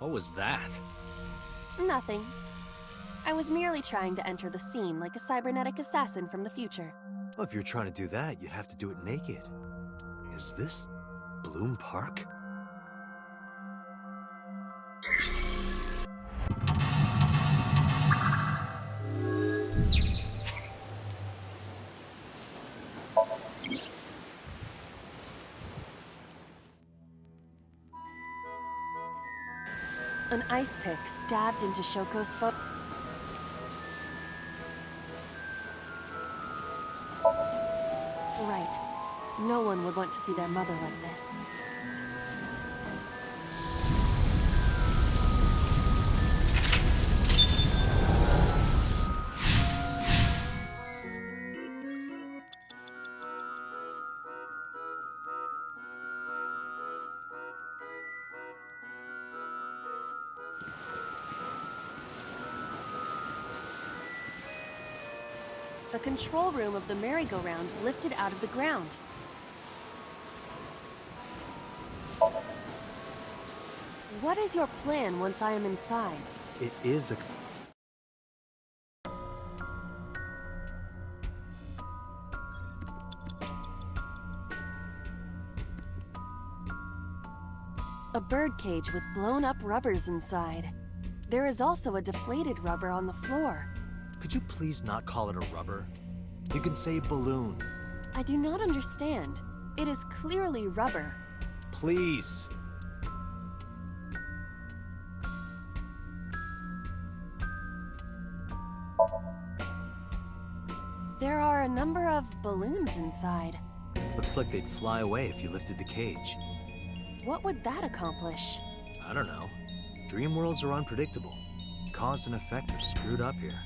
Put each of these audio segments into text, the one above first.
What was that? Nothing. I was merely trying to enter the scene like a cybernetic assassin from the future. Well, if you're trying to do that, you'd have to do it naked. Is this Bloom Park? An ice pick stabbed into Shoko's foot. Right. No one would want to see their mother like this. The control room of the merry-go-round lifted out of the ground. What is your plan once I am inside? It is a... A birdcage with blown-up rubbers inside. There is also a deflated rubber on the floor. Could you please not call it a rubber? You can say balloon. I do not understand. It is clearly rubber. Please. There are a number of balloons inside. Looks like they'd fly away if you lifted the cage. What would that accomplish? I don't know. Dream worlds are unpredictable. Cause and effect are screwed up here.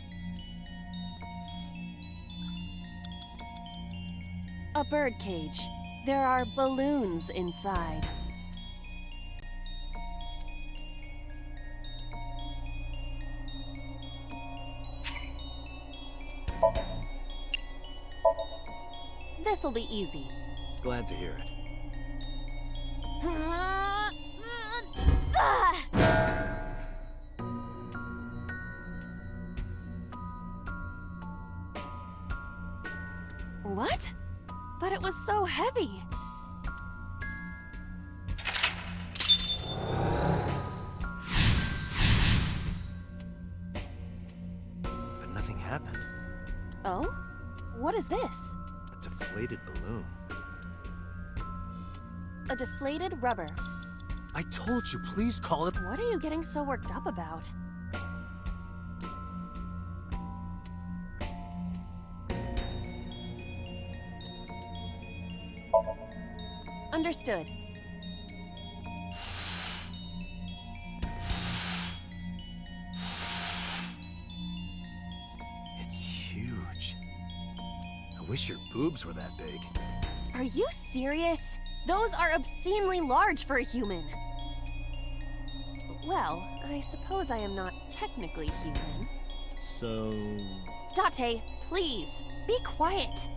A birdcage. There are balloons inside. This'll be easy. Glad to hear it. What? But it was so heavy. But nothing happened. Oh? What is this? A deflated balloon. A deflated rubber. I told you, please call it... What are you getting so worked up about? Understood. It's huge. I wish your boobs were that big. Are you serious? Those are obscenely large for a human. Well, I suppose I am not technically human. So... Date, please, be quiet.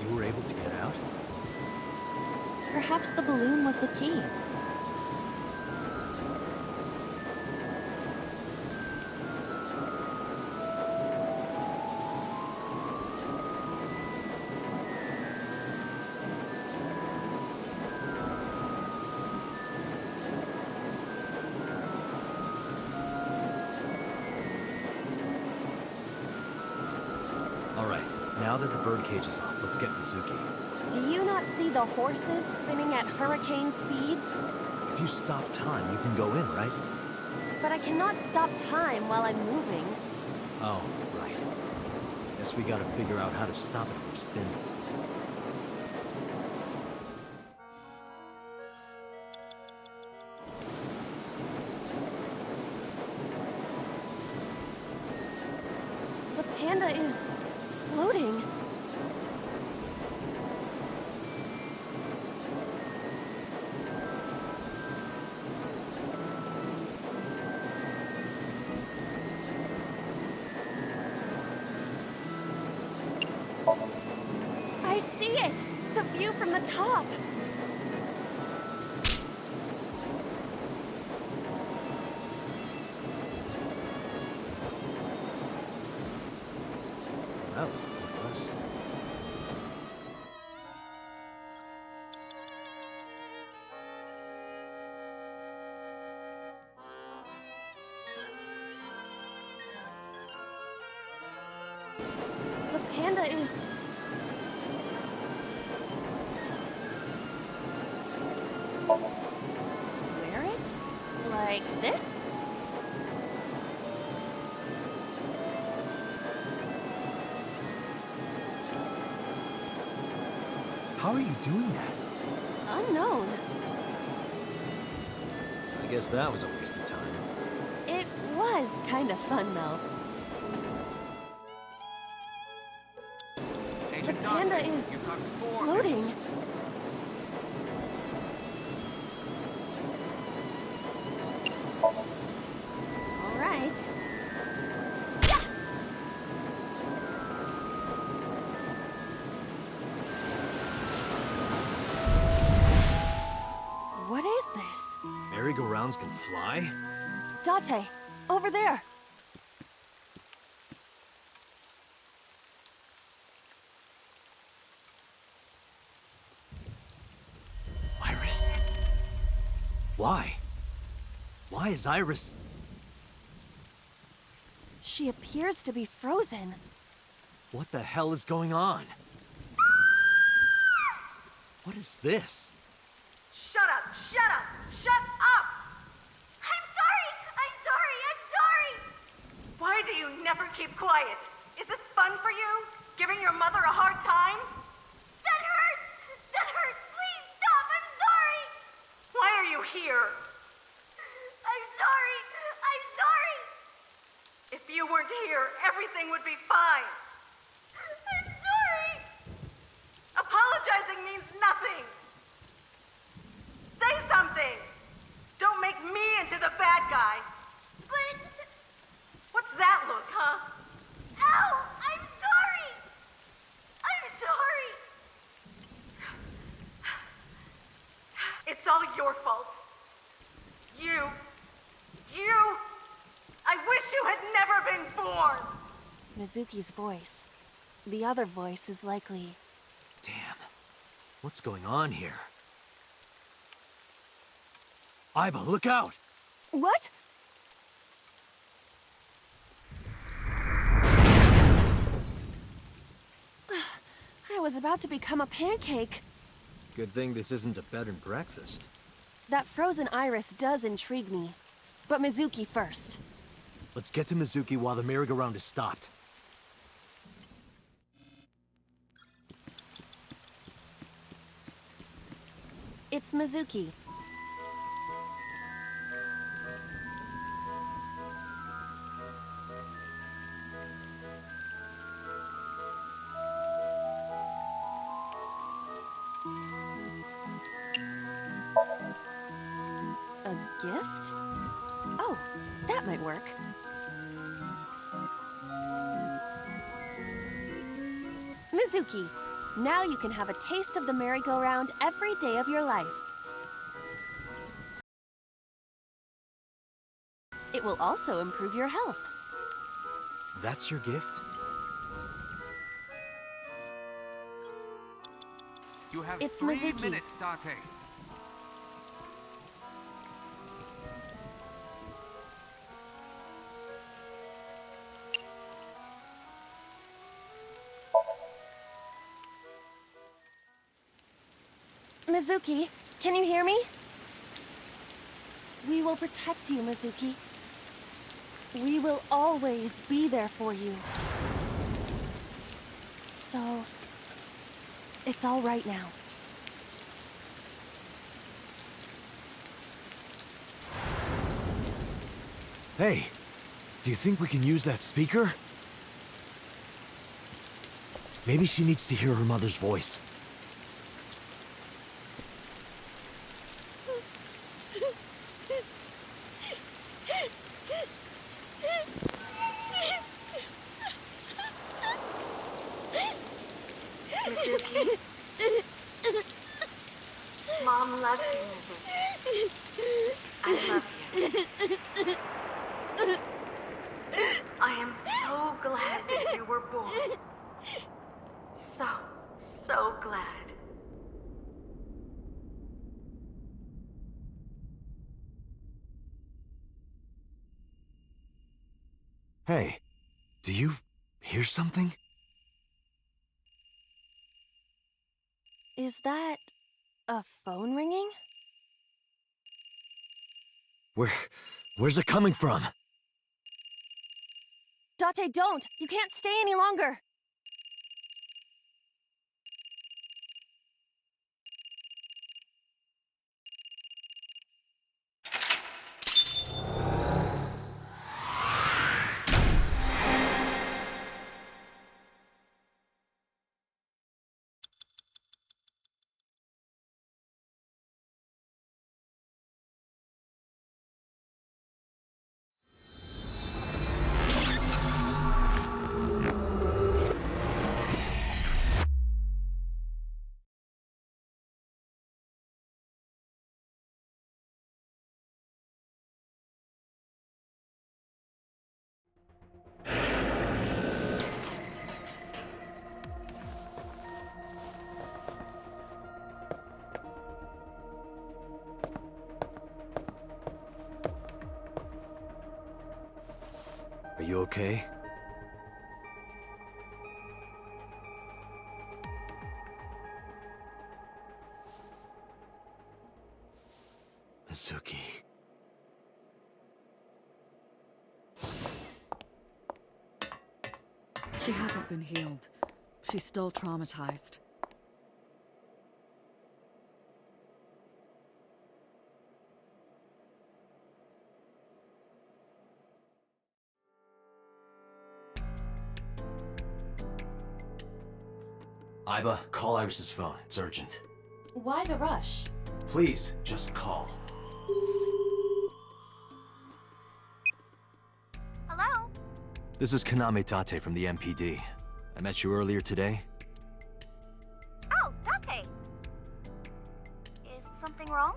You were able to get out? Perhaps the balloon was the key. Alright, now that the birdcage is off, let's get Mizuki. Do you not see the horses spinning at hurricane speeds? If you stop time, you can go in, right? But I cannot stop time while I'm moving. Oh, right. Guess we gotta figure out how to stop it from spinning. The panda is floating. I see it! The view from the top! That was pointless. The panda is... Wear it? Like this? How are you doing that? Unknown. I guess that was a waste of time. It was kind of fun, though. The panda is floating. All right. Yeah! What is this? Merry-go-rounds can fly? Date, over there. Iris. Why? Why is Iris... She appears to be frozen. What the hell is going on? What is this? Shut up! Shut up! Shut up! I'm sorry! I'm sorry! I'm sorry! Why do you never keep quiet? Is this fun for you? Giving your mother a hard time? That hurts! That hurts! Please stop! I'm sorry! Why are you here? I'm sorry! I'm sorry! If you weren't here, everything would be fine. I'm sorry! Apologizing means nothing! Say something! Don't make me into the bad guy! But... What's that look, huh? Ow! I'm sorry! I'm sorry! It's all your fault. You... I wish you had never been born! Mizuki's voice. The other voice is likely... Damn. What's going on here? Aiba, look out! What? I was about to become a pancake. Good thing this isn't a bed and breakfast. That frozen iris does intrigue me. But Mizuki first. Let's get to Mizuki while the merry-go-round is stopped. It's Mizuki. A gift? Oh, that might work. Mizuki, now you can have a taste of the merry-go-round every day of your life. It will also improve your health. That's your gift? You have It's 3 Mizuki. minutes, Date. Mizuki, can you hear me? We will protect you, Mizuki. We will always be there for you. So, it's all right now. Hey, do you think we can use that speaker? Maybe she needs to hear her mother's voice. Suki. Mom loves you, Missy. I love you. I am so glad that you were born. So glad. Hey, do you hear something? Is that a phone ringing? Where's it coming from? Date, don't! You can't stay any longer! Are you okay? Mizuki. She hasn't been healed. She's still traumatized. Iba, call Iris's phone. It's urgent. Why the rush? Please, just call. Hello? This is Kaname Tate from the MPD. I met you earlier today. Oh, Date. Is something wrong?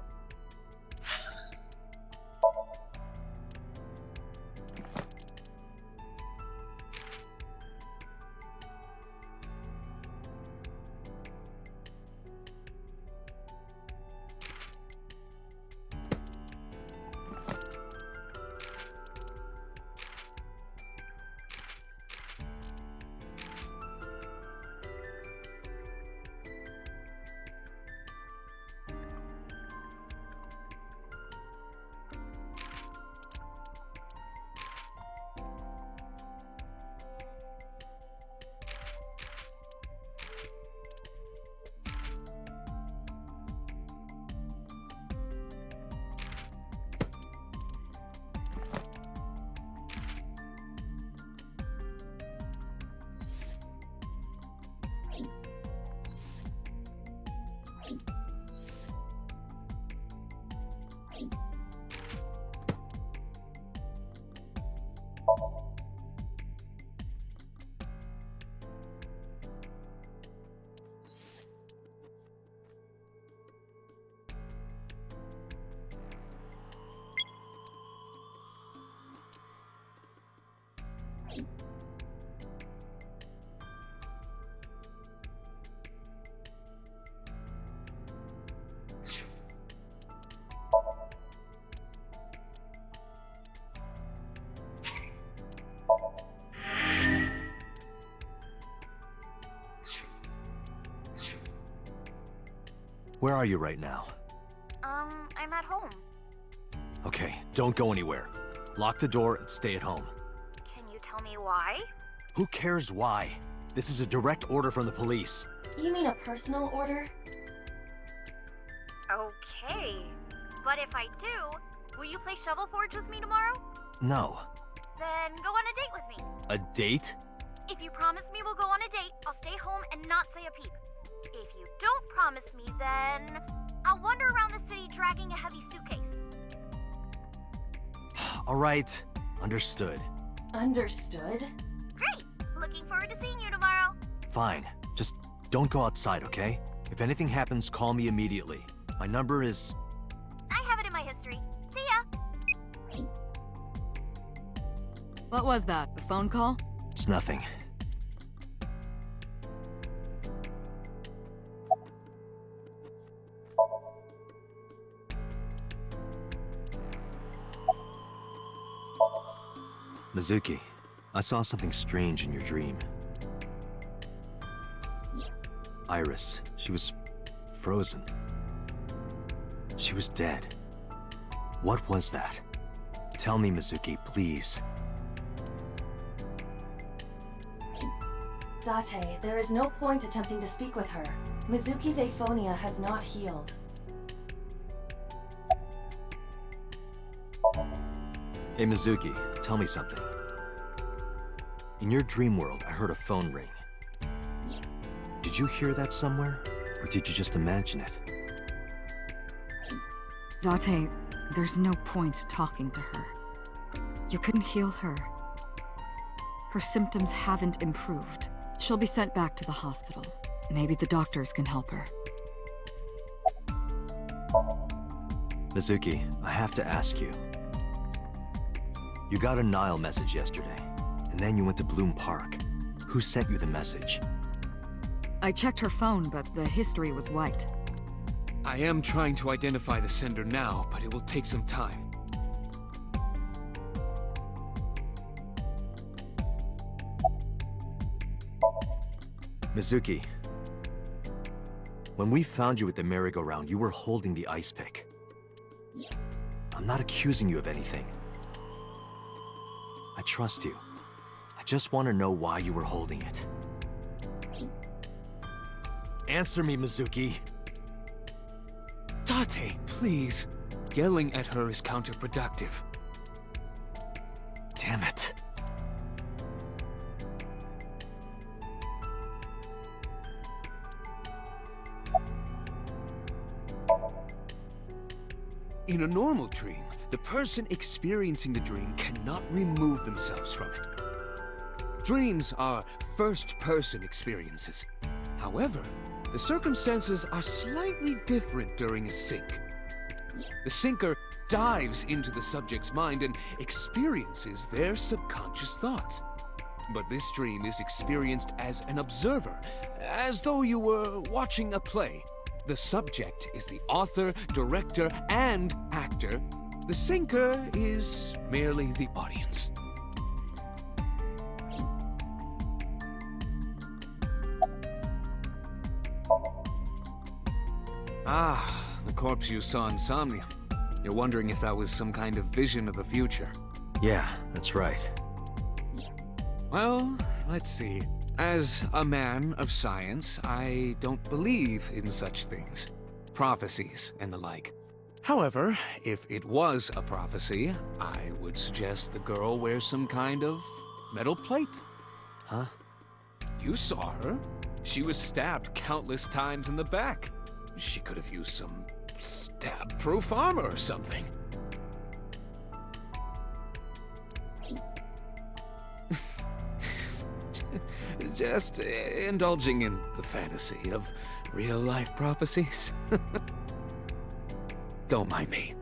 Where are you right now? I'm at home. Okay, don't go anywhere. Lock the door and stay at home. Can you tell me why? Who cares why? This is a direct order from the police. You mean a personal order? Okay. But if I do, will you play Shovel Forge with me tomorrow? No. Then go on a date with me. A date? If you promise me we'll go on a date, I'll stay home and not say a peep. If you don't promise me, then I'll wander around the city dragging a heavy suitcase. All right. Understood. Understood? Great! Looking forward to seeing you tomorrow. Fine. Just don't go outside, okay? If anything happens, call me immediately. My number is... I have it in my history. See ya! What was that? A phone call? It's nothing. Mizuki, I saw something strange in your dream. Iris, she was frozen. She was dead. What was that? Tell me, Mizuki, please. Date, there is no point attempting to speak with her. Mizuki's aphonia has not healed. Hey, Mizuki, tell me something. In your dream world, I heard a phone ring. Did you hear that somewhere? Or did you just imagine it? Date, there's no point talking to her. You couldn't heal her. Her symptoms haven't improved. She'll be sent back to the hospital. Maybe the doctors can help her. Mizuki, I have to ask you. You got a Nile message yesterday, and then you went to Bloom Park. Who sent you the message? I checked her phone, but the history was wiped. I am trying to identify the sender now, but it will take some time. Mizuki, when we found you at the merry-go-round, you were holding the ice pick. I'm not accusing you of anything. I trust you. I just want to know why you were holding it. Answer me, Mizuki. Date, please. Yelling at her is counterproductive. Damn it. In a normal dream, the person experiencing the dream cannot remove themselves from it. Dreams are first-person experiences. However, the circumstances are slightly different during a sync. The syncer dives into the subject's mind and experiences their subconscious thoughts. But this dream is experienced as an observer, as though you were watching a play. The subject is the author, director, and actor. The syncer is merely the audience. Ah, the corpse you saw in Somnium. You're wondering if that was some kind of vision of the future. Yeah, that's right. Well, let's see. As a man of science, I don't believe in such things. Prophecies and the like. However, if it was a prophecy, I would suggest the girl wear some kind of metal plate. Huh? You saw her. She was stabbed countless times in the back. She could have used some stab-proof armor or something. Just indulging in the fantasy of real-life prophecies. Don't mind me.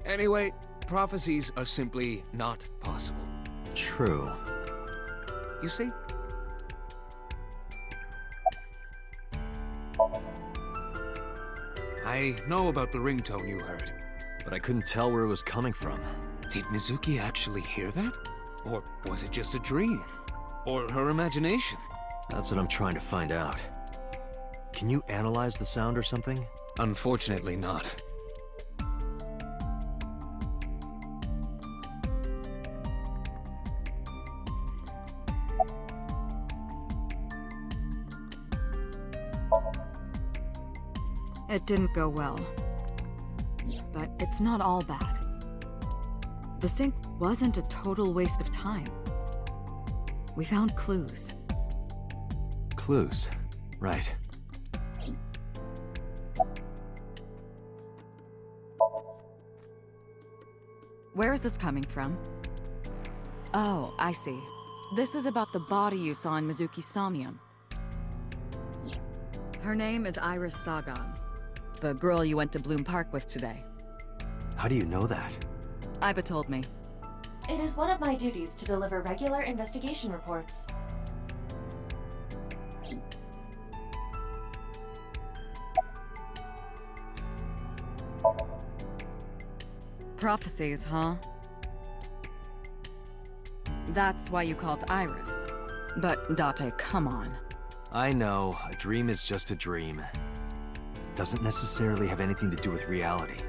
Anyway, prophecies are simply not possible. True. You see? I know about the ringtone you heard. But I couldn't tell where it was coming from. Did Mizuki actually hear that? Or was it just a dream? Or her imagination? That's what I'm trying to find out. Can you analyze the sound or something? Unfortunately not. It didn't go well. But it's not all bad. The sync wasn't a total waste of time. We found clues. Clues. Right. Where is this coming from? Oh, I see. This is about the body you saw in Mizuki's Somnium. Her name is Iris Sagan, the girl you went to Bloom Park with today. How do you know that? Iba told me. It is one of my duties to deliver regular investigation reports. Prophecies, huh? That's why you called Iris. But, Date, come on. I know, a dream is just a dream. Doesn't necessarily have anything to do with reality.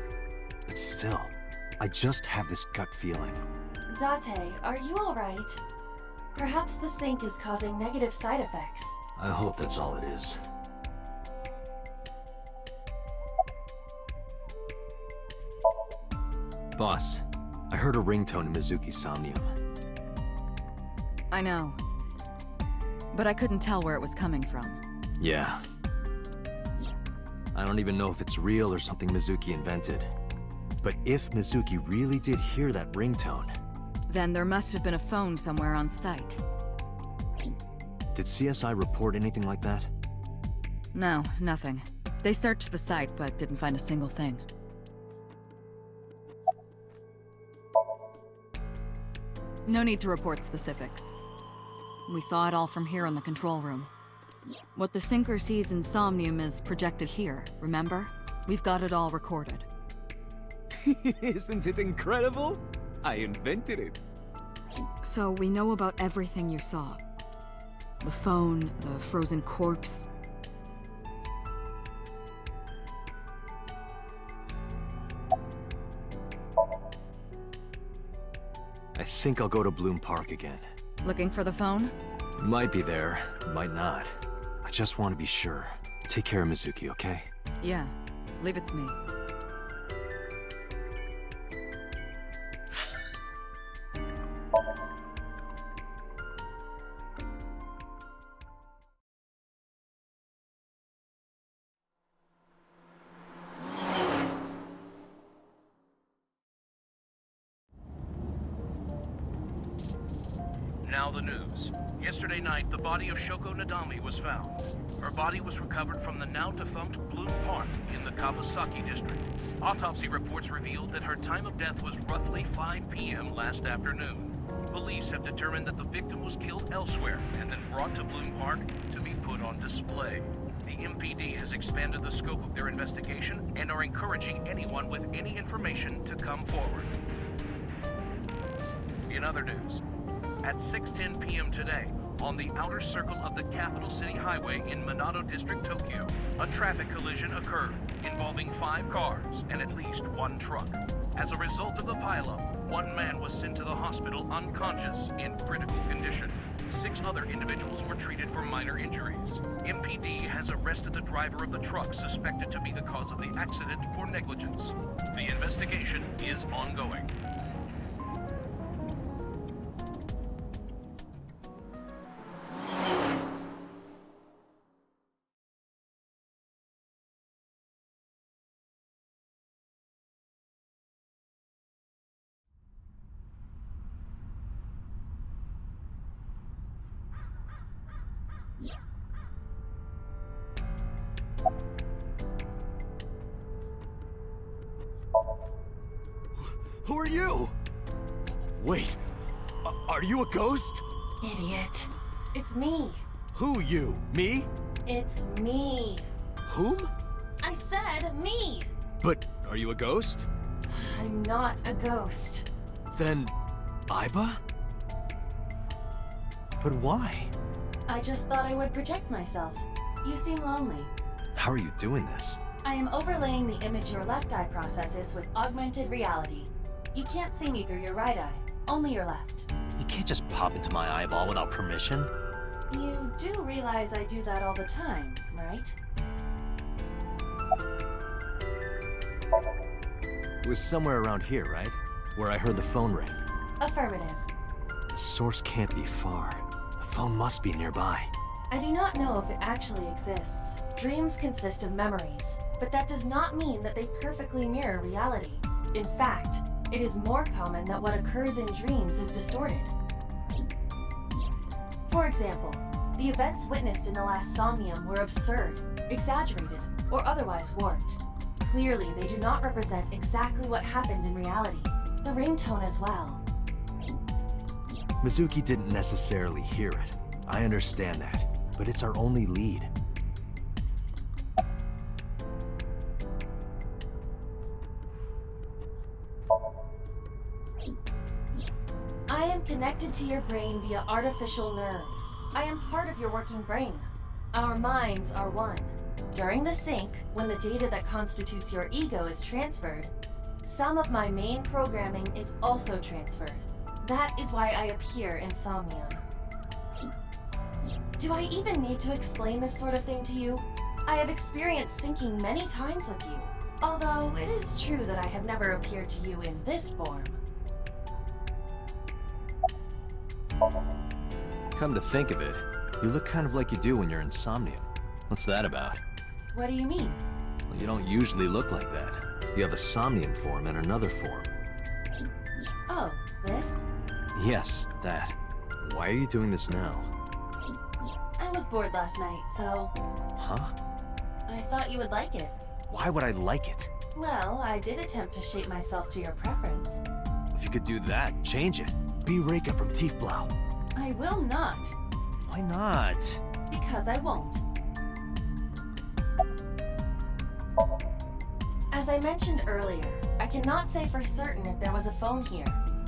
But still, I just have this gut feeling. Date, are you alright? Perhaps the sink is causing negative side effects. I hope that's all it is. Boss, I heard a ringtone in Mizuki's Somnium. I know. But I couldn't tell where it was coming from. Yeah. I don't even know if it's real or something Mizuki invented. But if Mizuki really did hear that ringtone... Then there must have been a phone somewhere on site. Did CSI report anything like that? No, nothing. They searched the site, but didn't find a single thing. No need to report specifics. We saw it all from here in the control room. What the sinker sees in Somnium is projected here, remember? We've got it all recorded. Isn't it incredible? I invented it. So we know about everything you saw. The phone, the frozen corpse. I think I'll go to Bloom Park again. Looking for the phone? It might be there, it might not. I just want to be sure. Take care of Mizuki, okay? Yeah. Leave it to me. Now the news. Yesterday night, the body of Shoko Nadami was found. Her body was recovered from the now-defunct Bloom Park in the Kawasaki district. Autopsy reports revealed that her time of death was roughly 5 p.m. last afternoon. Police have determined that the victim was killed elsewhere and then brought to Bloom Park to be put on display. The MPD has expanded the scope of their investigation and are encouraging anyone with any information to come forward. In other news, at 6:10 p.m. today, on the outer circle of the Capital City Highway in Minato District, Tokyo, a traffic collision occurred involving 5 cars and at least 1 truck. As a result of the pileup, 1 man was sent to the hospital unconscious in critical condition. 6 other individuals were treated for minor injuries. MPD has arrested the driver of the truck suspected to be the cause of the accident for negligence. The investigation is ongoing. Who are you? Wait, are you a ghost? Idiot. It's me. Who you? Me? It's me. Whom? I said me. But are you a ghost? I'm not a ghost. Then, Iba? But why? I just thought I would project myself. You seem lonely. How are you doing this? I am overlaying the image your left eye processes with augmented reality. You can't see me through your right eye, only your left. You can't just pop into my eyeball without permission. You do realize I do that all the time, right? It was somewhere around here, right? Where I heard the phone ring. Affirmative. The source can't be far. The phone must be nearby. I do not know if it actually exists. Dreams consist of memories, but that does not mean that they perfectly mirror reality. In fact, it is more common that what occurs in dreams is distorted. For example, the events witnessed in the last Somnium were absurd, exaggerated, or otherwise warped. Clearly, they do not represent exactly what happened in reality. The ringtone as well. Mizuki didn't necessarily hear it. I understand that, but it's our only lead. I am connected to your brain via artificial nerve. I am part of your working brain. Our minds are one. During the sync, when the data that constitutes your ego is transferred, some of my main programming is also transferred. That is why I appear in Somnium. Do I even need to explain this sort of thing to you? I have experienced syncing many times with you, although it is true that I have never appeared to you in this form. Come to think of it, you look kind of like you do when you're in Somnium. What's that about? What do you mean? Well, you don't usually look like that. You have a Somnium form and another form. Oh, this? Yes, that. Why are you doing this now? I was bored last night, so Huh? I thought you would like it. Why would I like it? Well, I did attempt to shape myself to your preference. If you could do that, change it. Be Reika from Tiefblau. I will not, Why not? because I won't. As I mentioned earlier, I cannot say for certain if there was a phone here.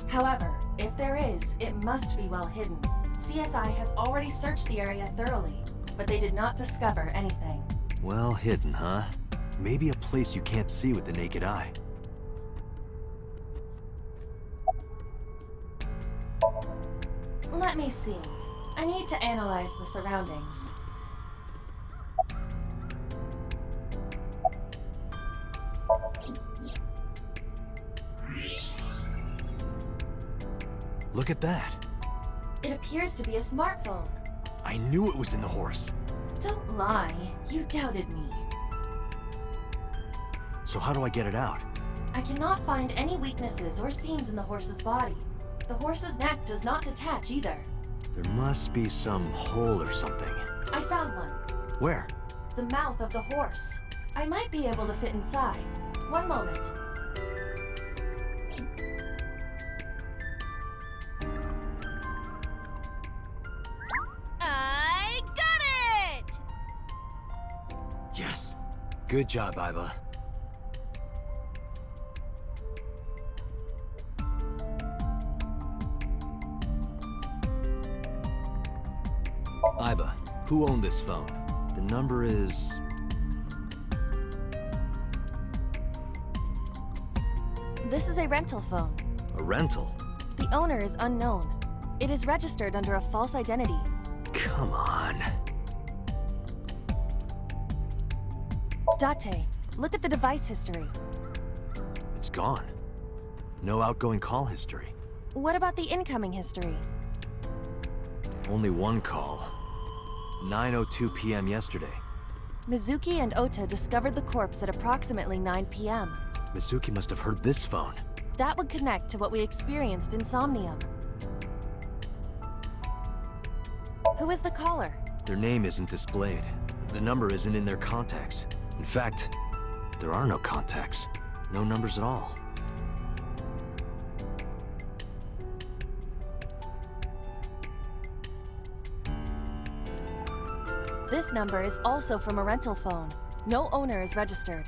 However, if there is, it must be well hidden. CSI has already searched the area thoroughly, but they did not discover anything. Well hidden, huh? Maybe a place you can't see with the naked eye. Let me see. I need to analyze the surroundings. Look at that. It appears to be a smartphone. I knew it was in the horse. Don't lie. You doubted me. So how do I get it out? I cannot find any weaknesses or seams in the horse's body. The horse's neck does not detach either. There must be some hole or something. I found one. Where? The mouth of the horse. I might be able to fit inside. One moment. I got it! Yes. Good job, Iva. Iva, who owned this phone? The number is... This is a rental phone. a rental. The owner is unknown. It is registered under a false identity. Come on. Date, look at the device history. It's gone. No outgoing call history. What about the incoming history? Only one call. 9:02 p.m. yesterday. Mizuki and Ota discovered the corpse at approximately 9 p.m. Mizuki must have heard this phone. That would connect to what we experienced in Somnium. Who is the caller? Their name isn't displayed. The number isn't in their contacts. In fact, there are no contacts. No numbers at all. This number is also from a rental phone. No owner is registered.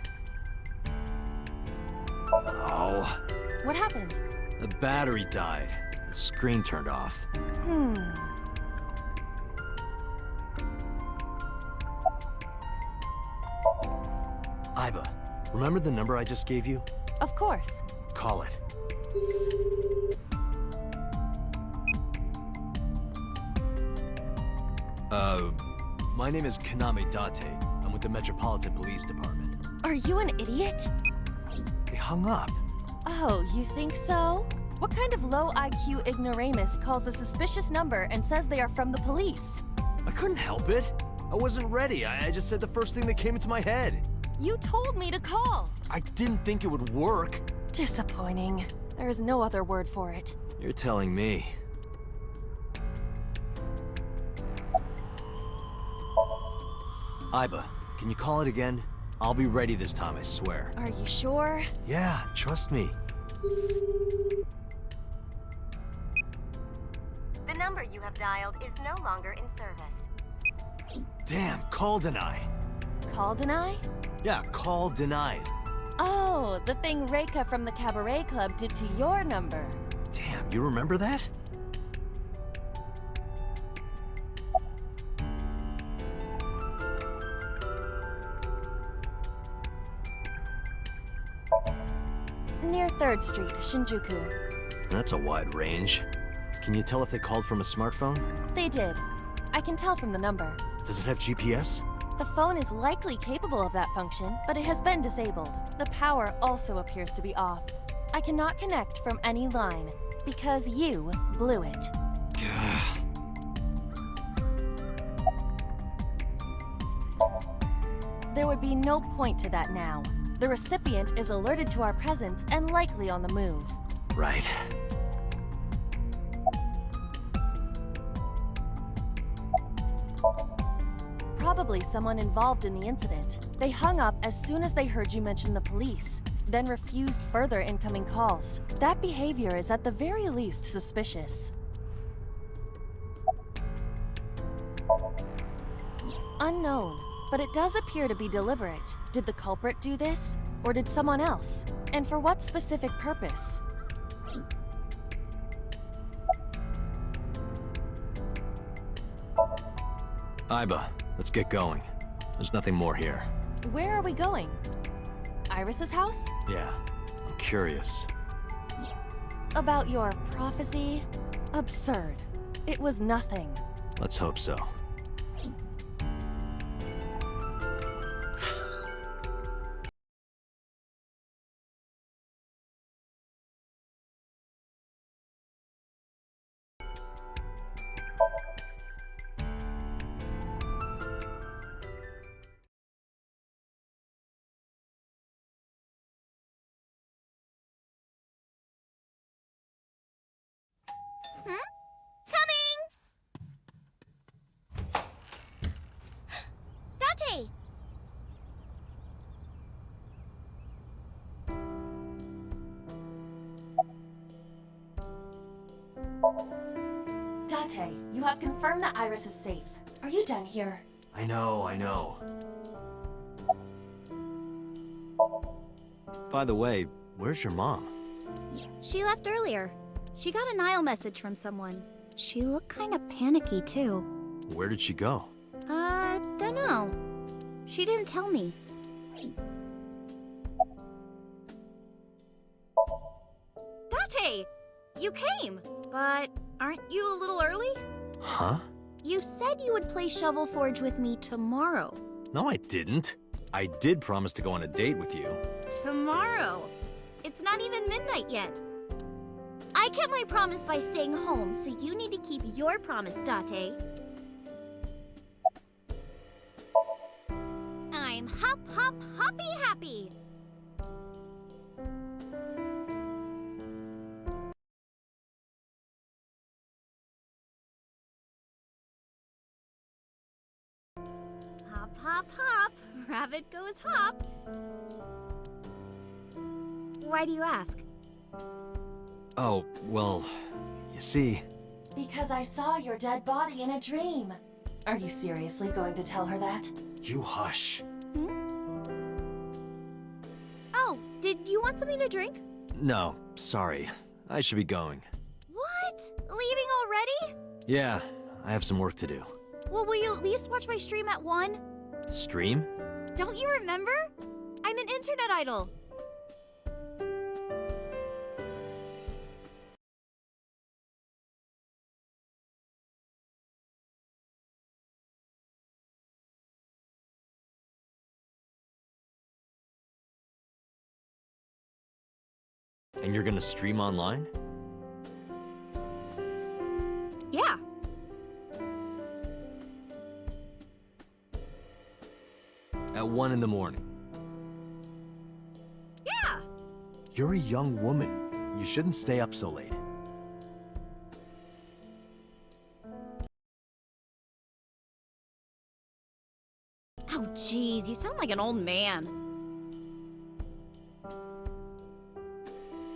Oh, What happened? the battery died. The screen turned off. Iba, remember the number I just gave you? Of course. Call it. My name is Kaname Date. I'm with the Metropolitan Police Department. Are you an idiot? They hung up. Oh, you think so? What kind of low IQ ignoramus calls a suspicious number and says they are from the police? I couldn't help it. I wasn't ready. I just said the first thing that came into my head. You told me to call. I didn't think it would work. Disappointing. There is no other word for it. You're telling me. Iba, can you call it again? I'll be ready this time, I swear. Are you sure? Yeah, trust me. The number you have dialed is no longer in service. Damn, call deny. Call deny? Yeah, call denied. Oh, the thing Reika from the Cabaret Club did to your number. Damn, you remember that? Near 3rd Street, Shinjuku. That's a wide range. Can you tell if they called from a smartphone? They did. I can tell from the number. Does it have GPS? The phone is likely capable of that function, but it has been disabled. The power also appears to be off. I cannot connect from any line, because you blew it. There would be no point to that now. The recipient is alerted to our presence and likely on the move. Right. Probably someone involved in the incident. They hung up as soon as they heard you mention the police, then refused further incoming calls. That behavior is at the very least suspicious. Unknown, but it does appear to be deliberate. Did the culprit do this? Or did someone else? And for what specific purpose? Iba, let's get going. There's nothing more here. Where are we going? Iris's house? Yeah, I'm curious. About your prophecy? Absurd. It was nothing. Let's hope so. Dante! Date, you have confirmed that Iris is safe. Are you done here? I know. By the way, where's your mom? She left earlier. She got a Nile message from someone. She looked kind of panicky, too. Where did she go? Dunno. She didn't tell me. Date! You came! But aren't you a little early? Huh? You said you would play Shovel Forge with me tomorrow. No, I didn't. I did promise to go on a date with you. Tomorrow? It's not even midnight yet. I kept my promise by staying home, so you need to keep your promise, Date. I'm happy! Hop, rabbit goes hop. Why do you ask? Oh, well, you see... Because I saw your dead body in a dream. Are you seriously going to tell her that? You hush. Oh, did you want something to drink? No, sorry. I should be going. What? Leaving already? Yeah, I have some work to do. Well, will you at least watch my stream at 1? Stream? Don't you remember? I'm an internet idol. And you're gonna stream online? Yeah. At 1 in the morning. Yeah. You're a young woman. You shouldn't stay up so late. Oh, jeez, you sound like an old man.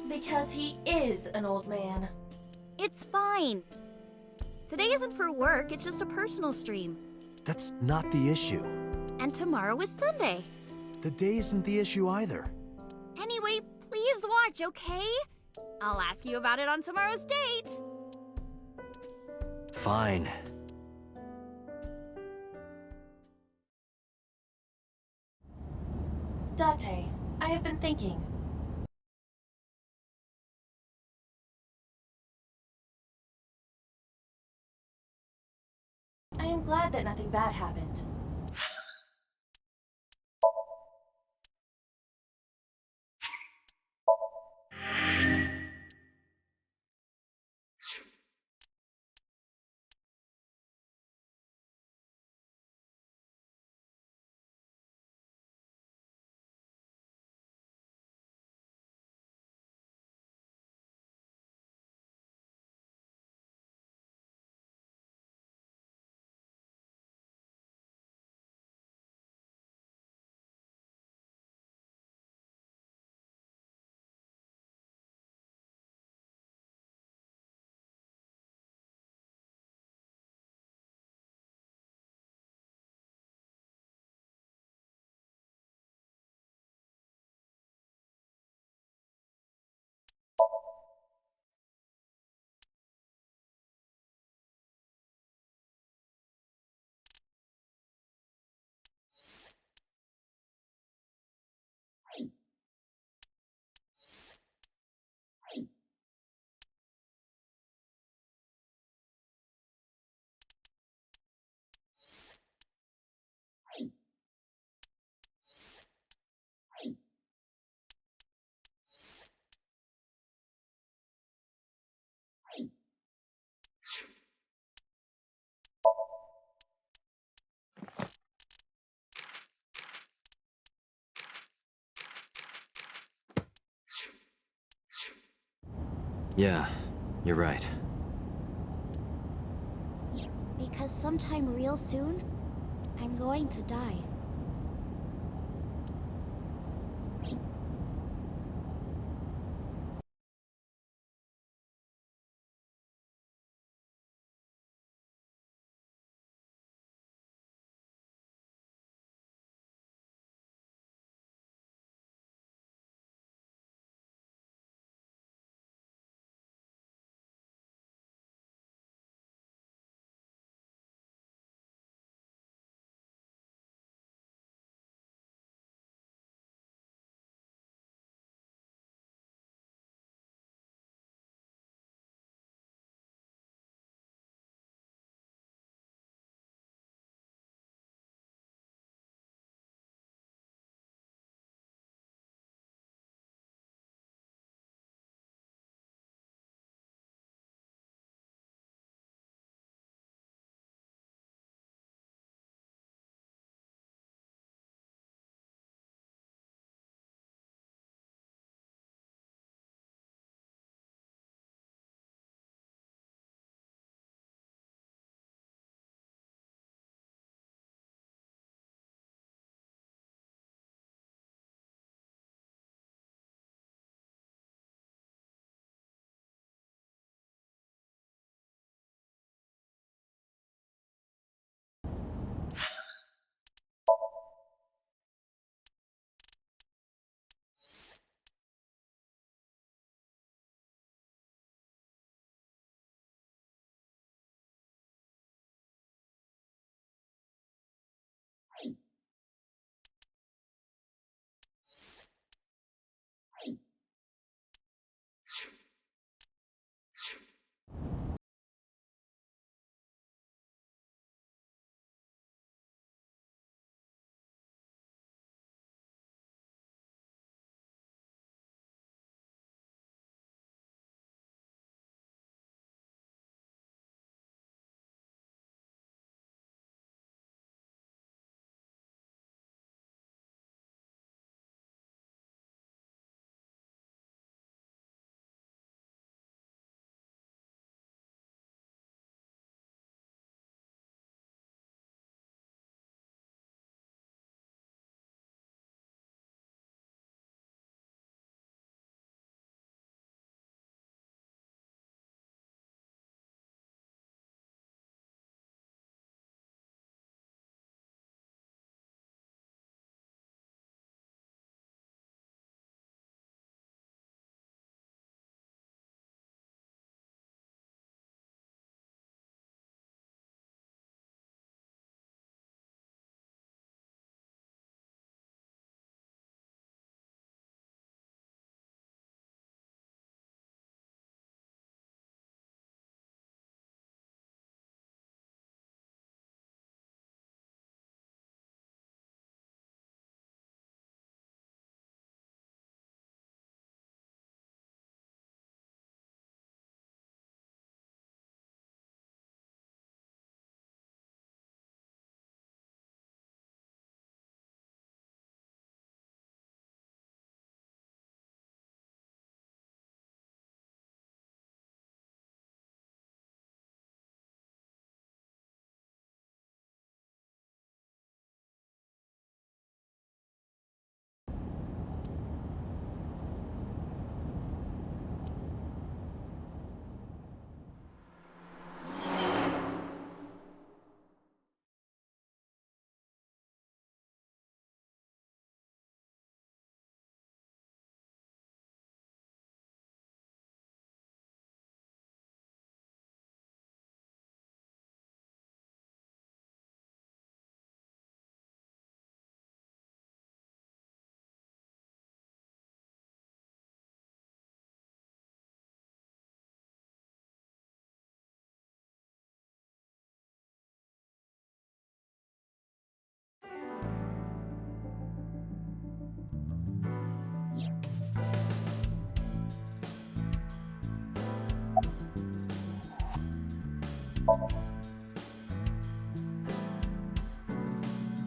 Because he is an old man. It's fine. Today isn't for work, it's just a personal stream. That's not the issue. And tomorrow is Sunday. The day isn't the issue either. Anyway, please watch, okay? I'll ask you about it on tomorrow's date. Fine. Date, I have been thinking. I am glad that nothing bad happened. Yeah, you're right. Because sometime real soon, I'm going to die.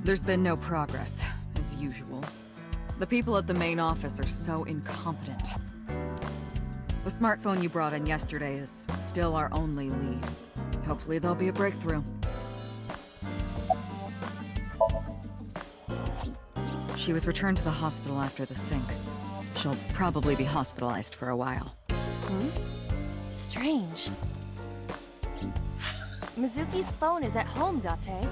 There's been no progress, as usual. The people at the main office are so incompetent. The smartphone you brought in yesterday is still our only lead. Hopefully there'll be a breakthrough. She was returned to the hospital after the sync. She'll probably be hospitalized for a while. Strange. Mizuki's phone is at home, Date.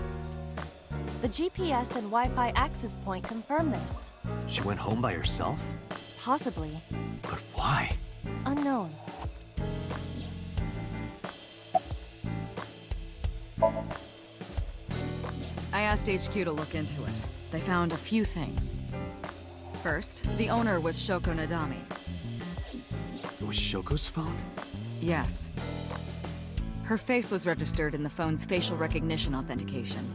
The GPS and Wi-Fi access point confirm this. She went home by herself? Possibly. But why? Unknown. I asked HQ to look into it. They found a few things. First, the owner was Shoko Nadami. It was Shoko's phone? Yes. Her face was registered in the phone's facial recognition authentication.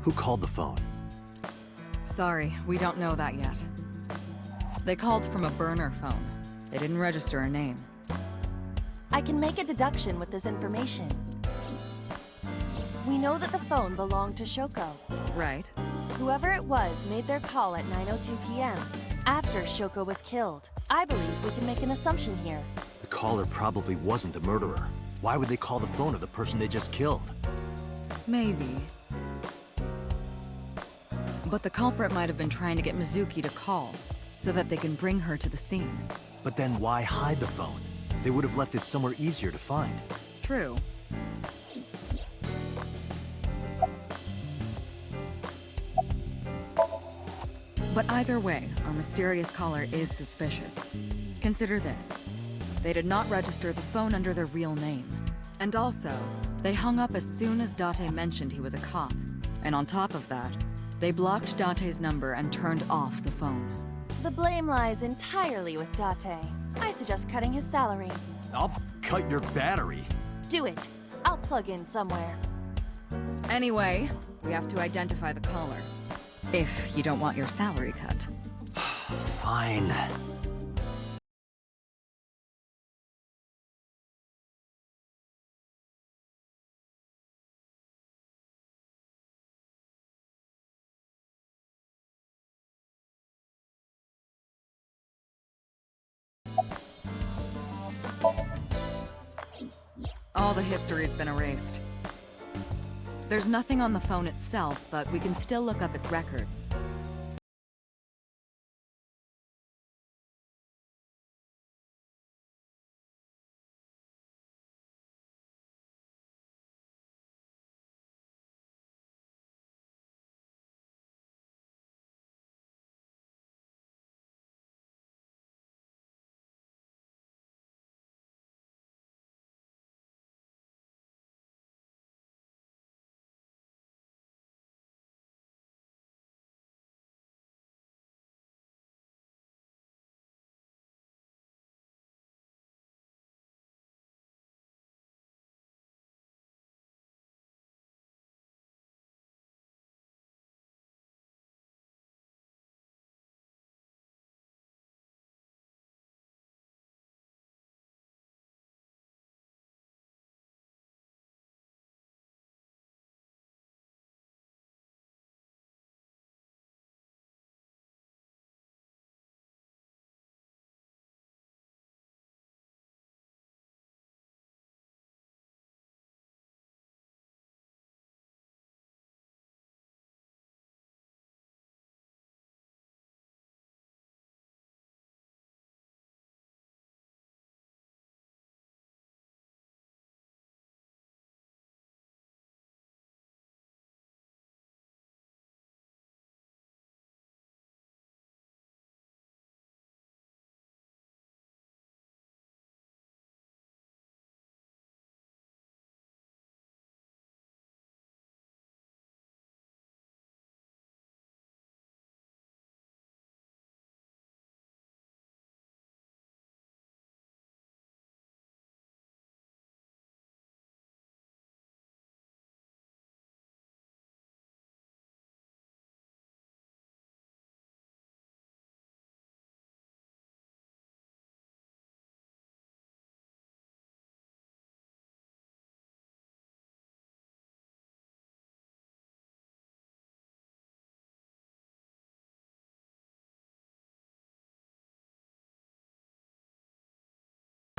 Who called the phone? Sorry, we don't know that yet. They called from a burner phone. They didn't register a name. I can make a deduction with this information. We know that the phone belonged to Shoko. Right. Whoever it was made their call at 9:02 p.m. after Shoko was killed. I believe we can make an assumption here. The caller probably wasn't the murderer. Why would they call the phone of the person they just killed? Maybe. But the culprit might have been trying to get Mizuki to call, so that they can bring her to the scene. But then why hide the phone? They would have left it somewhere easier to find. True. But either way, our mysterious caller is suspicious. Consider this. They did not register the phone under their real name. And also, they hung up as soon as Date mentioned he was a cop. And on top of that, they blocked Date's number and turned off the phone. The blame lies entirely with Date. I suggest cutting his salary. I'll cut your battery. Do it. I'll plug in somewhere. Anyway, we have to identify the caller. If you don't want your salary cut. Fine. All the history's been erased. There's nothing on the phone itself, but we can still look up its records.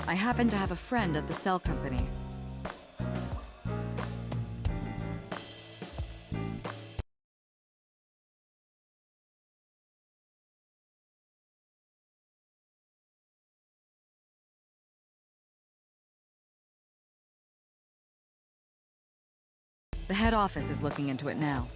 I happen to have a friend at the cell company. The head office is looking into it now.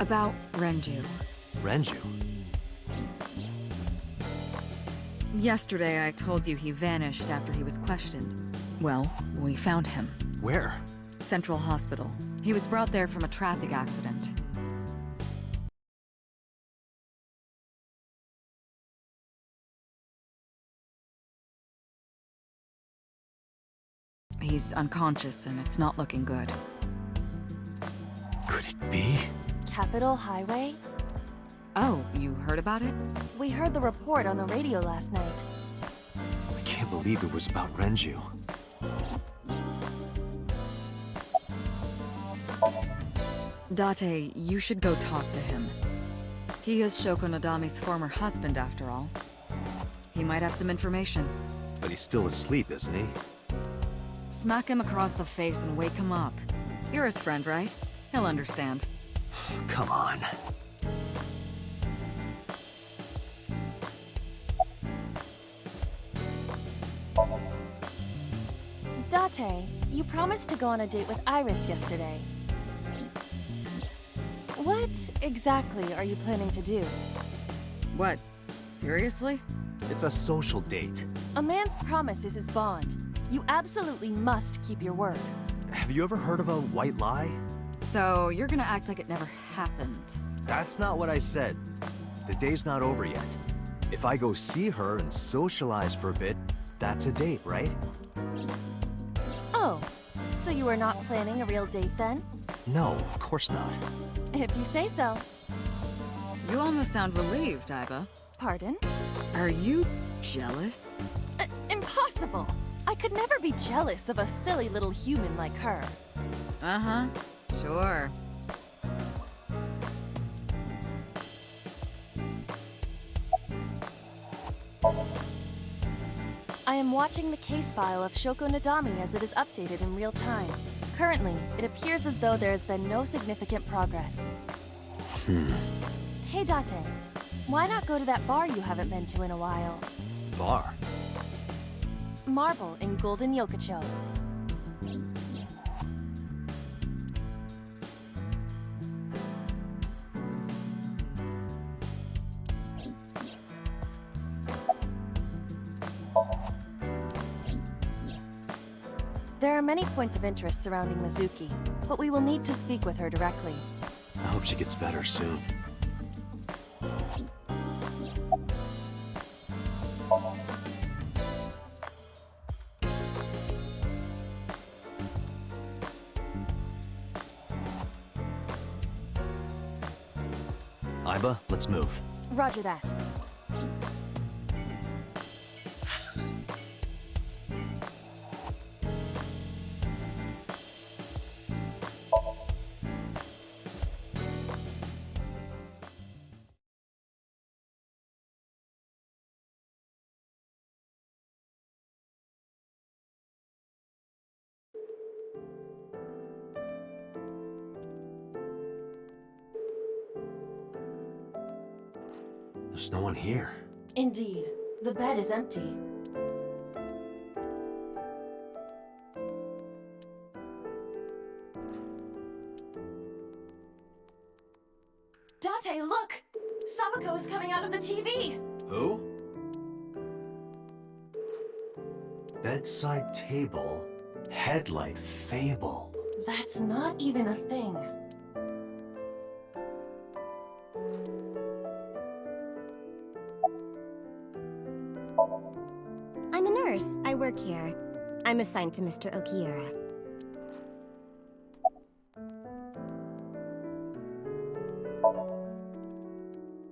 About Renju. Renju? Yesterday I told you he vanished after he was questioned. Well, we found him. Where? Central Hospital. He was brought there from a traffic accident. He's unconscious and it's not looking good. Could it be? Capitol Highway? Oh, you heard about it? We heard the report on the radio last night. I can't believe it was about Renju. Date, you should go talk to him. He is Shoko Nadami's former husband, after all. He might have some information. But he's still asleep, isn't he? Smack him across the face and wake him up. You're his friend, right? He'll understand. Come on. Date, you promised to go on a date with Iris yesterday. What exactly are you planning to do? What? Seriously? It's a social date. A man's promise is his bond. You absolutely must keep your word. Have you ever heard of a white lie? So, you're gonna act like it never happened. That's not what I said. The day's not over yet. If I go see her and socialize for a bit, that's a date, right? Oh, so you are not planning a real date then? No, of course not. If you say so. You almost sound relieved, Iba. Pardon? Are you jealous? Impossible! I could never be jealous of a silly little human like her. Uh-huh. Sure. I am watching the case file of Shoko Nadami as it is updated in real time. Currently, it appears as though there has been no significant progress. Hey Date, Why not go to that bar you haven't been to in a while? Bar. Marble in Golden Yokocho. There are many points of interest surrounding Mizuki, but we will need to speak with her directly. I hope she gets better soon. Iba, let's move. Roger that. There's no one here. Indeed. The bed is empty. Date, look! Sabako is coming out of the TV! Who? Bedside table, headlight fable. That's not even a thing. I'm a nurse. I work here. I'm assigned to Mr. Okiura.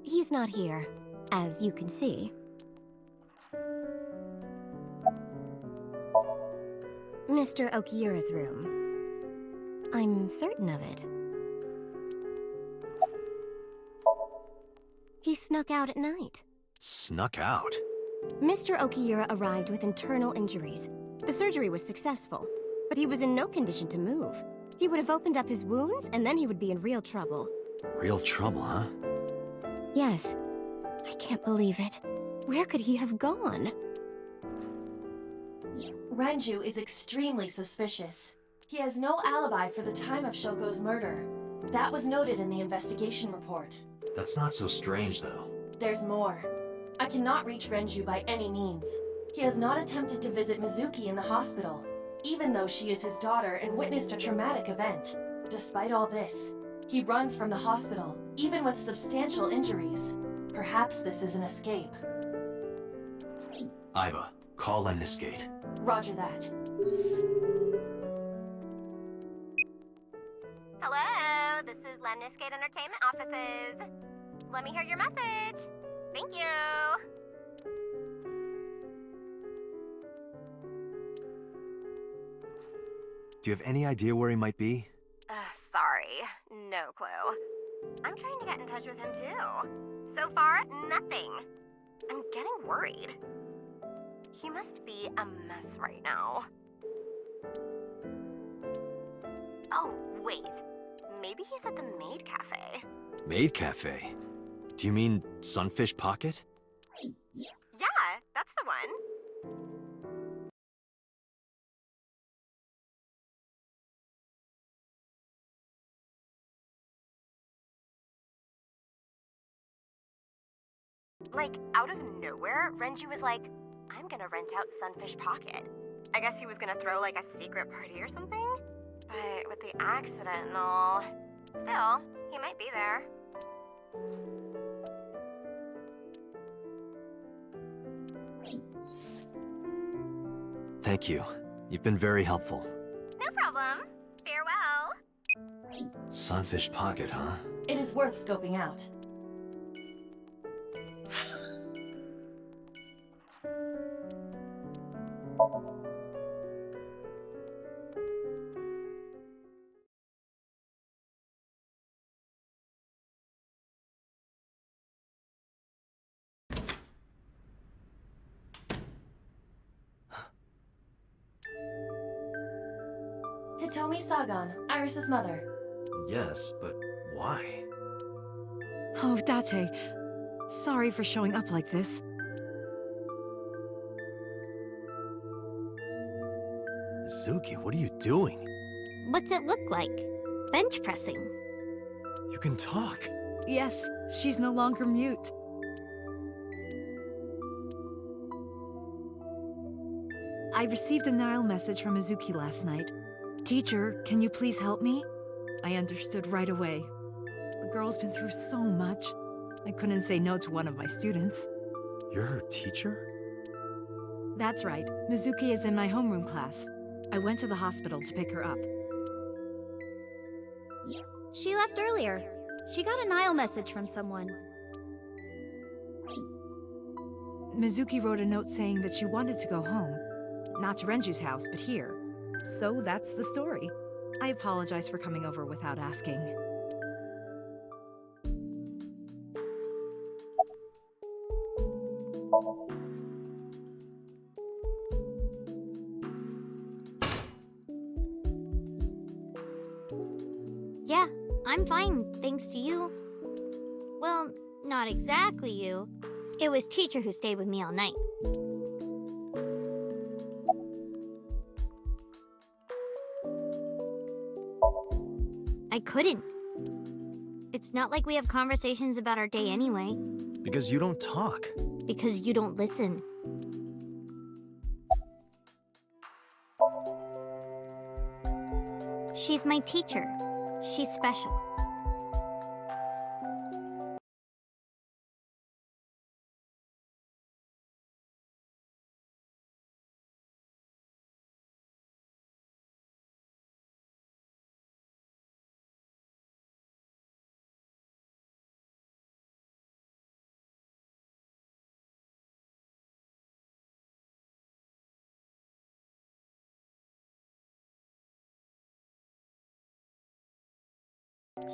He's not here, as you can see. Mr. Okiura's room. I'm certain of it. He snuck out at night. Snuck out? Mr. Okiura arrived with internal injuries. The surgery was successful, but he was in no condition to move. He would have opened up his wounds, and then he would be in real trouble. Real trouble, huh? Yes. I can't believe it. Where could he have gone? Renju is extremely suspicious. He has no alibi for the time of Shoko's murder. That was noted in the investigation report. That's not so strange, though. There's more. I cannot reach Renju by any means. He has not attempted to visit Mizuki in the hospital, even though she is his daughter and witnessed a traumatic event. Despite all this, he runs from the hospital, even with substantial injuries. Perhaps this is an escape. Iba, call Lemniscate. Roger that. Hello, this is Lemniscate Entertainment Offices. Let me hear your message. Thank you. Do you have any idea where he might be? Sorry, no clue. I'm trying to get in touch with him too. So far, nothing. I'm getting worried. He must be a mess right now. Oh, wait. Maybe he's at the Maid Cafe. Maid Cafe? Do you mean Sunfish Pocket? Yeah, that's the one. Like, out of nowhere, Renju was like, I'm gonna rent out Sunfish Pocket. I guess he was gonna throw like a secret party or something? But with the accident and all, still, he might be there. Thank you. You've been very helpful. No problem. Farewell. Sunfish Pocket, huh? It is worth scoping out. Hitomi Sagan, Iris's mother. Yes, but why? Oh, Date. Sorry for showing up like this. Mizuki, what are you doing? What's it look like? Bench pressing. You can talk. Yes, she's no longer mute. I received a Nile message from Mizuki last night. Teacher, can you please help me? I understood right away. The girl's been through so much. I couldn't say no to one of my students. You're her teacher? That's right. Mizuki is in my homeroom class. I went to the hospital to pick her up. She left earlier. She got a Nile message from someone. Mizuki wrote a note saying that she wanted to go home. Not to Renju's house, but here. So that's the story. I apologize for coming over without asking. Yeah, I'm fine, thanks to you. Well, not exactly you. It was teacher who stayed with me all night. I couldn't. It's not like we have conversations about our day anyway. Because you don't talk. Because you don't listen. She's my teacher. She's special.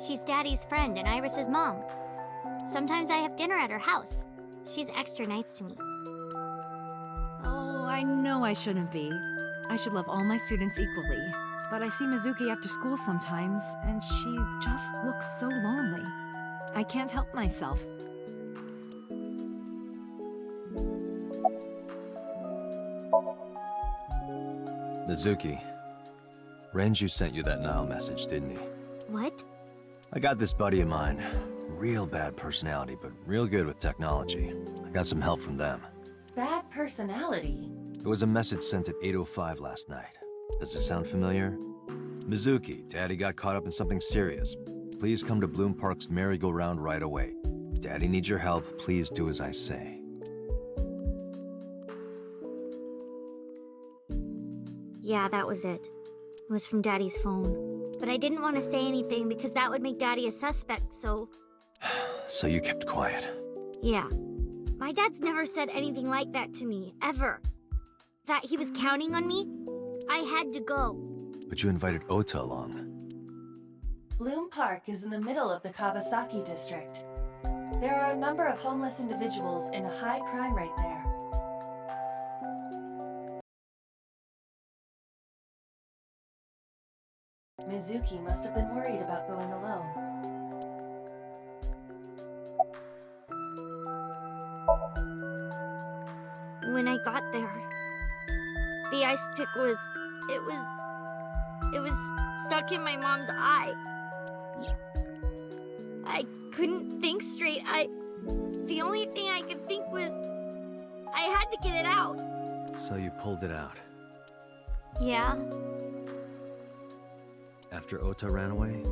She's Daddy's friend and Iris's mom. Sometimes I have dinner at her house. She's extra nice to me. Oh, I know I shouldn't be. I should love all my students equally. But I see Mizuki after school sometimes, and she just looks so lonely. I can't help myself. Mizuki, Renju sent you that Nile message, didn't he? What? I got this buddy of mine. Real bad personality, but real good with technology. I got some help from them. Bad personality? There was a message sent at 8:05 last night. Does it sound familiar? Mizuki, Daddy got caught up in something serious. Please come to Bloom Park's merry-go-round right away. Daddy needs your help. Please do as I say. Yeah, that was it. It was from Daddy's phone. But I didn't want to say anything because that would make Daddy a suspect, so... So you kept quiet. Yeah. My dad's never said anything like that to me, ever. That he was counting on me? I had to go. But you invited Ota along. Bloom Park is in the middle of the Kawasaki district. There are a number of homeless individuals and a high crime rate there. Mizuki must have been worried about going alone. When I got there, the ice pick was... It was stuck in my mom's eye. I couldn't think straight. The only thing I could think was... I had to get it out. So you pulled it out. Yeah? After Ota ran away?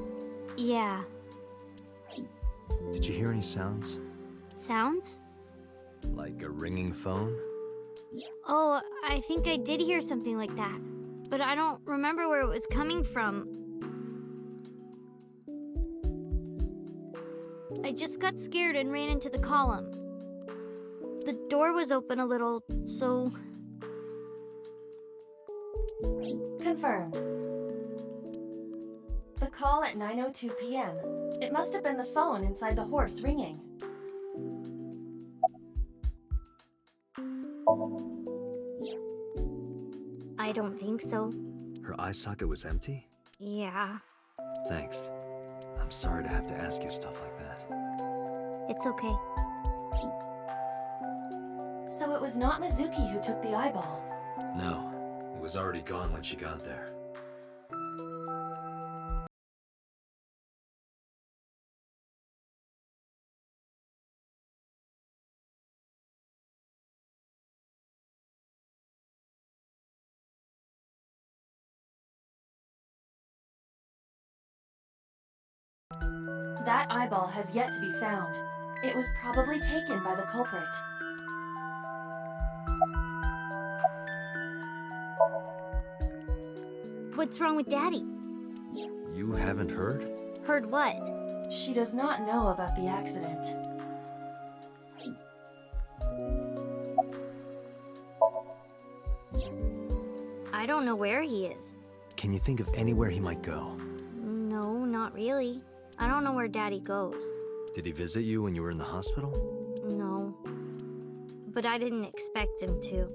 Yeah. Did you hear any sounds? Sounds? Like a ringing phone? Oh, I think I did hear something like that. But I don't remember where it was coming from. I just got scared and ran into the column. The door was open a little, so... Confirmed. The call at 9:02 p.m. It must have been the phone inside the horse ringing. I don't think so. Her eye socket was empty? Yeah, Thanks. I'm sorry to have to ask you stuff like that. it's okay. it was not Mizuki who took the eyeball. No, it was already gone when she got there. That eyeball has yet to be found. It was probably taken by the culprit. What's wrong with Daddy? You haven't heard? Heard what? She does not know about the accident. I don't know where he is. Can you think of anywhere he might go? No, not really. I don't know where Daddy goes. Did he visit you when you were in the hospital? No. But I didn't expect him to.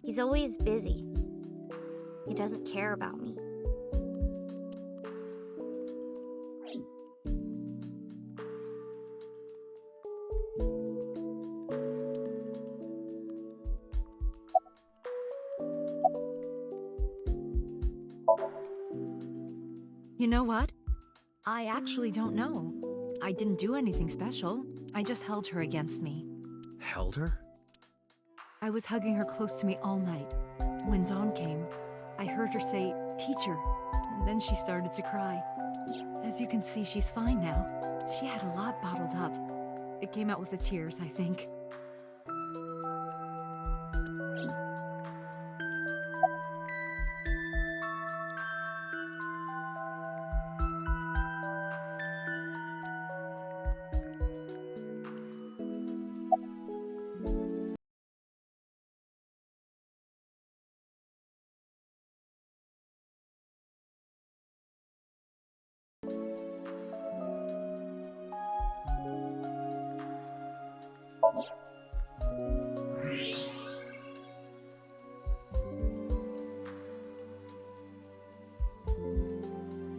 He's always busy. He doesn't care about me. You know what? I actually don't know. I didn't do anything special. I just held her against me. Held her? I was hugging her close to me all night. When dawn came, I heard her say, "Teacher," and then she started to cry. As you can see, she's fine now. She had a lot bottled up. It came out with the tears, I think.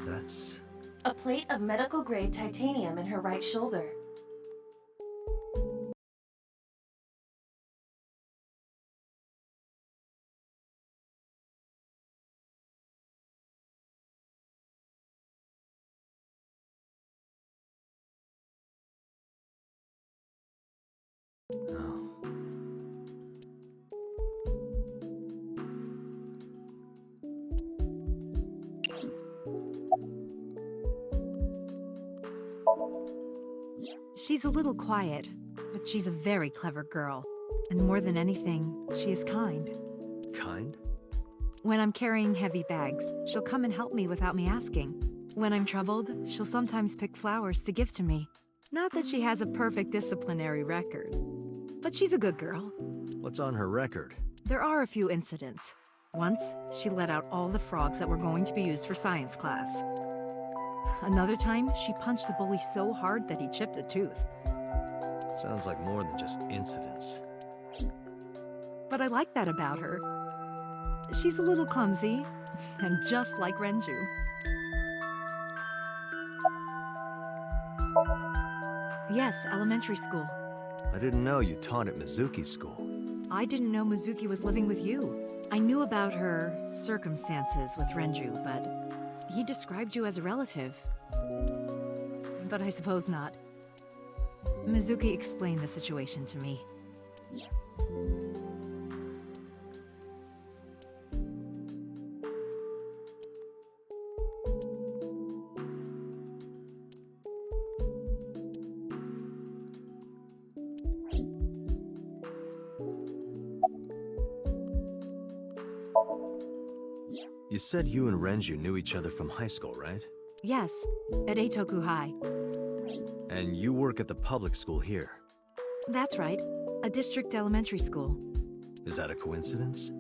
That's... A plate of medical-grade titanium in her right shoulder. Oh. She's a little quiet, but she's a very clever girl. And more than anything, she is kind. Kind? When I'm carrying heavy bags, she'll come and help me without me asking. When I'm troubled, she'll sometimes pick flowers to give to me. Not that she has a perfect disciplinary record, but she's a good girl. What's on her record? There are a few incidents. Once, she let out all the frogs that were going to be used for science class. Another time, she punched a bully so hard that he chipped a tooth. Sounds like more than just incidents. But I like that about her. She's a little clumsy, and just like Renju. Yes, elementary school. I didn't know you taught at Mizuki's school. I didn't know Mizuki was living with you. I knew about her circumstances with Renju, but he described you as a relative. But I suppose not. Mizuki explained the situation to me. You said you and Renju knew each other from high school, right? Yes, at Eitoku High. And you work at the public school here. That's right, a district elementary school. Is that a coincidence?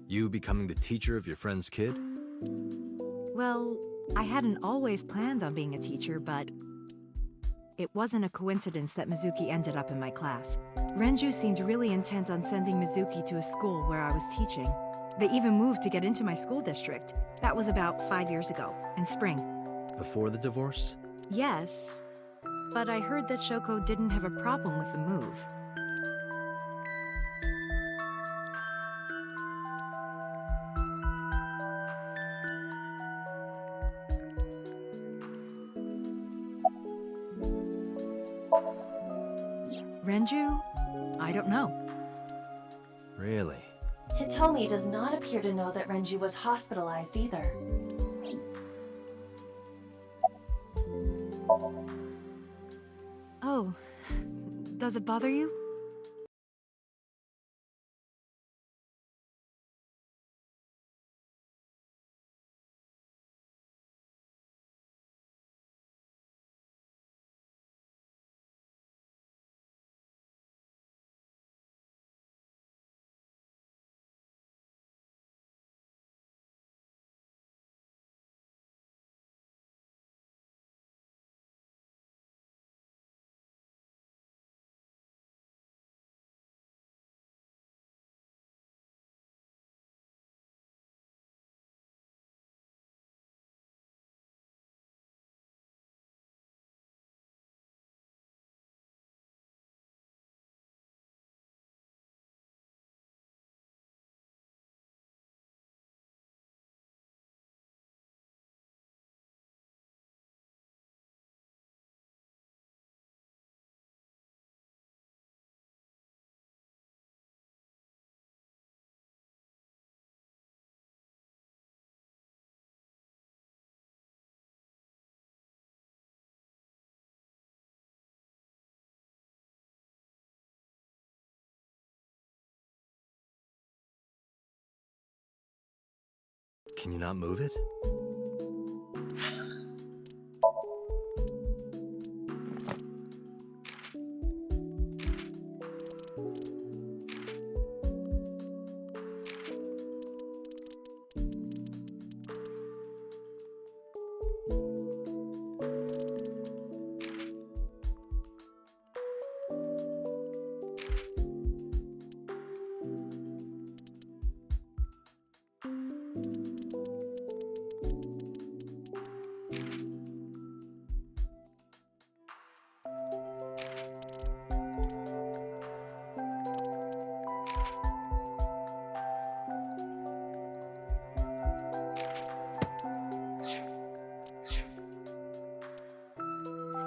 You becoming the teacher of your friend's kid? Well, I hadn't always planned on being a teacher, but it wasn't a coincidence that Mizuki ended up in my class. Renju seemed really intent on sending Mizuki to a school where I was teaching. They even moved to get into my school district. That was about 5 years ago, in spring. Before the divorce? Yes, but I heard that Shoko didn't have a problem with the move. Renju? I don't know. Really? Hitomi does not appear to know that Renju was hospitalized either. Oh, does it bother you? Can you not move it?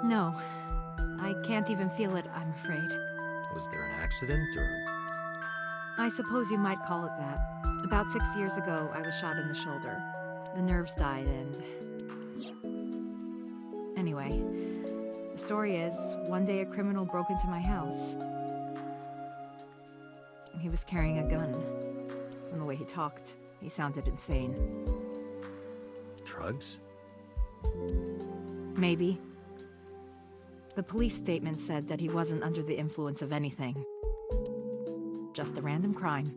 No, I can't even feel it, I'm afraid. Was there an accident, or...? I suppose you might call it that. About 6 years ago, I was shot in the shoulder. The nerves died and... Anyway, the story is, one day a criminal broke into my house. He was carrying a gun. From the way he talked, he sounded insane. Drugs? Maybe. The police statement said that he wasn't under the influence of anything. Just a random crime.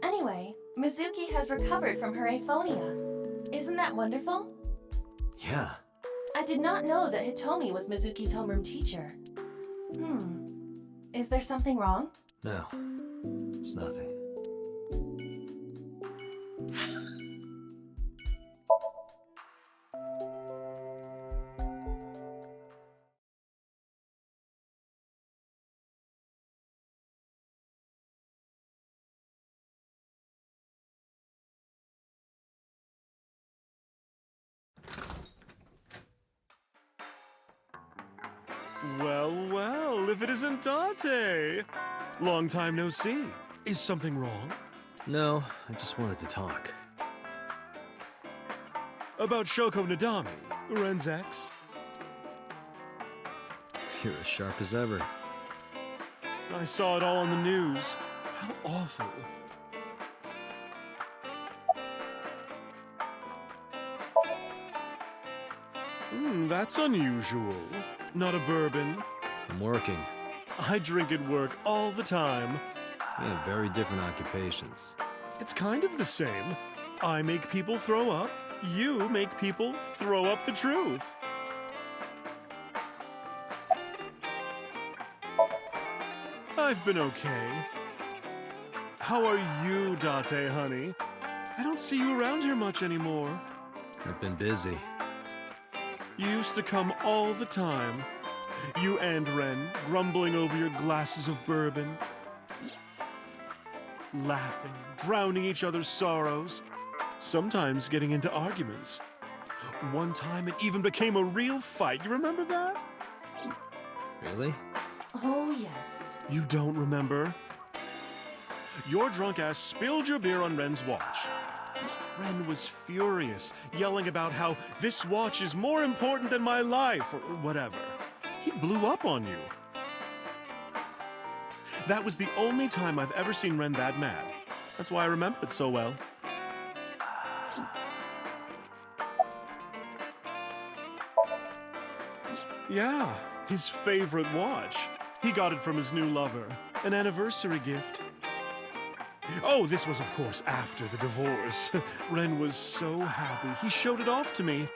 Anyway, Mizuki has recovered from her aphonia. Isn't that wonderful? Yeah. I did not know that Hitomi was Mizuki's homeroom teacher. Is there something wrong? No. It's nothing. Well, well, if it isn't Dante! Long time no see. Is something wrong? No, I just wanted to talk. About Shoko Nadami. Ren's ex. You're as sharp as ever. I saw it all on the news. How awful. That's unusual. Not a bourbon. I'm working. I drink at work all the time. We have very different occupations. It's kind of the same. I make people throw up. You make people throw up the truth. I've been okay. How are you, Date, honey? I don't see you around here much anymore. I've been busy. You used to come all the time. You and Ren, grumbling over your glasses of bourbon. Laughing, drowning each other's sorrows. Sometimes getting into arguments. One time it even became a real fight. You remember that? Really? Oh, yes. You don't remember? Your drunk ass spilled your beer on Ren's watch. Ren was furious, yelling about how this watch is more important than my life, or whatever. He blew up on you. That was the only time I've ever seen Ren that mad. That's why I remember it so well. Yeah, his favorite watch. He got it from his new lover. An anniversary gift. Oh, this was, of course, after the divorce. Ren was so happy. He showed it off to me.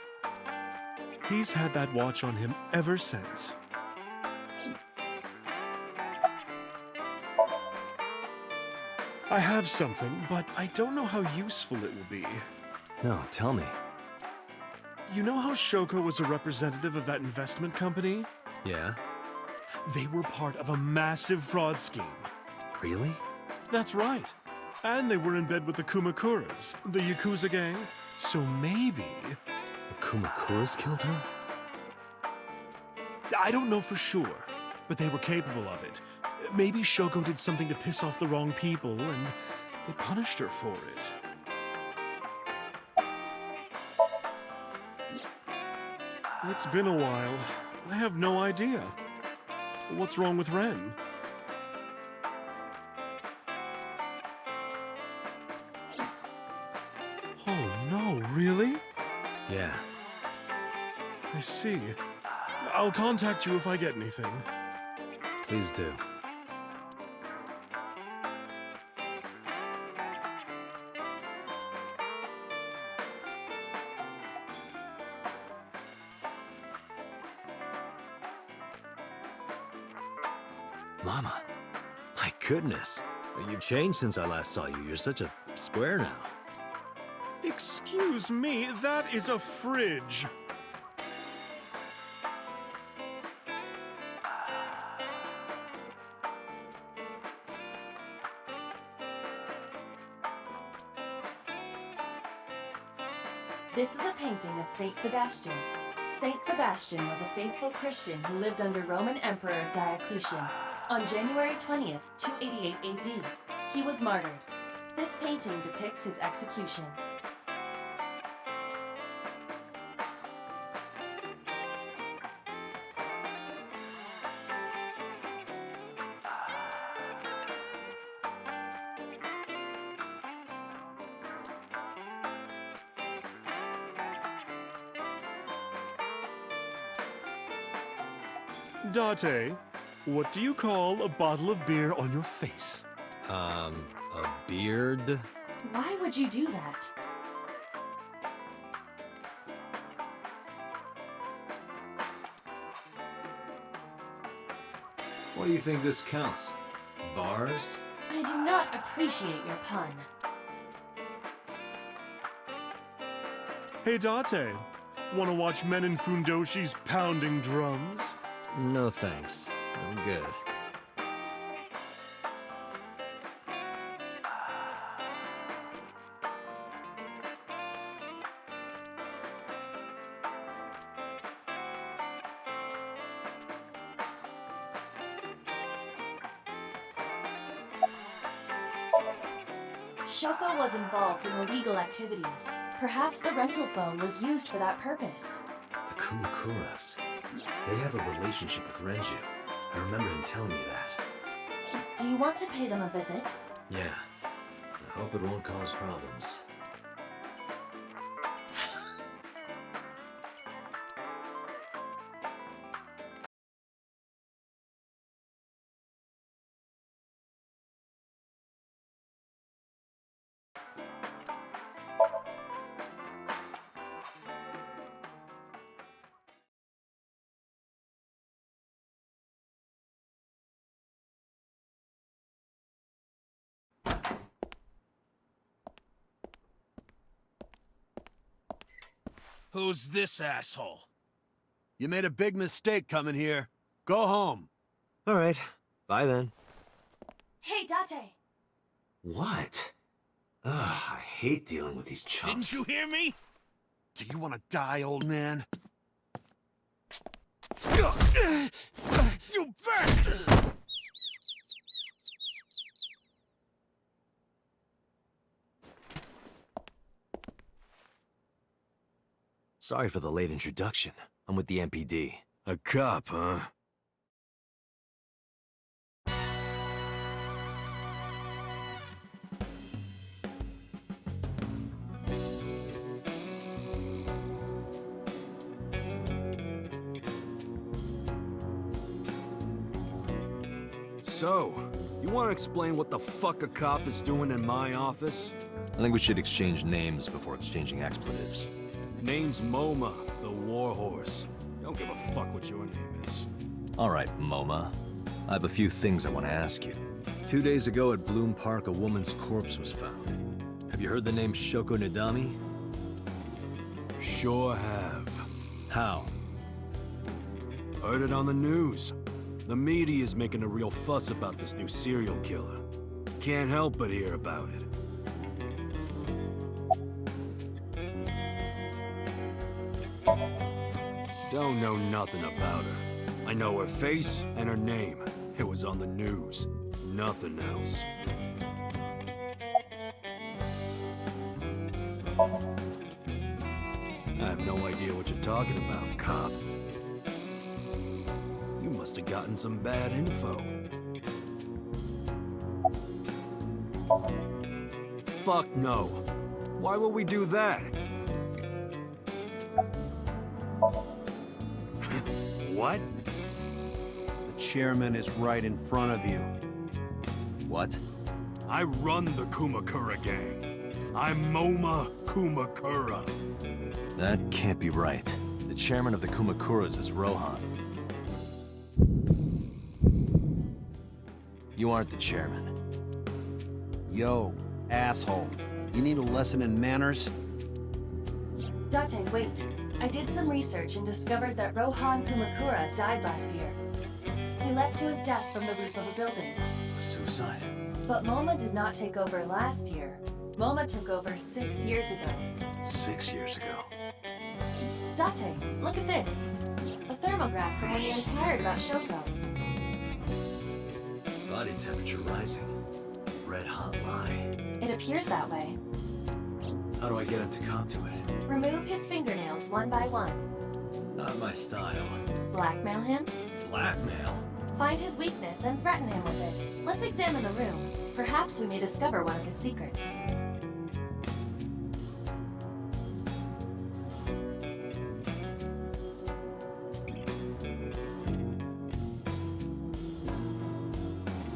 He's had that watch on him ever since. I have something, but I don't know how useful it will be. No, tell me. You know how Shoko was a representative of that investment company? Yeah? They were part of a massive fraud scheme. Really? That's right. And they were in bed with the Kumakuras, the Yakuza gang. So maybe... The Kumakuras killed her? I don't know for sure, but they were capable of it. Maybe Shoko did something to piss off the wrong people, and they punished her for it. It's been a while. I have no idea. What's wrong with Ren? Oh no, really? Yeah. I see. I'll contact you if I get anything. Please do. Mama, my goodness. You've changed since I last saw you. You're such a square now. Excuse me, that is a fridge. This is a painting of Saint Sebastian. Saint Sebastian was a faithful Christian who lived under Roman Emperor Diocletian. On January 20th, 288 AD, he was martyred. This painting depicts his execution. Date, what do you call a bottle of beer on your face? A beard? Why would you do that? What do you think this counts? Bars? I do not appreciate your pun. Hey Date, wanna watch men in fundoshis pounding drums? No thanks. I'm good. Shoko was involved in illegal activities. Perhaps the rental phone was used for that purpose. The Kumakuras. They have a relationship with Renju. I remember him telling me that. Do you want to pay them a visit? Yeah. I hope it won't cause problems. Who's this asshole? You made a big mistake coming here. Go home. All right. Bye then. Hey, Date! What? Ugh, I hate dealing with these chumps. Didn't you hear me? Do you want to die, old man? You bastard! Sorry for the late introduction. I'm with the MPD. A cop, huh? So, you want to explain what the fuck a cop is doing in my office? I think we should exchange names before exchanging expletives. Name's MoMA, the Warhorse. Don't give a fuck what your name is. All right, MoMA. I have a few things I want to ask you. 2 days ago at Bloom Park, a woman's corpse was found. Have you heard the name Shoko Nadami? Sure have. How? Heard it on the news. The media's making a real fuss about this new serial killer. Can't help but hear about it. Don't know nothing about her. I know her face and her name. It was on the news. Nothing else. I have no idea what you're talking about, cop. You must have gotten some bad info. Fuck no. Why would we do that? What? The chairman is right in front of you. What? I run the Kumakura gang. I'm MoMA Kumakura. That can't be right. The chairman of the Kumakuras is Rohan. You aren't the chairman. Yo, asshole. You need a lesson in manners? Date, wait. I did some research and discovered that Rohan Kumakura died last year. He leapt to his death from the roof of a building. Suicide? But MoMA did not take over last year. MoMA took over 6 years ago. 6 years ago. Date, look at this. A thermograph from when you inquired about Shoko. Body temperature rising. Red hot lie. It appears that way. How do I get him to cop to it? Remove his fingernails one by one. Not my style. Blackmail him. Blackmail? Find his weakness and threaten him with it. Let's examine the room. Perhaps we may discover one of his secrets.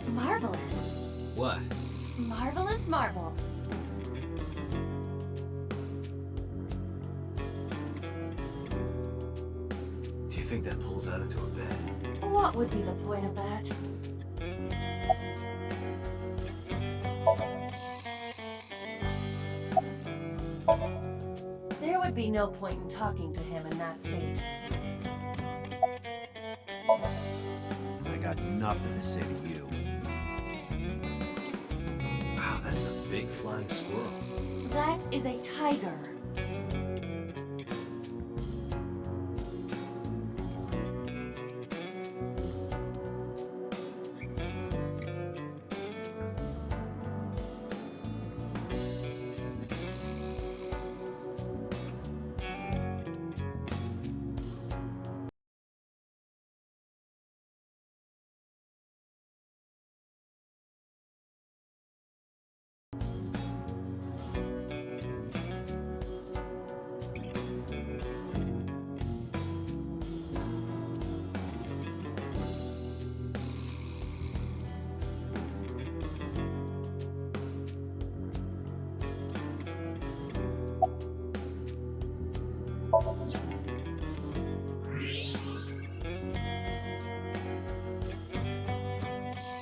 Marvelous. What? Marvelous marble. Do you think that pulls out into a bed? What would be the point of that? There would be no point in talking to him in that state. I got nothing to say to you. Wow, that is a big flying squirrel. That is a tiger.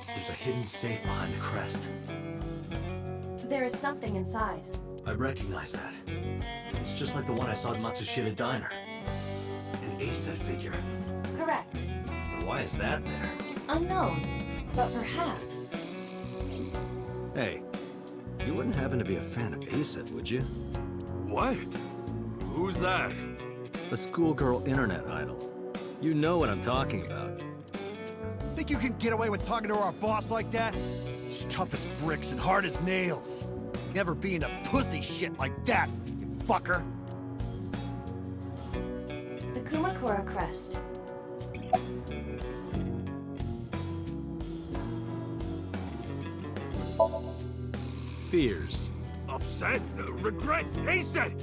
There's a hidden safe behind the crest. There is something inside. I recognize that. It's just like the one I saw at Matsushita Diner. An A-set figure. Correct. But why is that there? Unknown, but perhaps. Hey, you wouldn't happen to be a fan of A-set, would you? What? Who's that? A schoolgirl internet idol. You know what I'm talking about. Think you can get away with talking to our boss like that? He's tough as bricks and hard as nails. Never being a pussy shit like that, you fucker. The Kumakura crest. Fears. Upset? Regret? Aset!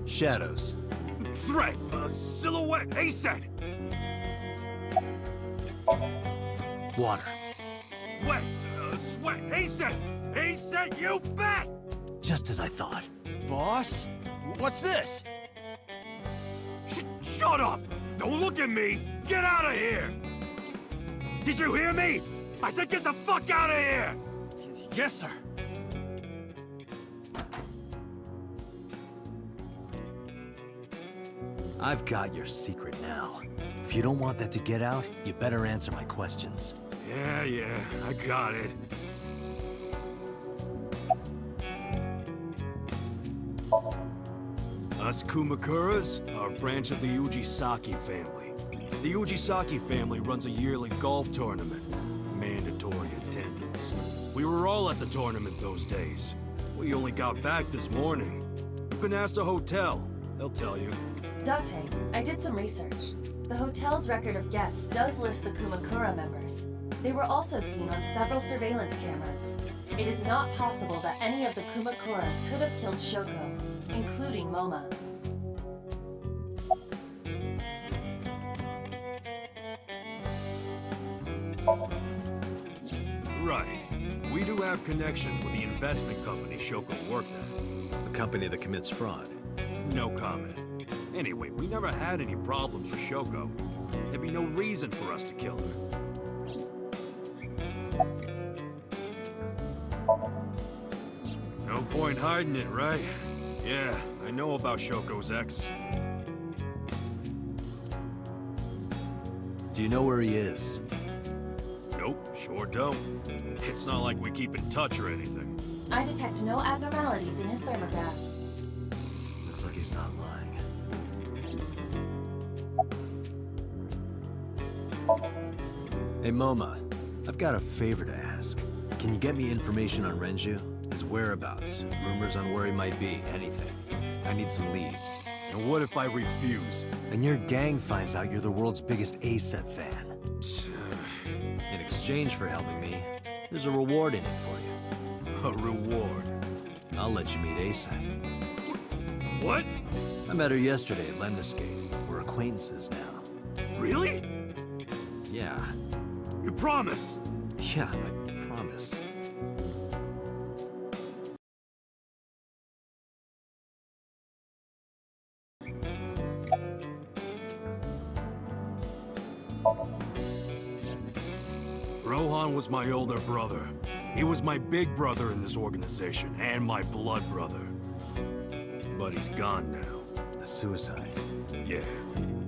Shadows. Threat! Silhouette! Aset! Water. Wet! Sweat! Aset! Aset, you bet! Just as I thought. Boss? What's this? Shut up! Don't look at me! Get out of here! Did you hear me? I said get the fuck out of here! Yes, sir. I've got your secret now. If you don't want that to get out, you better answer my questions. Yeah, I got it. Us Kumakuras are a branch of the Ujisaki family. The Ujisaki family runs a yearly golf tournament. Mandatory attendance. We were all at the tournament those days. We only got back this morning. You can ask the hotel. They'll tell you. Date, I did some research. The hotel's record of guests does list the Kumakura members. They were also seen on several surveillance cameras. It is not possible that any of the Kumakuras could have killed Shoko, including Moma. Right. We do have connections with the investment company Shoko worked at. A company that commits fraud. No comment. Anyway, we never had any problems with Shoko. There'd be no reason for us to kill her. No point hiding it, right? Yeah, I know about Shoko's ex. Do you know where he is? Nope, sure don't. It's not like we keep in touch or anything. I detect no abnormalities in his thermograph. Looks like he's not lying. Hey, Moma. I've got a favor to ask. Can you get me information on Renju? His whereabouts, rumors on where he might be, anything. I need some leads. And what if I refuse? And your gang finds out you're the world's biggest A-set fan. In exchange for helping me, there's a reward in it for you. A reward? I'll let you meet A-set. What? I met her yesterday at Lemniscate. We're acquaintances now. Really? Yeah. You promise? Yeah, I promise. Rohan was my older brother. He was my big brother in this organization, and my blood brother. But he's gone now. The suicide. Yeah,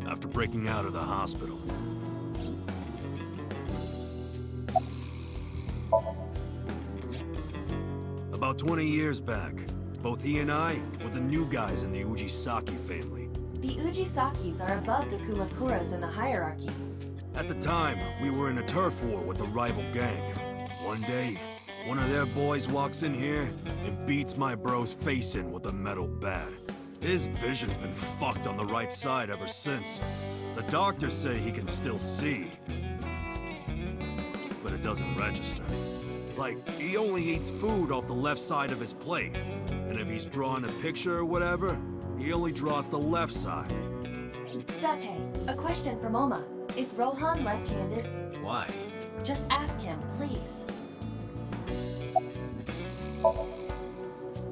after breaking out of the hospital. About 20 years back, both he and I were the new guys in the Ujisaki family. The Ujisakis are above the Kumakuras in the hierarchy. At the time, we were in a turf war with a rival gang. One day, one of their boys walks in here and beats my bro's face in with a metal bat. His vision's been fucked on the right side ever since. The doctors say he can still see, but it doesn't register. Like, he only eats food off the left side of his plate. And if he's drawing a picture or whatever, he only draws the left side. Date, a question for Moma. Is Rohan left-handed? Why? Just ask him, please.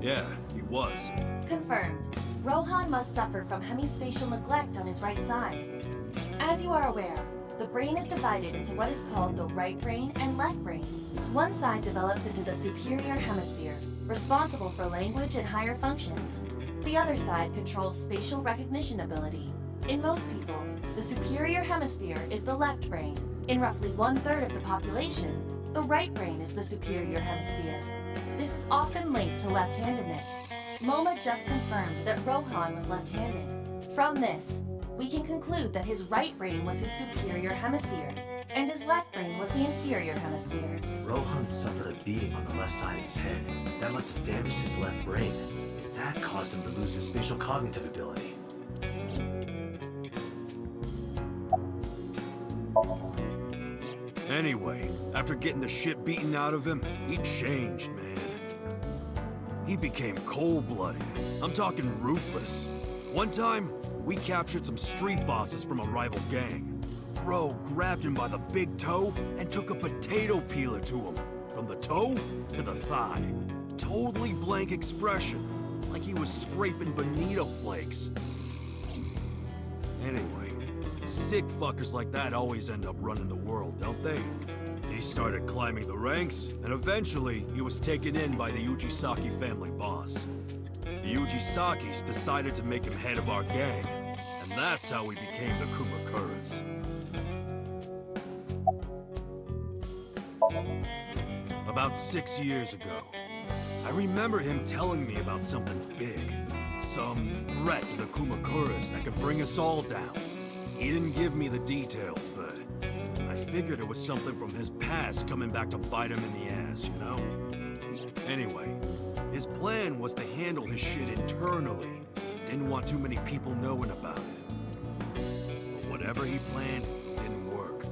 Yeah, he was. Confirmed. Rohan must suffer from hemispatial neglect on his right side. As you are aware, the brain is divided into what is called the right brain and left brain. One side develops into the superior hemisphere, responsible for language and higher functions. The other side controls spatial recognition ability. In most people, the superior hemisphere is the left brain. In roughly 1/3 of the population, the right brain is the superior hemisphere. This is often linked to left-handedness. Loma just confirmed that Rohan was left-handed. From this, we can conclude that his right brain was his superior hemisphere, and his left brain was the inferior hemisphere. Rohan suffered a beating on the left side of his head. That must have damaged his left brain. That caused him to lose his spatial cognitive ability. Anyway, after getting the shit beaten out of him, he changed, man. He became cold-blooded. I'm talking ruthless. One time, we captured some street bosses from a rival gang. Bro grabbed him by the big toe and took a potato peeler to him. From the toe to the thigh. Totally blank expression. Like he was scraping bonito flakes. Anyway, sick fuckers like that always end up running the world, don't they? He started climbing the ranks, and eventually he was taken in by the Ujisaki family boss. The Ujisakis decided to make him head of our gang, and that's how we became the Kumakuras. About 6 years ago, I remember him telling me about something big. Some threat to the Kumakuras that could bring us all down. He didn't give me the details, but I figured it was something from his past coming back to bite him in the ass, you know? Anyway, his plan was to handle his shit internally. Didn't want too many people knowing about it. But whatever he planned didn't work.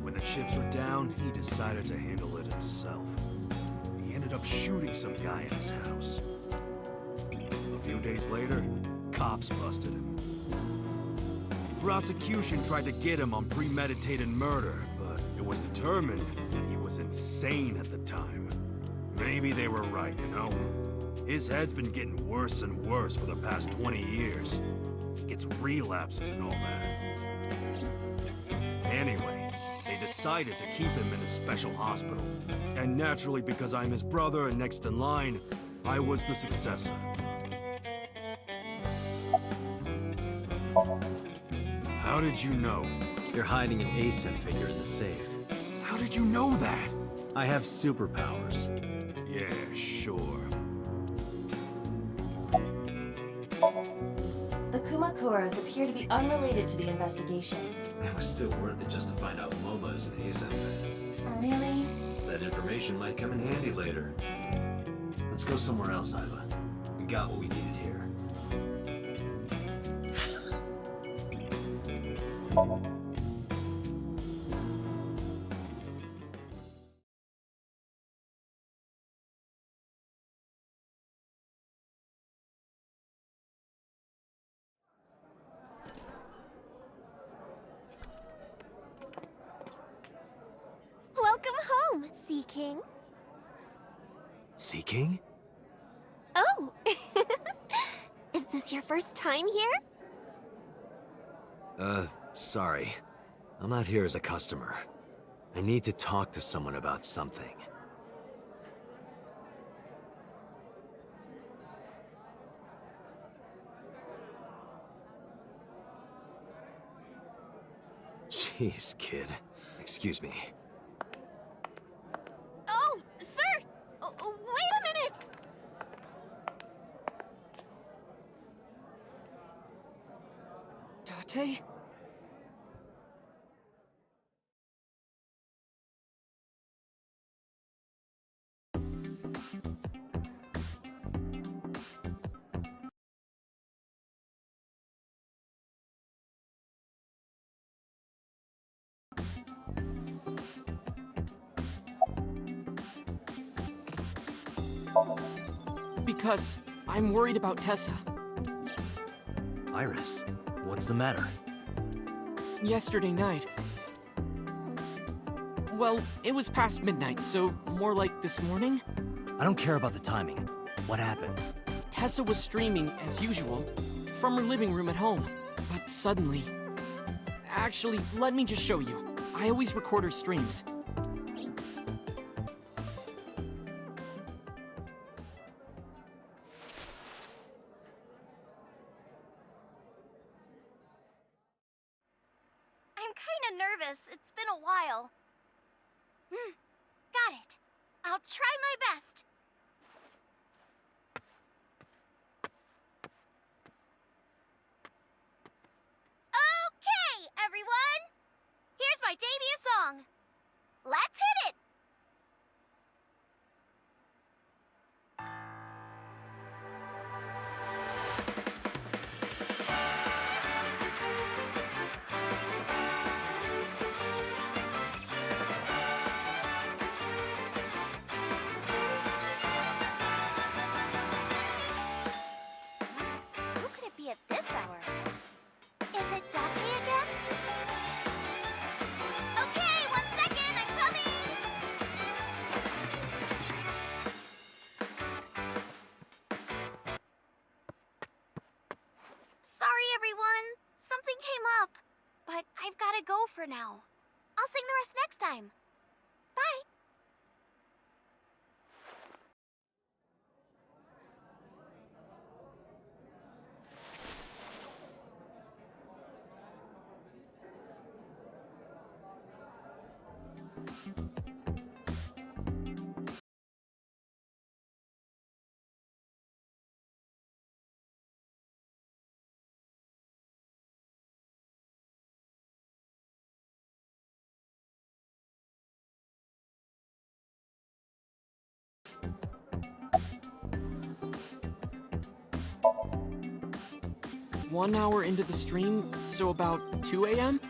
When the chips were down, he decided to handle it himself. He ended up shooting some guy in his house. A few days later, cops busted him. Prosecution tried to get him on premeditated murder, but it was determined that he was insane at the time. Maybe they were right, you know? His head's been getting worse and worse for the past 20 years. He gets relapses and all that. Anyway, they decided to keep him in a special hospital. And naturally, because I'm his brother and next in line, I was the successor. How did you know? You're hiding an ASIN figure in the safe. How did you know that? I have superpowers. Yeah, sure. The Kumakuras appear to be unrelated to the investigation. It was still worth it just to find out Momo is an ASIN fan. Really? That information might come in handy later. Let's go somewhere else, Iva. We got what we needed here. Welcome home, Sea King. Sea King? Oh! Is this your first time here? Sorry. I'm not here as a customer. I need to talk to someone about something. Jeez, kid. Excuse me. Oh, sir! Wait a minute! Tate? Because I'm worried about Tessa. Iris, what's the matter? Yesterday night. Well, it was past midnight, so more like this morning? I don't care about the timing. What happened? Tessa was streaming, as usual, from her living room at home. But suddenly... Actually, let me just show you. I always record her streams. I'm kinda nervous. It's been a while. Got it. I'll try my best. Okay, everyone! Here's my debut song. Let's hit it! Who could it be at this hour? Is it Date again? Okay, 1 second, I'm coming! Sorry, everyone. Something came up. But I've gotta go for now. I'll sing the rest next time. Bye! One hour into the stream, so about 2 a.m.?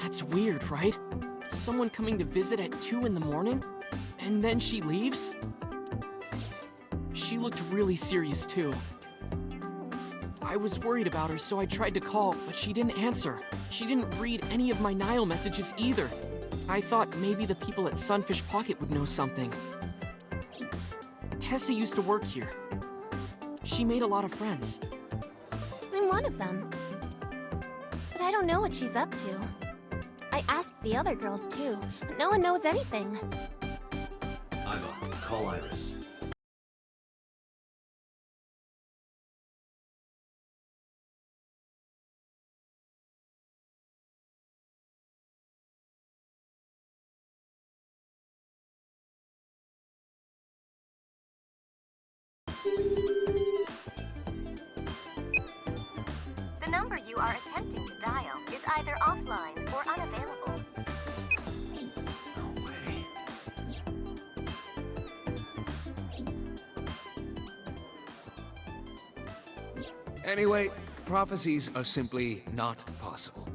That's weird, right? Someone coming to visit at 2 in the morning? And then she leaves? She looked really serious, too. I was worried about her, so I tried to call, but she didn't answer. She didn't read any of my Nile messages either. I thought maybe the people at Sunfish Pocket would know something. Tessa used to work here. She made a lot of friends. I'm one of them. But I don't know what she's up to. I asked the other girls too, but no one knows anything. Iva, call Iris. The number you are attempting to dial is either offline or unavailable. No way. Anyway, prophecies are simply not possible.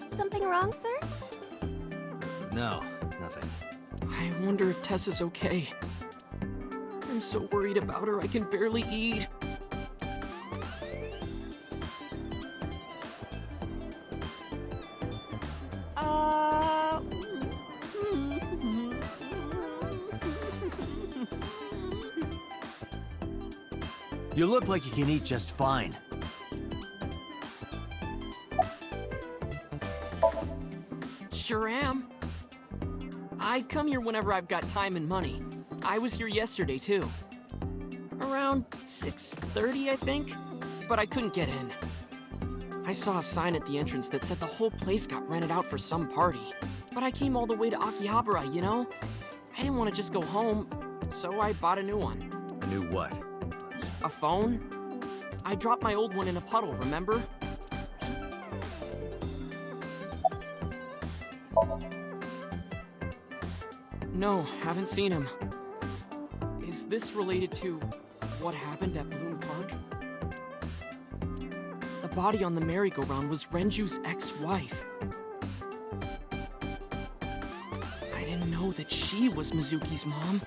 Something wrong, sir? No, nothing. I wonder if Tessa's okay. I'm so worried about her, I can barely eat. You look like you can eat just fine. Sure am. I come here whenever I've got time and money. I was here yesterday, too. Around 6:30, I think? But I couldn't get in. I saw a sign at the entrance that said the whole place got rented out for some party. But I came all the way to Akihabara, you know? I didn't want to just go home, so I bought a new one. A new what? A phone? I dropped my old one in a puddle, remember? No, haven't seen him. Is this related to what happened at Bloom Park? The body on the merry-go-round was Renju's ex-wife. I didn't know that she was Mizuki's mom.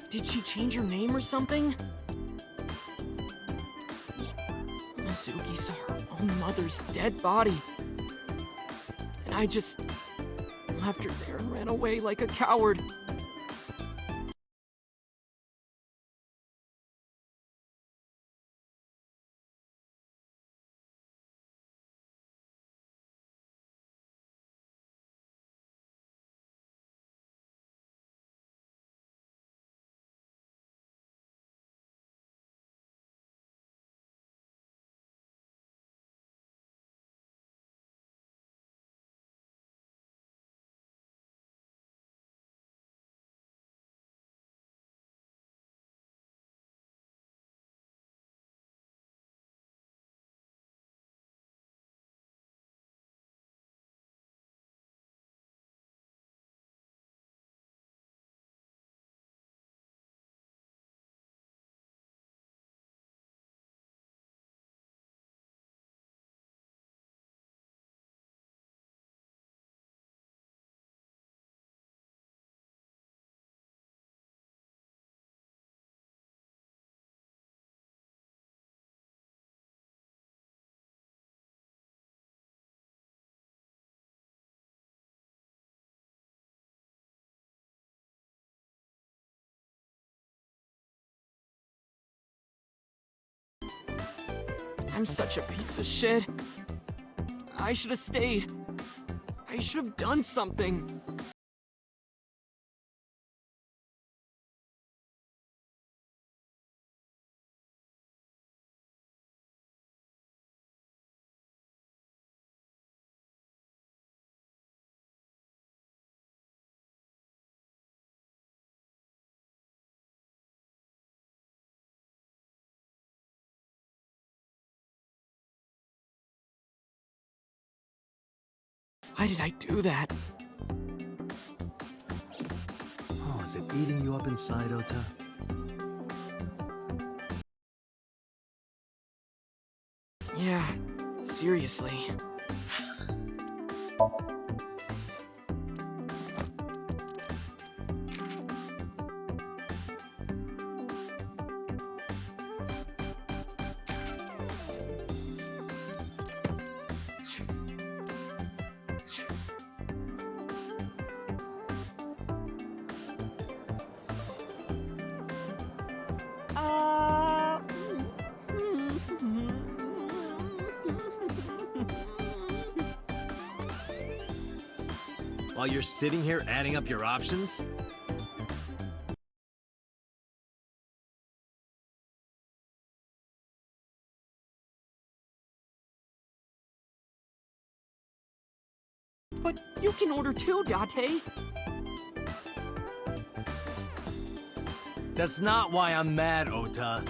Did she change her name or something? Mizuki saw her own mother's dead body. And I just left her there and ran away like a coward. I'm such a piece of shit. I should have stayed. I should have done something. Why did I do that? Oh, is it eating you up inside, Ota? Yeah, seriously. While you're sitting here adding up your options? But you can order too, Date. That's not why I'm mad, Ota.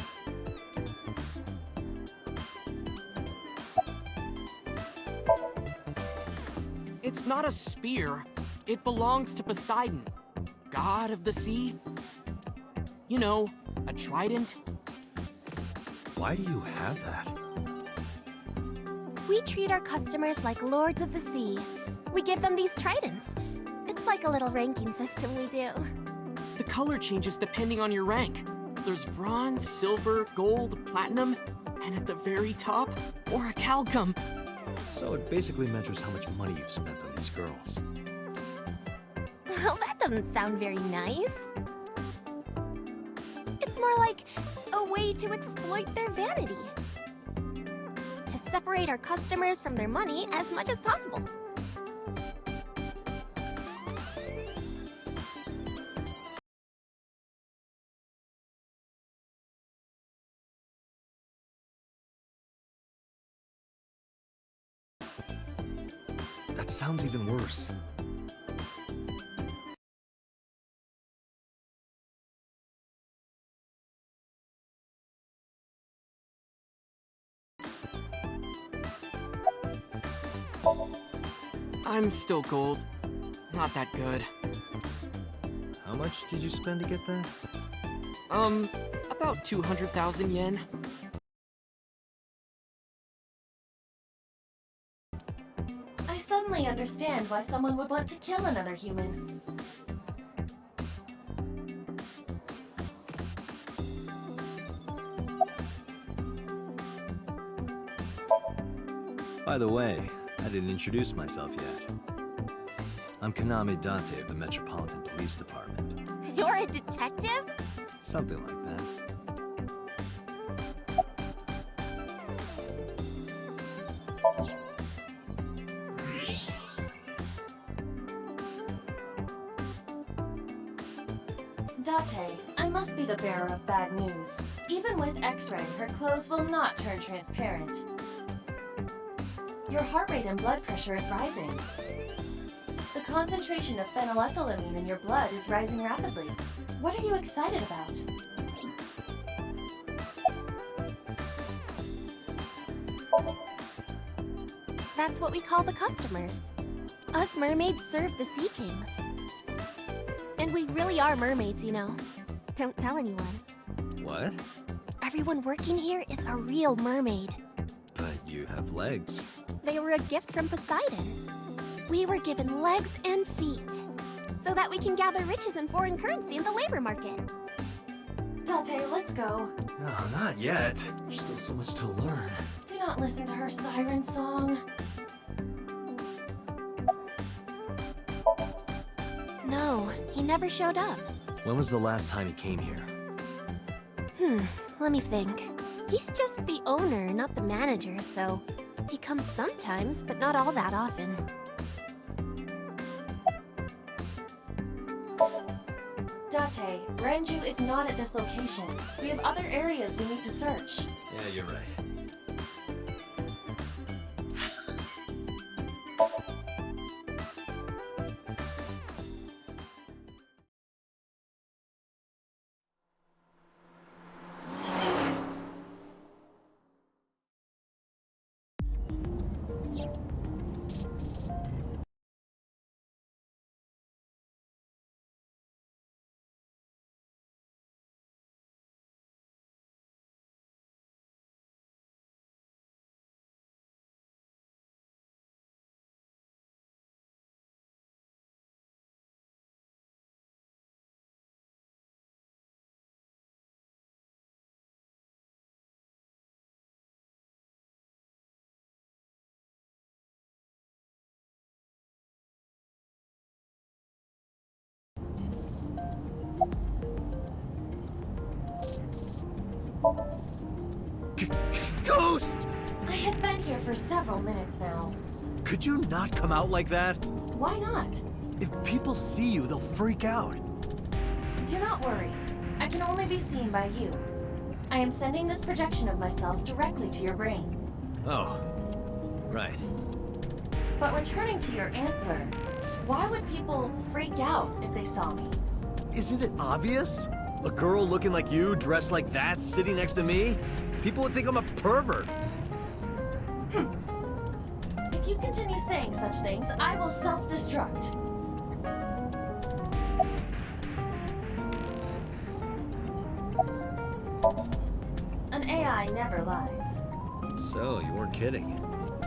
It's not a spear. It belongs to Poseidon, god of the sea. You know, a trident. Why do you have that? We treat our customers like lords of the sea. We give them these tridents. It's like a little ranking system we do. The color changes depending on your rank. There's bronze, silver, gold, platinum, and at the very top, orichalcum. So it basically measures how much money you've spent on these girls. Well, that doesn't sound very nice. It's more like a way to exploit their vanity. To separate our customers from their money as much as possible. That sounds even worse. I'm still gold. Not that good. How much did you spend to get that? About 200,000 yen. I suddenly understand why someone would want to kill another human. By the way, I didn't introduce myself yet. I'm Kaname Date of the Metropolitan Police Department. You're a detective? Something like that. Date, I must be the bearer of bad news. Even with X-ray, her clothes will not turn transparent. Your heart rate and blood pressure is rising. The concentration of phenylethylamine in your blood is rising rapidly. What are you excited about? That's what we call the customers. Us mermaids serve the sea kings. And we really are mermaids, you know. Don't tell anyone. What? Everyone working here is a real mermaid. But you have legs. They were a gift from Poseidon. We were given legs and feet, so that we can gather riches in foreign currency in the labor market. Date, let's go. No, not yet. There's still so much to learn. Do not listen to her siren song. No, he never showed up. When was the last time he came here? Let me think. He's just the owner, not the manager, so he comes sometimes, but not all that often. Date, Renju is not at this location. We have other areas we need to search. Yeah, you're right. Ghost! I have been here for several minutes now. Could you not come out like that? Why not? If people see you, they'll freak out. Do not worry. I can only be seen by you. I am sending this projection of myself directly to your brain. Oh, right. But returning to your answer, why would people freak out if they saw me? Isn't it obvious? A girl looking like you, dressed like that, sitting next to me? People would think I'm a pervert. If you continue saying such things, I will self-destruct. An AI never lies. So, you weren't kidding.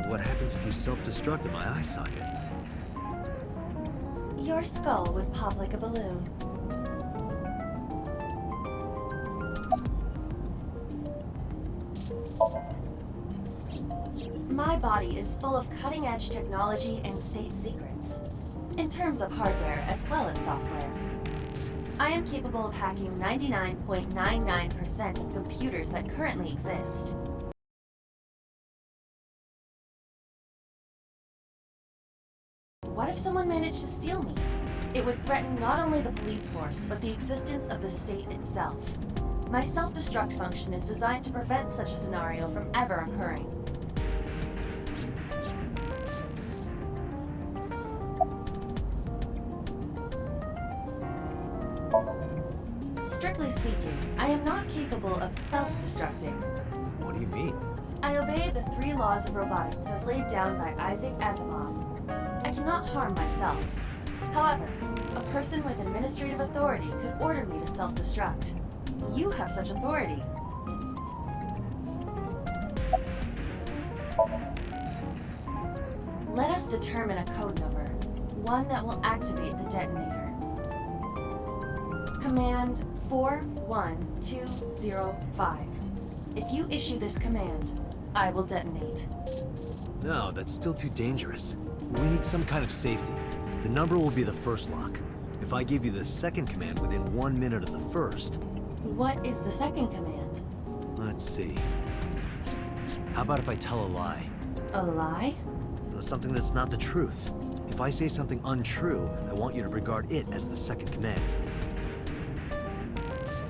What happens if you self-destruct in my eye socket? Your skull would pop like a balloon. My body is full of cutting-edge technology and state secrets, in terms of hardware as well as software. I am capable of hacking 99.99% of computers that currently exist. What if someone managed to steal me? It would threaten not only the police force, but the existence of the state itself. My self-destruct function is designed to prevent such a scenario from ever occurring. Strictly speaking, I am not capable of self-destructing. What do you mean? I obey the 3 laws of robotics as laid down by Isaac Asimov. I cannot harm myself. However, a person with administrative authority could order me to self-destruct. You have such authority. Let us determine a code number, one that will activate the detonator. Command 41205. If you issue this command, I will detonate. No, that's still too dangerous. We need some kind of safety. The number will be the first lock. If I give you the second command within 1 minute of the first... What is the second command? Let's see. How about if I tell a lie? A lie? Something that's not the truth. If I say something untrue, I want you to regard it as the second command.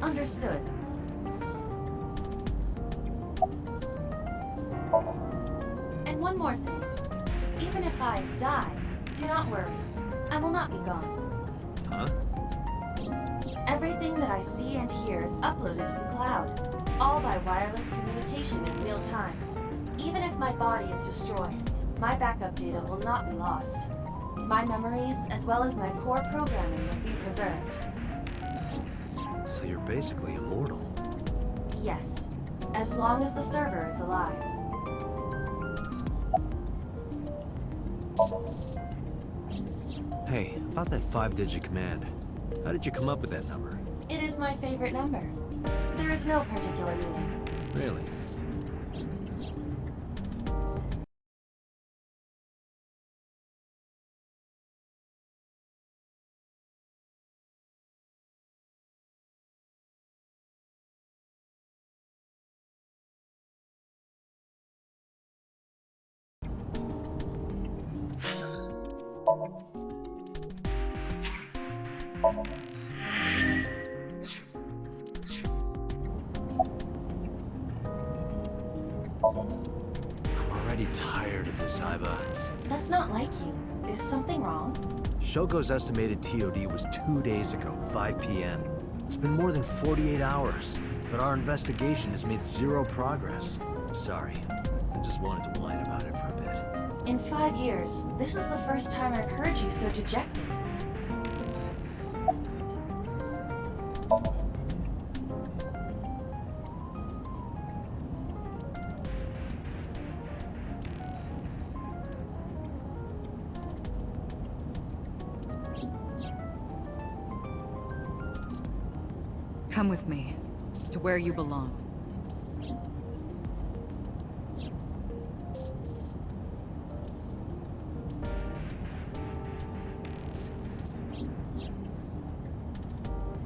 Understood. And one more thing. Even if I die, do not worry. I will not be gone. Huh? Everything that I see and hear is uploaded to the cloud, all by wireless communication in real time. Even if my body is destroyed, my backup data will not be lost. My memories, as well as my core programming, will be preserved. So you're basically immortal. Yes, as long as the server is alive. Hey, about that 5-digit command. How did you come up with that number? It is my favorite number. There is no particular meaning. Really? I'm already tired of this, Iba. That's not like you. Is something wrong? Shogo's estimated TOD was 2 days ago, 5 p.m. It's been more than 48 hours, but our investigation has made 0 progress. Sorry, I just wanted to whine about it for a bit. In 5 years, this is the first time I've heard you so dejected. Come with me, to where you belong.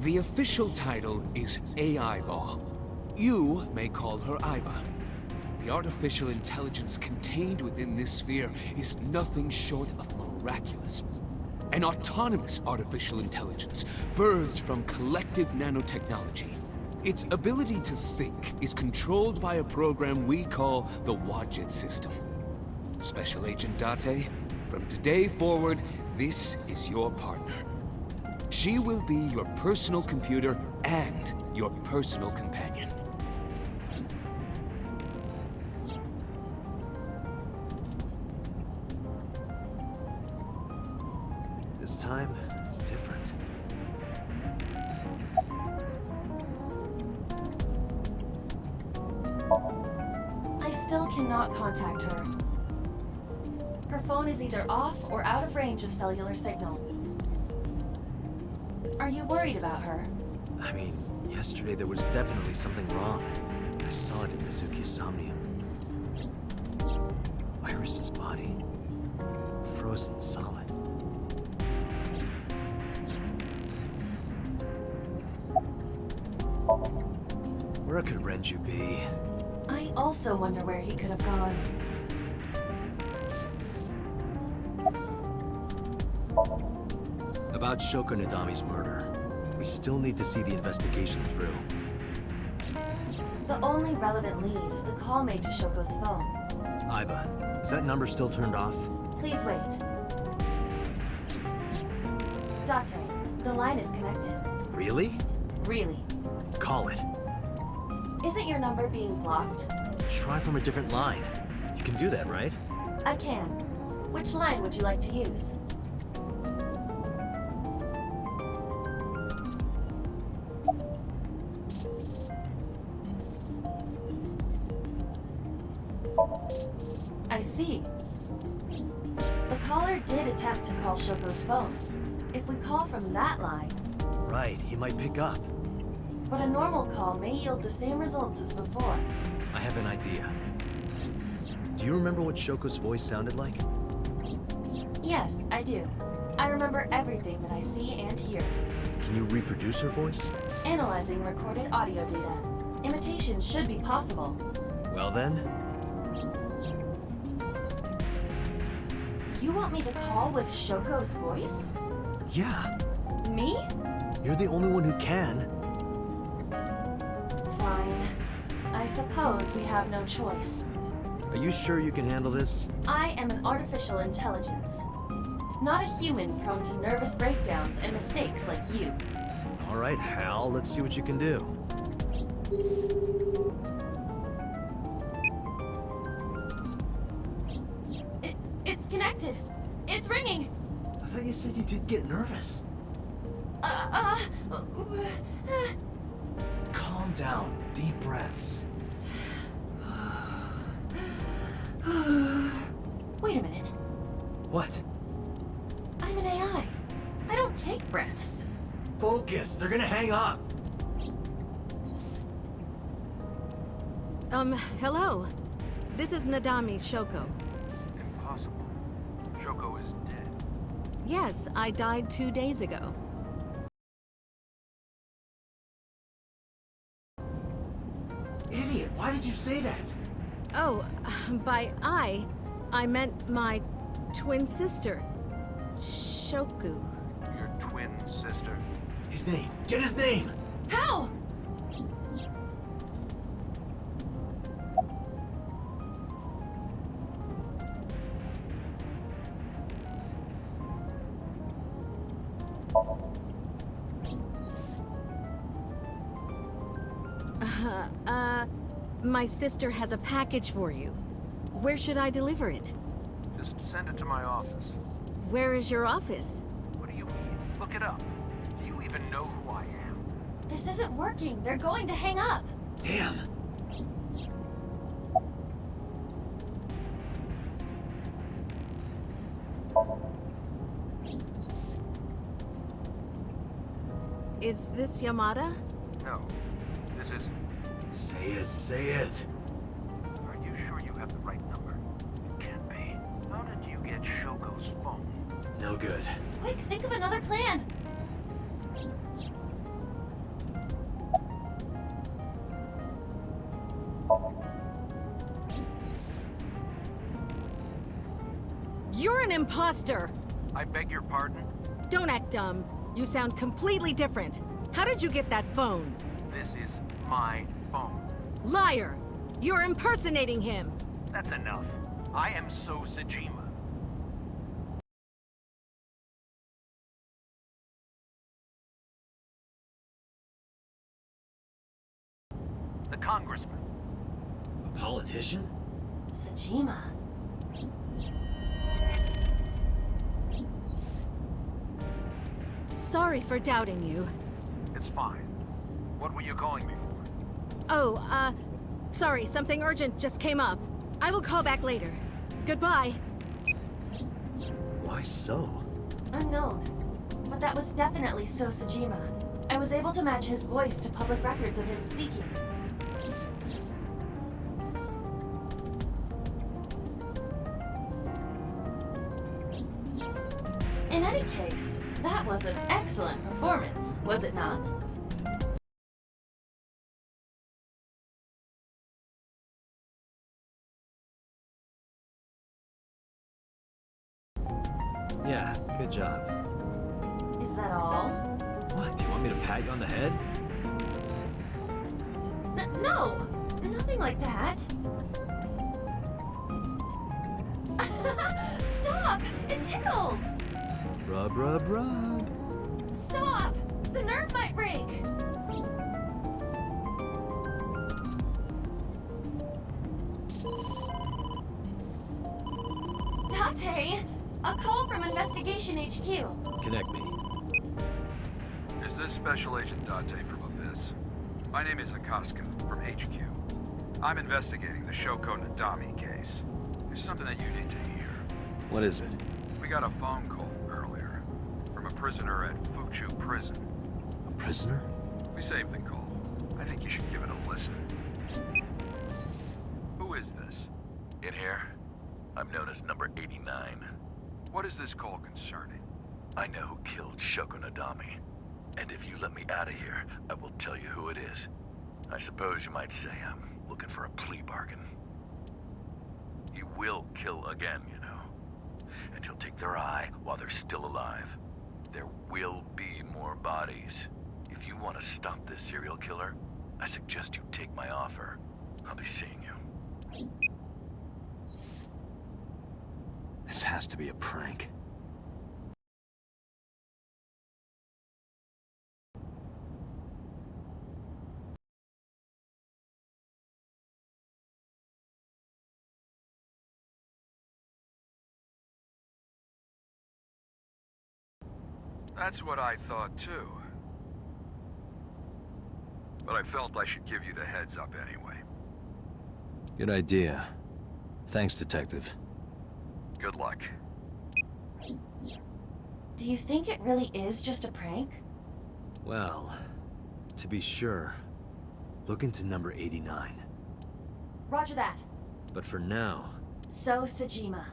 The official title is AI Ball. You may call her Iba. The artificial intelligence contained within this sphere is nothing short of miraculous. an autonomous artificial intelligence birthed from collective nanotechnology. Its ability to think is controlled by a program we call the Wadjet system. Special Agent Date, from today forward, this is your partner. She will be your personal computer and your personal companion. This time, it's different. I still cannot contact her. Her phone is either off or out of range of cellular signal. Are you worried about her? I mean, yesterday there was definitely something wrong. I saw it in Mizuki's Somnium. Iris's body. Frozen solid. Where could Renju be? I also wonder where he could have gone. About Shoko Nadami's murder. We still need to see the investigation through. The only relevant lead is the call made to Shoko's phone. Aiba, is that number still turned off? Please wait. Date, the line is connected. Really? Really. Call it. Isn't your number being blocked? Try from a different line. You can do that, right? I can. Which line would you like to use? I see. The caller did attempt to call Shoko's phone. If we call from that line... Right, he might pick up. But a normal call may yield the same results as before. I have an idea. Do you remember what Shoko's voice sounded like? Yes, I do. I remember everything that I see and hear. Can you reproduce her voice? Analyzing recorded audio data. Imitation should be possible. Well then... You want me to call with Shoko's voice? Yeah. Me? You're the only one who can. Fine. I suppose we have no choice. Are you sure you can handle this? I am an artificial intelligence. Not a human prone to nervous breakdowns and mistakes like you. All right, Hal, let's see what you can do. It's connected. It's ringing. I thought you said you did get nervous. Calm down. Deep breaths. Wait a minute. What? I'm an AI. I don't take breaths. Focus. They're gonna hang up. Hello. This is Nadami Shoko. Impossible. Shoko is dead. Yes, I died 2 days ago. Idiot, why did you say that? Oh, by I meant my twin sister, Shoku. Your twin sister? His name. Get his name! How? My sister has a package for you. Where should I deliver it? Just send it to my office. Where is your office? What do you mean? Look it up. Do you even know who I am? This isn't working. They're going to hang up. Damn. Is this Yamada? No. This is... Say it, say it. Are you sure you have the right number? It can't be. How did you get Shoko's phone? No good. Quick, think of another plan. You're an imposter! I beg your pardon? Don't act dumb. You sound completely different. How did you get that phone? This is my phone. Liar! You're impersonating him! That's enough. I am So Sajima. The congressman. A politician? Sajima. Sorry for doubting you. It's fine. What were you calling me for? Oh, sorry, something urgent just came up. I will call back later. Goodbye. Why so? Unknown. But that was definitely So Sajima. I was able to match his voice to public records of him speaking. In any case, that was an excellent performance, was it not? Yeah, good job. Is that all? What, do you want me to pat you on the head? No! Nothing like that! Stop! It tickles! Rub, rub, rub. Stop! The nerve might break! Date! A call from Investigation HQ. Connect me. Is this Special Agent Date from Abyss? My name is Akaska from HQ. I'm investigating the Shoko Nadami case. There's something that you need to hear. What is it? We got a phone call earlier from a prisoner at Fuchu Prison. A prisoner? We saved the call. I think you should give it a listen. Who is this? In here, I'm known as number 89. What is this call concerning? I know who killed Shoko Nadami. And if you let me out of here, I will tell you who it is. I suppose you might say I'm looking for a plea bargain. He will kill again, you know. And he'll take their eye while they're still alive. There will be more bodies. If you want to stop this serial killer, I suggest you take my offer. I'll be seeing you. This has to be a prank. That's what I thought too. But I felt I should give you the heads up anyway. Good idea. Thanks, Detective. Good luck. Do you think it really is just a prank? Well, to be sure, look into number 89. Roger that. But for now... So Sajima.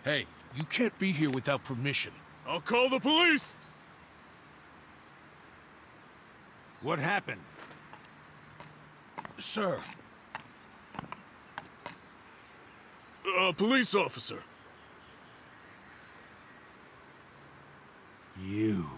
Hey, you can't be here without permission. I'll call the police! What happened? Sir. A police officer. You.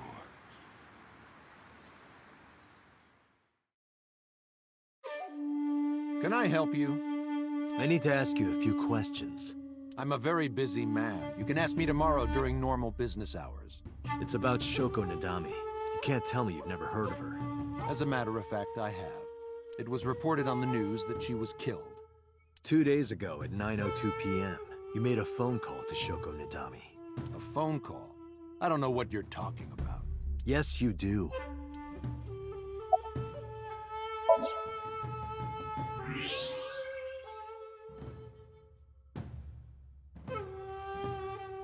Can I help you? I need to ask you a few questions. I'm a very busy man. You can ask me tomorrow during normal business hours. It's about Shoko Nadami. You can't tell me you've never heard of her. As a matter of fact, I have. It was reported on the news that she was killed. 2 days ago at 9:02 p.m., you made a phone call to Shoko Nadami. A phone call? I don't know what you're talking about. Yes, you do.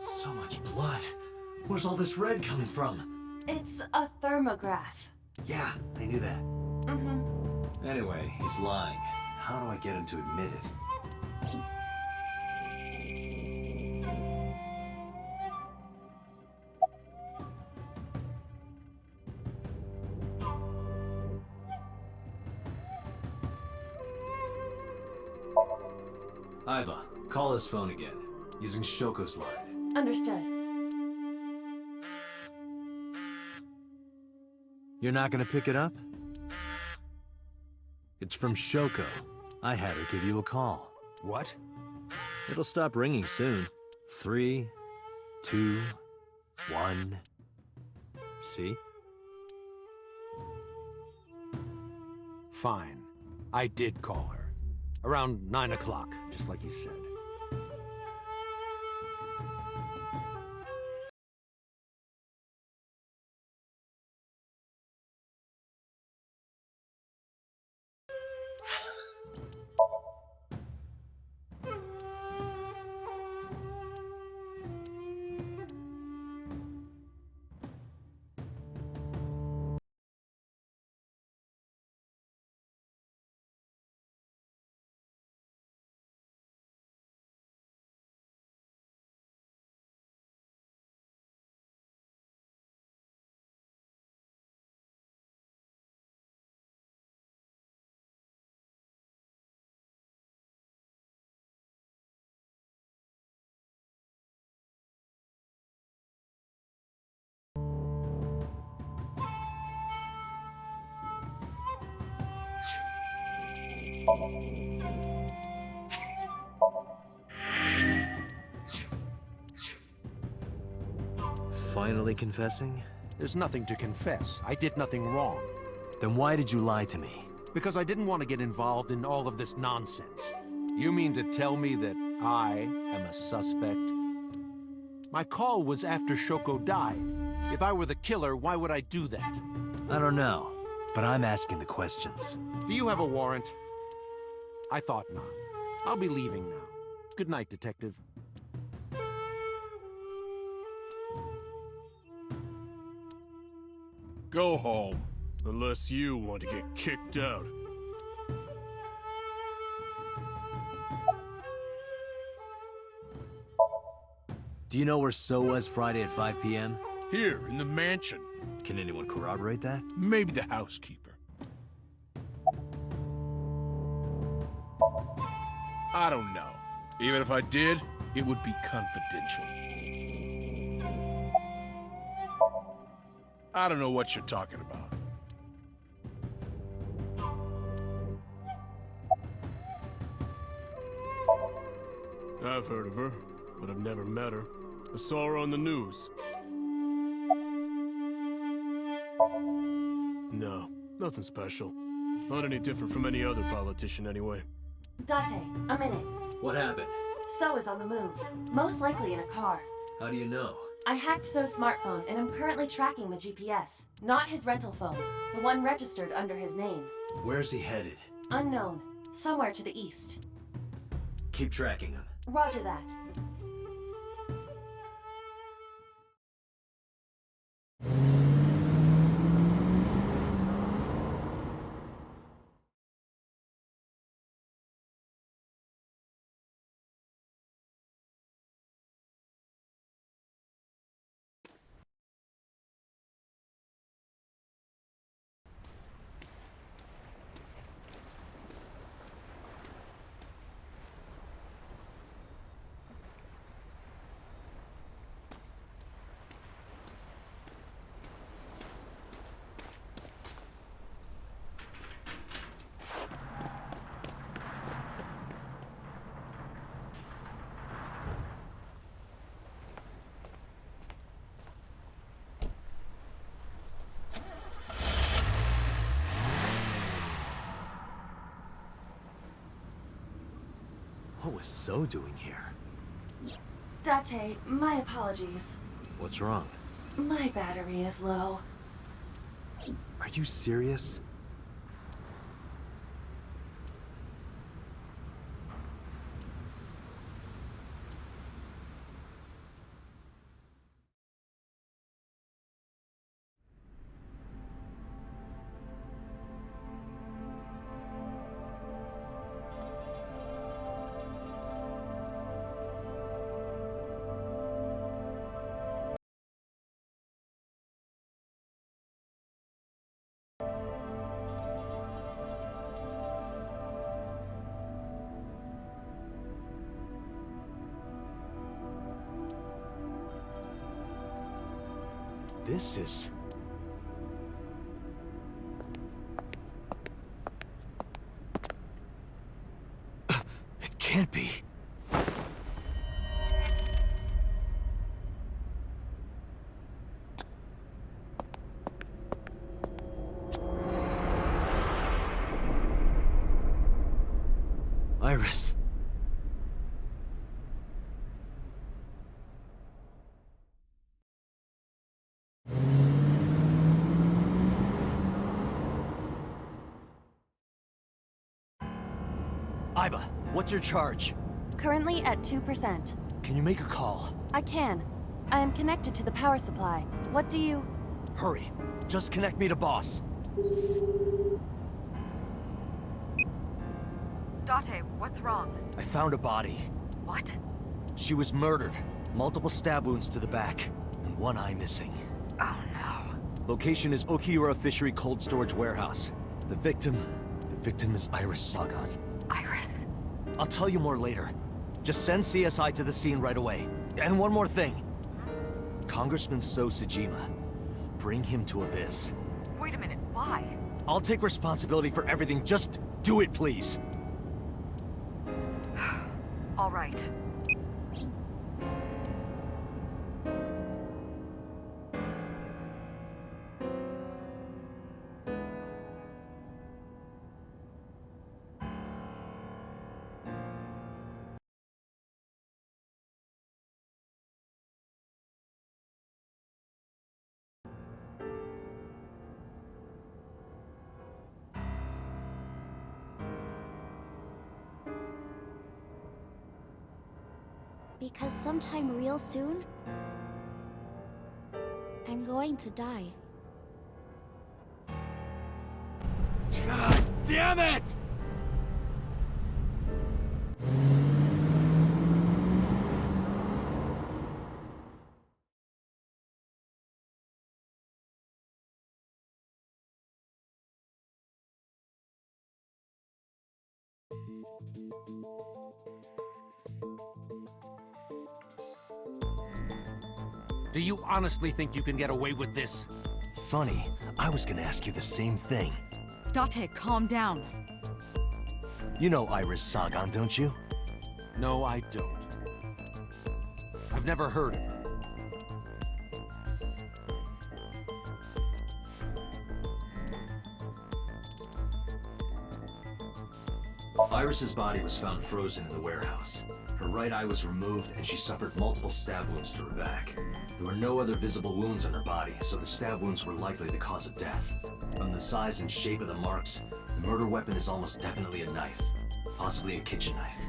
So much blood. Where's all this red coming from? It's a thermograph. Yeah, I knew that. Mm-hmm. Anyway, he's lying. How do I get him to admit it? Aiba, call his phone again, using Shoko's line. Understood. You're not gonna pick it up? It's from Shoko. I had her give you a call. What? It'll stop ringing soon. 3, 2, 1. See? Fine. I did call her. Around 9 o'clock, just like you said. Finally confessing? There's nothing to confess. I did nothing wrong. Then why did you lie to me? Because I didn't want to get involved in all of this nonsense. You mean to tell me that I am a suspect? My call was after Shoko died. If I were the killer, why would I do that? I don't know, but I'm asking the questions. Do you have a warrant? I thought not. I'll be leaving now. Good night, Detective. Go home, unless you want to get kicked out. Do you know where So was Friday at 5 p.m.? Here, in the mansion. Can anyone corroborate that? Maybe the housekeeper. I don't know. Even if I did, it would be confidential. I don't know what you're talking about. I've heard of her, but I've never met her. I saw her on the news. No, nothing special. Not any different from any other politician, anyway. Date, a minute. What happened? So is on the move. Most likely in a car. How do you know? I hacked So's smartphone and I'm currently tracking the GPS. Not his rental phone. The one registered under his name. Where's he headed? Unknown. Somewhere to the east. Keep tracking him. Roger that. What was So doing here? Date, my apologies. What's wrong? My battery is low. Are you serious? This is... It can't be. Iris. Iba, what's your charge? Currently at 2%. Can you make a call? I can. I am connected to the power supply. What do you... Hurry. Just connect me to boss. Date, what's wrong? I found a body. What? She was murdered. Multiple stab wounds to the back, and one eye missing. Oh no. Location is Okiura Fishery Cold Storage Warehouse. The victim is Iris Sagan. Iris? I'll tell you more later. Just send CSI to the scene right away. And one more thing. Congressman So Sajima. Bring him to Abyss. Wait a minute, why? I'll take responsibility for everything. Just do it, please. All right. Because sometime real soon, I'm going to die. God damn it! Do you honestly think you can get away with this? Funny, I was gonna ask you the same thing. Date, calm down. You know Iris Sagan, don't you? No, I don't. I've never heard of her. Iris's body was found frozen in the warehouse. Her right eye was removed and she suffered multiple stab wounds to her back. There were no other visible wounds on her body, so the stab wounds were likely the cause of death. From the size and shape of the marks, the murder weapon is almost definitely a knife, possibly a kitchen knife.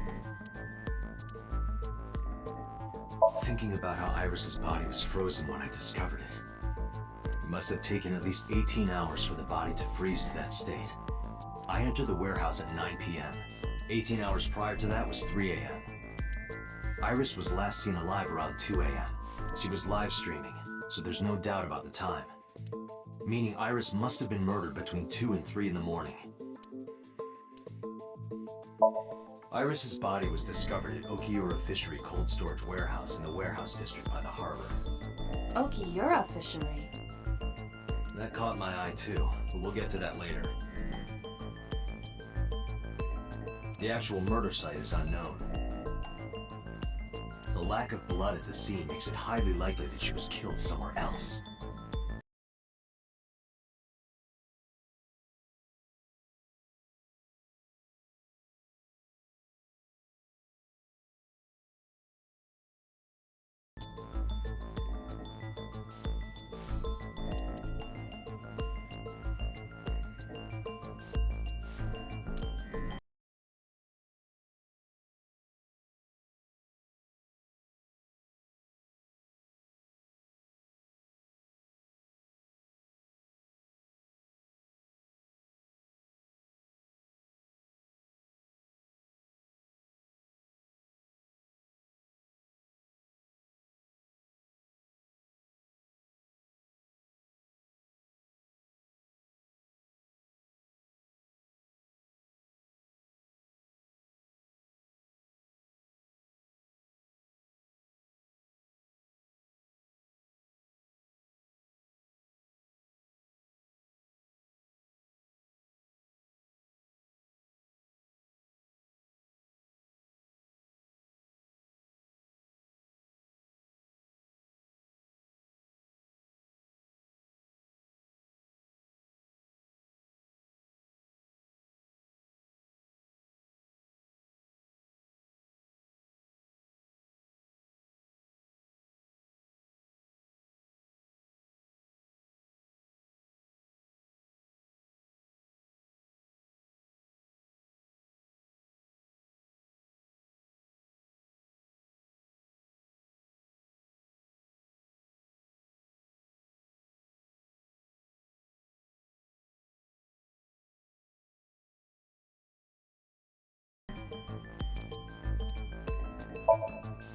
Thinking about how Iris's body was frozen when I discovered it. It must have taken at least 18 hours for the body to freeze to that state. I entered the warehouse at 9 p.m. 18 hours prior to that was 3 a.m. Iris was last seen alive around 2 a.m. She was live streaming, so there's no doubt about the time. Meaning Iris must have been murdered between 2 and 3 in the morning. Iris's body was discovered at Okiura Fishery Cold Storage Warehouse in the warehouse district by the harbor. Okiura Fishery? That caught my eye too, but we'll get to that later. The actual murder site is unknown. The lack of blood at the scene makes it highly likely that she was killed somewhere else.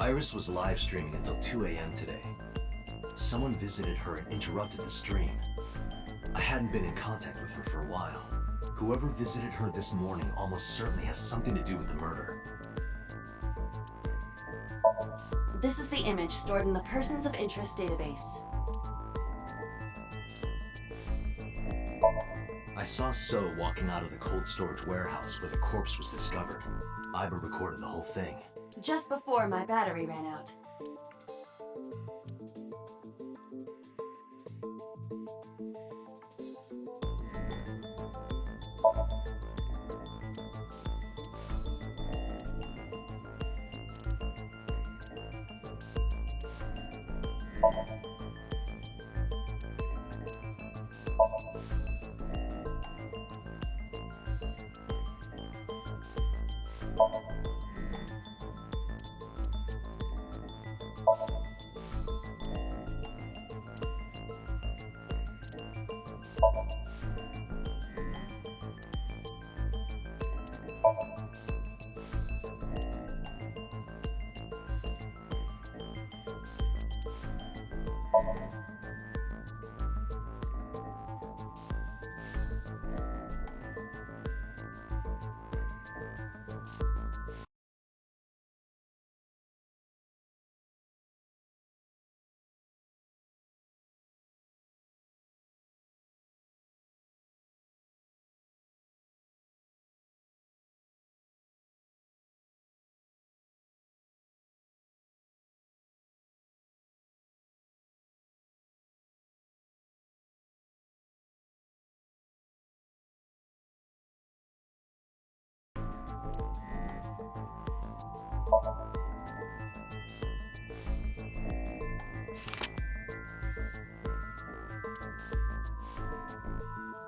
Iris was live streaming until 2 a.m. today. Someone visited her and interrupted the stream. I hadn't been in contact with her for a while. Whoever visited her this morning almost certainly has something to do with the murder. This is the image stored in the Persons of Interest database. I saw So walking out of the cold storage warehouse where the corpse was discovered. Iber recorded the whole thing. Just before my battery ran out.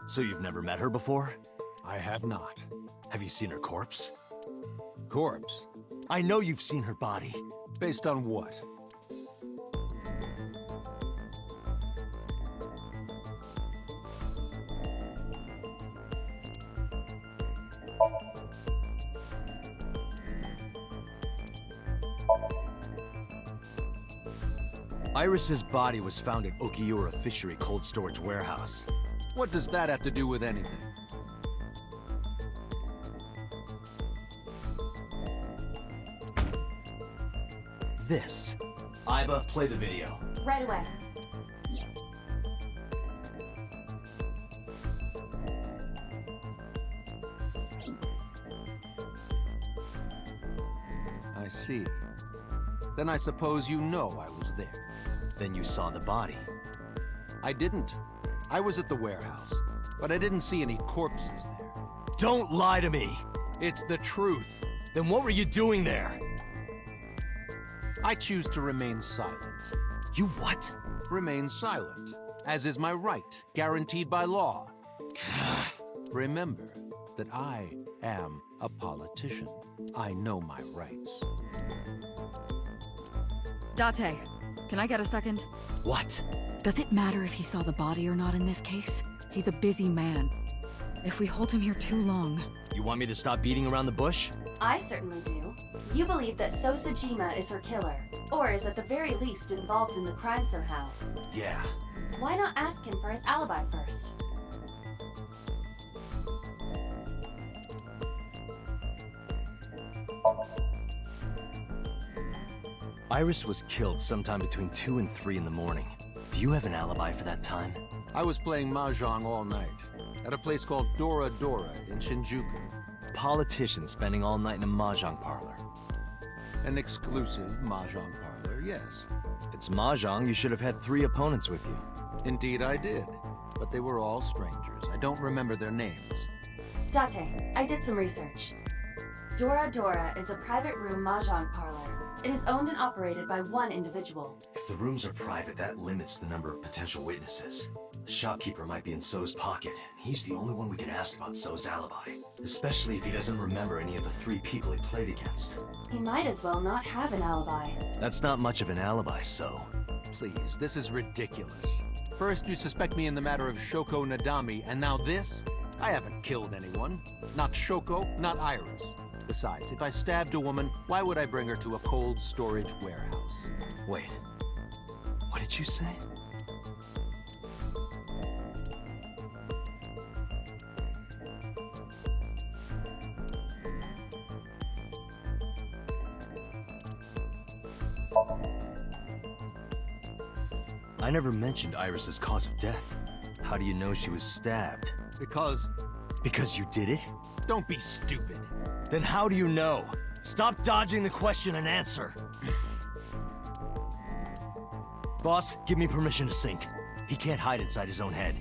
So you've never met her before? I have not. Have you seen her corpse? Corpse? I know you've seen her body. Based on what? Iris's body was found at Okiura Fishery Cold Storage Warehouse. What does that have to do with anything? This. Iba, play the video. Right away. I see. Then I suppose you know I was there. Then you saw the body. I didn't. I was at the warehouse, but I didn't see any corpses there. Don't lie to me! It's the truth. Then what were you doing there? I choose to remain silent. You what? Remain silent, as is my right, guaranteed by law. Remember that I am a politician. I know my rights. Date, can I get a second? What? Does it matter if he saw the body or not in this case? He's a busy man. If we hold him here too long... You want me to stop beating around the bush? I certainly do. You believe that So Sajima is her killer, or is at the very least involved in the crime somehow. Yeah. Why not ask him for his alibi first? Iris was killed sometime between 2 and 3 in the morning. Do you have an alibi for that time? I was playing Mahjong all night, at a place called Dora Dora in Shinjuku. Politician spending all night in a mahjong parlor. An exclusive Mahjong parlor, yes. If it's mahjong, you should have had 3 opponents with you. Indeed I did, but they were all strangers. I don't remember their names. Date, I did some research. Dora Dora is a private room mahjong parlor. It is owned and operated by one individual. If the rooms are private, that limits the number of potential witnesses. The shopkeeper might be in So's pocket, and he's the only one we can ask about So's alibi. Especially if he doesn't remember any of the 3 people he played against. He might as well not have an alibi. That's not much of an alibi, So. Please, this is ridiculous. First you suspect me in the matter of Shoko Nadami, and now this? I haven't killed anyone. Not Shoko, not Iris. Besides, if I stabbed a woman, why would I bring her to a cold storage warehouse? Wait, what did you say? I never mentioned Iris's cause of death. How do you know she was stabbed? Because you did it? don't be stupid. Then how do you know? Stop dodging the question and answer. Boss, give me permission to sync. He can't hide inside his own head.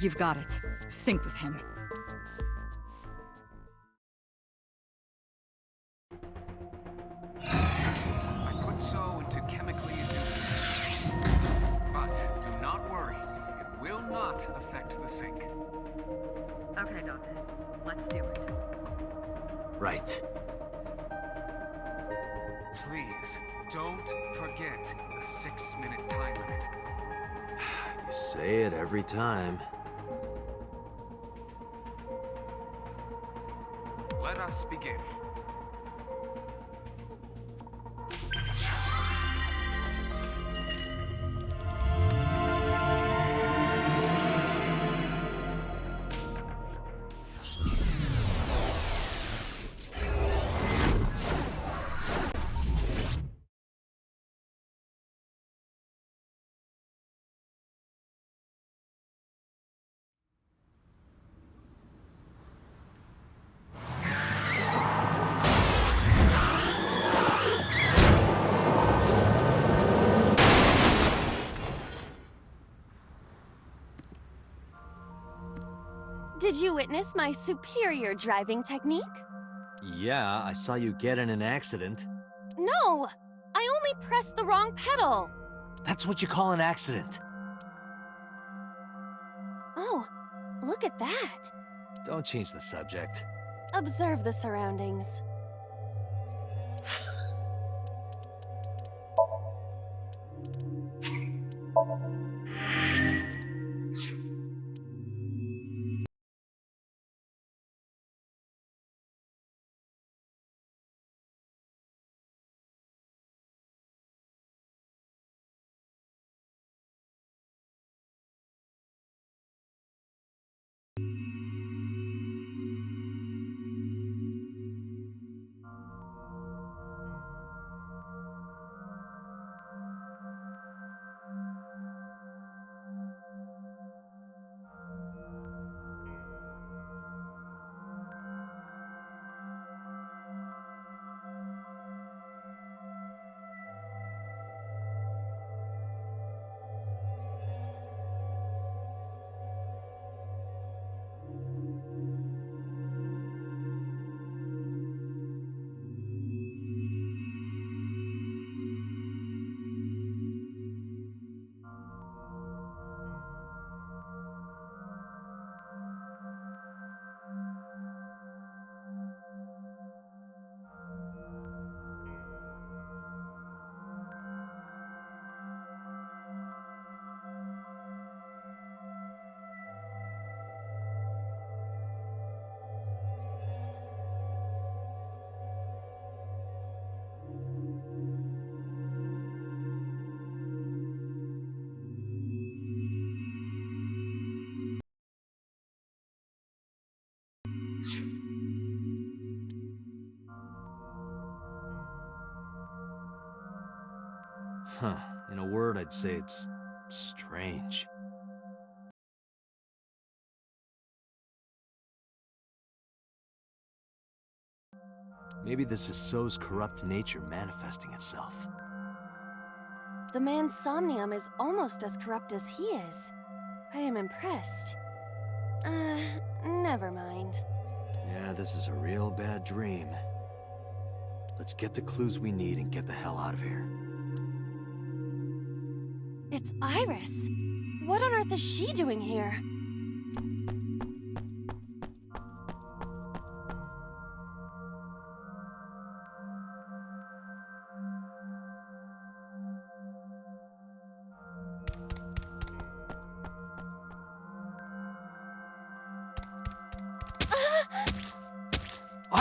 You've got it. Sync with him. I put so into chemically induced. But do not worry, it will not affect the sync. Okay, Dante. Let's do it. Right. Please, don't forget the 6-minute time limit. You say it every time. Let us begin. Did you witness my superior driving technique? Yeah, I saw you get in an accident. No! I only pressed the wrong pedal! That's what you call an accident. Oh, look at that! Don't change the subject. Observe the surroundings. Huh. In a word, I'd say it's strange. Maybe this is So's corrupt nature manifesting itself. The man Somnium is almost as corrupt as he is. I am impressed. Never mind. Yeah, this is a real bad dream. Let's get the clues we need and get the hell out of here. It's Iris. What on earth is she doing here?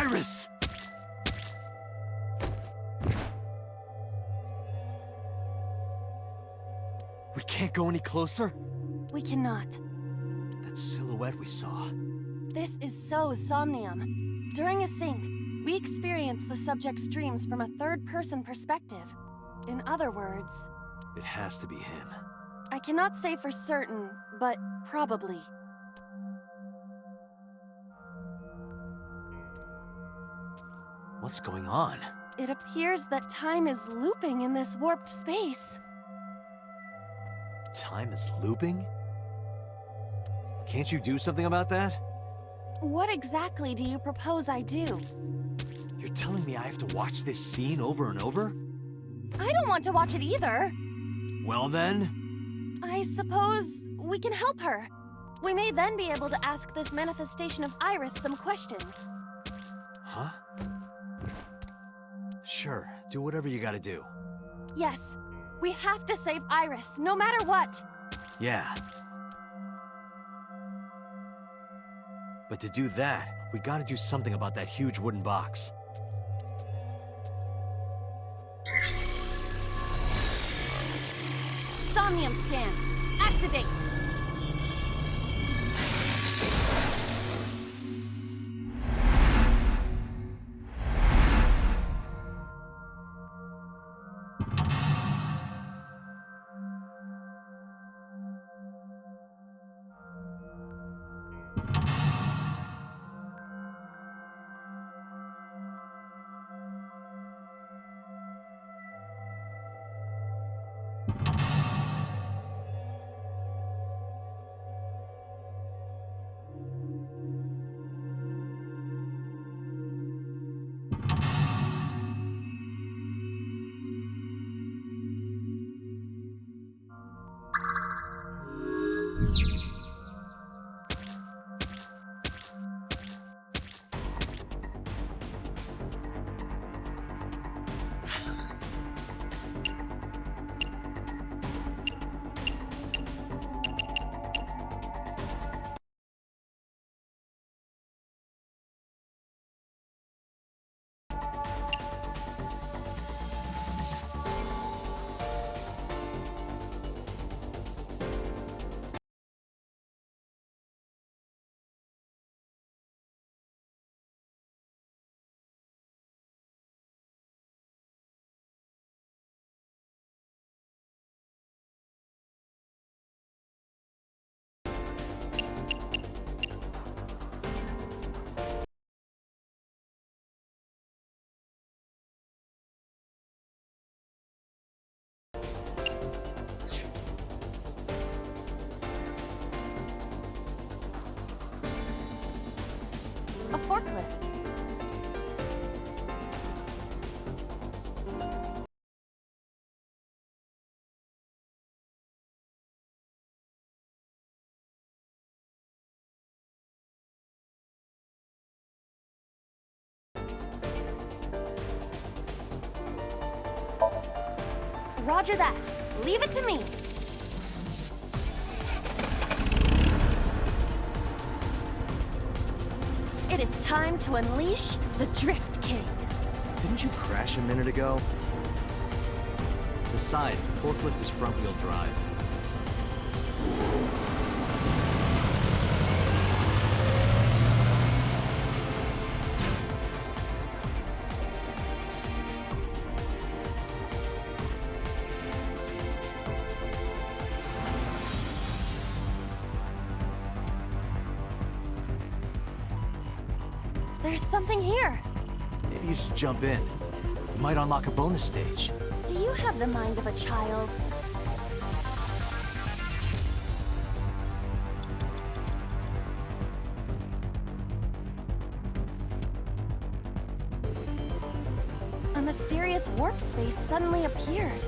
Iris! We can't go any closer? We cannot. That silhouette we saw. This is so Somnium. During a sync, we experience the subject's dreams from a third-person perspective. In other words... It has to be him. I cannot say for certain, but probably. What's going on? It appears that time is looping in this warped space. Time is looping? Can't you do something about that? What exactly do you propose I do? You're telling me I have to watch this scene over and over? I don't want to watch it either. Well then... I suppose we can help her. We may then be able to ask this manifestation of Iris some questions. Huh? Sure, do whatever you gotta do. Yes, we have to save Iris, no matter what. Yeah. But to do that, we gotta do something about that huge wooden box. Somnium scan. Activate. A forklift. Roger that. Leave it to me. It is time to unleash the Drift King. Didn't you crash a minute ago? Besides, the forklift is front-wheel drive. There's something here. Maybe you should jump in. You might unlock a bonus stage. Do you have the mind of a child? A mysterious warp space suddenly appeared.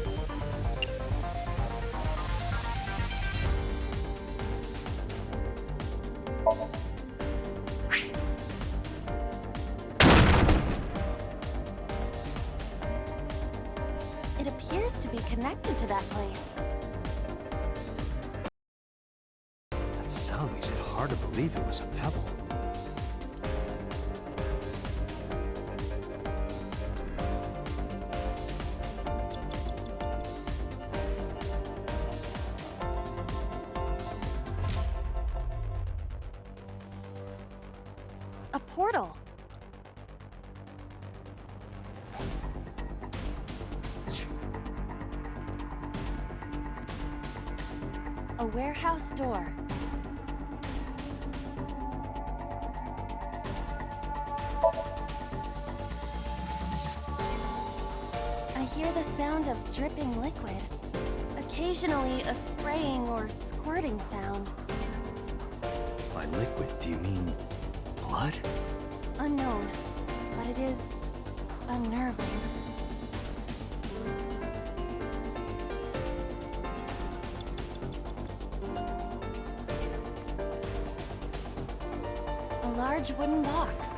It appears to be connected to that place. That sound makes it hard to believe it was a pebble. A portal. A warehouse door. I hear the sound of dripping liquid. Occasionally, a spraying or squirting sound. By liquid, do you mean blood? Unknown, but it is unnerving. A large wooden box.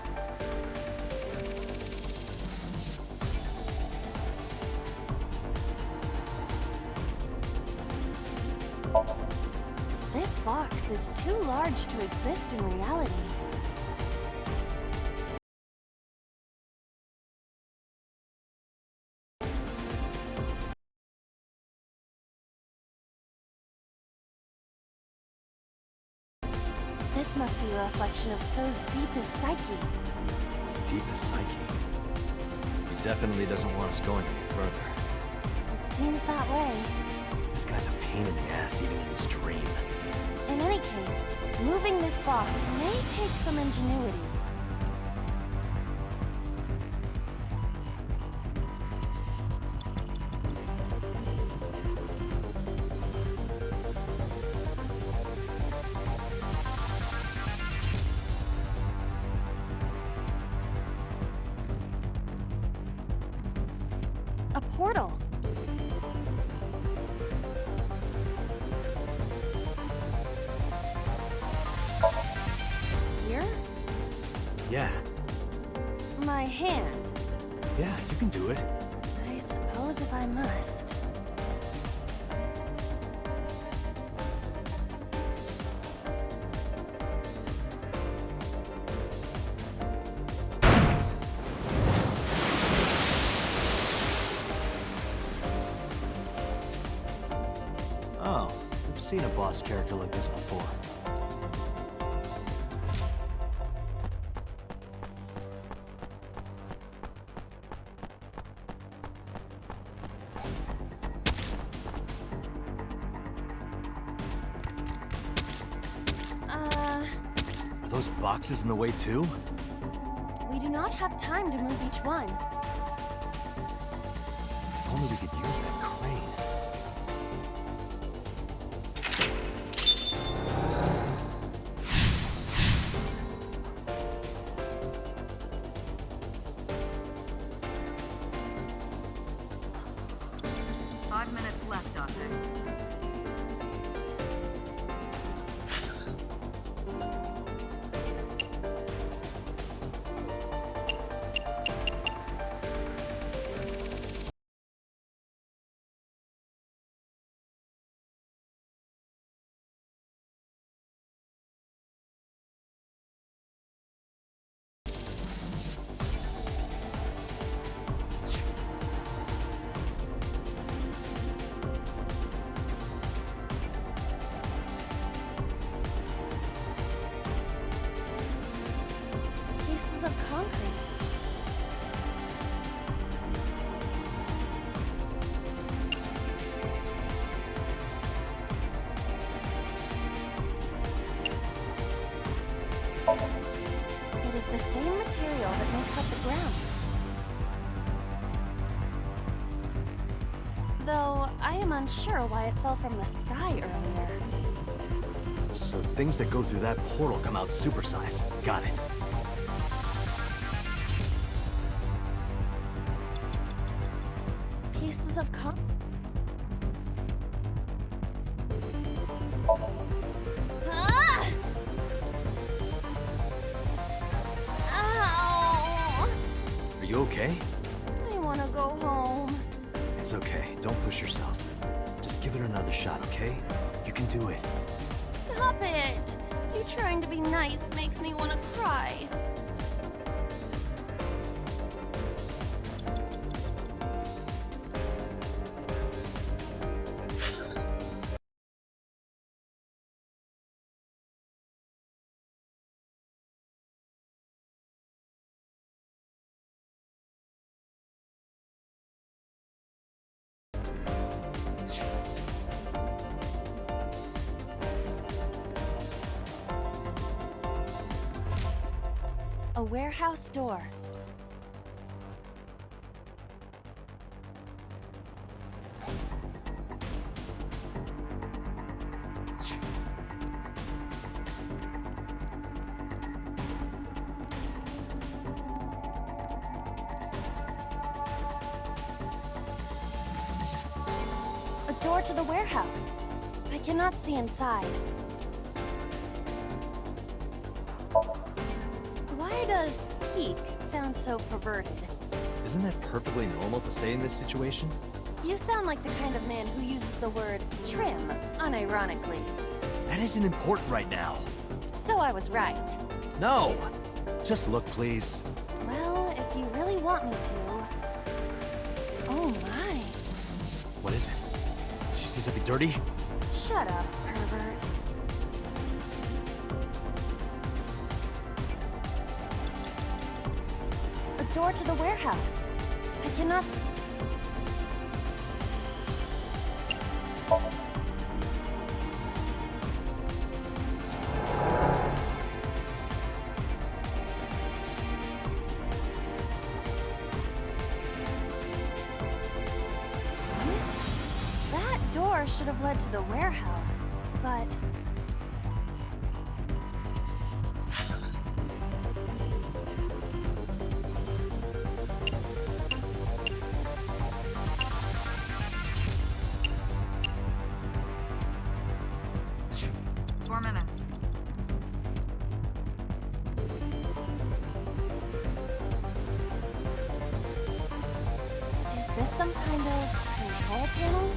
This box is too large to exist in reality. This must be a reflection of So's deepest psyche. His deepest psyche. He definitely doesn't want us going any further. It seems that way. This guy's a pain in the ass even in his dream. In any case, moving this box may take some ingenuity. A portal. Here? Yeah, My hand. yeah, you can do it. I suppose if I must. Oh, we've seen a boss character like this before. Are those boxes in the way too? We do not have time to move each one. If only we could use that crane. Minutes left, Dante. Pieces of concrete. It is the same material that makes up the ground. Though, I am unsure why it fell from the sky earlier. So things that go through that portal come out supersized. Got it. Pieces of concrete. Ah! Ow! Are you okay? I want to go home. It's okay. Don't push yourself. Just give it another shot, okay? You can do it. Stop it! You trying to be nice makes me want to cry. A warehouse door. A door to the warehouse. I cannot see inside. Why does peak sound so perverted? Isn't that perfectly normal to say in this situation? You sound like the kind of man who uses the word trim unironically. That isn't important right now. So I was right. No! Just look, please. Well, if you really want me to... Oh my. What is it? Did she see something dirty? Shut up, pervert. A door to the warehouse. I cannot... That door should have led to the warehouse, but... Is this some kind of control panel?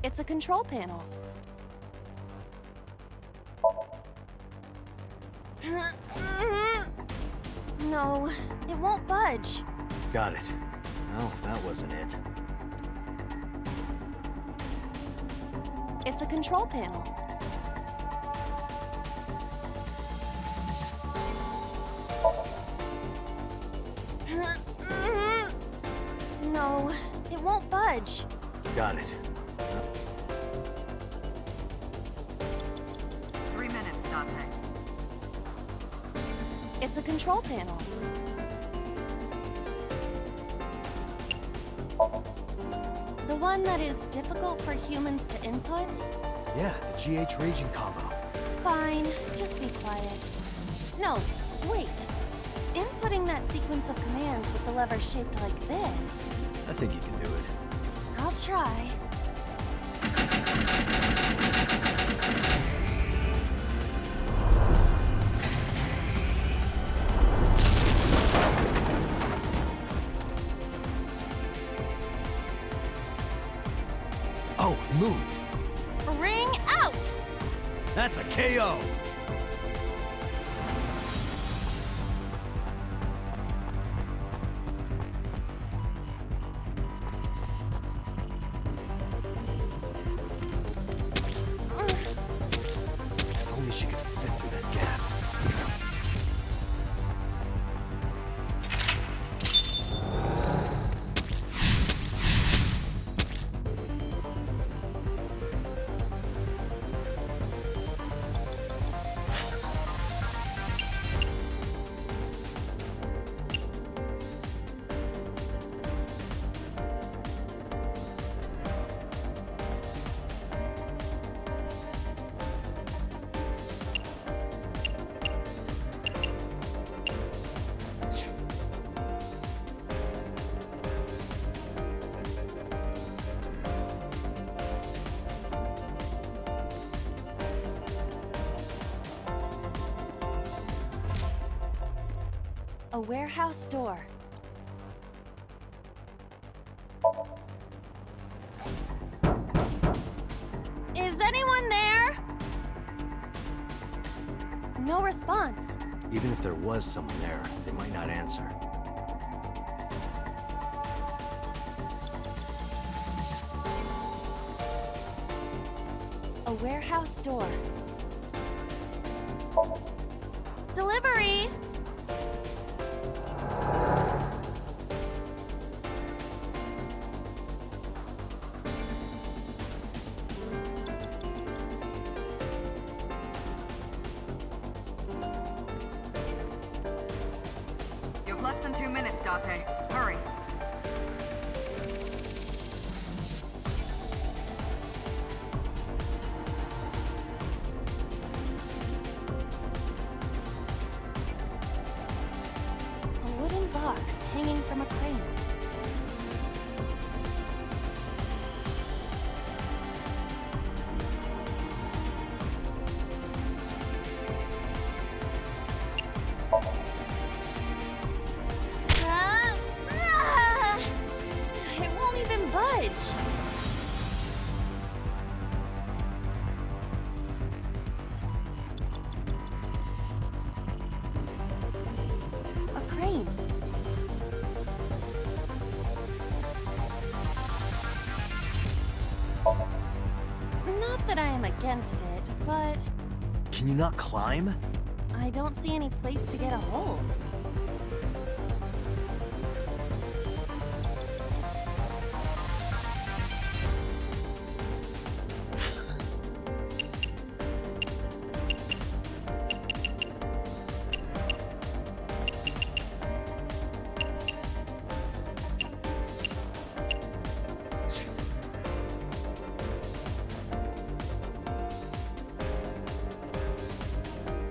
It's a control panel. No, it won't budge. Got it. Well, that wasn't it. It's a control panel. No, it won't budge. Got it. 3 minutes, Dante. It's a control panel. The one that is difficult for humans to input? Yeah, the GH raging combo. Fine, just be quiet. No, wait. Inputting that sequence of commands with the lever shaped like this. I think you can do it. I'll try. Oh, moved. Ring out! That's a KO. If only she could fit through that gap. A warehouse door. Is anyone there? No response. Even if there was someone there, they might not answer. A warehouse door. Delivery! You have less than 2 minutes, Date. Hurry. A wooden box hanging from a crane. It won't even budge. A crane. Not that I am against it, but Can you not climb? I don't see any place to get a hold.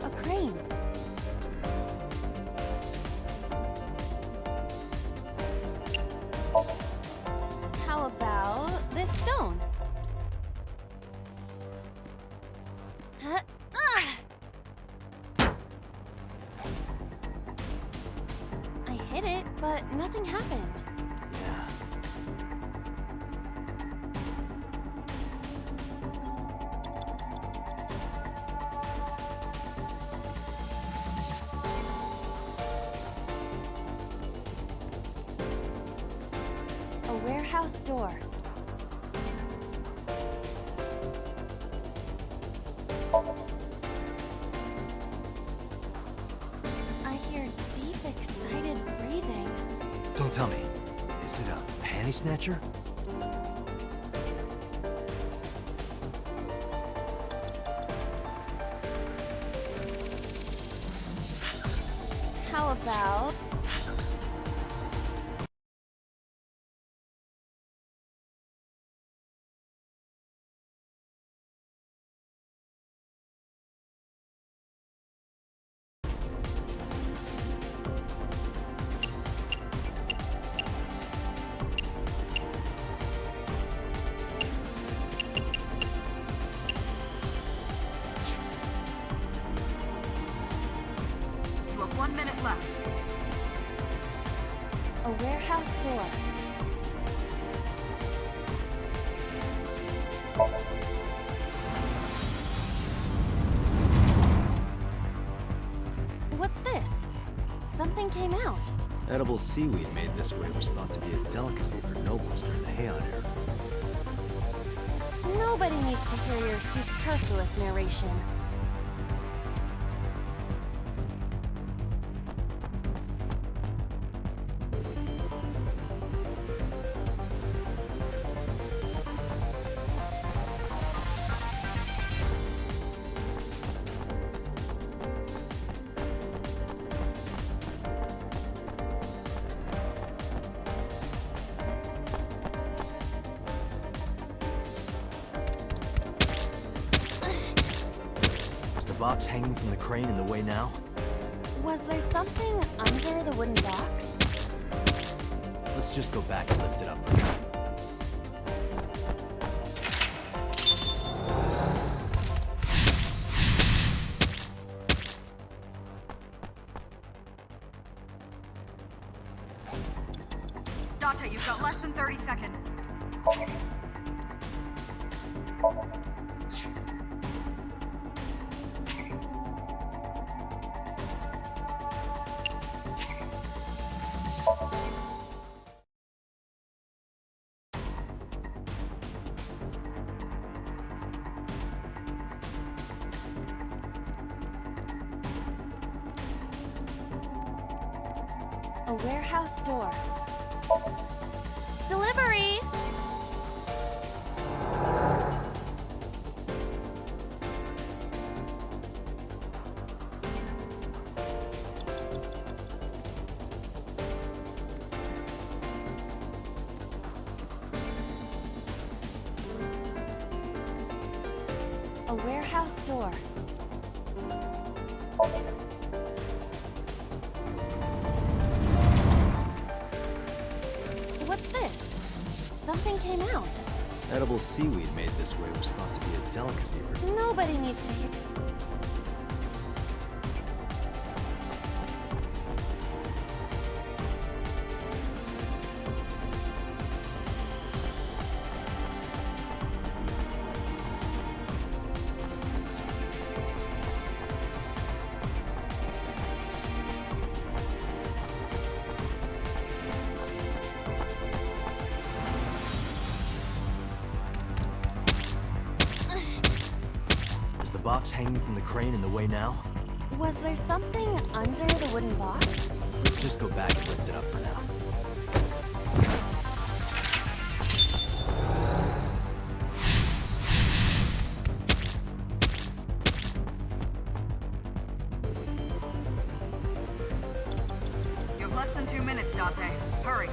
A crane. How about this stone? Huh? I hit it, but nothing happened. Yeah. A warehouse door. I hear deep, excited breathing. Don't tell me. Is it a panty snatcher? How about You have 1 minute left. a warehouse door? What's this? Something came out. Edible seaweed made this way was thought to be a delicacy for nobles during the Heian era. Nobody needs to hear your superfluous narration. Is the box hanging from the crane in the way now? Was there something under the wooden box? Let's just go back and lift it up for now. Date, you've got less than 30 seconds. A warehouse door. Delivery! A warehouse door. What's this? Something came out. Edible seaweed made this way was thought to be a delicacy for... Nobody needs to hear. Is the box hanging from the crane in the way now? Was there something under the wooden box? Let's just go back and lift it up for now. You have less than 2 minutes, Dante. Hurry.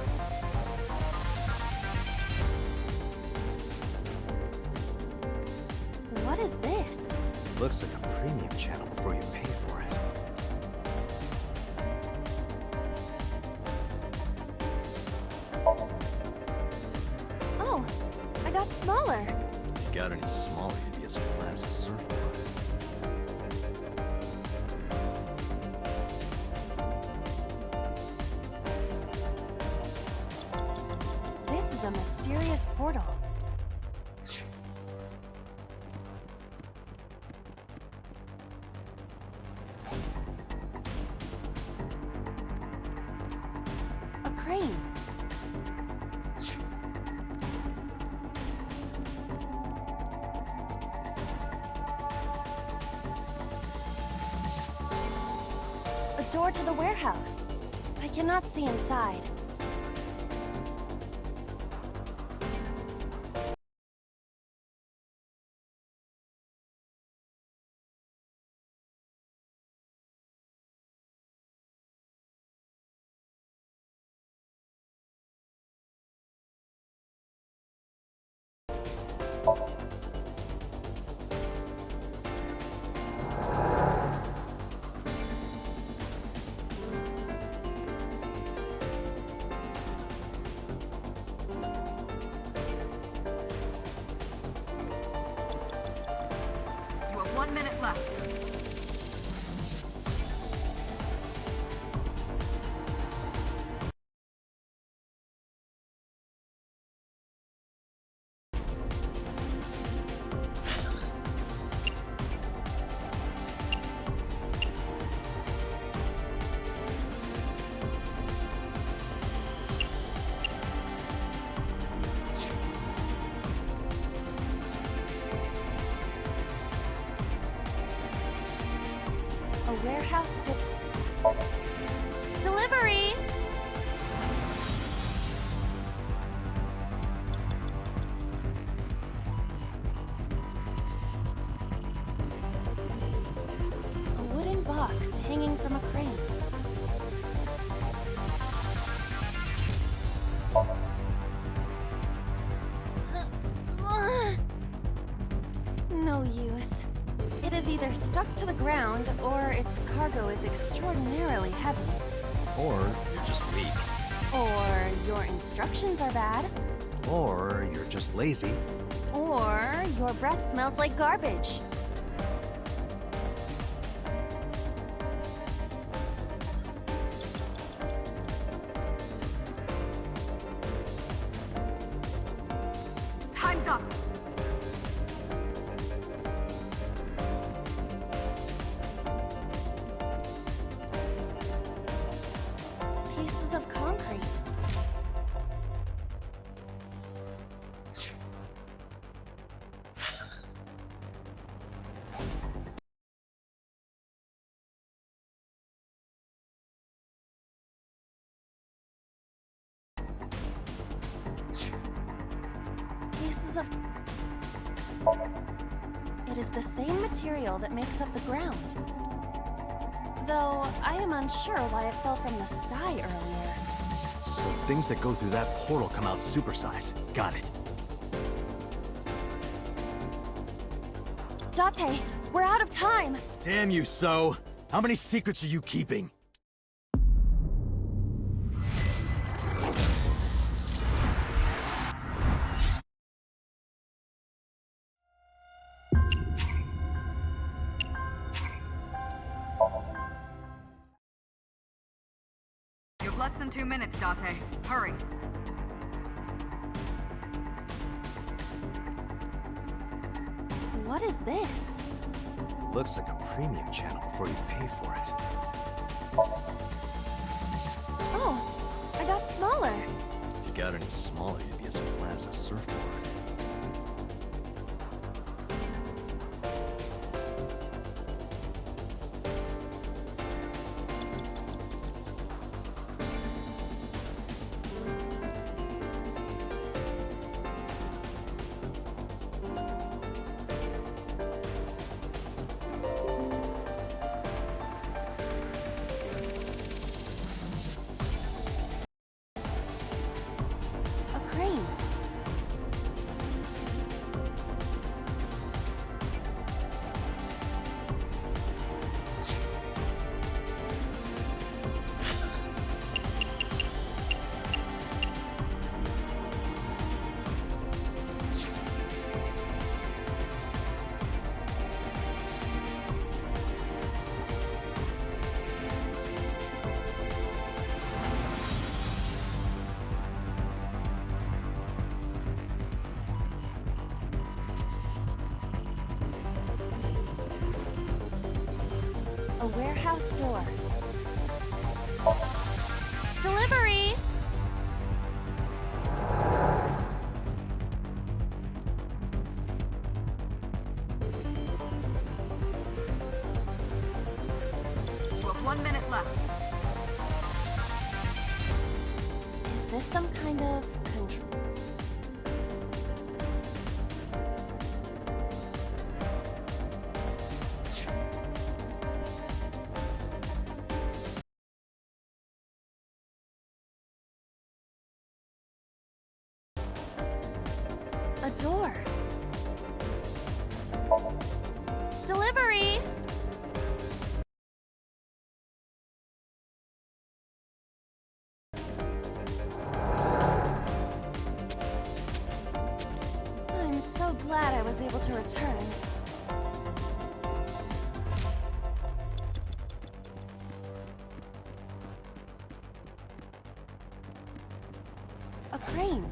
What is this? Looks like a premium channel before you pay for it. Oh, I got smaller. If you got any smaller, you'd be as flat as a surfboard. This is a mysterious portal. A crane. A door to the warehouse. I cannot see inside. You have 1 minute left. A warehouse door. Delivery! A wooden box hanging from a crane. No use. It is either stuck to the ground, or its cargo is extraordinarily heavy. Or you're just weak. Or your instructions are bad. Or you're just lazy. Or your breath smells like garbage. Time's up. Pieces of concrete. pieces of... It is the same material that makes up the ground. Though, I am unsure why it fell from the sky earlier. So things that go through that portal come out supersized. Got it. Date, we're out of time! Damn you, So! How many secrets are you keeping? You have less than 2 minutes, Date. Hurry. What is this? It looks like a premium channel before you pay for it. Oh, I got smaller. If you got any smaller, you'd be as flat as a surfboard. A crane. A warehouse door. Delivery! You have 1 minute left. Is this some kind of control? A door. Delivery! I'm so glad I was able to return. A crane.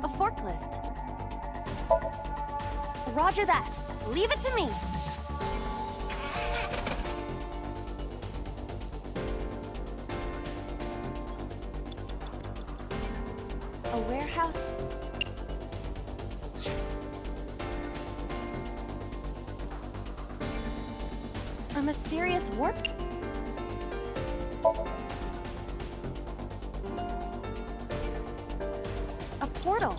A forklift. Roger that. Leave it to me. A warehouse. A mysterious warp. A portal.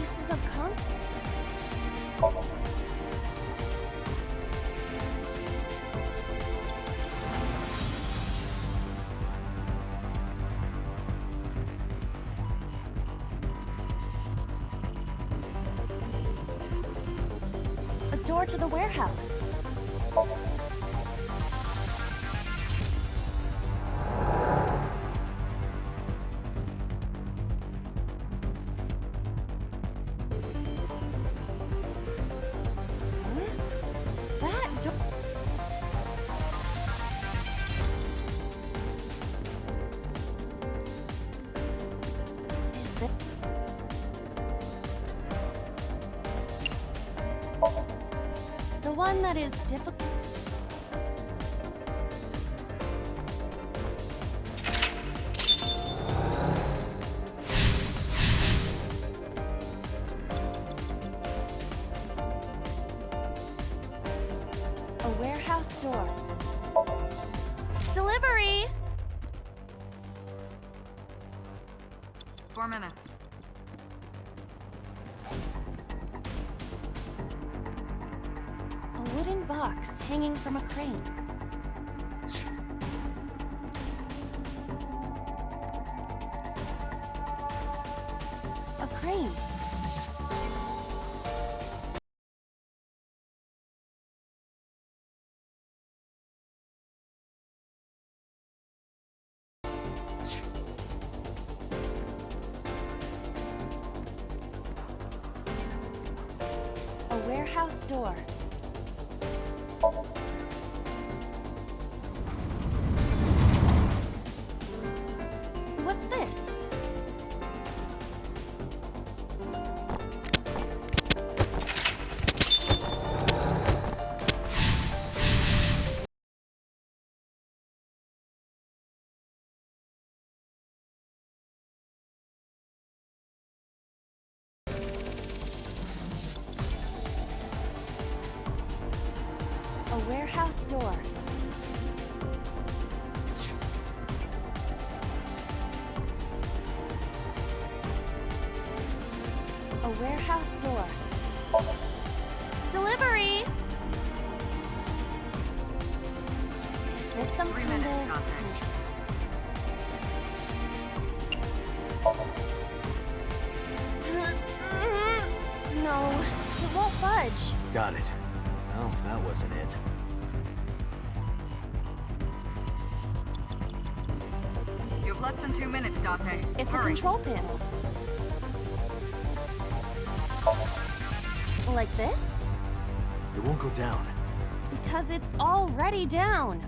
Pieces of concrete. A door to the warehouse. That door. Is this? The one that is difficult. A warehouse door. Delivery! 4 minutes. A wooden box hanging from a crane. A crane. A warehouse door. What's this? A warehouse door. A warehouse door. Delivery! Is this some 3 kind minutes, of... Dante. No, it won't budge. Got it. Well, that wasn't it. You have less than 2 minutes, Dante. It's Hurry. a control panel. Like this? It won't go down. Because it's already down.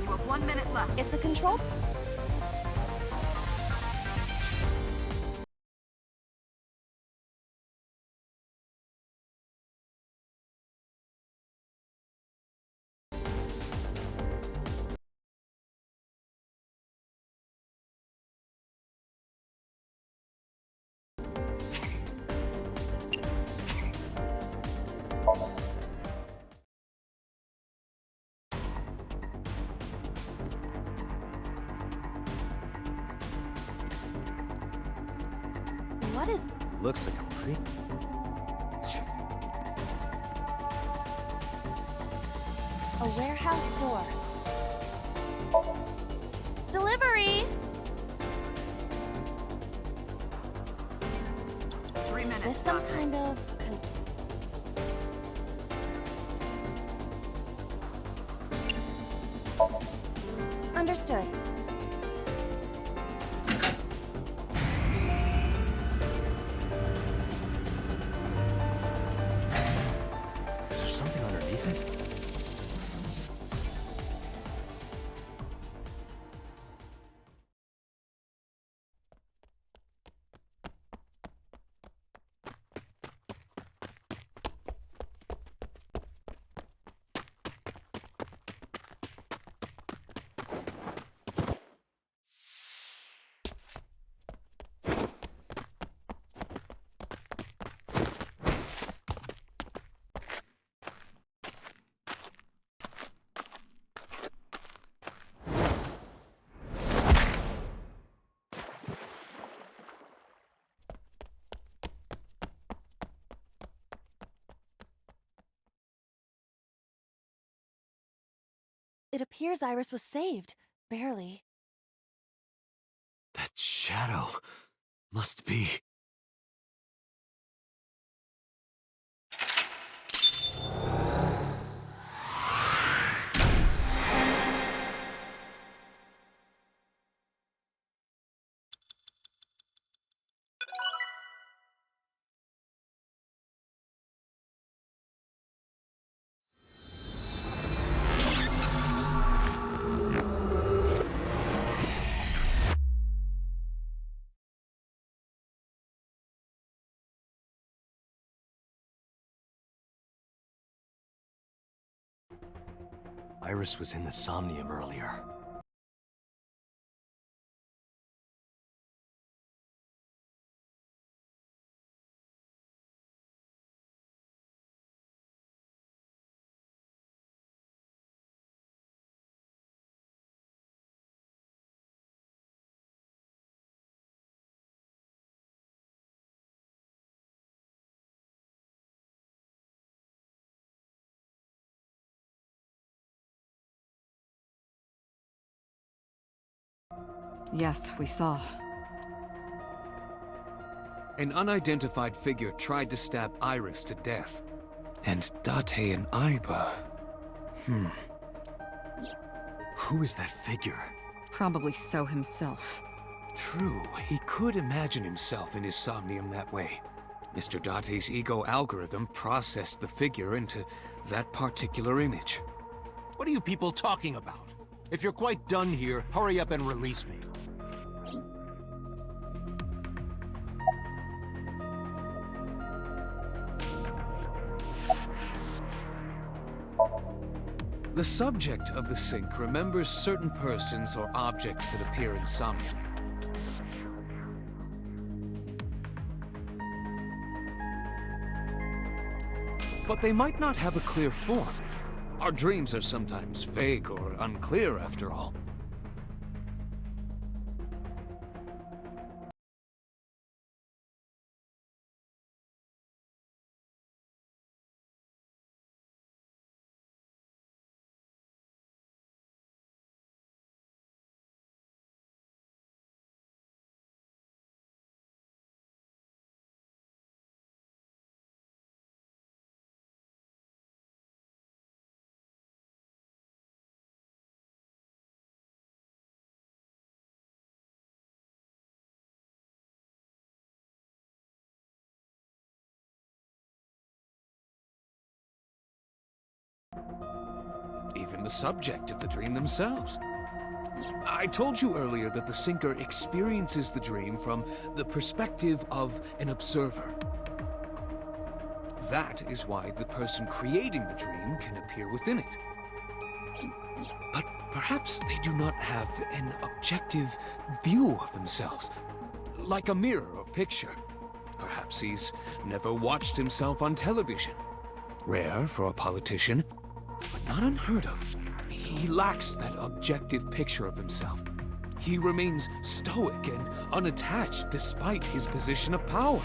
You have 1 minute left. It's a control... What is... Looks like a pretty... A warehouse door. Delivery! 3 Is minutes, this some Dante. kind of... Understood. It appears Iris was saved. Barely. That shadow must be... Iris was in the Somnium earlier. Yes, we saw. An unidentified figure tried to stab Iris to death. And Date and Aiba... Who is that figure? Probably So himself. True, he could imagine himself in his Somnium that way. Mr. Date's ego algorithm processed the figure into that particular image. What are you people talking about? If you're quite done here, hurry up and release me. The subject of the sync remembers certain persons or objects that appear in Somnium. But they might not have a clear form. Our dreams are sometimes vague or unclear, after all. Even the subject of the dream themselves. I told you earlier that the Sinker experiences the dream from the perspective of an observer. That is why the person creating the dream can appear within it. But perhaps they do not have an objective view of themselves, like a mirror or picture. Perhaps he's never watched himself on television. Rare for a politician, but not unheard of. He lacks that objective picture of himself. He remains stoic and unattached despite his position of power.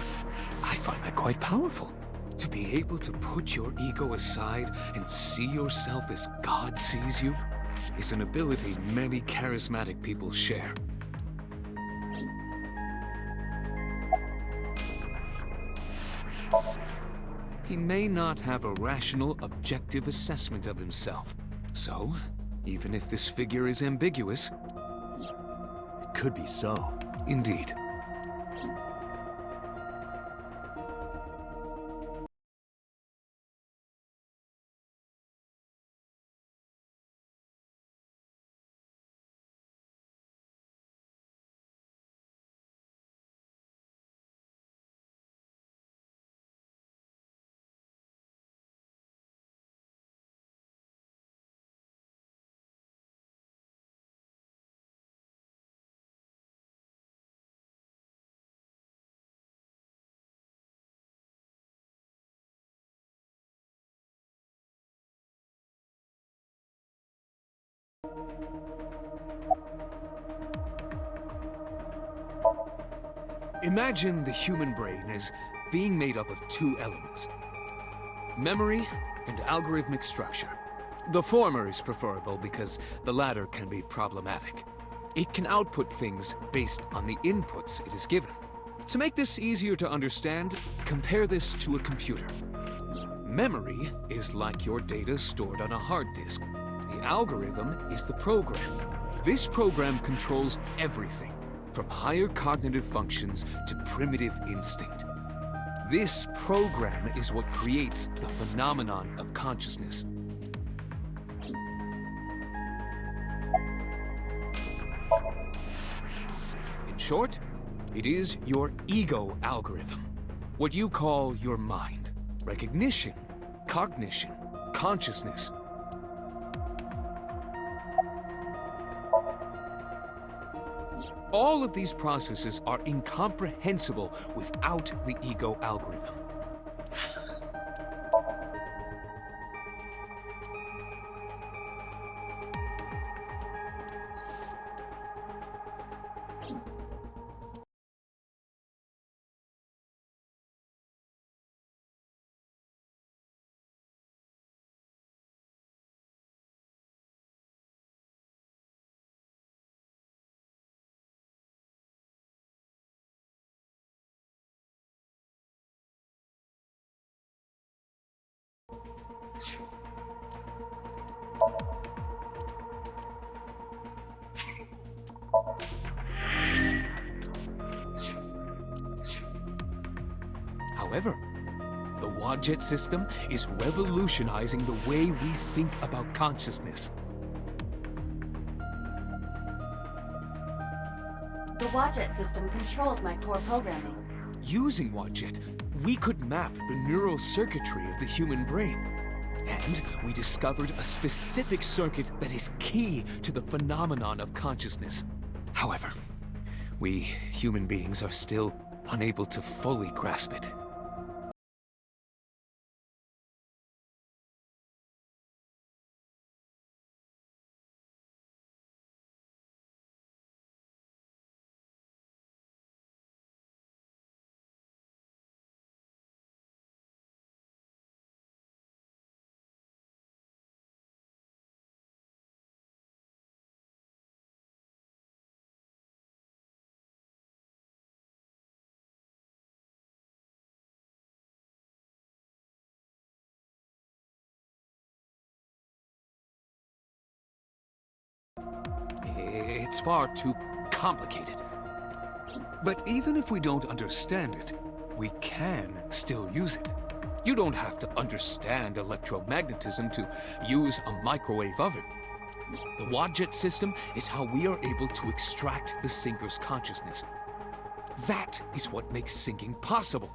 I find that quite powerful. To be able to put your ego aside and see yourself as God sees you is an ability many charismatic people share. He may not have a rational, objective assessment of himself. So, even if this figure is ambiguous... It could be so. Indeed. Imagine the human brain as being made up of two elements: memory and algorithmic structure. The former is preferable because the latter can be problematic. It can output things based on the inputs it is given. To make this easier to understand, compare this to a computer. Memory is like your data stored on a hard disk. The algorithm is the program. This program controls everything, from higher cognitive functions to primitive instinct. This program is what creates the phenomenon of consciousness. In short, it is your ego algorithm, what you call your mind. Recognition, cognition, consciousness. All of these processes are incomprehensible without the ego algorithm. However, the Wadjet system is revolutionizing the way we think about consciousness. The Wadjet system controls my core programming. Using Wadjet, we could map the neural circuitry of the human brain. And we discovered a specific circuit that is key to the phenomenon of consciousness. However, we human beings are still unable to fully grasp it. It's far too complicated. But even if we don't understand it, we can still use it. You don't have to understand electromagnetism to use a microwave oven. The Wadjet system is how we are able to extract the sinker's consciousness. That is what makes sinking possible.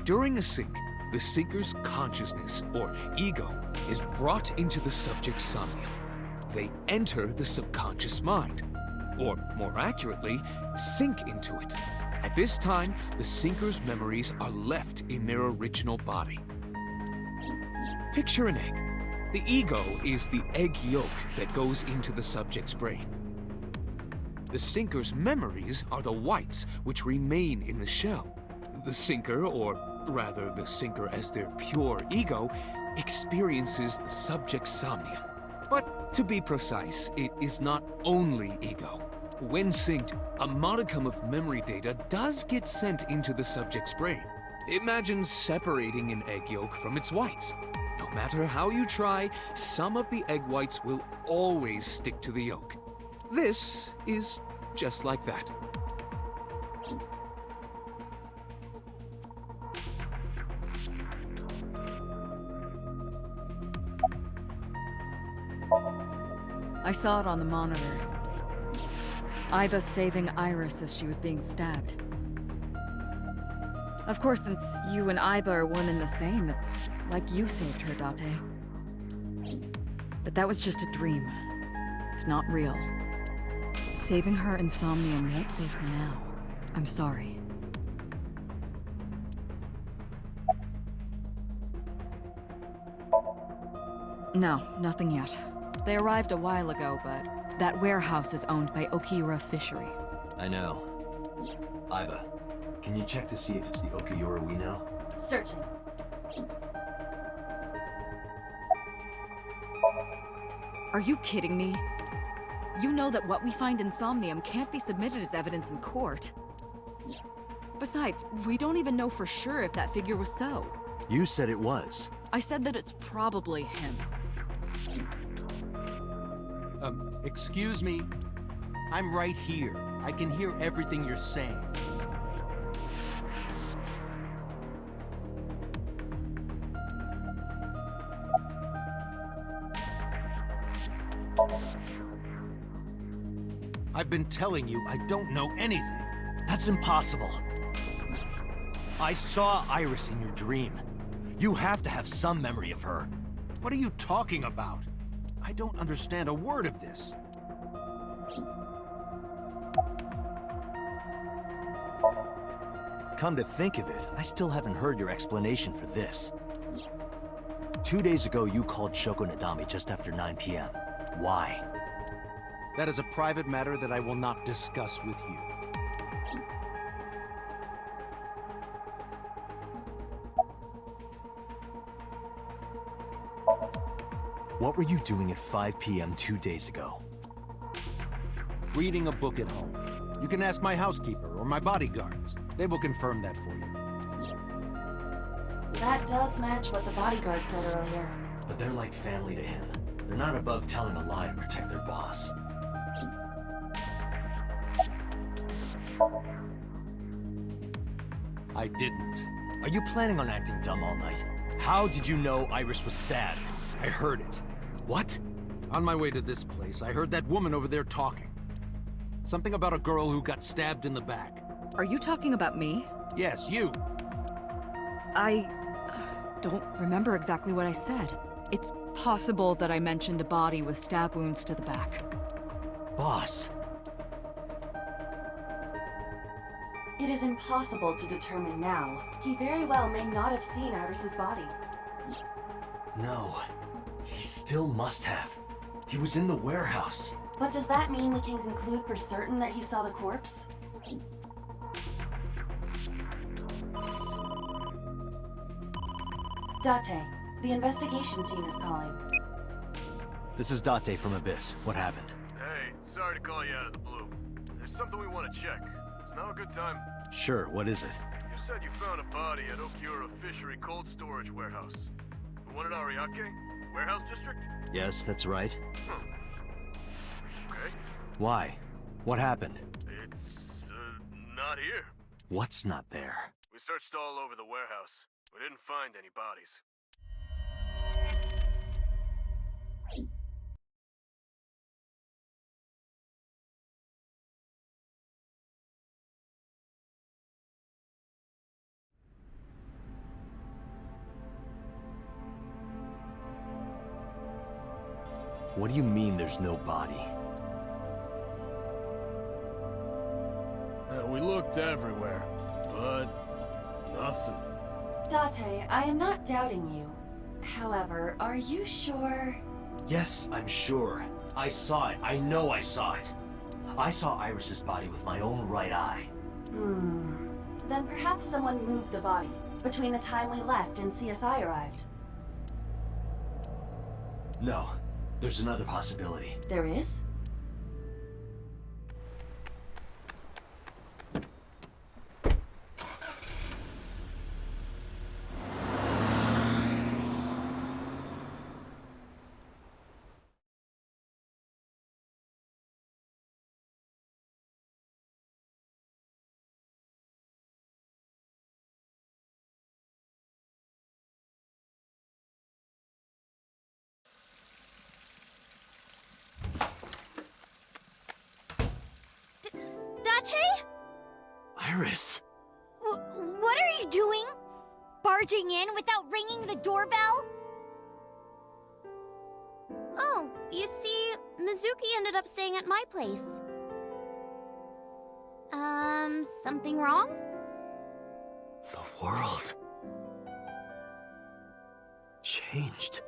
During a sink, the sinker's consciousness, or ego, is brought into the subject's somnium. They enter the subconscious mind, or more accurately, sink into it. At this time, the sinker's memories are left in their original body. Picture an egg. The ego is the egg yolk that goes into the subject's brain. The sinker's memories are the whites, which remain in the shell. The sinker, or rather the sinker as their pure ego, experiences the subject's somnium. But to be precise, it is not only ego. When synced, a modicum of memory data does get sent into the subject's brain. Imagine separating an egg yolk from its whites. No matter how you try, some of the egg whites will always stick to the yolk. This is just like that. I saw it on the monitor. Iba saving Iris as she was being stabbed. Of course, since you and Iba are one and the same, it's like you saved her, Date. But that was just a dream. It's not real. Saving her in Somnium won't save her now. I'm sorry. No, nothing yet. They arrived a while ago, but that warehouse is owned by Okiura Fishery. I know. Iba, can you check to see if it's the Okiura we know? Searching. Are you kidding me? You know that what we find in Somnium can't be submitted as evidence in court. Besides, we don't even know for sure if that figure was so. You said it was. I said that it's probably him. Excuse me? I'm right here. I can hear everything you're saying. I've been telling you I don't know anything. That's impossible. I saw Iris in your dream. You have to have some memory of her. What are you talking about? I don't understand a word of this. Come to think of it, I still haven't heard your explanation for this. 2 days ago, you called Shoko Nadami just after 9 p.m. Why? That is a private matter that I will not discuss with you. What were you doing at 5 p.m. 2 days ago? Reading a book at home. You can ask my housekeeper or my bodyguards. They will confirm that for you. That does match what the bodyguard said earlier. But they're like family to him. They're not above telling a lie to protect their boss. I didn't. Are you planning on acting dumb all night? How did you know Iris was stabbed? I heard it. What? On my way to this place, I heard that woman over there talking. Something about a girl who got stabbed in the back. Are you talking about me? Yes, you. I don't remember exactly what I said. It's possible that I mentioned a body with stab wounds to the back. Boss. It is impossible to determine now. He very well may not have seen Iris's body. No. He still must have. He was in the warehouse. But does that mean we can conclude for certain that he saw the corpse? Date, the investigation team is calling. This is Date from Abyss. What happened? Hey, sorry to call you out of the blue. There's something we want to check. Is now a good time? Sure, what is it? You said you found a body at Okiura Fishery Cold Storage Warehouse. The one at Ariake? Warehouse District? Yes, that's right. Okay. Why? What happened? It's, not here. What's not there? We searched all over the warehouse. We didn't find any bodies. What do you mean there's no body? We looked everywhere, but nothing. Date, I am not doubting you. However, are you sure? Yes, I'm sure. I saw it. I know I saw it. I saw Iris's body with my own right eye. Then perhaps someone moved the body between the time we left and CSI arrived. No. There's another possibility. There is? Date? Iris! What are you doing? Barging in without ringing the doorbell? Oh, you see, Mizuki ended up staying at my place. Something wrong? The world changed.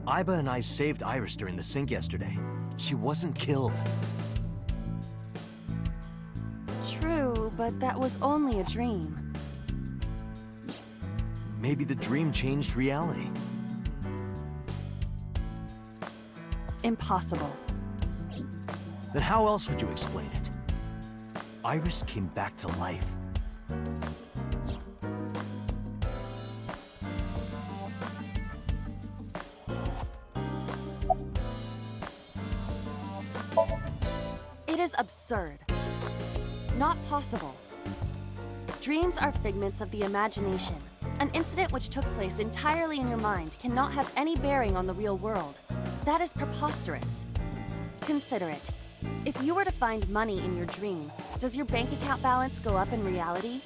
Iba and I saved Iris during the sink yesterday. She wasn't killed. True, but that was only a dream. Maybe the dream changed reality. Impossible. Then how else would you explain it? Iris came back to life. It is absurd. Not possible. Dreams are figments of the imagination. An incident which took place entirely in your mind cannot have any bearing on the real world. That is preposterous. Consider it. If you were to find money in your dream, does your bank account balance go up in reality?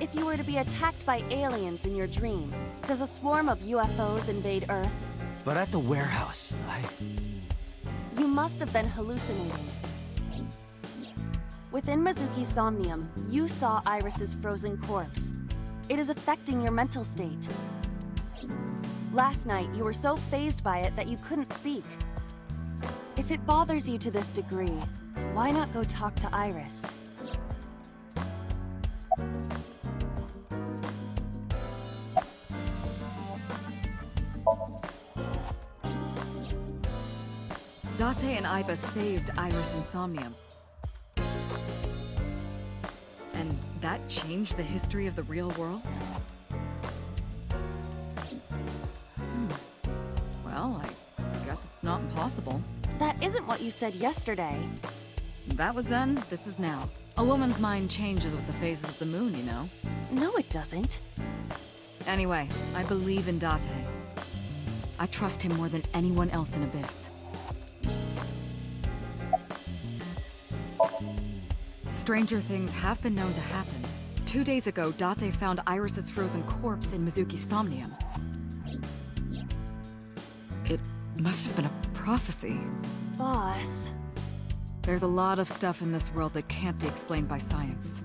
if you were to be attacked by aliens in your dream, does a swarm of UFOs invade Earth? But at the warehouse, You must have been hallucinating. Within Mizuki's Somnium, you saw Iris's frozen corpse. It is affecting your mental state. Last night, you were so fazed by it that you couldn't speak. If it bothers you to this degree, why not go talk to Iris? Date and Iba saved Iris and Somnium. And that changed the history of the real world? Well, I guess it's not impossible. That isn't what you said yesterday. That was then, this is now. A woman's mind changes with the phases of the moon, you know? No, it doesn't. Anyway, I believe in Date. I trust him more than anyone else in Abyss. Stranger things have been known to happen. 2 days ago, Date found Iris's frozen corpse in Mizuki's Somnium. It must have been a prophecy. Boss. There's a lot of stuff in this world that can't be explained by science.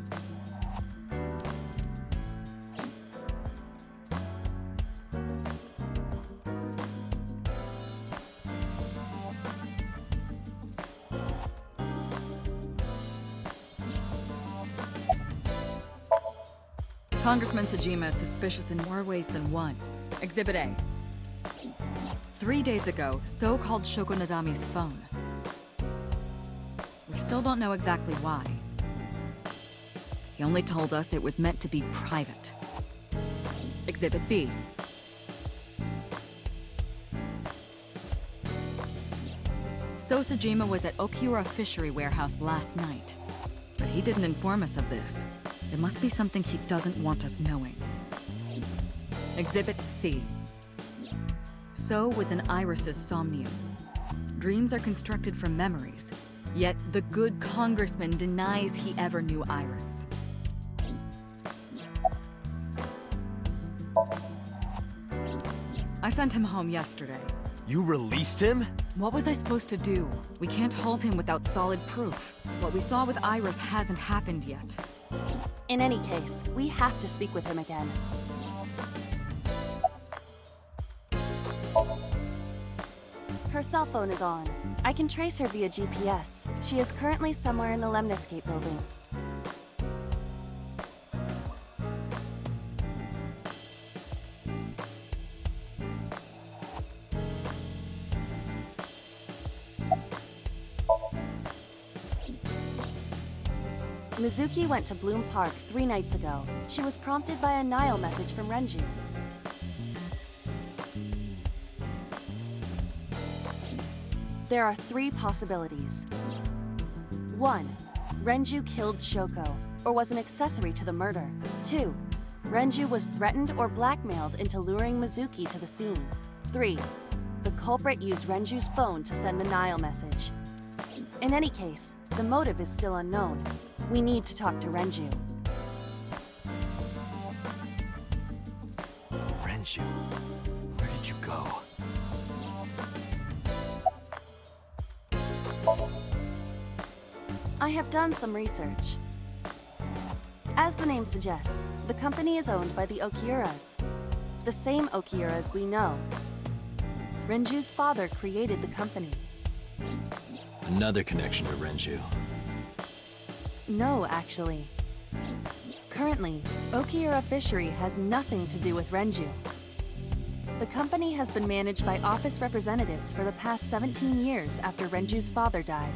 Congressman Sejima is suspicious in more ways than one. Exhibit A. 3 days ago, So called Shoko Nadami's phone. We still don't know exactly why. He only told us it was meant to be private. Exhibit B. So Sejima was at Okiura Fishery Warehouse last night, but he didn't inform us of this. It must be something he doesn't want us knowing. Exhibit C. So was in Iris's Somnium. Dreams are constructed from memories, yet the good congressman denies he ever knew Iris. I sent him home yesterday. You released him? What was I supposed to do? We can't hold him without solid proof. What we saw with Iris hasn't happened yet. In any case, we have to speak with him again. Her cell phone is on. I can trace her via GPS. She is currently somewhere in the Lemniscape building. Mizuki went to Bloom Park 3 nights ago. She was prompted by a Nile message from Renju. There are 3 possibilities. 1. Renju killed Shoko, or was an accessory to the murder. 2. Renju was threatened or blackmailed into luring Mizuki to the scene. 3. The culprit used Renju's phone to send the Nile message. In any case, the motive is still unknown. We need to talk to Renju. Renju, where did you go? I have done some research. As the name suggests, the company is owned by the Okiuras. The same Okiuras we know. Renju's father created the company. Another connection to Renju. No, actually. Currently, Okiura Fishery has nothing to do with Renju. The company has been managed by office representatives for the past 17 years after Renju's father died.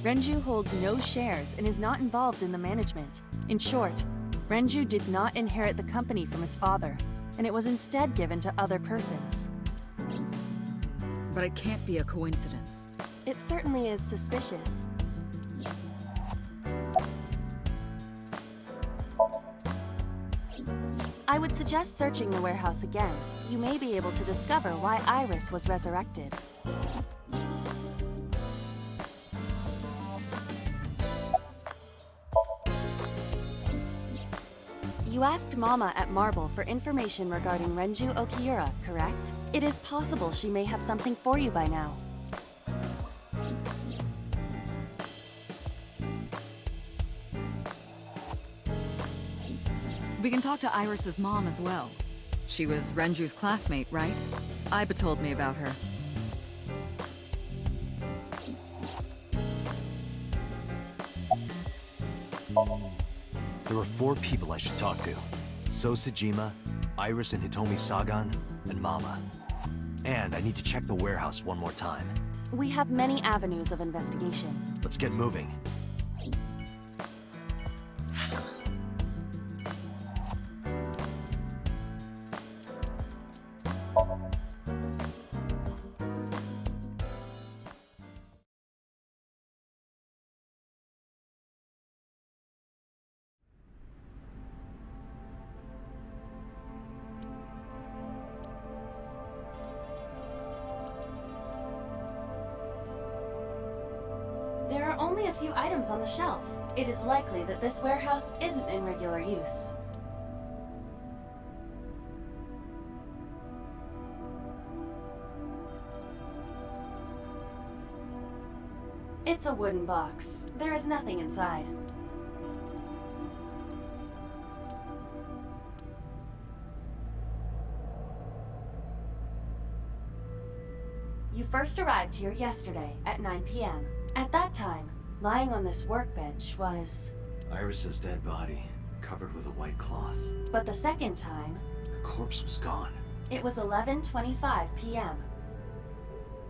Renju holds no shares and is not involved in the management. In short, Renju did not inherit the company from his father, and it was instead given to other persons. But it can't be a coincidence. It certainly is suspicious. I would suggest searching the warehouse again. You may be able to discover why Iris was resurrected. You asked Mama at Marble for information regarding Renju Okiura, correct? It is possible she may have something for you by now. We can talk to Iris's mom as well. She was Renju's classmate, right? Iba told me about her. There are 4 people I should talk to. So Sejima, Iris and Hitomi Sagan, and Mama. And I need to check the warehouse one more time. We have many avenues of investigation. Let's get moving. There are only a few items on the shelf. It is likely that this warehouse isn't in regular use. It's a wooden box. There is nothing inside. You first arrived here yesterday at 9 p.m. At that time, lying on this workbench was... Iris's dead body, covered with a white cloth. But the second time... The corpse was gone. It was 11:25 p.m.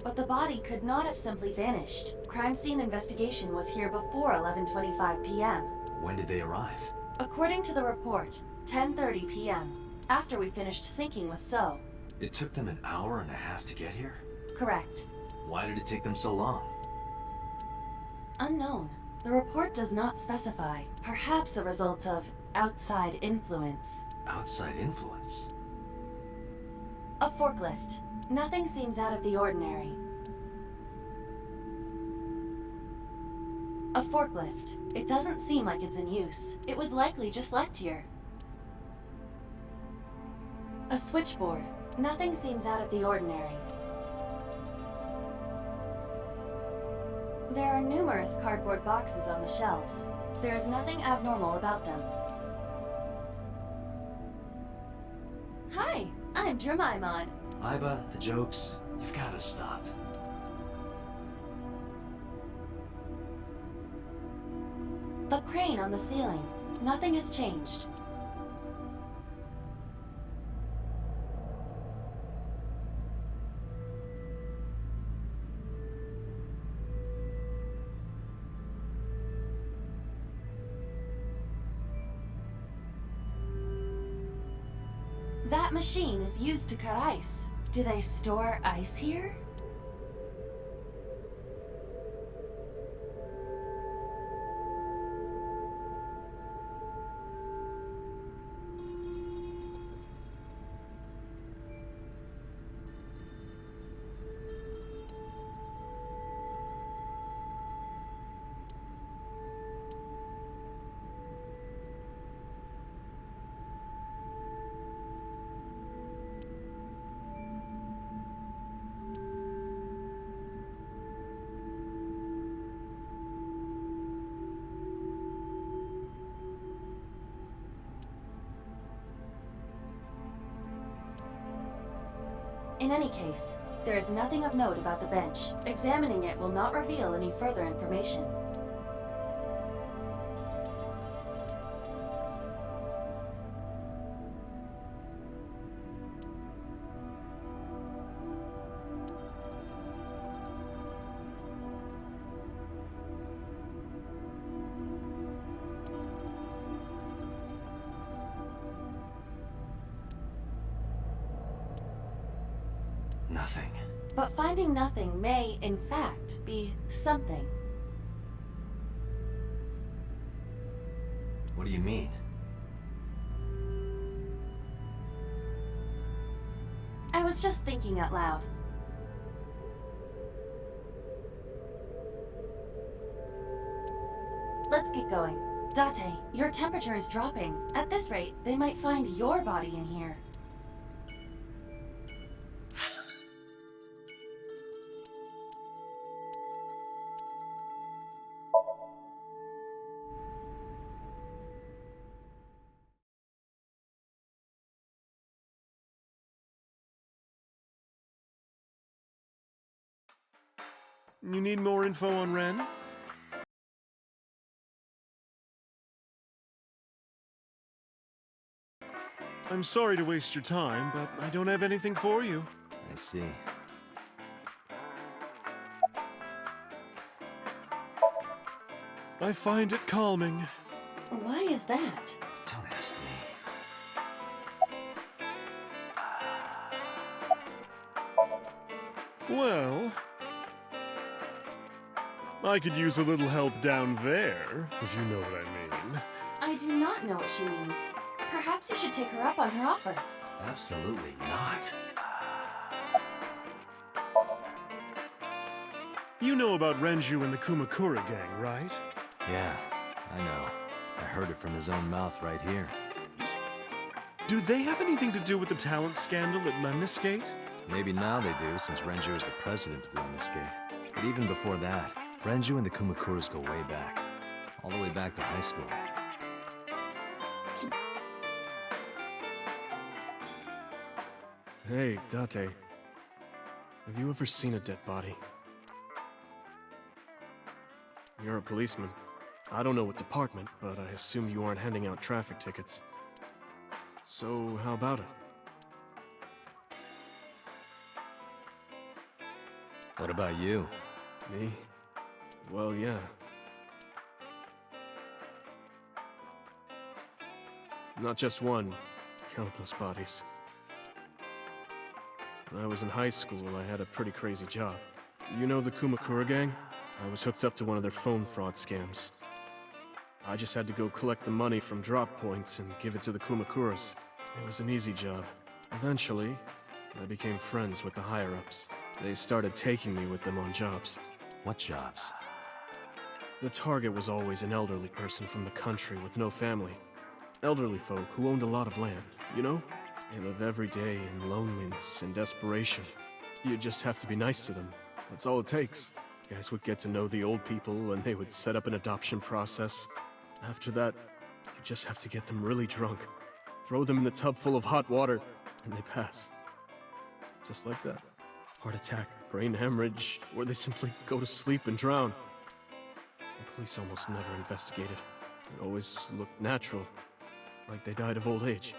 But the body could not have simply vanished. Crime scene investigation was here before 11:25 p.m. When did they arrive? According to the report, 10:30 p.m. After we finished sinking with So. It took them an hour and a half to get here? Correct. Why did it take them so long? Unknown. The report does not specify. Perhaps a result of outside influence. Outside influence? A forklift. Nothing seems out of the ordinary. A forklift. It doesn't seem like it's in use. It was likely just left here. A switchboard. Nothing seems out of the ordinary. There are numerous cardboard boxes on the shelves. There is nothing abnormal about them. Hi, I'm Dramaimon. Iba, the jokes, you've gotta stop. The crane on the ceiling. Nothing has changed. That machine is used to cut ice. Do they store ice here? In any case, there is nothing of note about the bench. Examining it will not reveal any further information. Nothing. But finding nothing may, in fact, be something. What do you mean? I was just thinking out loud. Let's get going. Date, your temperature is dropping. At this rate, they might find your body in here. You need more info on Ren? I'm sorry to waste your time, but I don't have anything for you. I see. I find it calming. Why is that? Don't ask me. Well, I could use a little help down there, if you know what I mean. I do not know what she means. Perhaps you should take her up on her offer. Absolutely not. You know about Renju and the Kumakura gang, right? Yeah, I know. I heard it from his own mouth right here. Do they have anything to do with the talent scandal at Lemniscate? Maybe now they do, since Renju is the president of Lemniscate. But even before that, Renju and the Kumakuras go way back. All the way back to high school. Hey, Date. Have you ever seen a dead body? You're a policeman. I don't know what department, but I assume you aren't handing out traffic tickets. So, how about it? What about you? Me? Well, yeah. Not just one, countless bodies. When I was in high school, I had a pretty crazy job. You know the Kumakura gang? I was hooked up to one of their phone fraud scams. I just had to go collect the money from drop points and give it to the Kumakuras. It was an easy job. Eventually, I became friends with the higher-ups. They started taking me with them on jobs. What jobs? The target was always an elderly person from the country with no family. Elderly folk who owned a lot of land, you know? They live every day in loneliness and desperation. You just have to be nice to them. That's all it takes. Guys would get to know the old people and they would set up an adoption process. After that, you just have to get them really drunk. Throw them in the tub full of hot water, and they pass. Just like that. Heart attack, brain hemorrhage, or they simply go to sleep and drown. The police almost never investigated. It always looked natural, like they died of old age.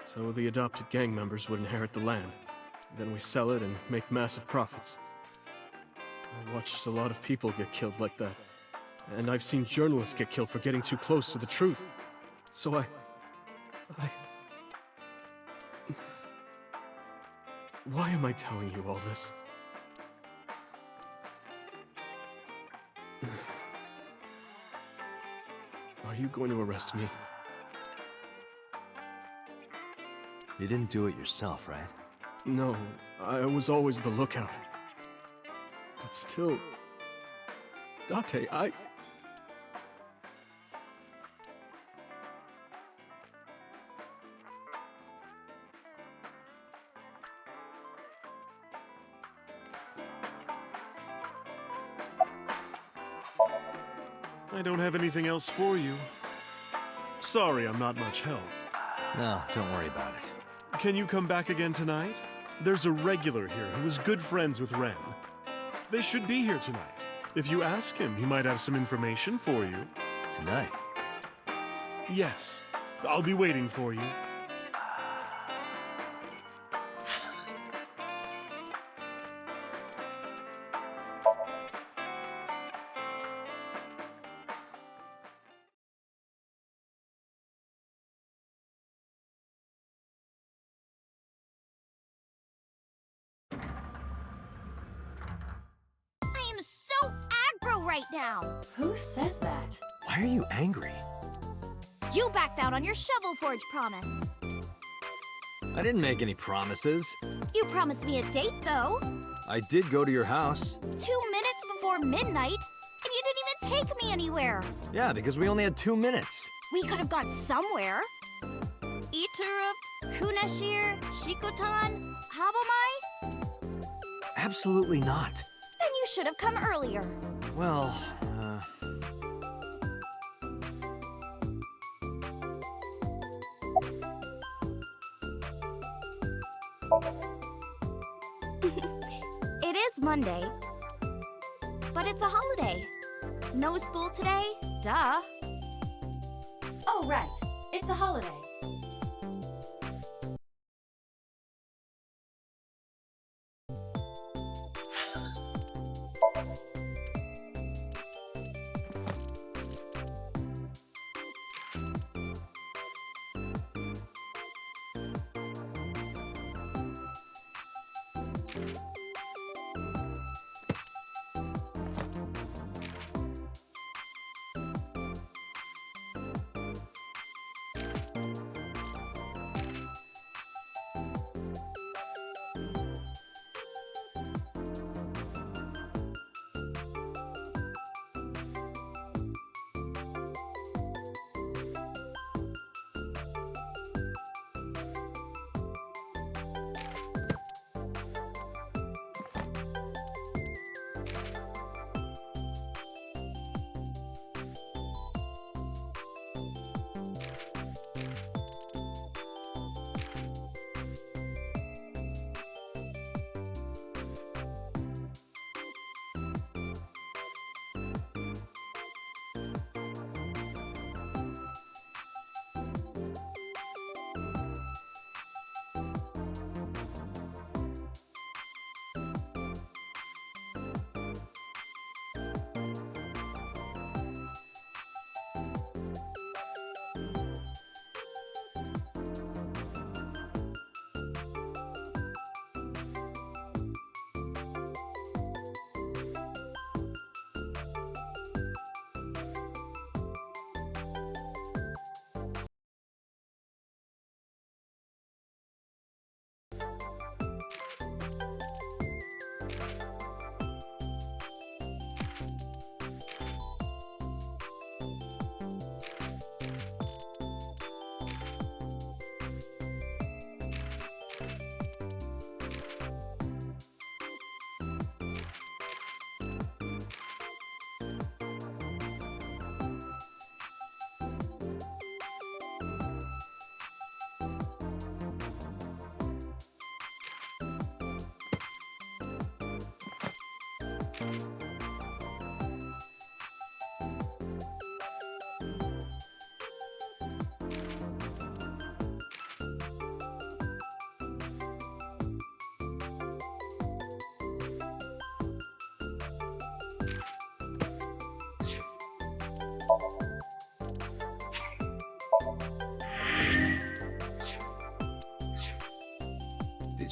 So the adopted gang members would inherit the land. Then we sell it and make massive profits. I watched a lot of people get killed like that. And I've seen journalists get killed for getting too close to the truth. So I... Why am I telling you all this? Are you going to arrest me? You didn't do it yourself, right? No, I was always the lookout. But still... Date, I don't have anything else for you. Sorry, I'm not much help. No, don't worry about it. Can you come back again tonight? There's a regular here who is good friends with Ren. They should be here tonight. If you ask him, he might have some information for you. Tonight? Yes. I'll be waiting for you. Right now. Who says that? Why are you angry? You backed out on your Shovel Forge promise. I didn't make any promises. You promised me a date, though. I did go to your house. 2 minutes before midnight, and you didn't even take me anywhere. Yeah, because we only had 2 minutes. We could have gone somewhere. Iturup, Kunashir, Shikotan, Habomai? Absolutely not. Then you should have come earlier. Well, It is Monday. But it's a holiday. No school today? Duh. Oh, right. It's a holiday.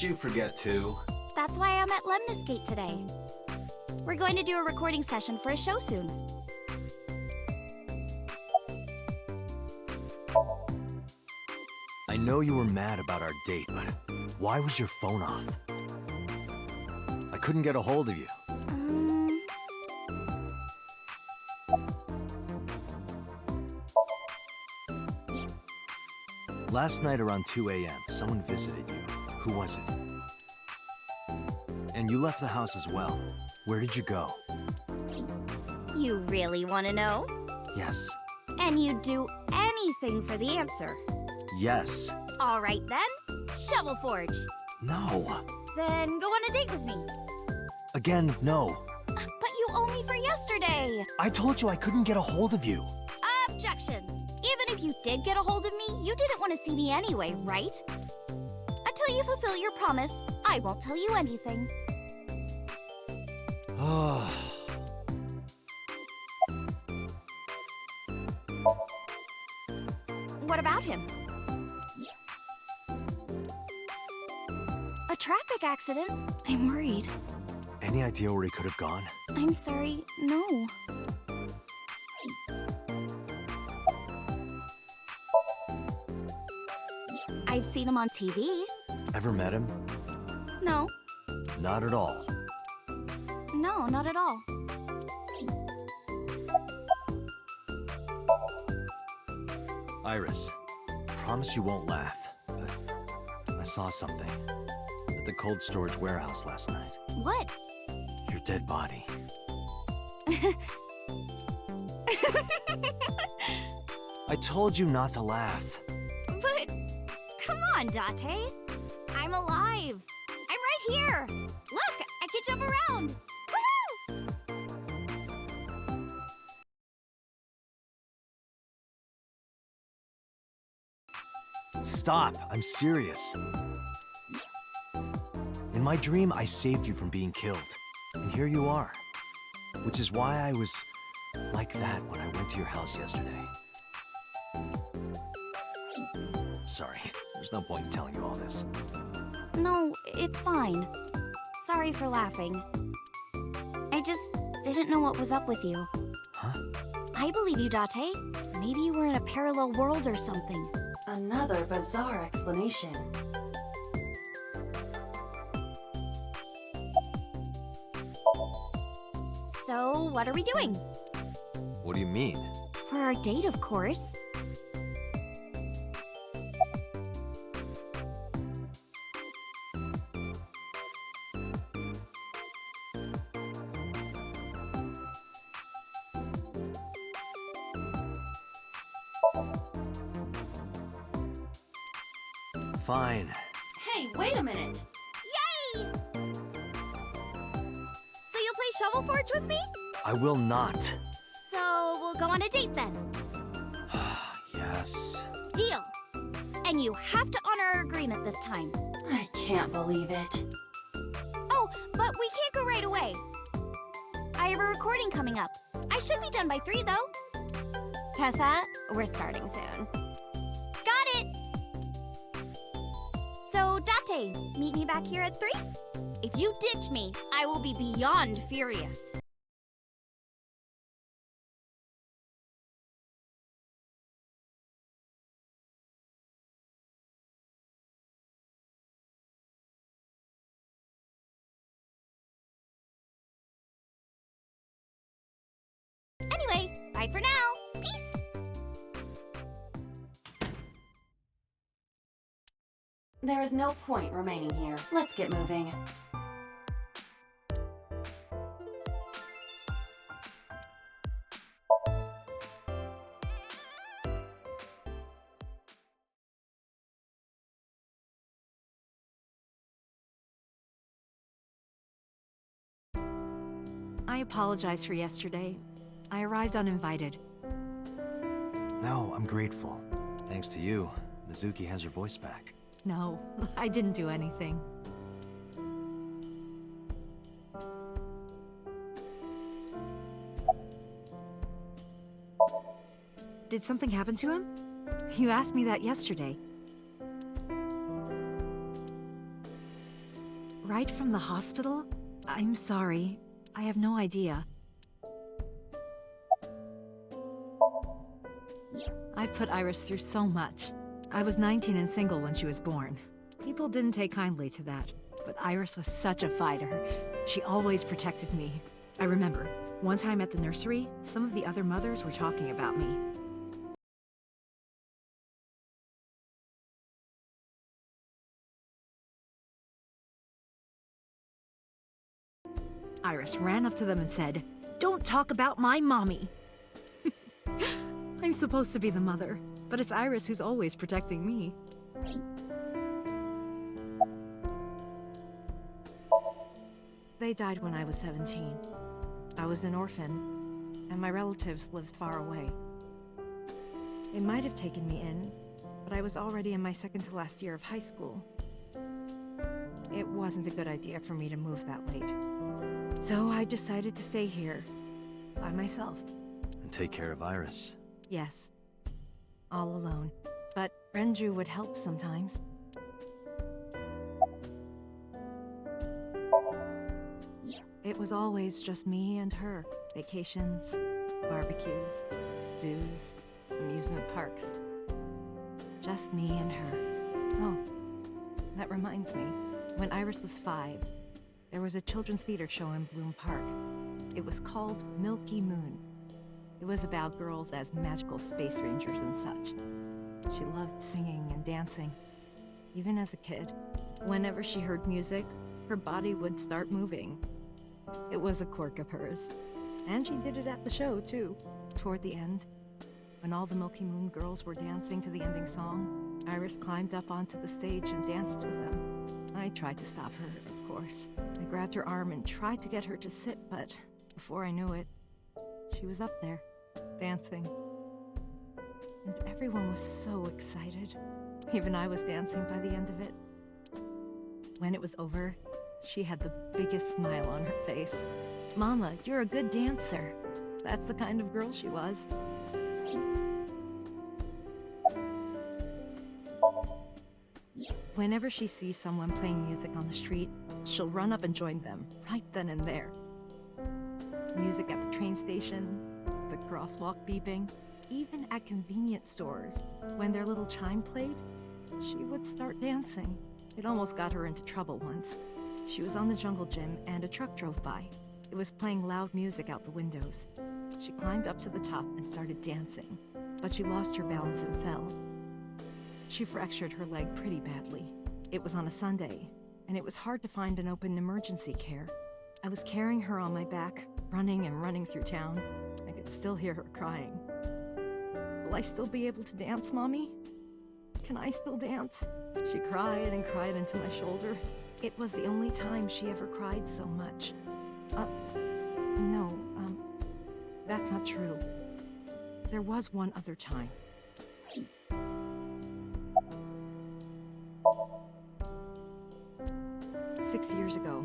did you forget too? That's why I'm at Lemniscate today. We're going to do a recording session for a show soon. I know you were mad about our date, but why was your phone off? I couldn't get a hold of you. Last night around 2 a.m., someone visited you. Who was it? And you left the house as well. Where did you go? You really want to know? Yes. And you'd do anything for the answer. Yes. All right then, Shovel Forge. No. Then go on a date with me. Again, no. But you owe me for yesterday. I told you I couldn't get a hold of you. Objection. Even if you did get a hold of me, you didn't want to see me anyway, right? Until you fulfill your promise, I won't tell you anything. What about him? A traffic accident? I'm worried. Any idea where he could have gone? I'm sorry, no. I've seen him on TV. Ever met him? No. Not at all. No, not at all. Iris, promise you won't laugh, but I saw something at the cold storage warehouse last night. What? Your dead body. I told you not to laugh. But, come on, Date. I'm alive. I'm right here. Look, I can jump around. Woohoo! Stop, I'm serious. In my dream, I saved you from being killed. And here you are. Which is why I was like that when I went to your house yesterday. Sorry, there's no point in telling you all this. No, it's fine. Sorry for laughing. I just didn't know what was up with you. Huh? I believe you, Date. Maybe you were in a parallel world or something. Another bizarre explanation. So, what are we doing? What do you mean? For our date, of course. Fine. Hey, wait a minute. Yay! So you'll play Shovel Forge with me? I will not. So we'll go on a date then. Yes. Deal. And you have to honor our agreement this time. I can't believe it. Oh, but we can't go right away. I have a recording coming up. I should be done by 3, though. Tessa, we're starting soon. Got it! So, Date, meet me back here at 3? If you ditch me, I will be beyond furious. Anyway, bye for now. Peace! There is no point remaining here. Let's get moving. I apologize for yesterday. I arrived uninvited. No, I'm grateful. Thanks to you, Mizuki has her voice back. No, I didn't do anything. Did something happen to him? You asked me that yesterday. Right from the hospital? I'm sorry. I have no idea. I've put Iris through so much. I was 19 and single when she was born. People didn't take kindly to that, but Iris was such a fighter. She always protected me. I remember, one time at the nursery, some of the other mothers were talking about me. Iris ran up to them and said, "Don't talk about my mommy." I'm supposed to be the mother, but it's Iris who's always protecting me. They died when I was 17. I was an orphan, and my relatives lived far away. It might have taken me in, but I was already in my second to last year of high school. It wasn't a good idea for me to move that late. So I decided to stay here, by myself. And take care of Iris. Yes. All alone. But Renju would help sometimes. It was always just me and her. Vacations, barbecues, zoos, amusement parks. Just me and her. Oh, that reminds me. When Iris was 5, there was a children's theater show in Bloom Park. It was called Milky Moon. It was about girls as magical space rangers and such. She loved singing and dancing. Even as a kid, whenever she heard music, her body would start moving. It was a quirk of hers. And she did it at the show, too. Toward the end, when all the Milky Moon girls were dancing to the ending song, Iris climbed up onto the stage and danced with them. I tried to stop her, of course. I grabbed her arm and tried to get her to sit, but before I knew it, she was up there, dancing. And everyone was so excited. Even I was dancing by the end of it. When it was over, she had the biggest smile on her face. Mama, you're a good dancer. That's the kind of girl she was. Whenever she sees someone playing music on the street, she'll run up and join them, right then and there. Music at the train station, the crosswalk beeping, even at convenience stores. When their little chime played, she would start dancing. It almost got her into trouble once. She was on the jungle gym and a truck drove by. It was playing loud music out the windows. She climbed up to the top and started dancing, but she lost her balance and fell. She fractured her leg pretty badly. It was on a Sunday, and it was hard to find an open emergency care. I was carrying her on my back, running and running through town. I could still hear her crying. Will I still be able to dance, Mommy? Can I still dance? She cried and cried into my shoulder. It was the only time she ever cried so much. No, that's not true. There was one other time. Six years ago,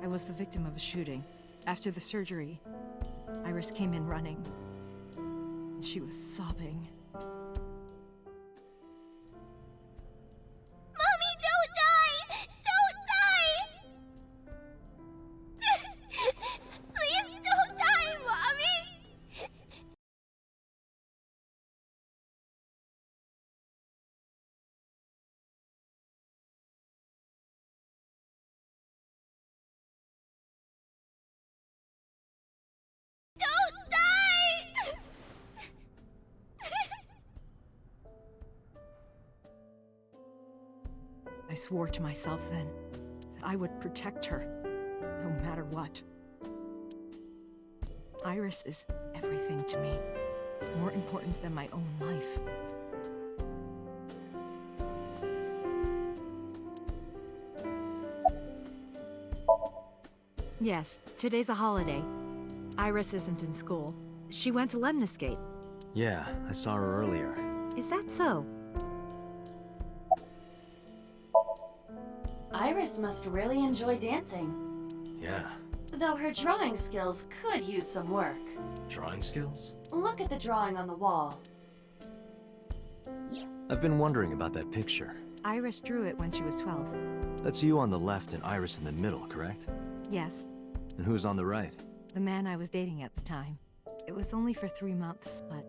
I was the victim of a shooting. After the surgery, Iris came in running. She was sobbing. Mommy, don't die! Don't die! Please don't die, Mommy! Don't die! I swore to myself then that I would protect her, no matter what. Iris is everything to me, more important than my own life. Yes, today's a holiday. Iris isn't in school. She went to Lemniscate. Yeah, I saw her earlier. Is that so? Iris must really enjoy dancing. Yeah. Though her drawing skills could use some work. Drawing skills? Look at the drawing on the wall. I've been wondering about that picture. Iris drew it when she was 12. That's you on the left and Iris in the middle, correct? Yes, And who's on the right? the man I was dating at the time. It was only for 3 months, but...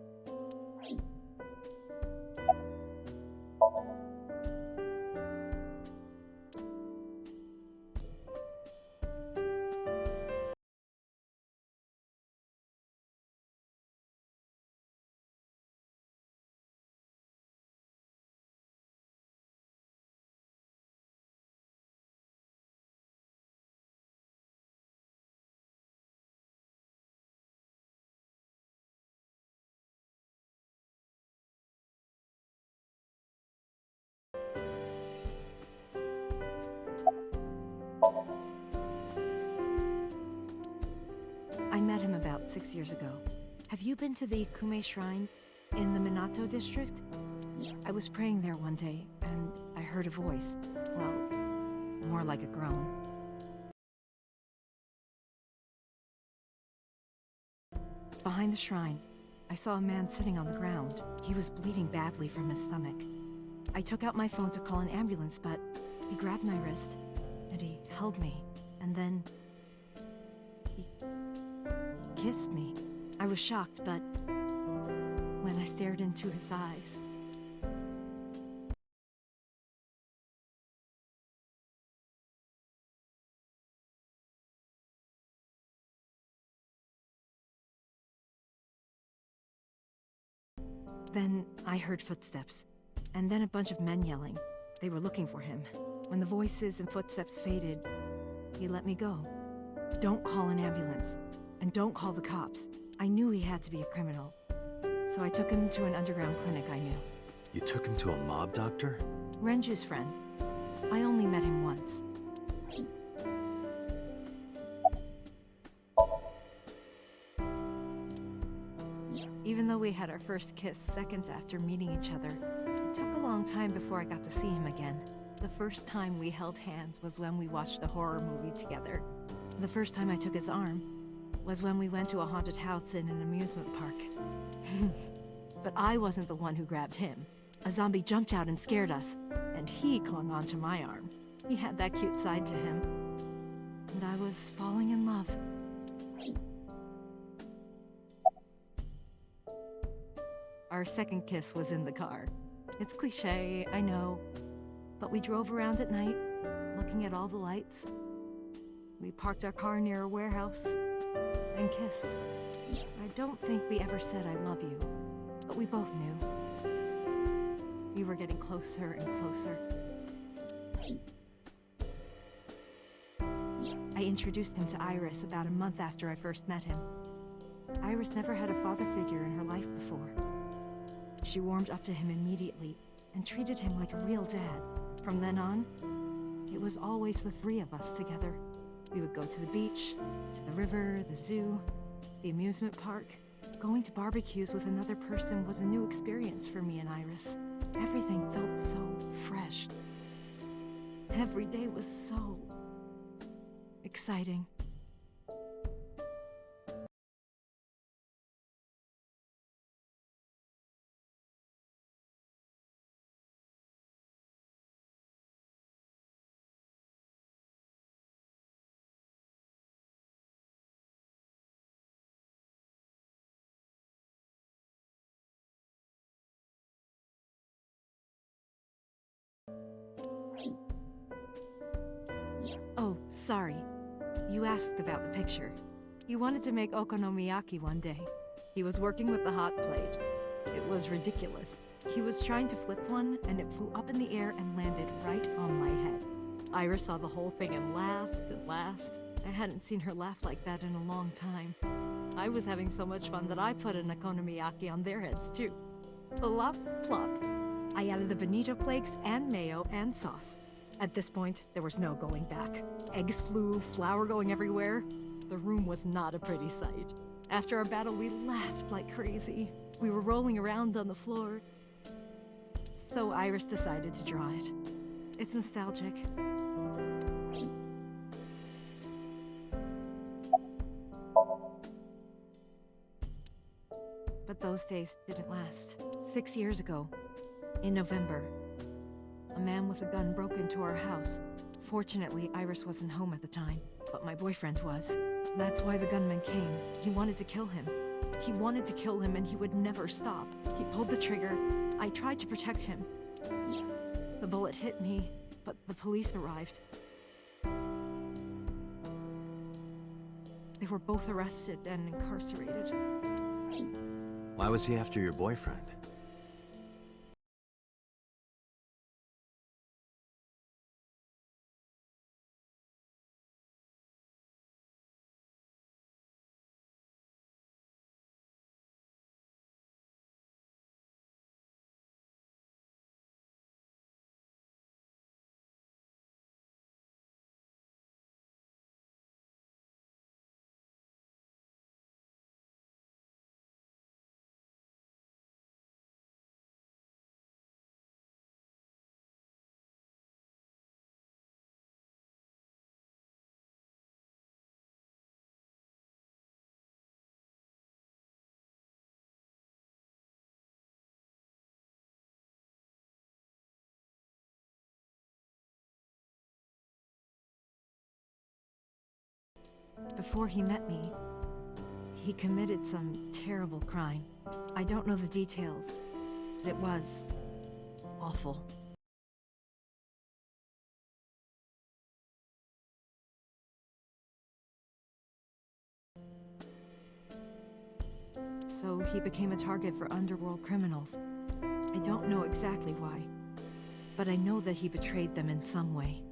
I met him about 6 years ago. Have you been to the Kume Shrine in the Minato district? I was praying there one day, and I heard a voice. Well, more like a groan. Behind the shrine, I saw a man sitting on the ground. He was bleeding badly from his stomach. I took out my phone to call an ambulance, but he grabbed my wrist, and he held me, and then... He kissed me. I was shocked, but when I stared into his eyes... Then I heard footsteps, and then a bunch of men yelling. They were looking for him. When the voices and footsteps faded, he let me go. Don't call an ambulance, and don't call the cops. I knew he had to be a criminal, so I took him to an underground clinic I knew. You took him to a mob doctor? Renju's friend. I only met him once. Even though we had our first kiss seconds after meeting each other, it took a long time before I got to see him again. The first time we held hands was when we watched a horror movie together. The first time I took his arm was when we went to a haunted house in an amusement park. But I wasn't the one who grabbed him. A zombie jumped out and scared us, and he clung onto my arm. He had that cute side to him, and I was falling in love. Our second kiss was in the car. It's cliché, I know, but we drove around at night, looking at all the lights. We parked our car near a warehouse and kissed. I don't think we ever said I love you, but we both knew. We were getting closer and closer. I introduced him to Iris about a month after I first met him. Iris never had a father figure in her life before. She warmed up to him immediately and treated him like a real dad. From then on, it was always the three of us together. We would go to the beach, to the river, the zoo, the amusement park. Going to barbecues with another person was a new experience for me and Iris. Everything felt so fresh. Every day was so exciting. Oh, sorry. You asked about the picture. He wanted to make okonomiyaki one day. He was working with the hot plate. It was ridiculous. He was trying to flip one, and it flew up in the air and landed right on my head. Iris saw the whole thing and laughed and laughed. I hadn't seen her laugh like that in a long time. I was having so much fun that I put an okonomiyaki on their heads too. Plop, plop. I added the bonito flakes and mayo and sauce. At this point, there was no going back. Eggs flew, flour going everywhere. The room was not a pretty sight. After our battle, we laughed like crazy. We were rolling around on the floor. So Iris decided to draw it. It's nostalgic. But those days didn't last. 6 years ago, in November, a man with a gun broke into our house. Fortunately, Iris wasn't home at the time, but my boyfriend was. That's why the gunman came. He wanted to kill him. He wanted to kill him and he would never stop. He pulled the trigger. I tried to protect him. The bullet hit me, but the police arrived. They were both arrested and incarcerated. Why was he after your boyfriend? Before he met me, he committed some terrible crime. I don't know the details, but it was awful. so he became a target for underworld criminals. I don't know exactly why, but I know that he betrayed them in some way.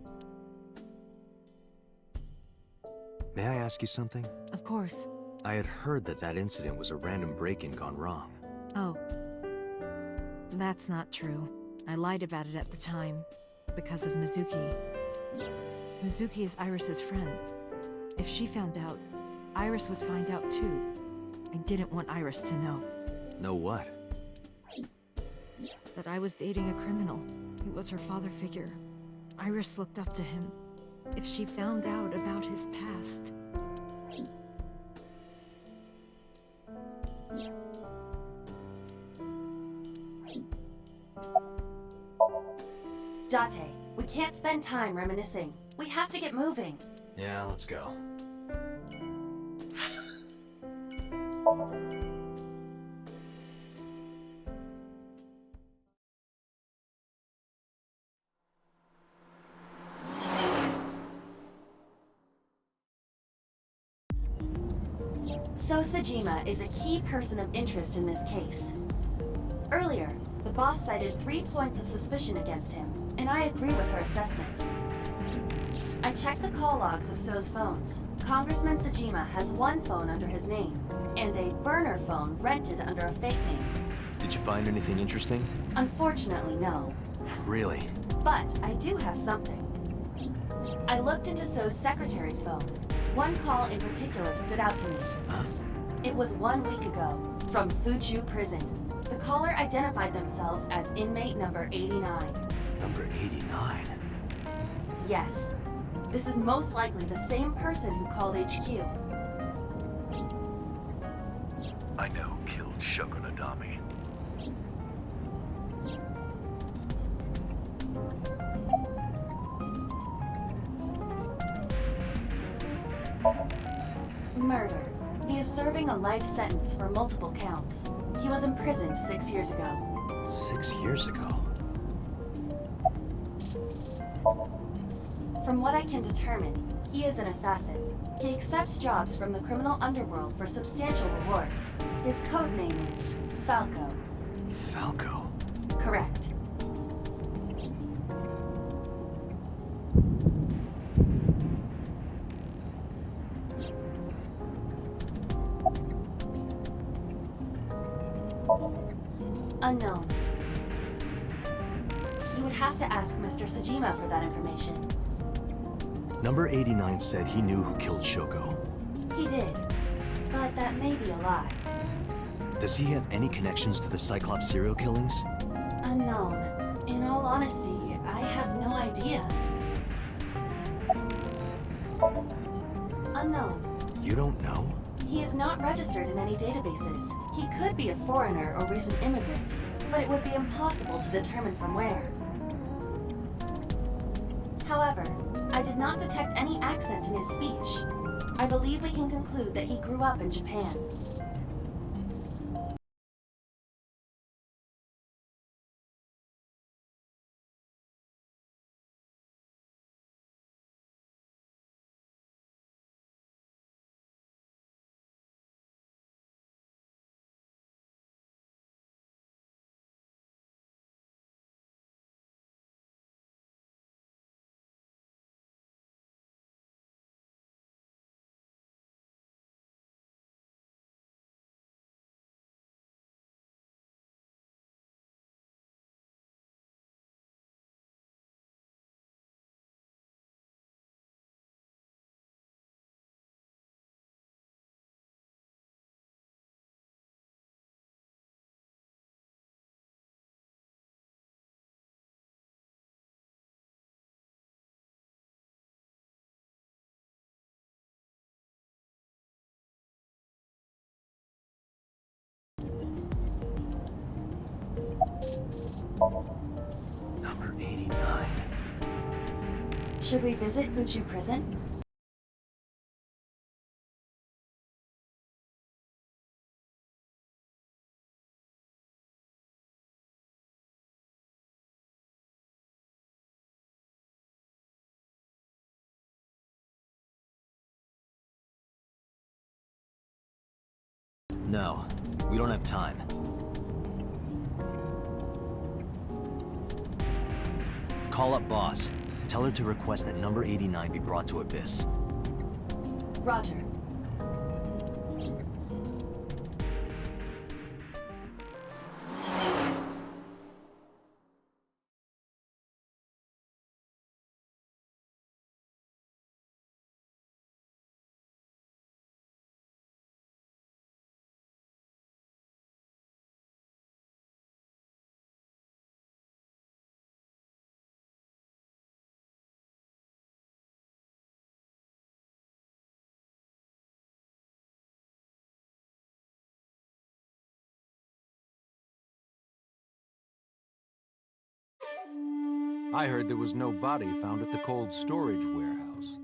May I ask you something? Of course. I had heard that that incident was a random break-in gone wrong. Oh. That's not true. I lied about it at the time, because of Mizuki. Mizuki is Iris's friend. If she found out, Iris would find out too. I didn't want Iris to know. Know what? That I was dating a criminal. He was her father figure. Iris looked up to him. If she found out about his past... Date, we can't spend time reminiscing. We have to get moving. Yeah, let's go. So Sajima is a key person of interest in this case. Earlier, the boss cited 3 points of suspicion against him, and I agree with her assessment. I checked the call logs of So's phones. Congressman Sajima has one phone under his name, and a burner phone rented under a fake name. Did you find anything interesting? Unfortunately, no. Really? But I do have something. I looked into So's secretary's phone. One call in particular stood out to me. Huh? It was 1 week ago, from Fuchu Prison. The caller identified themselves as inmate number 89. Number 89? Yes. This is most likely the same person who called HQ. I know who killed Shoko Nadami. Murder. He is serving a life sentence for multiple counts. He was imprisoned 6 years ago. 6 years ago? From what I can determine, he is an assassin. He accepts jobs from the criminal underworld for substantial rewards. His code name is Falco. Falco? Correct. Unknown. You would have to ask Mr. Sajima for that information. Number 89 said he knew who killed Shoko. He did, but that may be a lie. Does he have any connections to the Cyclops serial killings? Unknown. In all honesty, I have no idea. Unknown. You don't know? He is not registered in any databases. He could be a foreigner or recent immigrant, but it would be impossible to determine from where. However, I did not detect any accent in his speech. I believe we can conclude that he grew up in Japan. Number 89. Should we visit Fuchu Prison? No, we don't have time. Call up boss. Tell her to request that number 89 be brought to Abyss. Roger. I heard there was no body found at the cold storage warehouse.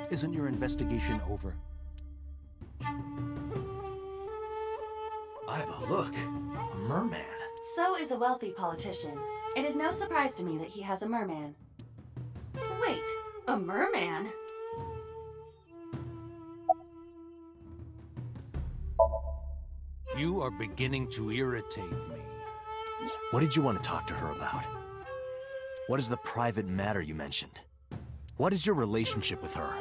Isn't your investigation over? Iva, look! A merman. So is a wealthy politician. It is no surprise to me that he has a merman. Wait, a merman? You are beginning to irritate me. What did you want to talk to her about? What is the private matter you mentioned? What is your relationship with her?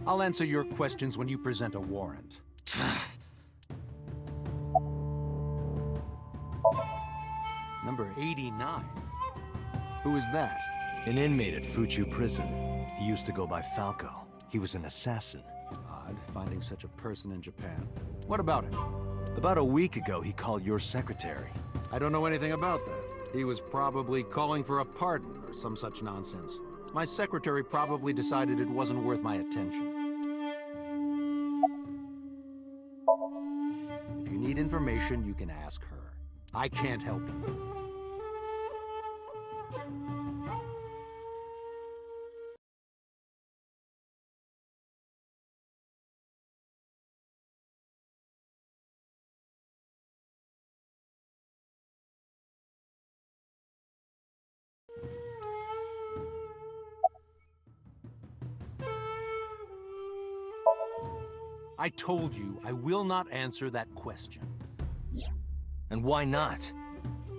I'll answer your questions when you present a warrant. Number 89? Who is that? An inmate at Fuchu prison. He used to go by Falco. He was an assassin. Odd, finding such a person in Japan. What about him? About a week ago, he called your secretary. I don't know anything about that. He was probably calling for a pardon or some such nonsense. My secretary probably decided it wasn't worth my attention. If you need information, you can ask her. I can't help you. I told you, I will not answer that question. And why not?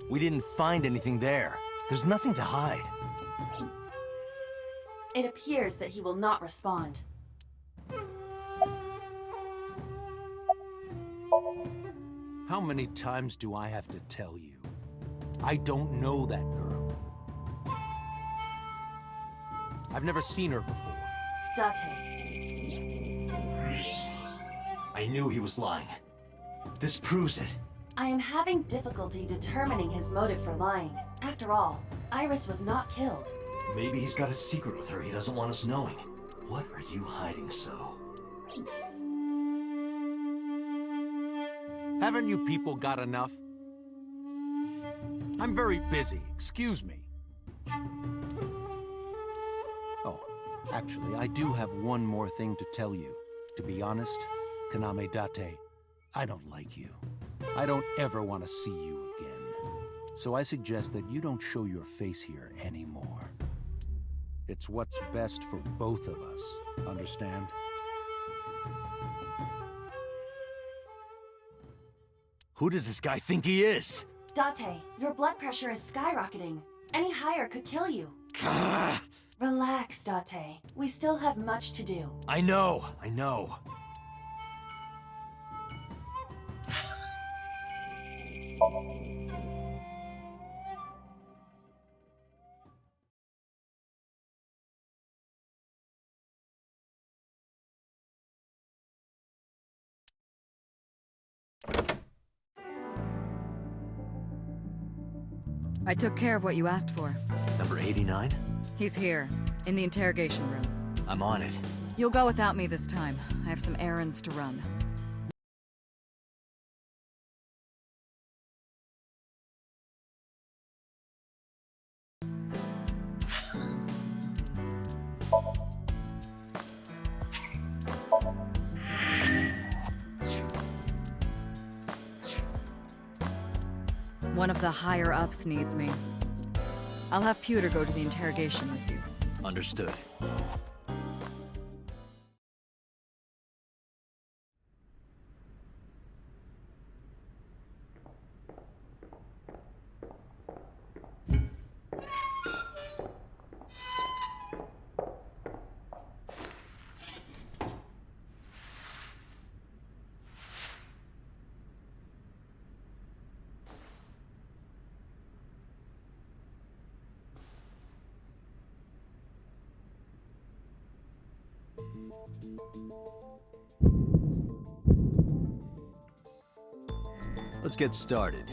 We didn't find anything there. There's nothing to hide. It appears that he will not respond. How many times do I have to tell you? I don't know that girl. I've never seen her before. Date. I knew he was lying. This proves it. I am having difficulty determining his motive for lying. After all, Iris was not killed. Maybe he's got a secret with her he doesn't want us knowing. What are you hiding so? Haven't you people got enough? I'm very busy, excuse me. Oh, actually, I do have one more thing to tell you. To be honest, Kaname Date, I don't like you. I don't ever want to see you again. So I suggest that you don't show your face here anymore. It's what's best for both of us, understand? Who does this guy think he is? Date, your blood pressure is skyrocketing. Any higher could kill you. Relax, Date. We still have much to do. I know. I took care of what you asked for. Number 89? He's here, in the interrogation room. I'm on it. You'll go without me this time. I have some errands to run. One of the higher-ups needs me. I'll have Pewter go to the interrogation with you. Understood. Let's get started.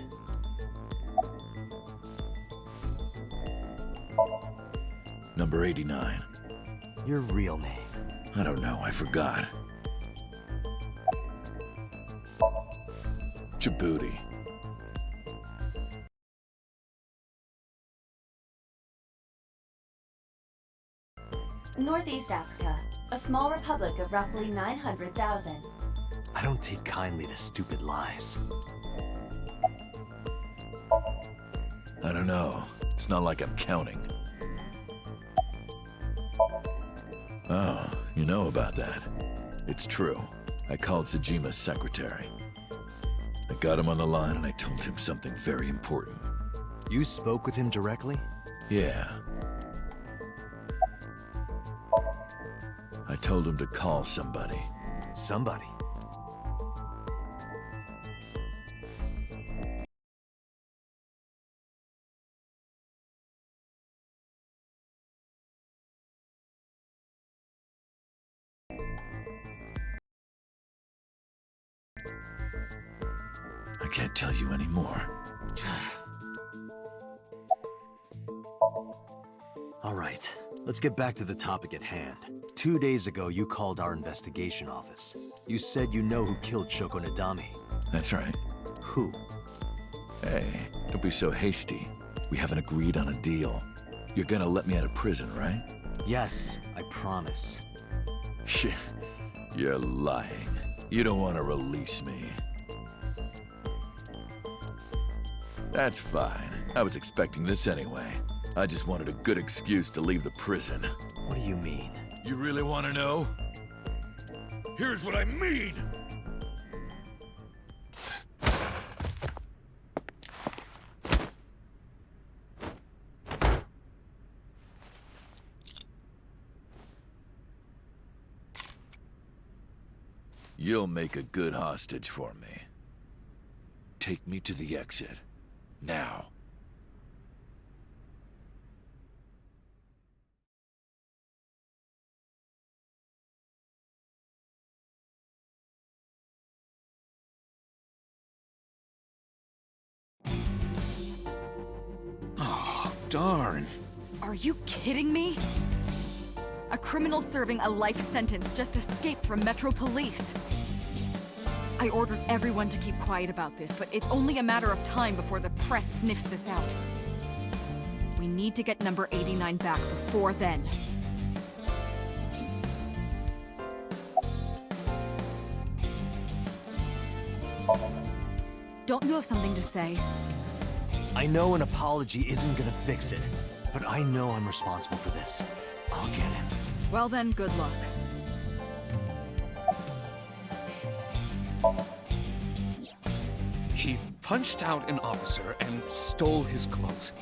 Number 89. Your real name? I don't know, I forgot. Djibouti. Northeast Africa, a small republic of roughly 900,000. I don't take kindly to stupid lies. I don't know. It's not like I'm counting. Oh, you know about that. It's true. I called Sejima's secretary. I got him on the line and I told him something very important. You spoke with him directly? Yeah. I told him to call somebody. Somebody? I can't tell you anymore. All right, let's get back to the topic at hand. 2 days ago, you called our investigation office. You said you know who killed Shoko Nadami. That's right. Who? Hey, don't be so hasty. We haven't agreed on a deal. You're gonna let me out of prison, right? Yes, I promise. You're lying. You don't want to release me. That's fine. I was expecting this anyway. I just wanted a good excuse to leave the prison. What do you mean? You really want to know? Here's what I mean! You'll make a good hostage for me. Take me to the exit. Now. Oh, darn. Are you kidding me? A criminal serving a life sentence just escaped from Metro Police. I ordered everyone to keep quiet about this, but it's only a matter of time before the press sniffs this out. We need to get number 89 back before then. Don't you have something to say? I know an apology isn't gonna fix it, but I know I'm responsible for this. I'll get him. Well then, good luck. He punched out an officer and stole his clothes.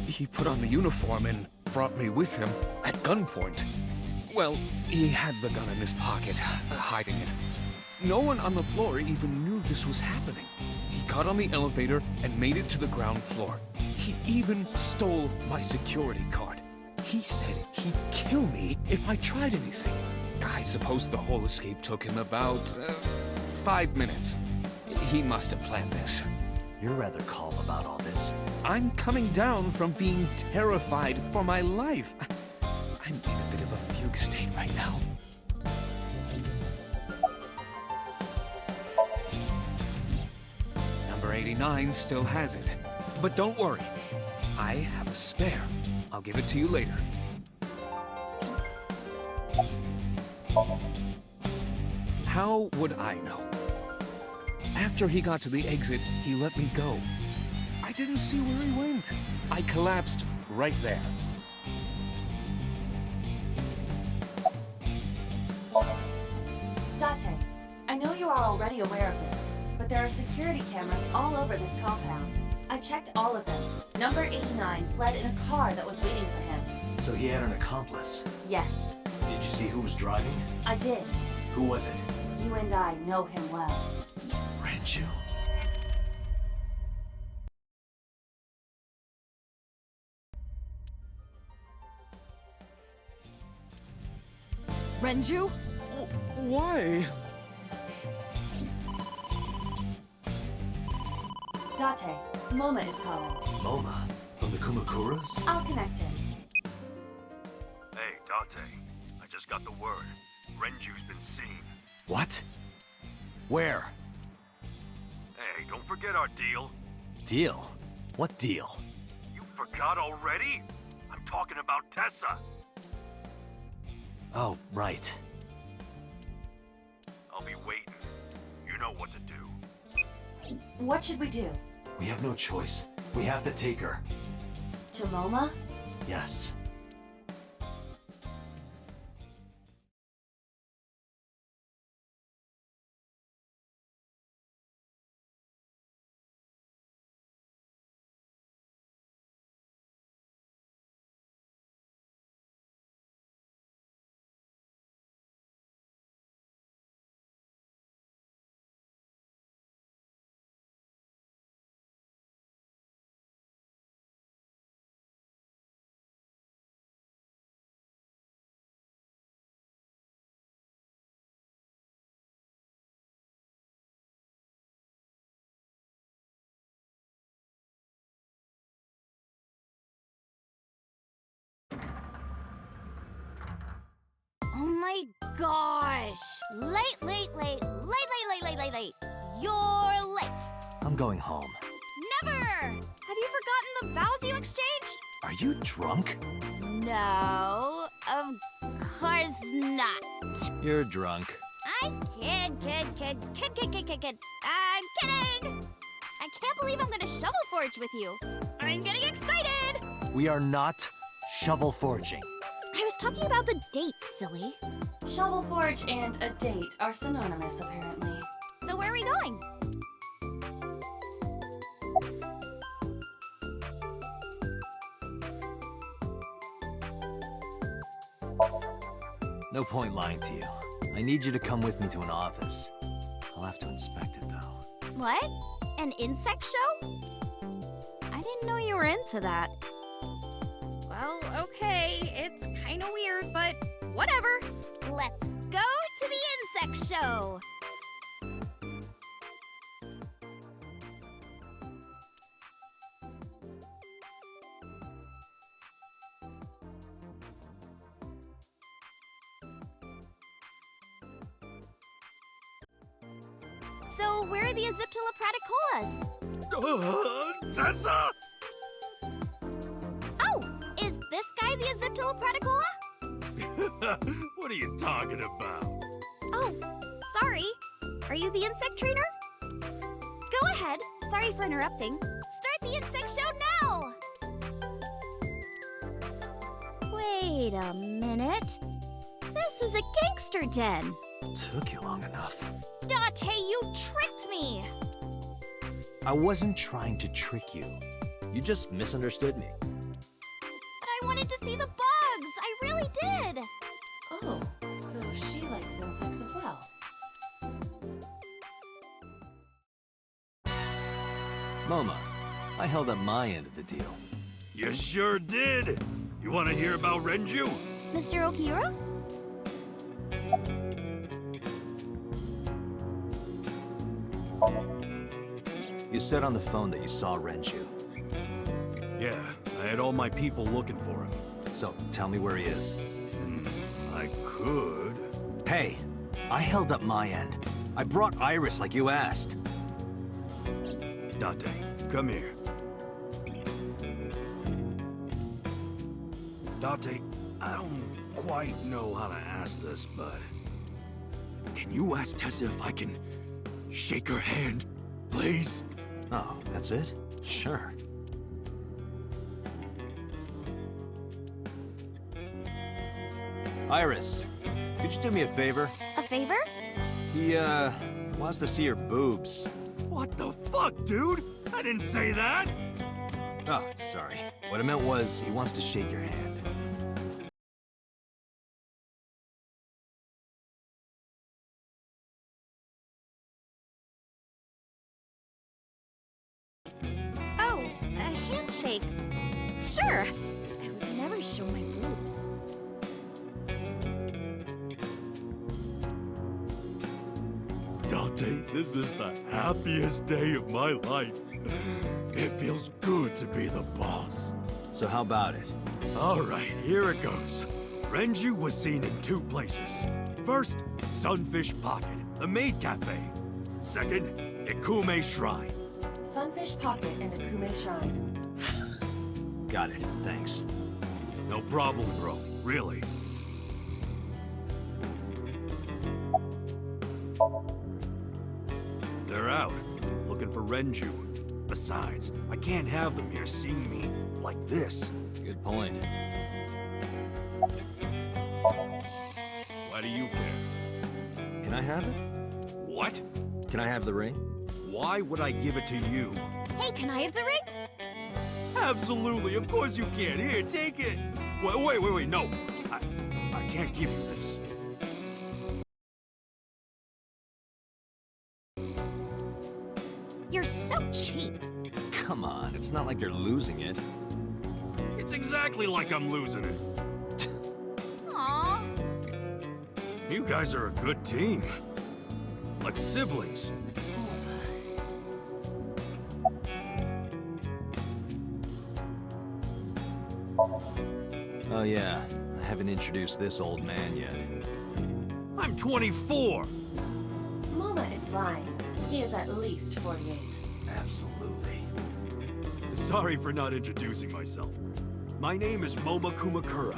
He put on the uniform and brought me with him at gunpoint. Well, he had the gun in his pocket, hiding it. No one on the floor even knew this was happening. He got on the elevator and made it to the ground floor. He even stole my security card. He said he'd kill me if I tried anything. I suppose the whole escape took him about 5 minutes. He must have planned this. You're rather calm about all this. I'm coming down from being terrified for my life. I'm in a bit of a fugue state right now. Number 89 still has it. But don't worry. I have a spare. I'll give it to you later. How would I know? After he got to the exit, he let me go. I didn't see where he went. I collapsed right there. Date, I know you are already aware of this, but there are security cameras all over this compound. I checked all of them. Number 89 fled in a car that was waiting for him. So he had an accomplice. Yes, Did you see who was driving? I did. Who was it? You and I know him well. Renju. Renju? Why? Date, Moma is calling. Moma? From the Kumakuras? I'll connect him. Hey, Date. I just got the word. Renju's been seen. What? Where? Hey, don't forget our deal. Deal? What deal? You forgot already? I'm talking about Tessa. Oh, right. I'll be waiting. You know what to do. What should we do? We have no choice. We have to take her. To Moma? Yes. Oh my gosh! Late. You're late. I'm going home. Never! Have you forgotten the vows you exchanged? Are you drunk? No, of course not. You're drunk. I kid. I'm kidding! I can't believe I'm gonna shovel forge with you. I'm getting excited! We are not shovel forging. I was talking about the date, silly. Shovel Forge and a date are synonymous, apparently. So where are we going? No point lying to you. I need you to come with me to an office. I'll have to inspect it, though. What? An insect show? I didn't know you were into that. Well, okay, it's kinda weird, but whatever. Let's go to the insect show! So, where are the Aziptilla Tessa! Oh, is this guy the Aziptilla What are you talking about? Oh, sorry. Are you the insect trainer? Go ahead. Sorry for interrupting. Start the insect show now! Wait a minute. This is a gangster den. Took you long enough. Date, you tricked me! I wasn't trying to trick you. You just misunderstood me. But I wanted to see the bugs! I really did! Oh, so she likes insects as well. Moma, I held up my end of the deal. You sure did! You want to hear about Renju? Mr. Okiura? You said on the phone that you saw Renju. Yeah, I had all my people looking for him. So, tell me where he is. I could. Hey, I held up my end. I brought Iris like you asked. Date, come here. Date, I don't quite know how to ask this, but... Can you ask Tessa if I can shake her hand, please? Oh, that's it? Sure. Iris, could you do me a favor? A favor? He, wants to see your boobs. What the fuck, dude? I didn't say that! Oh, sorry. What I meant was, he wants to shake your hand. Oh, a handshake. Sure. I would never show my boobs. Dante, this is the happiest day of my life. It feels good to be the boss. So how about it? All right, here it goes. Renju was seen in 2 places. First, Sunfish Pocket, the maid cafe. Second, Ikume Shrine. Sunfish Pocket and Akume Shrine. Got it, thanks. No problem, bro. Really. They're out, looking for Renju. Besides, I can't have them here seeing me like this. Good point. Why do you care? Can I have it? What? Can I have the ring? Why would I give it to you? Hey, can I have the ring? Absolutely, of course you can. Here, take it. Wait, no. I can't give you this. You're so cheap. Come on, it's not like you're losing it. It's exactly like I'm losing it. Aww. You guys are a good team. Like siblings. Oh yeah, I haven't introduced this old man yet. I'm 24! Muma is lying. He is at least 48. Absolutely. Sorry for not introducing myself. My name is Moma Kumakura.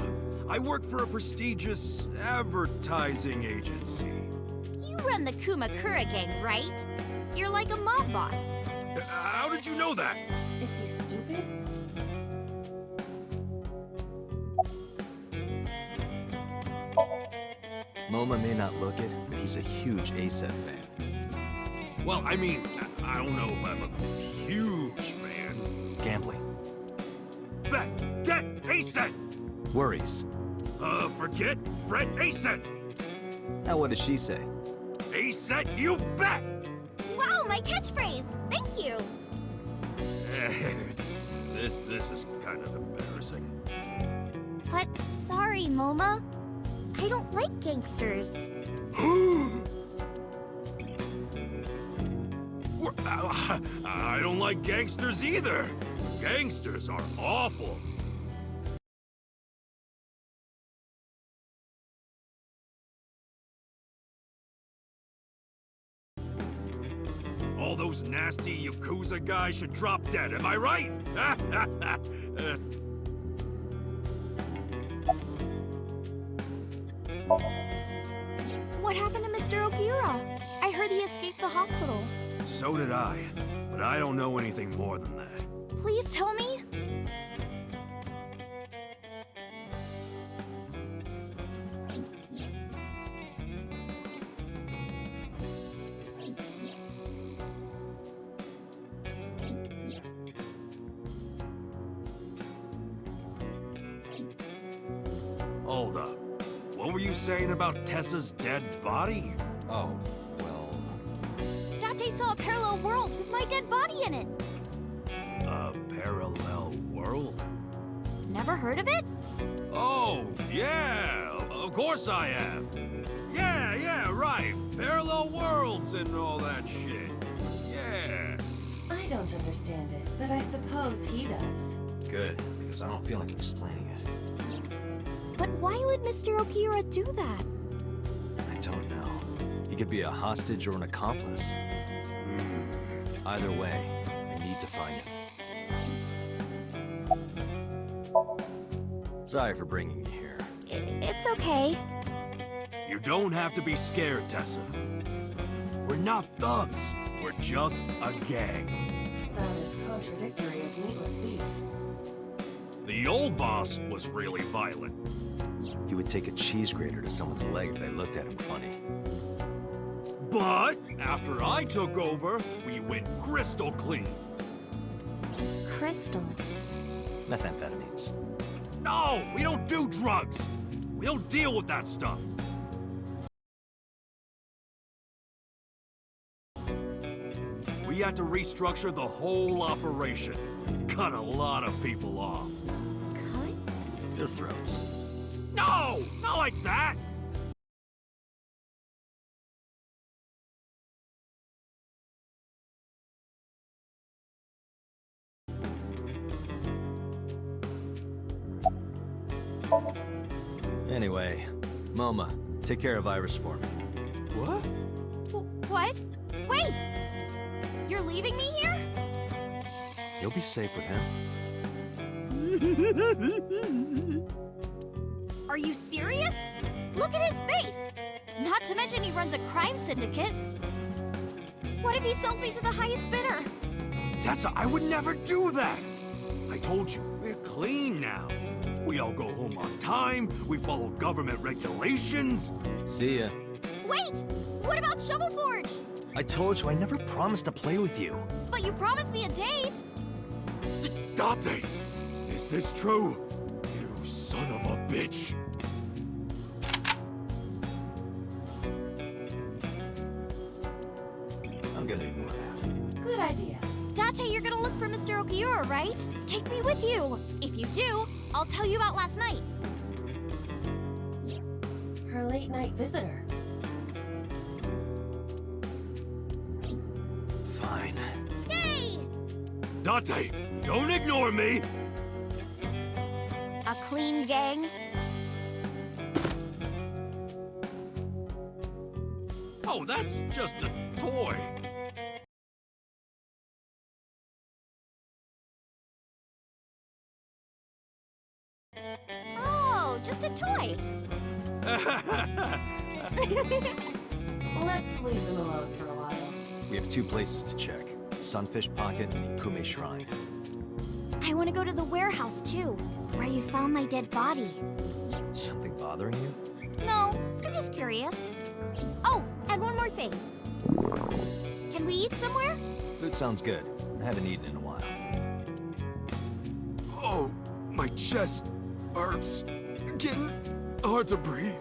I work for a prestigious advertising agency. You run the Kumakura gang, right? You're like a mob boss. How did you know that? Is he stupid? MoMA may not look it, but he's a huge ASET fan. Well, I mean, I don't know if I'm a huge fan. Gambling. Bet! Debt! ASET! Worries. Forget? Fret? ASET! Now what does she say? ASET, you bet! Wow, my catchphrase! Thank you! This is kind of embarrassing. But sorry, Moma. I don't like gangsters. I don't like gangsters either. Gangsters are awful. All those nasty Yakuza guys should drop dead, am I right? What happened to Mr. Okiura? I heard he escaped the hospital. So did I, but I don't know anything more than that. Please tell me? Hold up. What were you saying about Tessa's dead body? Oh, well... Date saw a parallel world with my dead body in it. A parallel world? Never heard of it? Oh, yeah! Of course I have! Yeah, right! Parallel worlds and all that shit. Yeah! I don't understand it, but I suppose he does. Good, because I don't feel like explaining it. But why would Mr. Okiura do that? I don't know. He could be a hostage or an accomplice. Either way, I need to find him. Sorry for bringing you here. It's okay. You don't have to be scared, Tessa. We're not thugs. We're just a gang. That is contradictory as meatless beef. The old boss was really violent. He would take a cheese grater to someone's leg if they looked at him funny. But after I took over, we went crystal clean. Crystal. Methamphetamines. No, we don't do drugs. We don't deal with that stuff. We had to restructure the whole operation. Cut a lot of people off. Cut? Their throats. No! Not like that! Anyway, Moma, take care of Iris for me. What? What? Wait! You're leaving me here? You'll be safe with him. Are you serious? Look at his face! Not to mention he runs a crime syndicate. What if he sells me to the highest bidder? Tessa, I would never do that! I told you, we're clean now. We all go home on time, we follow government regulations. See ya. Wait! What about Shovel Forge? I told you I never promised to play with you. But you promised me a date! Date! Is this true? You son of a bitch! I'm gonna ignore that. Good idea. Date, you're gonna look for Mr. Okiura, right? Take me with you. If you do, I'll tell you about last night. Her late night visitor. Fine. Yay! Date, don't ignore me! A clean gang? Oh, that's just a toy. Oh, just a toy. Let's leave them alone for a while. We have 2 places to check. Sunfish Pocket and the Ikume Shrine. I want to go to the warehouse, too, where you found my dead body. Something bothering you? No, I'm just curious. Oh, and one more thing. Can we eat somewhere? Food sounds good. I haven't eaten in a while. Oh, my chest hurts. Getting hard to breathe.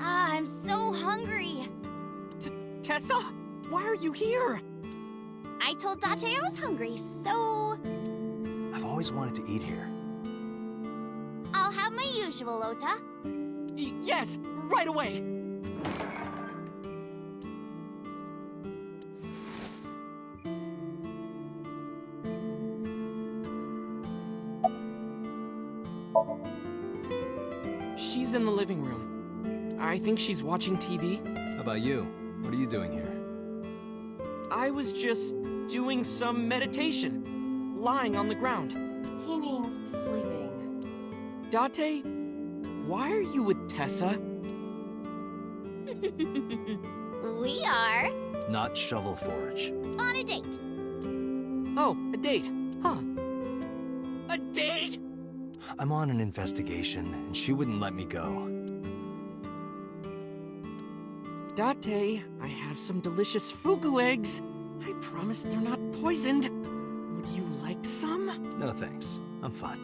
I'm so hungry. Tessa? Why are you here? I told Date I was hungry, so I've always wanted to eat here. I'll have my usual, Ota. Yes, right away. She's in the living room. I think she's watching TV. How about you? What are you doing here? I was just doing some meditation, lying on the ground. He means sleeping. Date, why are you with Tessa? We are Not Shovel Forge. on a date. Oh, a date. Huh. A date? I'm on an investigation, and she wouldn't let me go. Date, I have some delicious fugu eggs. I promise they're not poisoned. Would you like some? No thanks. I'm fine.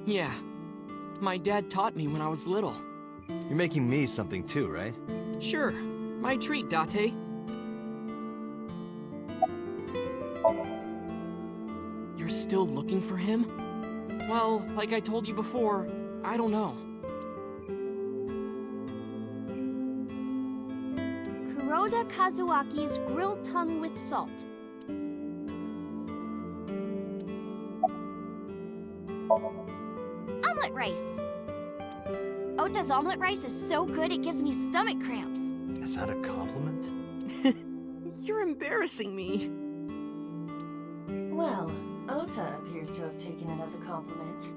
Yeah. My dad taught me when I was little. You're making me something too, right? Sure. My treat, Date. You're still looking for him? Well, like I told you before, I don't know. Kuroda Kazuaki's grilled tongue with salt. Omelet rice. Ota's omelet rice is so good it gives me stomach cramps. Is that a compliment? You're embarrassing me. Well, Ota appears to have taken it as a compliment.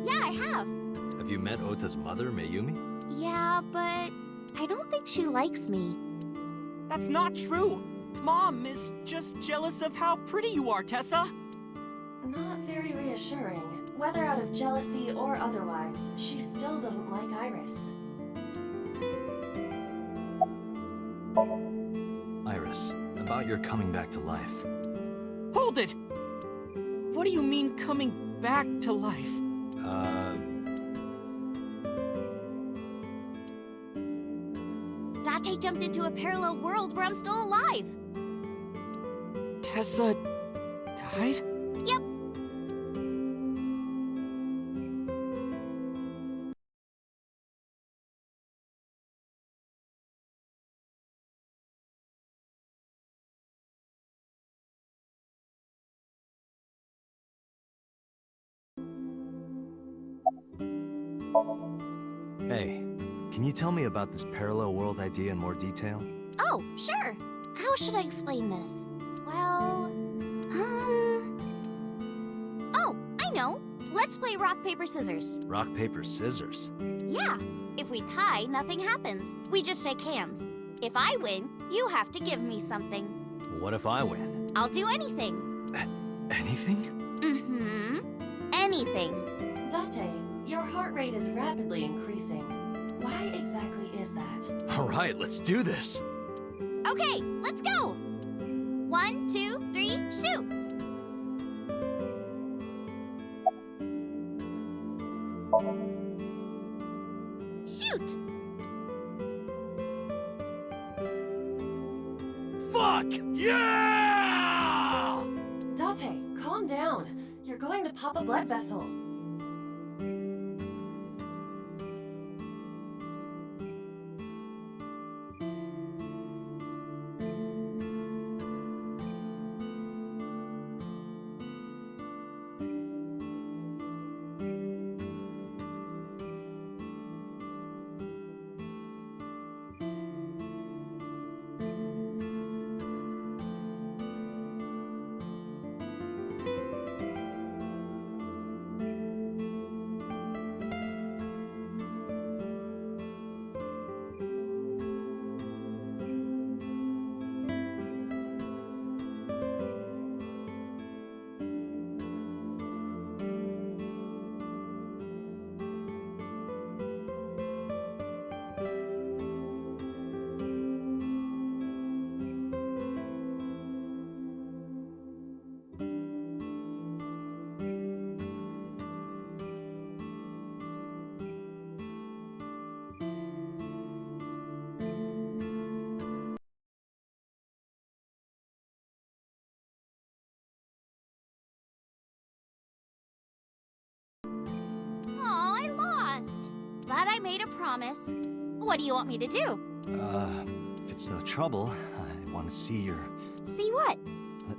Yeah, I have. Have you met Ota's mother, Mayumi? Yeah, but I don't think she likes me. That's not true. Mom is just jealous of how pretty you are, Tessa. Not very reassuring. Whether out of jealousy or otherwise, she still doesn't like Iris. Iris, about your coming back to life. Hold it! What do you mean coming back to life? Date jumped into a parallel world where I'm still alive. Tessa died? Yep. Hey, can you tell me about this parallel world idea in more detail? Oh, sure. How should I explain this? Well, Oh, I know. Let's play rock, paper, scissors. Rock, paper, scissors. Yeah. If we tie, nothing happens. We just shake hands. If I win, you have to give me something. What if I win? I'll do anything. Anything? Mm-hmm. Anything. Date, your heart rate is rapidly increasing. Why exactly is that? All right, let's do this. Okay, let's go. 1, 2, 3, shoot. Shoot. Fuck! Yeah! Date, calm down. You're going to pop a blood vessel. but I made a promise. What do you want me to do? If it's no trouble, I want to see your... See what?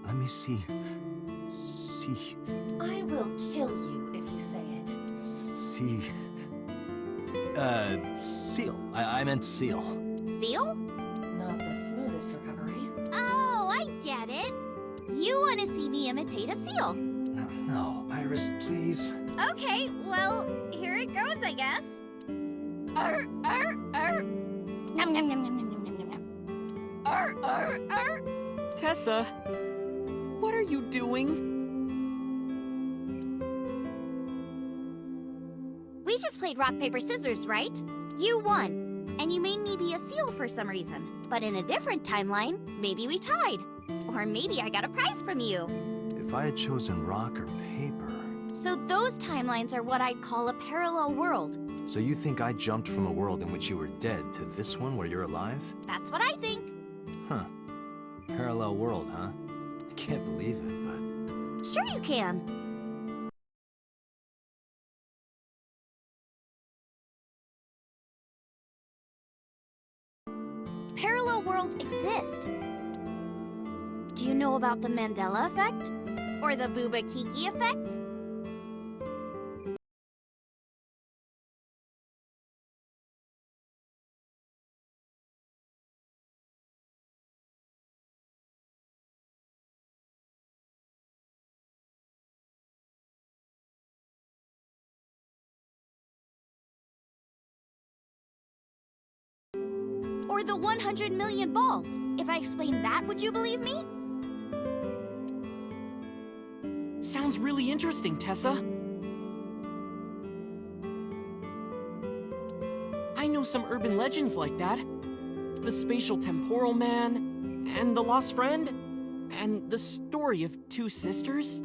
Let me see. See. I will kill you if you say it. See. Seal. I meant seal. Seal? Not the smoothest recovery. Oh, I get it. You want to see me imitate a seal. No, Iris, please. Okay, well, here it goes, I guess. Nom nom nom nom nom nom nom nom. Tessa, what are you doing? We just played rock, paper, scissors, right? You won, and you made me be a seal for some reason. But in a different timeline, maybe we tied. Or maybe I got a prize from you. If I had chosen rock or paper... So those timelines are what I'd call a parallel world. So you think I jumped from a world in which you were dead to this one where you're alive? That's what I think. Huh. Parallel world, huh? I can't believe it, but... Sure you can. Parallel worlds exist. Do you know about the Mandela effect? Or the Booba Kiki effect? Or the 100 million balls? If I explained that, would you believe me? Sounds really interesting, Tessa. I know some urban legends like that. The spatial temporal man, and the lost friend, and the story of two sisters.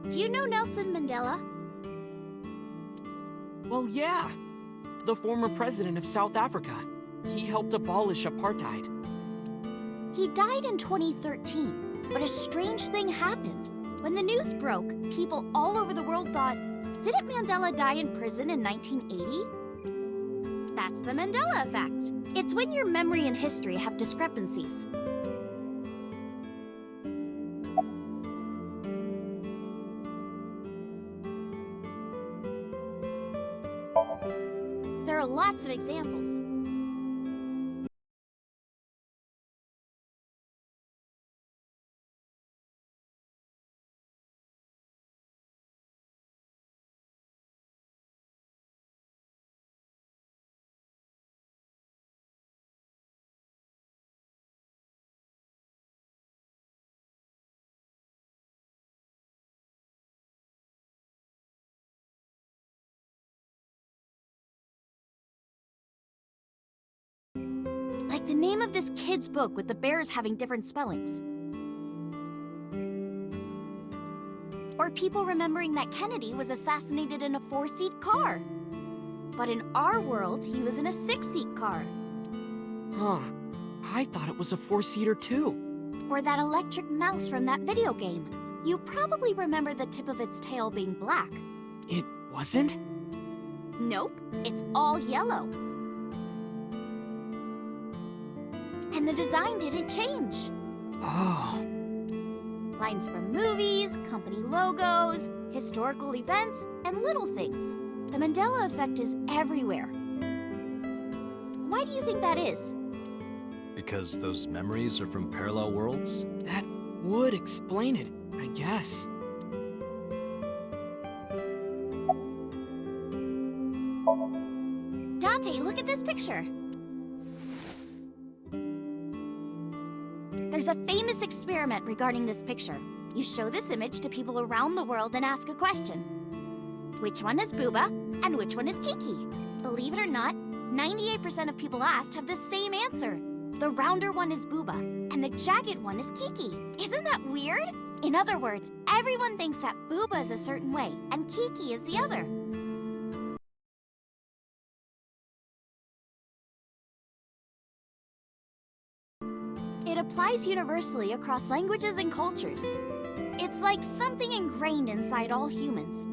Do you know Nelson Mandela? Well, yeah. The former president of South Africa. He helped abolish apartheid. He died in 2013, but a strange thing happened. When the news broke, people all over the world thought, didn't Mandela die in prison in 1980? That's the Mandela effect. It's when your memory and history have discrepancies. There are lots of examples. Like the name of this kid's book with the bears having different spellings. Or people remembering that Kennedy was assassinated in a 4-seat car. But in our world, he was in a 6-seat car. Huh. I thought it was a 4-seater too. Or that electric mouse from that video game. You probably remember the tip of its tail being black. It wasn't? Nope, it's all yellow. And the design didn't change. Oh. Lines from movies, company logos, historical events, and little things. The Mandela effect is everywhere. Why do you think that is? Because those memories are from parallel worlds? That would explain it, I guess. picture. There's a famous experiment regarding this picture. You show this image to people around the world and ask a question. Which one is Booba and which one is Kiki? Believe it or not, 98% of people asked have the same answer. The rounder one is Booba and the jagged one is Kiki. Isn't that weird? In other words, everyone thinks that Booba is a certain way and Kiki is the other. It applies universally across languages and cultures. It's like something ingrained inside all humans.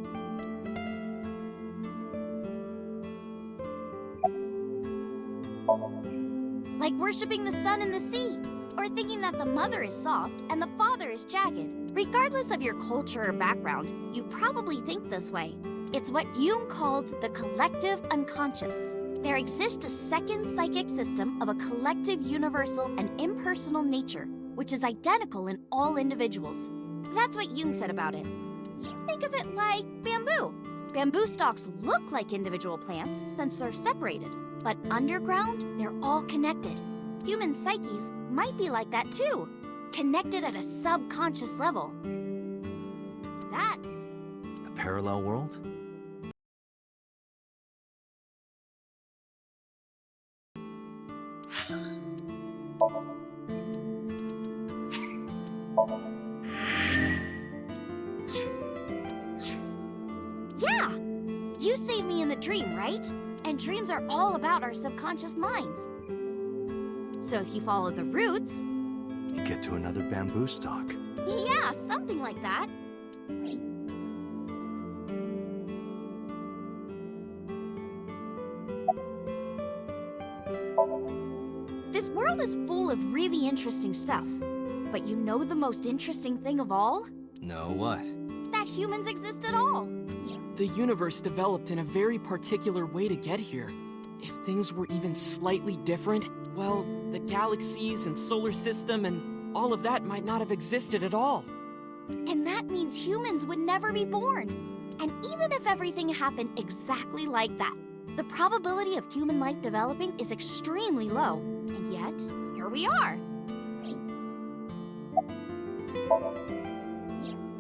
Like worshipping the sun and the sea, or thinking that the mother is soft and the father is jagged. Regardless of your culture or background, you probably think this way. It's what Jung called the collective unconscious. There exists a second psychic system of a collective, universal, and impersonal nature, which is identical in all individuals. That's what Jung said about it. Think of it like bamboo. Bamboo stalks look like individual plants since they're separated, but underground, they're all connected. Human psyches might be like that too, connected at a subconscious level. That's The parallel world? Yeah! You saved me in the dream, right? And dreams are all about our subconscious minds. So if you follow the roots... You get to another bamboo stalk. Yeah, something like that. This world is full of really interesting stuff. But you know the most interesting thing of all? No, what? That humans exist at all. The universe developed in a very particular way to get here. If things were even slightly different, well, the galaxies and solar system and all of that might not have existed at all. And that means humans would never be born. And even if everything happened exactly like that, the probability of human life developing is extremely low. And yet, here we are.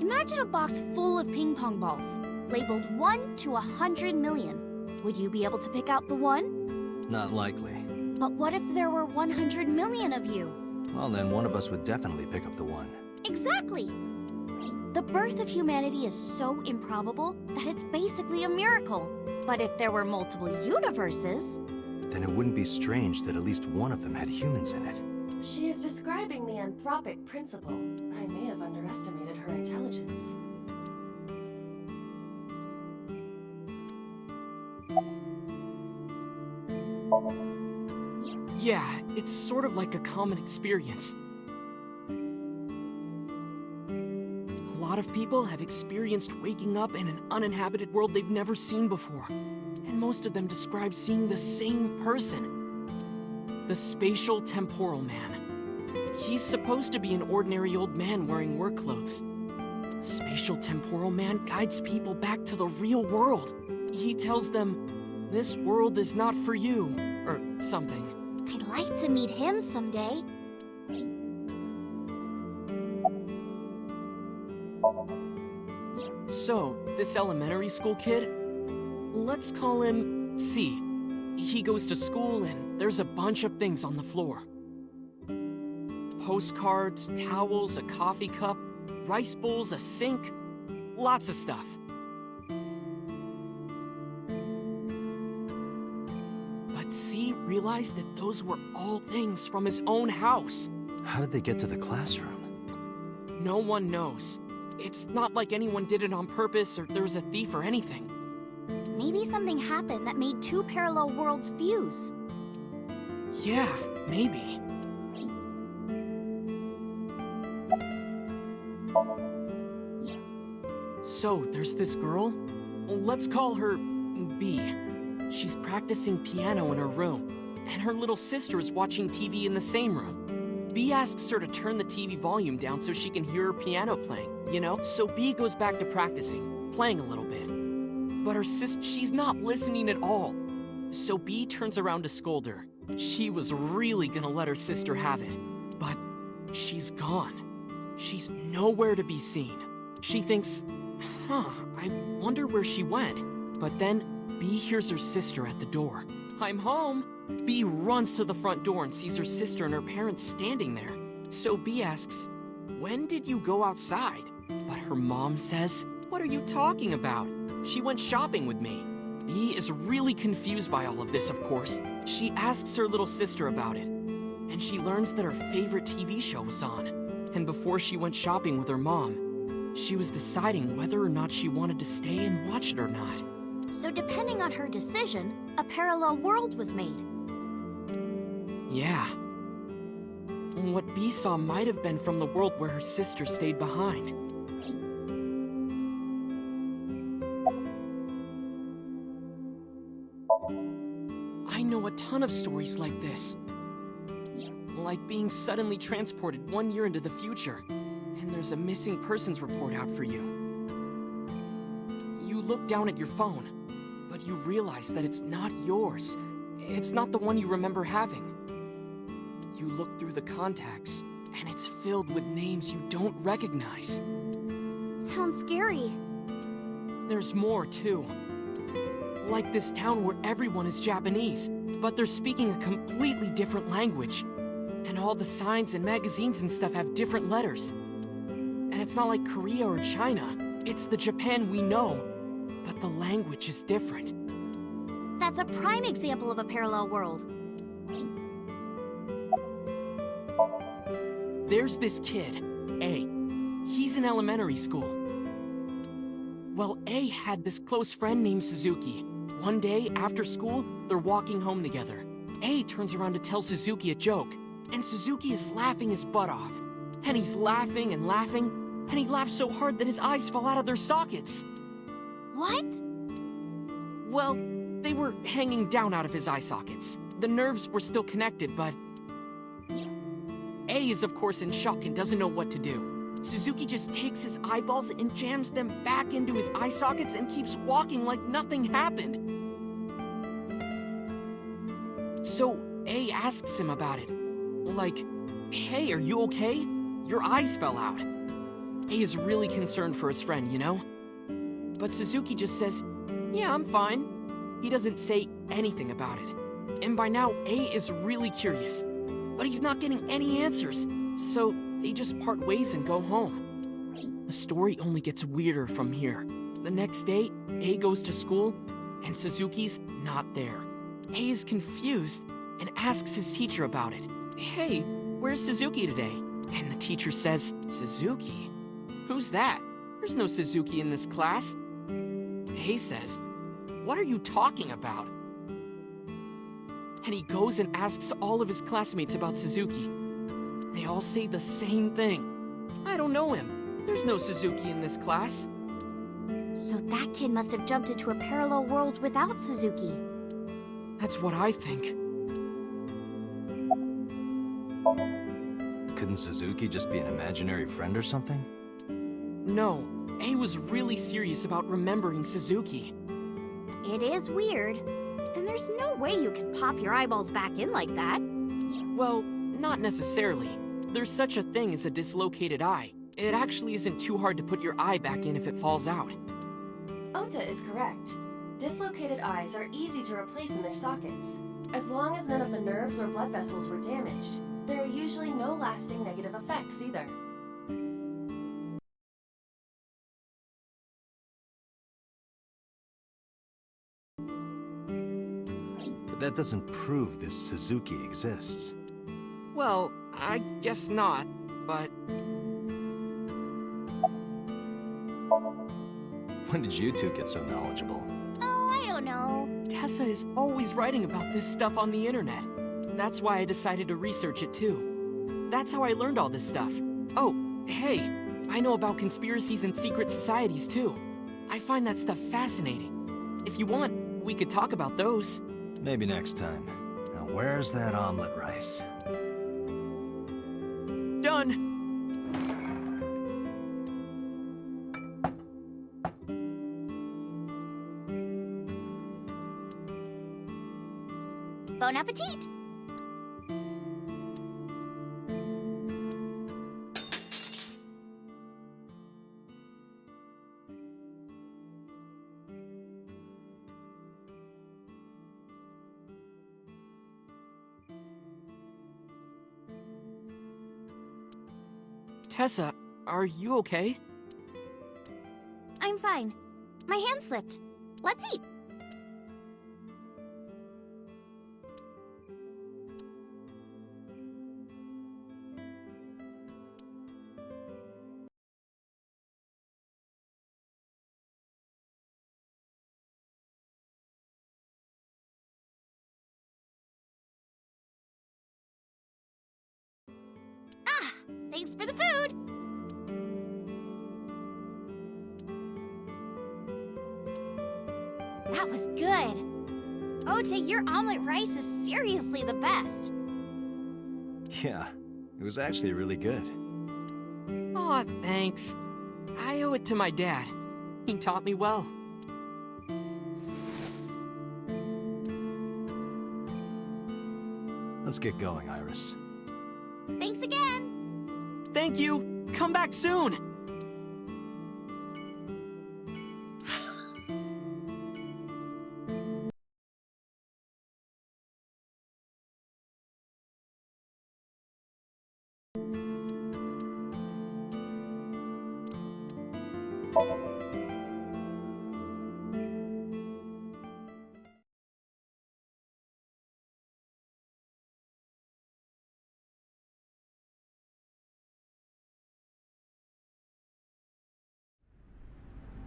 Imagine a box full of ping pong balls, labeled 1 to 100 million. Would you be able to pick out the one? Not likely. But what if there were 100 million of you? Well, then one of us would definitely pick up the one. Exactly! The birth of humanity is so improbable that it's basically a miracle. But if there were multiple universes... Then it wouldn't be strange that at least one of them had humans in it. She is describing the anthropic principle. I may have underestimated her intelligence. Yeah, it's sort of like a common experience. A lot of people have experienced waking up in an uninhabited world they've never seen before. And most of them describe seeing the same person. The spatial temporal man. He's supposed to be an ordinary old man wearing work clothes. The spatial temporal man guides people back to the real world. He tells them, this world is not for you, or something. I'd like to meet him someday. So, this elementary school kid, let's call him C. He goes to school and there's a bunch of things on the floor. Postcards, towels, a coffee cup, rice bowls, a sink, lots of stuff. But C realized that those were all things from his own house. How did they get to the classroom? No one knows. It's not like anyone did it on purpose or there was a thief or anything. Maybe something happened that made two parallel worlds fuse. Yeah, maybe. So, there's this girl. Let's call her B. She's practicing piano in her room, and her little sister is watching TV in the same room. B asks her to turn the TV volume down so she can hear her piano playing, you know? So B goes back to practicing, playing a little bit. But her sister, she's not listening at all. So B turns around to scold her. She was really gonna let her sister have it. But she's gone. She's nowhere to be seen. She thinks, I wonder where she went. But then B hears her sister at the door. I'm home. B runs to the front door and sees her sister and her parents standing there. So B asks, when did you go outside? But her mom says, what are you talking about? She went shopping with me. B is really confused by all of this, of course. She asks her little sister about it, and she learns that her favorite TV show was on. And before she went shopping with her mom, she was deciding whether or not she wanted to stay and watch it or not. So depending on her decision, a parallel world was made. Yeah. What B saw might have been from the world where her sister stayed behind. I know a ton of stories like this. Like being suddenly transported 1 year into the future, and there's a missing persons report out for you. You look down at your phone, but you realize that it's not yours. It's not the one you remember having. You look through the contacts, and it's filled with names you don't recognize. Sounds scary. There's more, too. Like this town where everyone is Japanese, but they're speaking a completely different language. And all the signs and magazines and stuff have different letters. And it's not like Korea or China. It's the Japan we know, but the language is different. That's a prime example of a parallel world. There's this kid, A. He's in elementary school. Well, A had this close friend named Suzuki. One day, after school, they're walking home together. A turns around to tell Suzuki a joke, and Suzuki is laughing his butt off. And he's laughing and laughing, and he laughs so hard that his eyes fall out of their sockets. What? Well, they were hanging down out of his eye sockets. The nerves were still connected, but... A is of course in shock and doesn't know what to do. Suzuki just takes his eyeballs and jams them back into his eye sockets and keeps walking like nothing happened. So A asks him about it. Like, hey, are you okay? Your eyes fell out. A is really concerned for his friend, you know? But Suzuki just says, yeah, I'm fine. He doesn't say anything about it. And by now, A is really curious. But he's not getting any answers, so they just part ways and go home. The story only gets weirder from here. The next day, A goes to school, and Suzuki's not there. A is confused and asks his teacher about it. Hey, where's Suzuki today? And the teacher says, Suzuki? Who's that? There's no Suzuki in this class. A says, what are you talking about? And he goes and asks all of his classmates about Suzuki. They all say the same thing. I don't know him. There's no Suzuki in this class. So that kid must have jumped into a parallel world without Suzuki. That's what I think. Couldn't Suzuki just be an imaginary friend or something? No, A was really serious about remembering Suzuki. It is weird. And there's no way you can pop your eyeballs back in like that. Well, not necessarily. There's such a thing as a dislocated eye. It actually isn't too hard to put your eye back in if it falls out. Ota is correct. Dislocated eyes are easy to replace in their sockets. As long as none of the nerves or blood vessels were damaged, there are usually no lasting negative effects either. But that doesn't prove this Suzuki exists. Well, I guess not, but... When did you two get so knowledgeable? Oh, I don't know. Tessa is always writing about this stuff on the internet. That's why I decided to research it too. That's how I learned all this stuff. Oh, hey, I know about conspiracies and secret societies too. I find that stuff fascinating. If you want, we could talk about those. Maybe next time. Now where's that omelet rice? Done! Bon appetit! Tessa, are you okay? I'm fine. My hand slipped. Let's eat. Ah, thanks for the food. That was good. Ota, your omelet rice is seriously the best. Yeah, it was actually really good. Aw, thanks. I owe it to my dad. He taught me well. Let's get going, Iris. Thanks again. Thank you. Come back soon.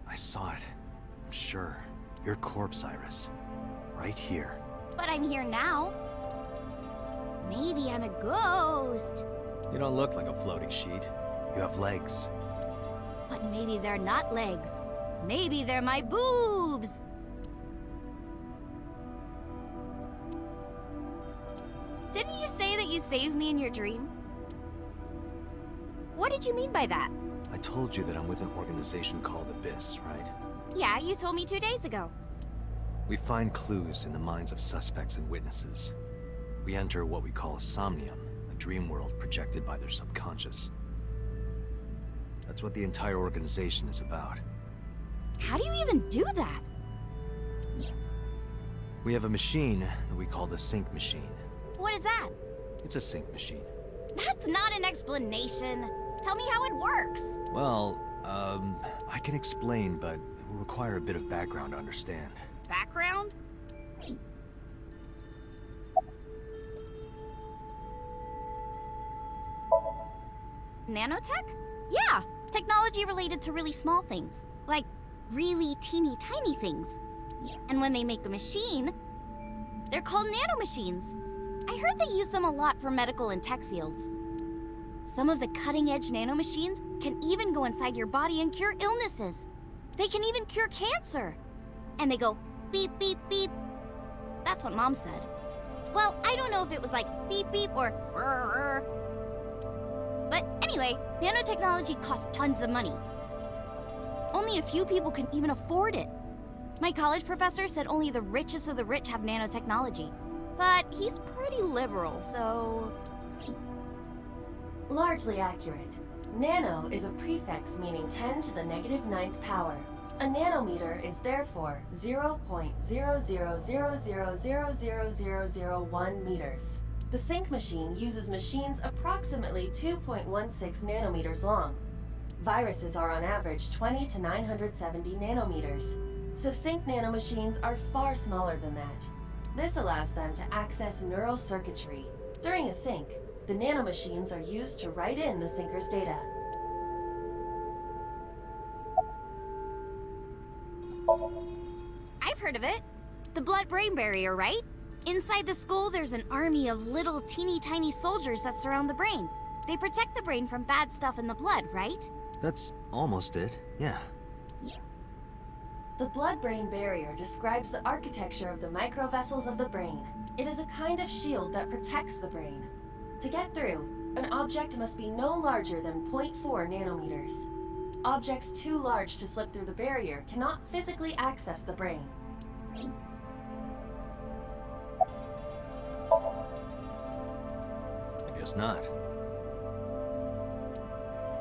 I saw it. I'm sure. Your corpse, Iris. Right here. But I'm here now. Maybe I'm a ghost. You don't look like a floating sheet. You have legs. But maybe they're not legs. Maybe they're my boobs. Didn't you say that you saved me in your dream? What did you mean by that? I told you that I'm with an organization called Abyss, right? Yeah, you told me 2 days ago. We find clues in the minds of suspects and witnesses. We enter what we call a Somnium, a dream world projected by their subconscious. That's what the entire organization is about. How do you even do that? We have a machine that we call the sync machine. What is that? It's a sync machine. That's not an explanation. Tell me how it works. Well, I can explain, but it will require a bit of background to understand. Background? Nanotech? Yeah, technology related to really small things. Like really teeny tiny things. And when they make a machine, they're called nanomachines. I heard they use them a lot for medical and tech fields. Some of the cutting-edge nanomachines can even go inside your body and cure illnesses. They can even cure cancer. And they go beep, beep, beep. That's what Mom said. Well, I don't know if it was like beep, beep or rrr. But anyway, nanotechnology costs tons of money. Only a few people can even afford it. My college professor said only the richest of the rich have nanotechnology. But he's pretty liberal, so... Largely accurate. Nano is a prefix meaning 10 to the negative 9th power. A nanometer is therefore 0.0000000001 meters. The sync machine uses machines approximately 2.16 nanometers long. Viruses are on average 20 to 970 nanometers, so sync nanomachines are far smaller than that. This allows them to access neural circuitry. During a sync, the nanomachines are used to write in the syncer's data. I've heard of it. The blood-brain barrier, right? Inside the skull, there's an army of little teeny tiny soldiers that surround the brain. They protect the brain from bad stuff in the blood, right? That's almost it, yeah. The blood-brain barrier describes the architecture of the microvessels of the brain. It is a kind of shield that protects the brain. To get through, an object must be no larger than 0.4 nanometers. Objects too large to slip through the barrier cannot physically access the brain. Guess not.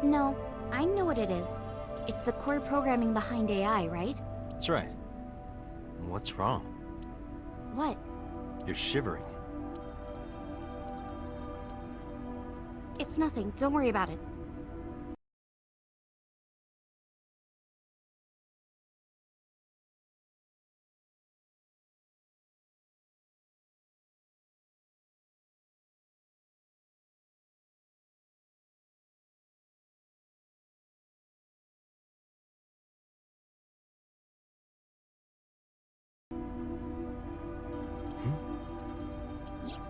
No, I know what it is. It's the core programming behind AI, right? That's right. What's wrong? What? You're shivering. It's nothing. Don't worry about it.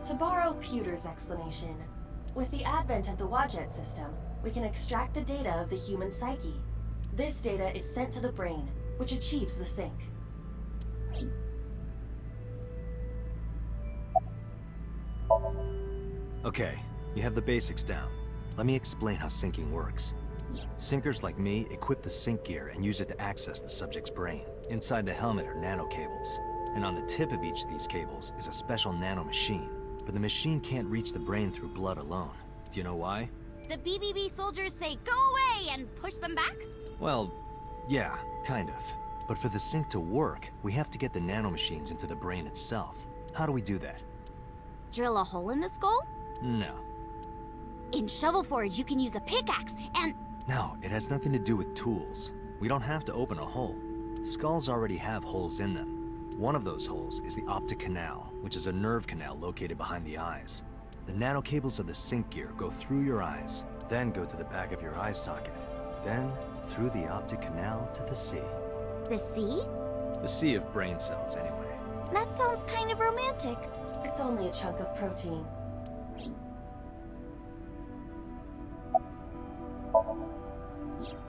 To borrow Pewter's explanation, with the advent of the Wadjet system, we can extract the data of the human psyche. This data is sent to the brain, which achieves the sync. Okay, you have the basics down. Let me explain how syncing works. Syncers like me equip the sync gear and use it to access the subject's brain. Inside the helmet are nanocables, and on the tip of each of these cables is a special nanomachine. But the machine can't reach the brain through blood alone. Do you know why? The BBB soldiers say, "Go away!" and push them back? Well, yeah, kind of. But for the sync to work, we have to get the nanomachines into the brain itself. How do we do that? Drill a hole in the skull? No. In Shovel Forge, you can use a pickaxe and... No, it has nothing to do with tools. We don't have to open a hole. Skulls already have holes in them. One of those holes is the optic canal, which is a nerve canal located behind the eyes. The nanocables of the sync gear go through your eyes, then go to the back of your eye socket, then through the optic canal to the sea. The sea? The sea of brain cells, anyway. That sounds kind of romantic. It's only a chunk of protein.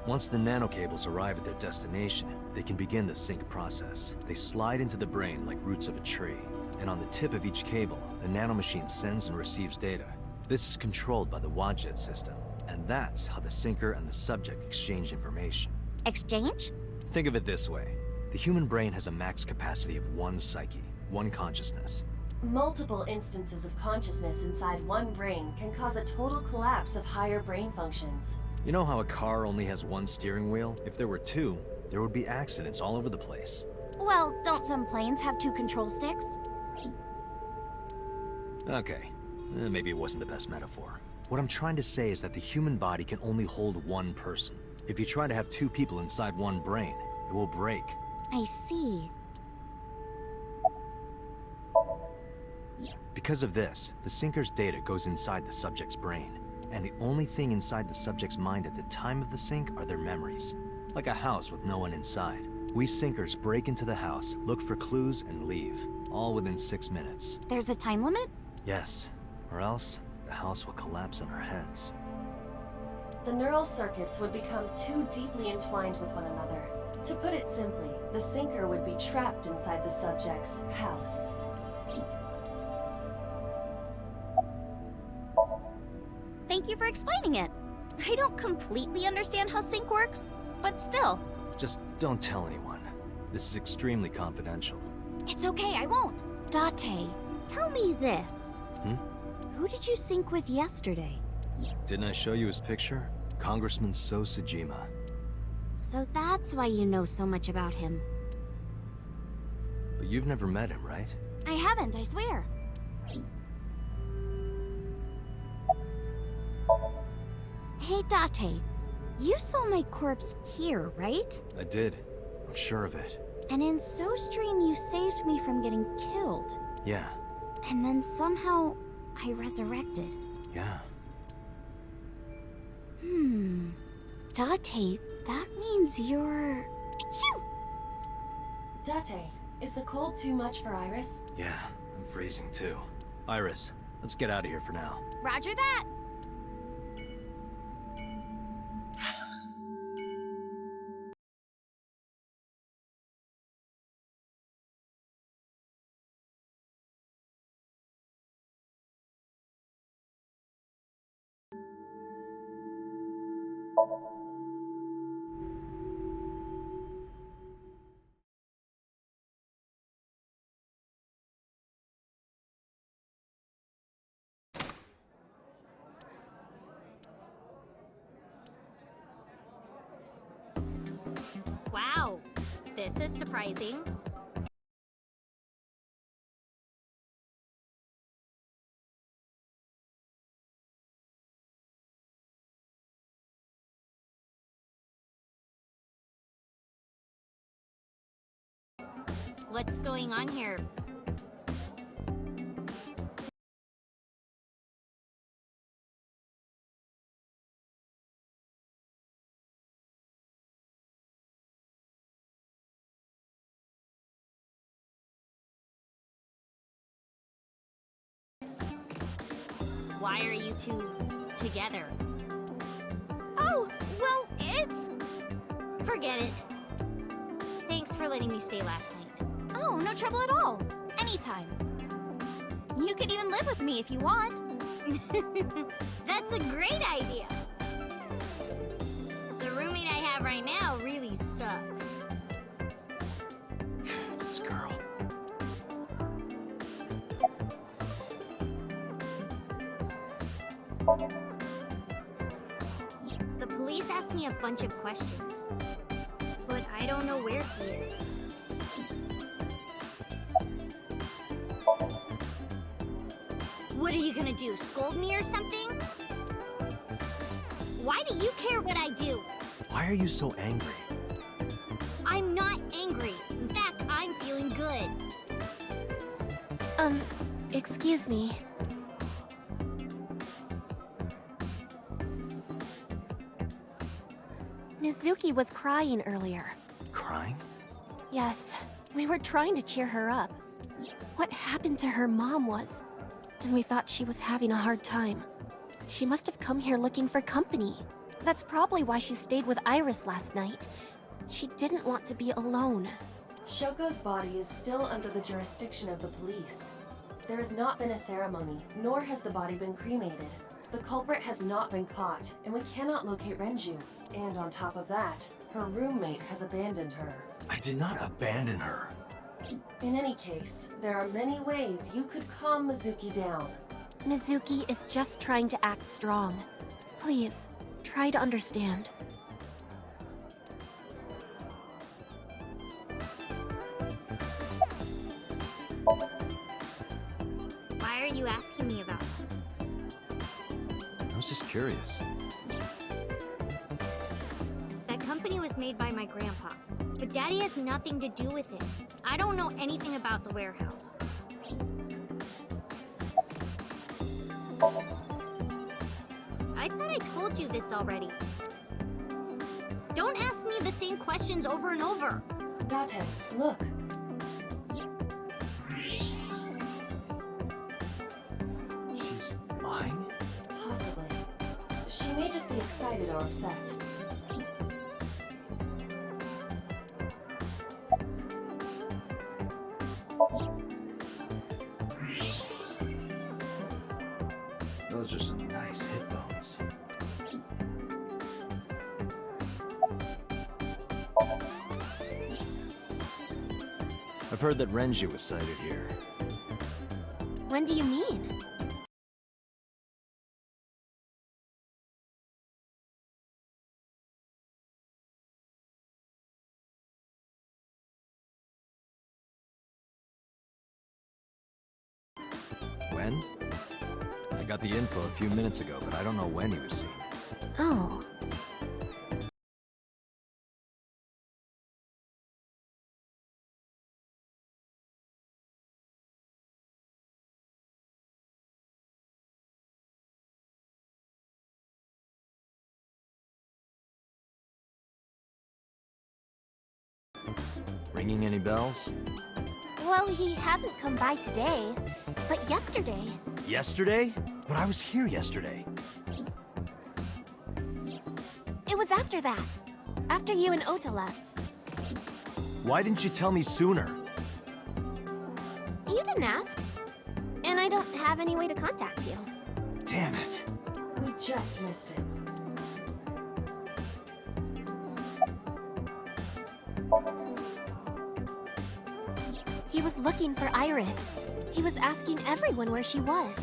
Once the nanocables arrive at their destination, they can begin the sync process. They slide into the brain like roots of a tree, and on the tip of each cable, the nanomachine sends and receives data. This is controlled by the Wadjet system, and that's how the syncer and the subject exchange information. Exchange? Think of it this way. The human brain has a max capacity of one psyche, one consciousness. Multiple instances of consciousness inside one brain can cause a total collapse of higher brain functions. You know how a car only has one steering wheel? If there were two, there would be accidents all over the place. Well, don't some planes have two control sticks? Okay, maybe it wasn't the best metaphor. What I'm trying to say is that the human body can only hold one person. If you try to have two people inside one brain, it will break. I see. Because of this, the syncer's data goes inside the subject's brain. And the only thing inside the subject's mind at the time of the sync are their memories. Like a house with no one inside. We syncers break into the house, look for clues, and leave. All within 6 minutes. There's a time limit? Yes. Or else, the house will collapse on our heads. The neural circuits would become too deeply entwined with one another. To put it simply, the syncer would be trapped inside the subject's house. Thank you for explaining it. I don't completely understand how sync works, but still. Just don't tell anyone. This is extremely confidential. It's okay, I won't. Date, tell me this. Who did you sync with yesterday? Didn't I show you his picture? Congressman So Sejima. So that's why you know so much about him. But you've never met him, right? I haven't, I swear. Hey, Date, you saw my corpse here, right? I did. I'm sure of it. And in So's dream, you saved me from getting killed. Yeah. And then somehow, I resurrected. Yeah. Date, that means you're... Achoo! Date, is the cold too much for Iris? Yeah, I'm freezing too. Iris, let's get out of here for now. Roger that! this is surprising. What's going on here? Why are you two together? Oh, well, it's... Forget it. Thanks for letting me stay last night. Oh, no trouble at all. Anytime. You could even live with me if you want. That's a great idea. The roommate I have right now really sucks. This girl. The police asked me a bunch of questions, but I don't know where he is. What are you gonna do, scold me or something? Why do you care what I do? Why are you so angry? I'm not angry. In fact, I'm feeling good. Excuse me. Mizuki was crying earlier. Crying? Yes, we were trying to cheer her up. What happened to her mom was... and we thought she was having a hard time. She must have come here looking for company. That's probably why she stayed with Iris last night. She didn't want to be alone. Shoko's body is still under the jurisdiction of the police. There has not been a ceremony, nor has the body been cremated. The culprit has not been caught, and we cannot locate Renju. And on top of that, her roommate has abandoned her. I did not abandon her. In any case, there are many ways you could calm Mizuki down. Mizuki is just trying to act strong. Please, try to understand. Why are you asking me about that? I was just curious. That company was made by my grandpa, but Daddy has nothing to do with it. I don't know anything about the warehouse. I thought I told you this already. Don't ask me the same questions over and over. Date, look. She's lying? Possibly. She may just be excited or upset. Those are some nice hip bones. I've heard that Renju was sighted here. When do you mean? When? I got the info a few minutes ago, but I don't know when he was seen. Oh. Ringing any bells? Well, he hasn't come by today, but yesterday... Yesterday? But I was here yesterday. It was after that. After you and Ota left. Why didn't you tell me sooner? You didn't ask. And I don't have any way to contact you. Damn it. We just missed him. He was looking for Iris. He was asking everyone where she was.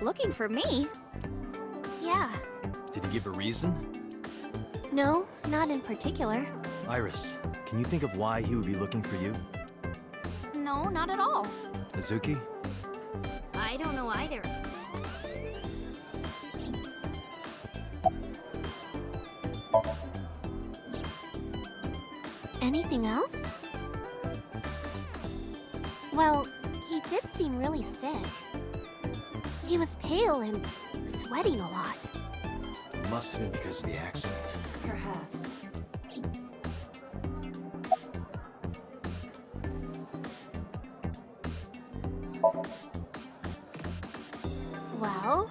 Looking for me? Yeah. Did he give a reason? No, not in particular. Iris, can Can you think of why he would be looking for you? No, not at all. Mizuki? I don't know either. Anything else? Well, he did seem really sick. He was pale and sweating a lot. It must have been because of the accident. Perhaps. Well,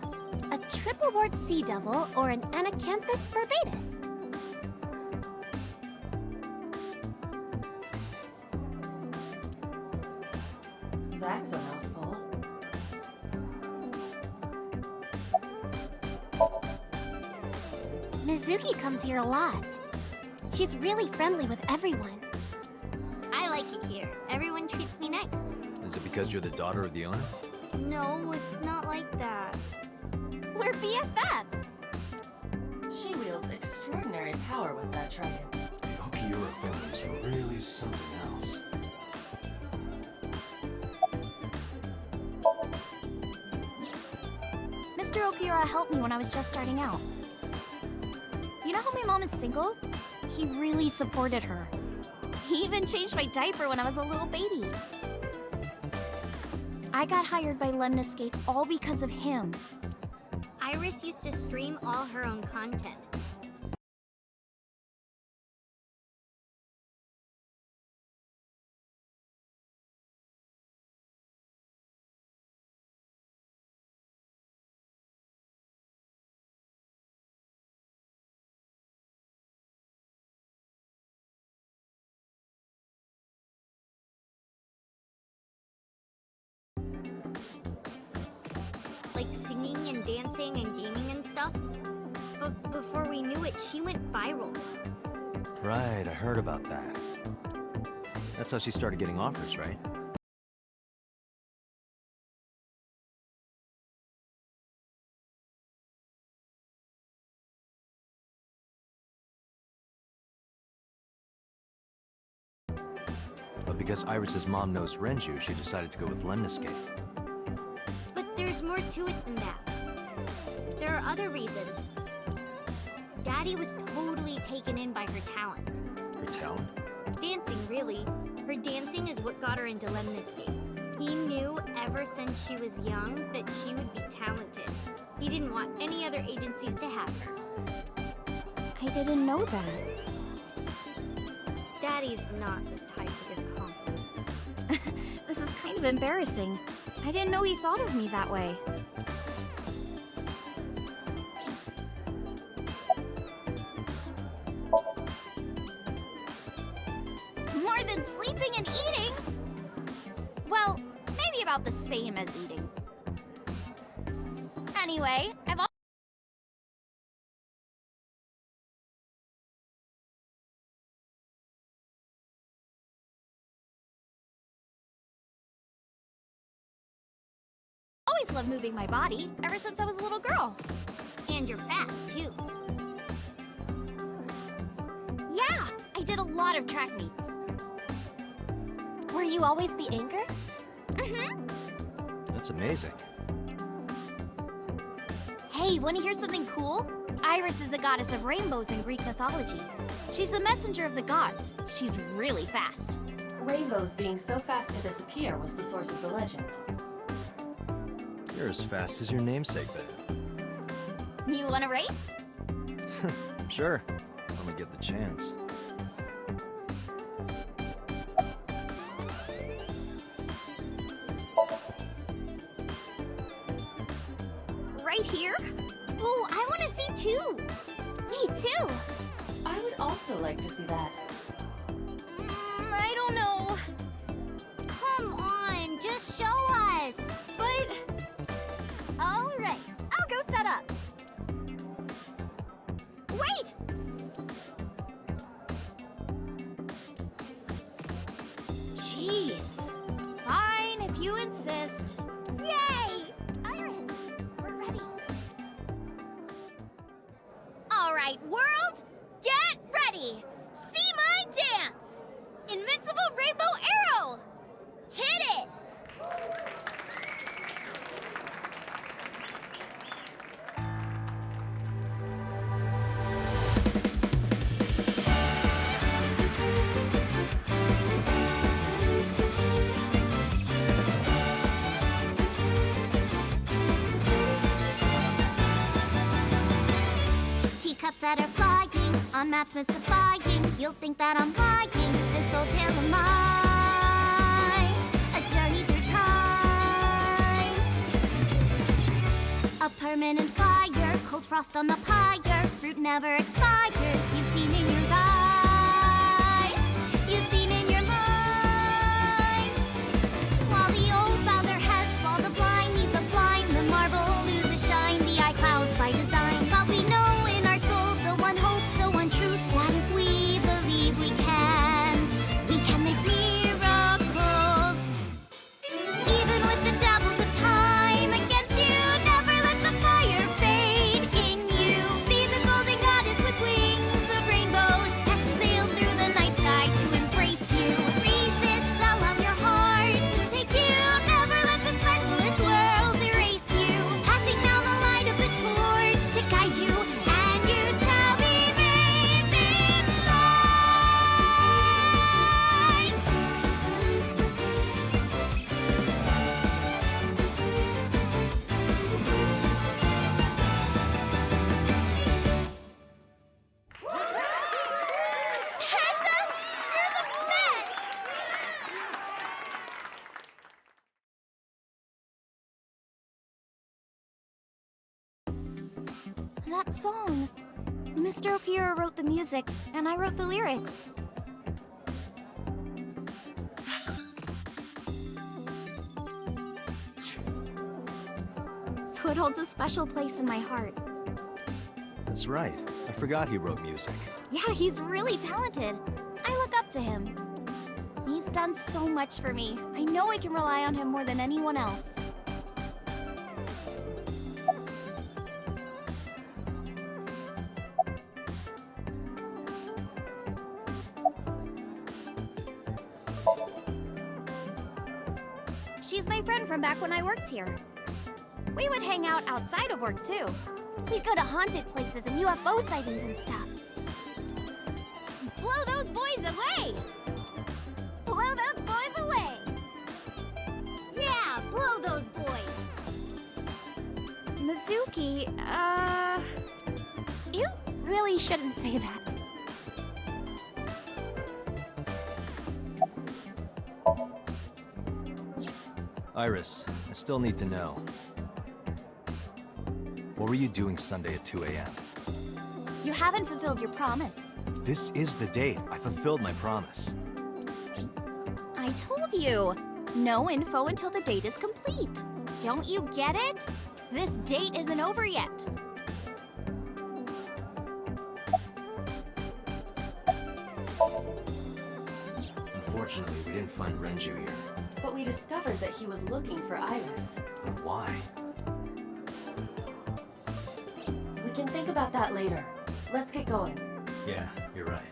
a triple wart sea devil or an anacanthus barbatus. That's a mouthful. Mizuki comes here a lot. She's really friendly with everyone. I like it here. Everyone treats me nice. Is it because you're the daughter of the owner? No, it's not like that. We're BFFs. She wields extraordinary power with that trident. The Okiura family is really something else. Mr. Okiura helped me when I was just starting out. You know how my mom is single? He really supported her. He even changed my diaper when I was a little baby. I got hired by Lemniscape all because of him. Iris used to stream all her own content. Like singing and dancing and gaming and stuff. But before we knew it, she went viral. Right, I heard about that. That's how she started getting offers, right? But because Iris's mom knows Renju, she decided to go with Lemniscape. But there's more to it than that. There are other reasons. Daddy was totally taken in by her talent. Her talent? Dancing, really. Her dancing is what got her into Lemniscape. He knew ever since she was young that she would be talented. He didn't want any other agencies to have her. I didn't know that. Daddy's not the type to give compliments. This is kind of embarrassing. I didn't know he thought of me that way. More than sleeping and eating? Well, maybe about the same as eating. Anyway, I've always loved moving my body, ever since I was a little girl. And you're fast, too. Yeah, I did a lot of track meets. Were you always the anchor? Mm-hmm. That's amazing. Hey, want to hear something cool? Iris is the goddess of rainbows in Greek mythology. She's the messenger of the gods. She's really fast. Rainbows being so fast to disappear was the source of the legend. You're as fast as your namesake, then. You want to race? Sure, when we get the chance. Right here? Oh, I want to see too. Me too. I would also like to see that. I don't know. Come on, just show us. But... All right, I'll go set up. Wait! Jeez. Fine, if you insist. Yay! Iris, we're ready. All right, world, get ready. See my dance. Invincible rainbow arrow! Hit it! Teacups that are flying, on maps mystifying. You'll think that I'm lying. This old tale of mine, a journey through time. A permanent fire, cold frost on the pyre. Fruit never expires. You've seen in your eyes, you've seen in your mind. While the old bow their heads, while the blind lead the blind, the marble loses shine. The eye clouds by design, but we know. One hope, the one truth, that if we believe we can make miracles. Even with the devils of time against you, never let the fire fade in you. See the golden goddess with wings of rainbows set sail through the night sky to embrace you. Resist, allow your heart to take you. Never let this merciless world erase you. Passing down the light of the torch to guide you, and you shall. That song. Mr. Opiero wrote the music, and I wrote the lyrics. So it holds a special place in my heart. That's right. I forgot he wrote music. Yeah, he's really talented. I look up to him. He's done so much for me. I know I can rely on him more than anyone else. She's my friend from back when I worked here. We would hang out outside of work, too. We'd go to haunted places and UFO sightings and stuff. Blow those boys away! Blow those boys away! Yeah, blow those boys! Mizuki, you really shouldn't say that. Iris, I still need to know. What were you doing Sunday at 2 a.m.? You haven't fulfilled your promise. This is the date. I fulfilled my promise. I told you. No info until the date is complete. Don't you get it? This date isn't over yet. Unfortunately, we didn't find Renju here. But we discovered that he was looking for Iris. But why? We can think about that later. Let's get going. Yeah, you're right.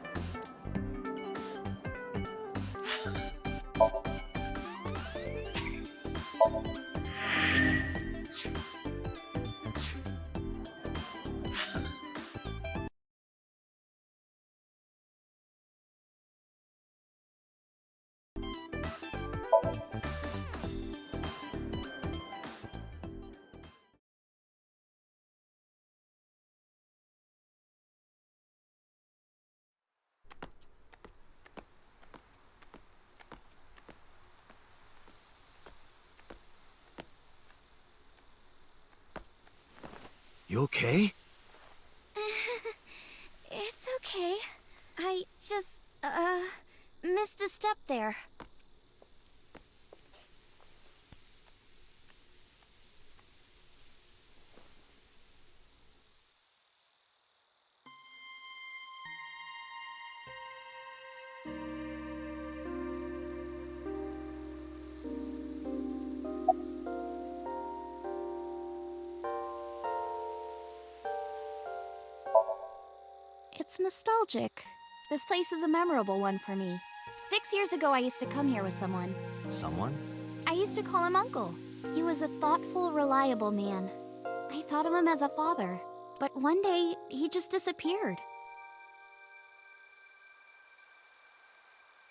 You okay? It's okay. I just, missed a step there. It's nostalgic. This place is a memorable one for me. 6 years ago, I used to come here with someone. Someone? I used to call him Uncle. He was a thoughtful, reliable man. I thought of him as a father. But one day, he just disappeared.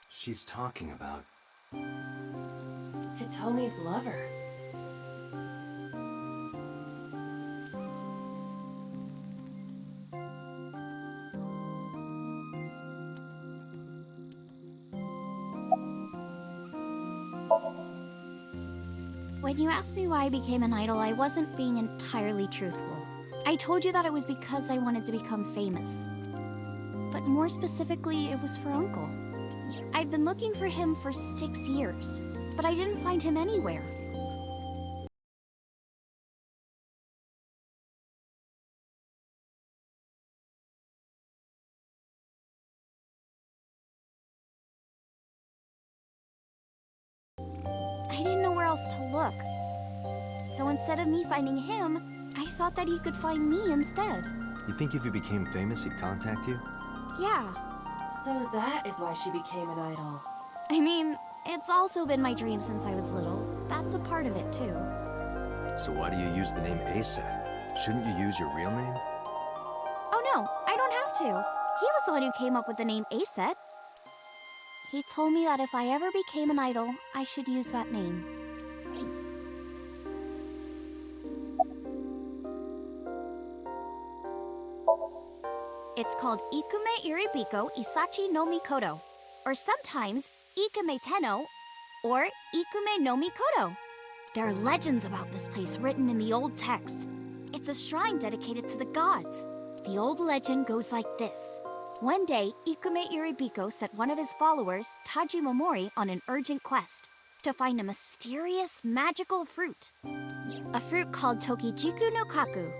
She's talking about... Hitomi's lover. When you asked me why I became an idol, I wasn't being entirely truthful. I told you that it was because I wanted to become famous. But more specifically, it was for Uncle. I've been looking for him for 6 years, but I didn't find him anywhere. I didn't know where else to look. So instead of me finding him, I thought that he could find me instead. You think if you became famous, he'd contact you? Yeah. So that is why she became an idol. I mean, it's also been my dream since I was little. That's a part of it, too. So why do you use the name Aset? Shouldn't you use your real name? Oh no, I don't have to. He was the one who came up with the name Aset. He told me that if I ever became an idol, I should use that name. It's called Ikume Iribiko Isachi no Mikoto, or sometimes Ikume Tenno, or Ikume no Mikoto. There are legends about this place written in the old text. It's a shrine dedicated to the gods. The old legend goes like this. One day, Ikume Iribiko sent one of his followers, Taji Momori, on an urgent quest to find a mysterious, magical fruit. A fruit called Tokijiku no Kaku.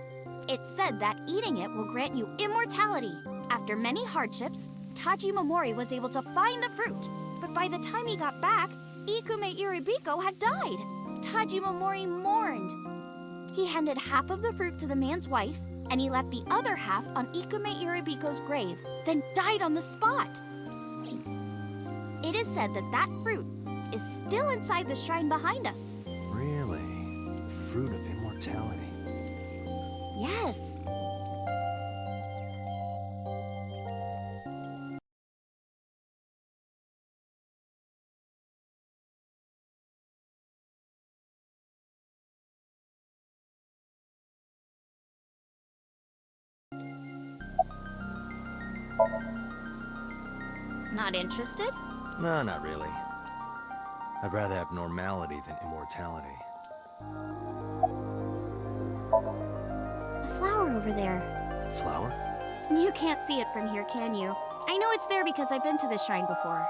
It's said that eating it will grant you immortality. After many hardships, Taji Momori was able to find the fruit. But by the time he got back, Ikume Iribiko had died. Taji Momori mourned. He handed half of the fruit to the man's wife, and he left the other half on Ikume Iribiko's grave, then died on the spot. It is said that that fruit is still inside the shrine behind us. Really? The fruit of immortality. Yes. Not interested? No, not really. I'd rather have normality than immortality. A flower over there. Flower? You can't see it from here, can you? I know it's there because I've been to this shrine before.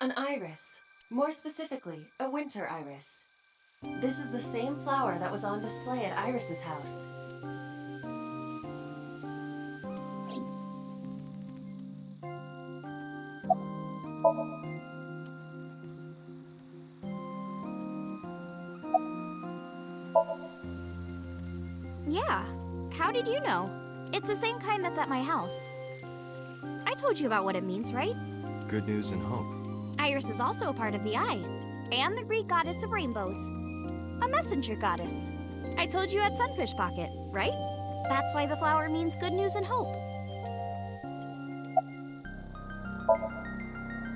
An iris. More specifically, a winter iris. This is the same flower that was on display at Iris's house. Yeah. How did you know? It's the same kind that's at my house. I told you about what it means, right? Good news and hope. Iris is also a part of the eye, and the Greek goddess of rainbows. A messenger goddess. I told you at Sunfish Pocket, right? That's why the flower means good news and hope.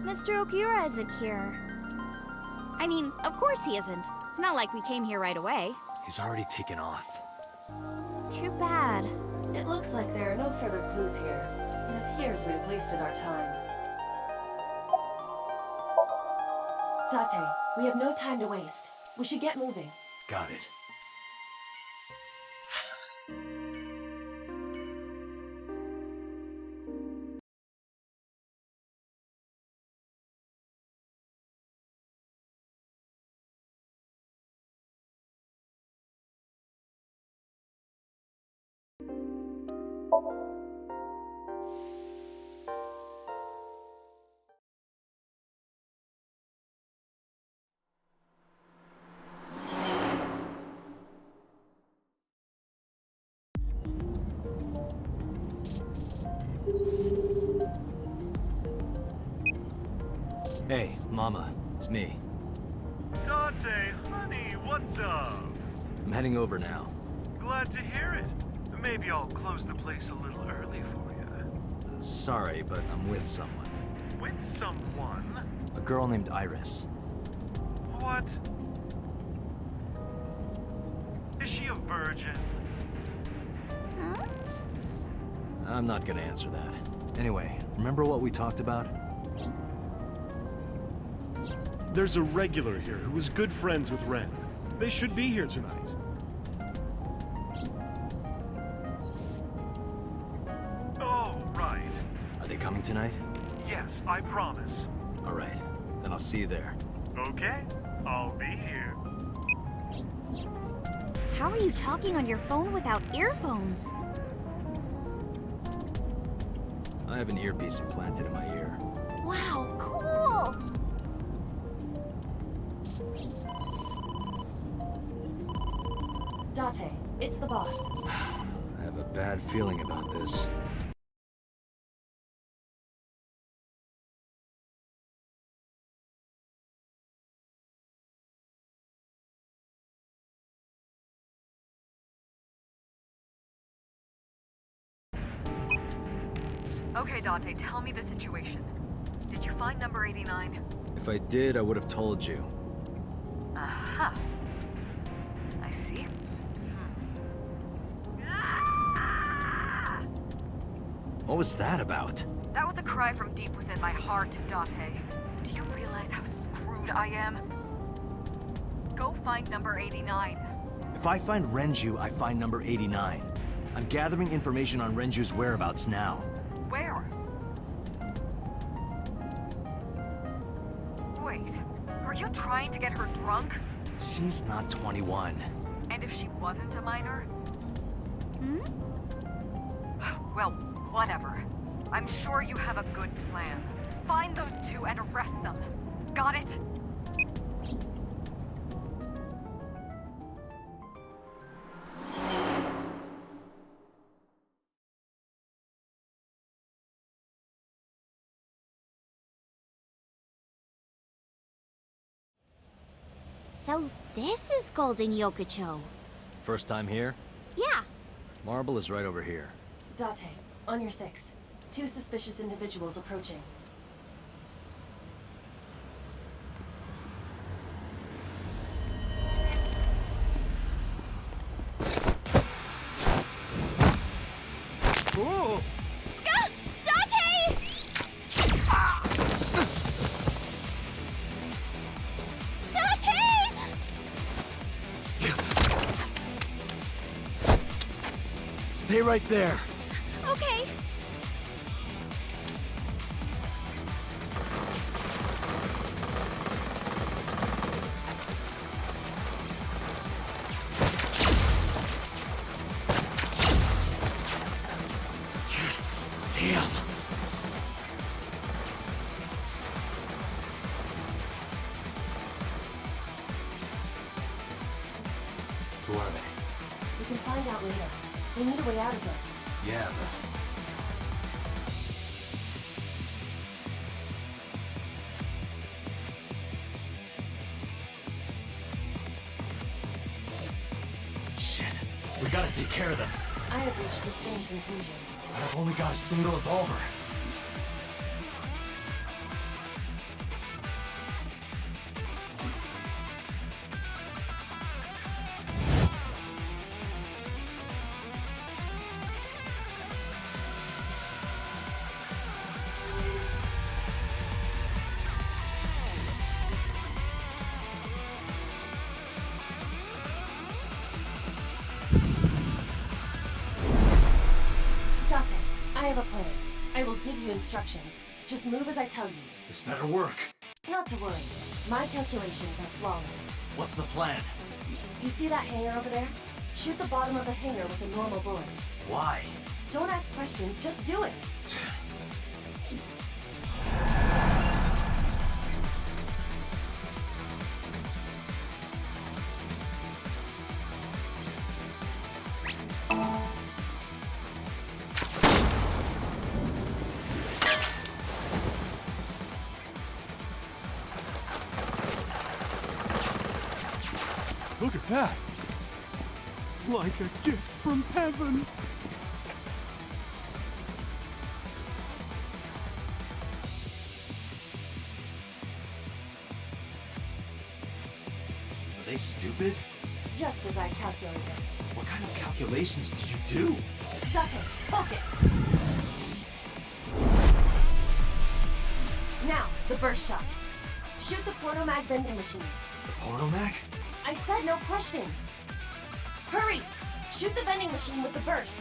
Mr. Okura isn't here. I mean, of course he isn't. It's not like we came here right away. He's already taken off. Too bad. It looks like there are no further clues here. It appears we've wasted our time. Date, we have no time to waste. We should get moving. Got it. Hey, Mama, it's me. Dante, honey, what's up? I'm heading over now. Glad to hear it. Maybe I'll close the place a little early for you. Sorry, but I'm with someone. With someone? A girl named Iris. What? Is she a virgin? I'm not gonna answer that. Anyway, remember what we talked about? There's a regular here who is good friends with Ren. They should be here tonight. Oh, right. Are they coming tonight? Yes, I promise. All right, then I'll see you there. Okay, I'll be here. How are you talking on your phone without earphones? I have an earpiece implanted in my ear. Wow, cool! Date, it's the boss. I have a bad feeling about this. Okay, Dante, tell me the situation. Did you find number 89? If I did, I would have told you. Aha. I see. What was that about? That was a cry from deep within my heart, Dante. Do you realize how screwed I am? Go find number 89. If I find Renju, I find number 89. I'm gathering information on Renju's whereabouts now. Where? Wait, are you trying to get her drunk? She's not 21. And if she wasn't a minor? Well, whatever. I'm sure you have a good plan. Find those two and arrest them. Got it? So this is Golden Yokocho. First time here? Yeah. Marble is right over here. Date, on your 6. 2 suspicious individuals approaching. Ooh! Dante! Dante! Stay right there. Okay. Damn. Who are they? We can find out later. We need a way out of this. Yeah, but... Shit. We gotta take care of them. I have reached the same conclusion. I've only got a single revolver. Date, I have a plan. I will give you instructions. Just move as I tell you. This better work. Not to worry. My calculations are flawless. What's the plan? You see that hangar over there? Shoot the bottom of the hangar with a normal bullet. Why? Don't ask questions, just do it. Look at that! Like a gift from heaven! Are they stupid? Just as I calculated. What kind of calculations did you do? Date, focus! Now, the burst shot. Shoot the portomag vending machine. The portomag? I said no questions. Hurry! Shoot the vending machine with the burst.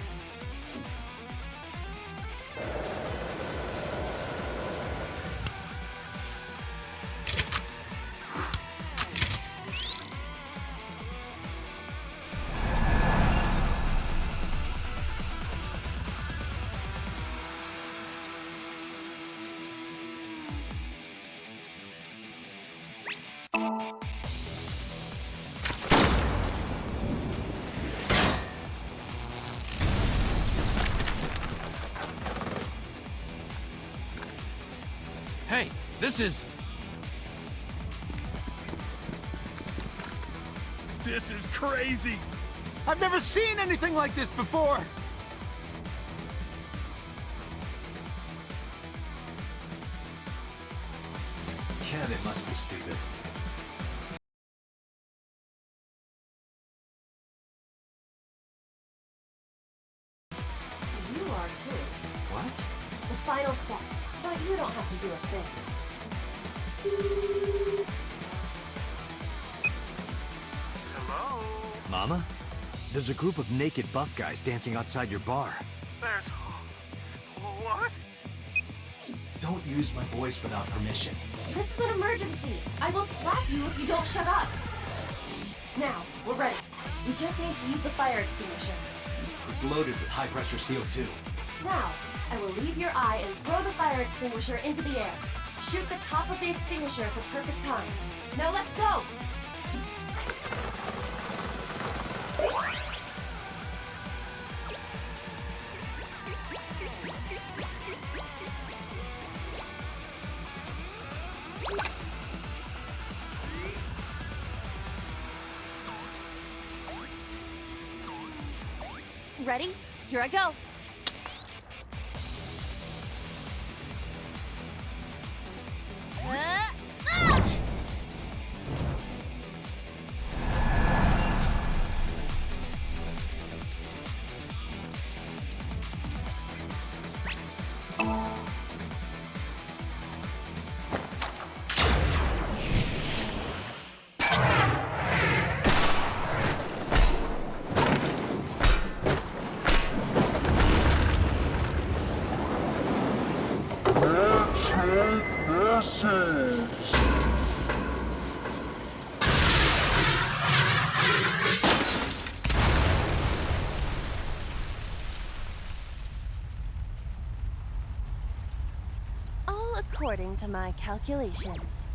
Hey, this is... This is crazy! I've never seen anything like this before! Yeah, they must be stupid. You are too. What? The final step. But you don't have to do a thing. Hello? Mama? There's a group of naked buff guys dancing outside your bar. There's... What? Don't use my voice without permission. This is an emergency. I will slap you if you don't shut up. Now, we're ready. We just need to use the fire extinguisher. It's loaded with high-pressure CO2. Now, I will leave your eye and throw the fire extinguisher into the air. Shoot the top of the extinguisher at the perfect time. Now let's go! Ready? Here I go. All according to my calculations.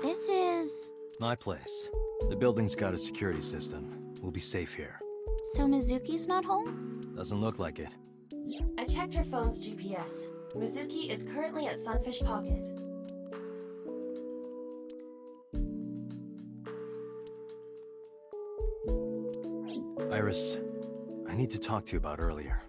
This is... My place. The building's got a security system. We'll be safe here. So Mizuki's not home? Doesn't look like it. I checked her phone's GPS. Mizuki is currently at Sunfish Pocket. Iris, I need to talk to you about earlier.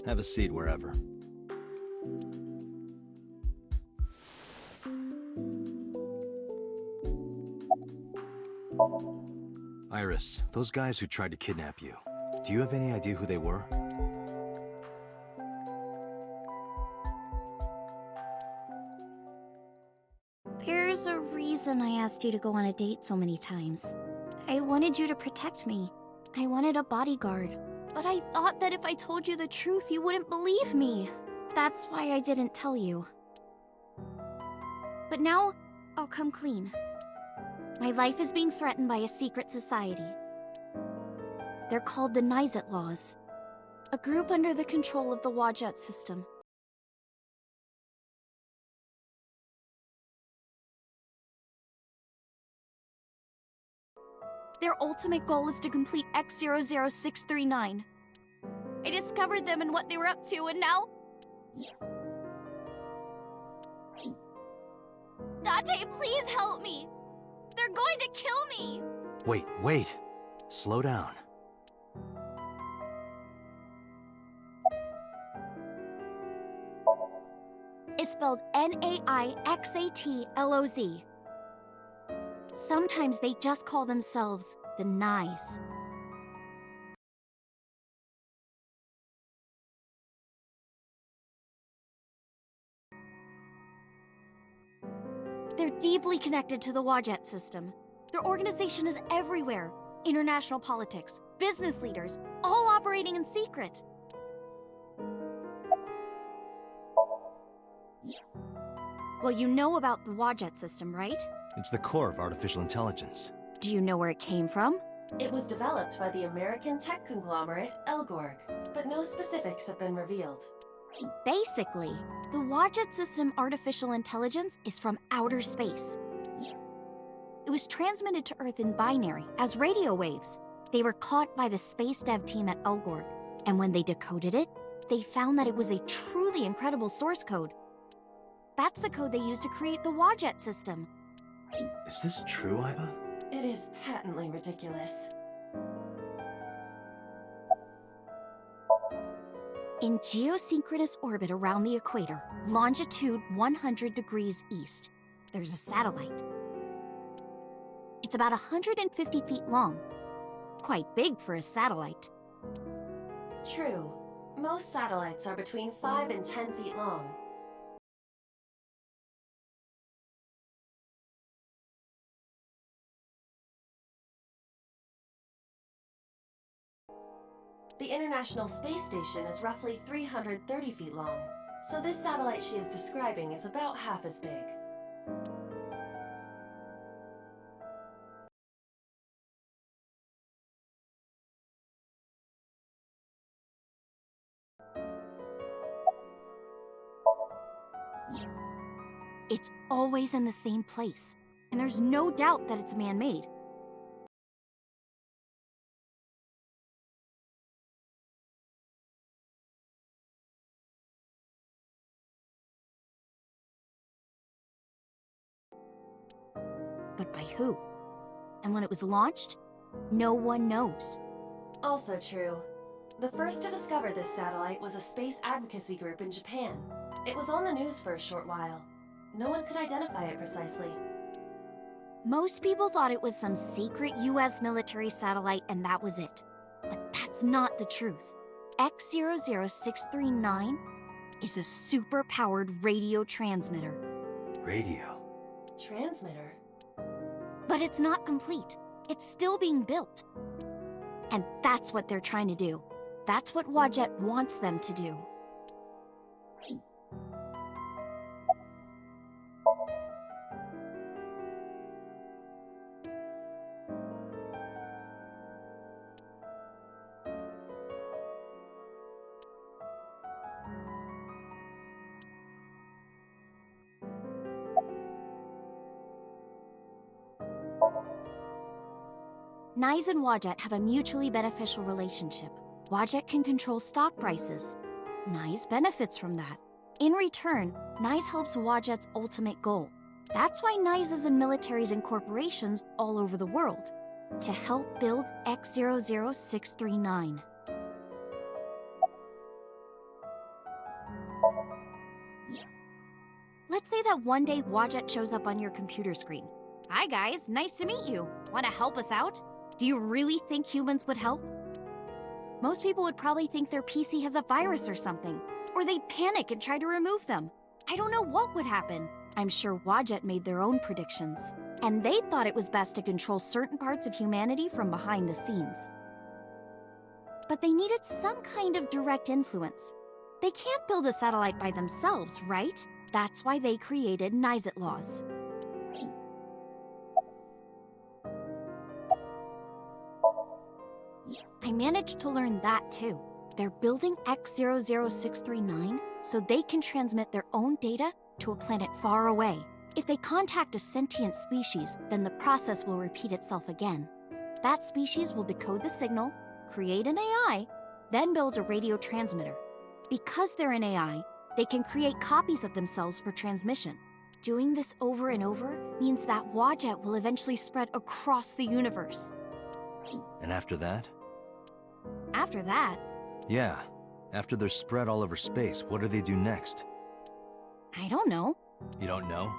Have a seat wherever. Iris, those guys who tried to kidnap you, do you have any idea who they were? There's a reason I asked you to go on a date so many times. I wanted you to protect me. I wanted a bodyguard. But I thought that if I told you the truth, you wouldn't believe me. That's why I didn't tell you. But now, I'll come clean. My life is being threatened by a secret society. They're called the Nizet Laws, a group under the control of the Wadjet system. Their ultimate goal is to complete X00639. I discovered them and what they were up to, and now... Date, please help me! They're going to kill me! Wait. Slow down. It's spelled Naixatloz. Sometimes they just call themselves the Nice. They're deeply connected to the Wadjet system. Their organization is everywhere. International politics, business leaders, all operating in secret. Well, you know about the Wadjet system, right? It's the core of artificial intelligence. Do you know where it came from? It was developed by the American tech conglomerate Elgorg, but no specifics have been revealed. Basically, the Wadjet system artificial intelligence is from outer space. It was transmitted to Earth in binary, as radio waves. They were caught by the space dev team at Elgorg, and when they decoded it, they found that it was a truly incredible source code. That's the code they used to create the Wadjet system. Is this true, Iba? It is patently ridiculous. In geosynchronous orbit around the equator, longitude 100 degrees east, there's a satellite. It's about 150 feet long. Quite big for a satellite. True. Most satellites are between 5 and 10 feet long. The International Space Station is roughly 330 feet long, so this satellite she is describing is about half as big. It's always in the same place, and there's no doubt that it's man-made. But by who? And when it was launched, no one knows. Also true. The first to discover this satellite was a space advocacy group in Japan. It was on the news for a short while. No one could identify it precisely. Most people thought it was some secret US military satellite and that was it. But that's not the truth. X00639 is a super-powered radio transmitter. Radio? Transmitter? But it's not complete. It's still being built. And that's what they're trying to do. That's what Wadjet wants them to do. Nyes and Wadjet have a mutually beneficial relationship. Wadjet can control stock prices. Nyes benefits from that. In return, Nyes helps Wadjet's ultimate goal. That's why Nyes is in militaries and corporations all over the world. To help build X00639. Let's say that one day Wadjet shows up on your computer screen. Hi guys, nice to meet you. Want to help us out? Do you really think humans would help? Most people would probably think their PC has a virus or something, or they'd panic and try to remove them. I don't know what would happen. I'm sure Wadjet made their own predictions, and they thought it was best to control certain parts of humanity from behind the scenes. But they needed some kind of direct influence. They can't build a satellite by themselves, right? That's why they created Nizet laws. I managed to learn that too. They're building X00639 so they can transmit their own data to a planet far away. If they contact a sentient species, then the process will repeat itself again. That species will decode the signal, create an AI, then build a radio transmitter. Because they're an AI, they can create copies of themselves for transmission. Doing this over and over means that Wadjet will eventually spread across the universe. And after that? After that, Yeah. After they're spread all over space, what do they do next? I don't know. You don't know?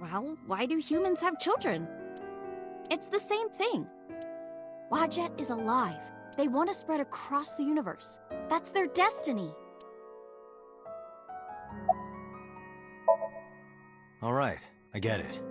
Well, why do humans have children? It's the same thing. Wadjet is alive. They want to spread across the universe. That's their destiny. All right, I get it.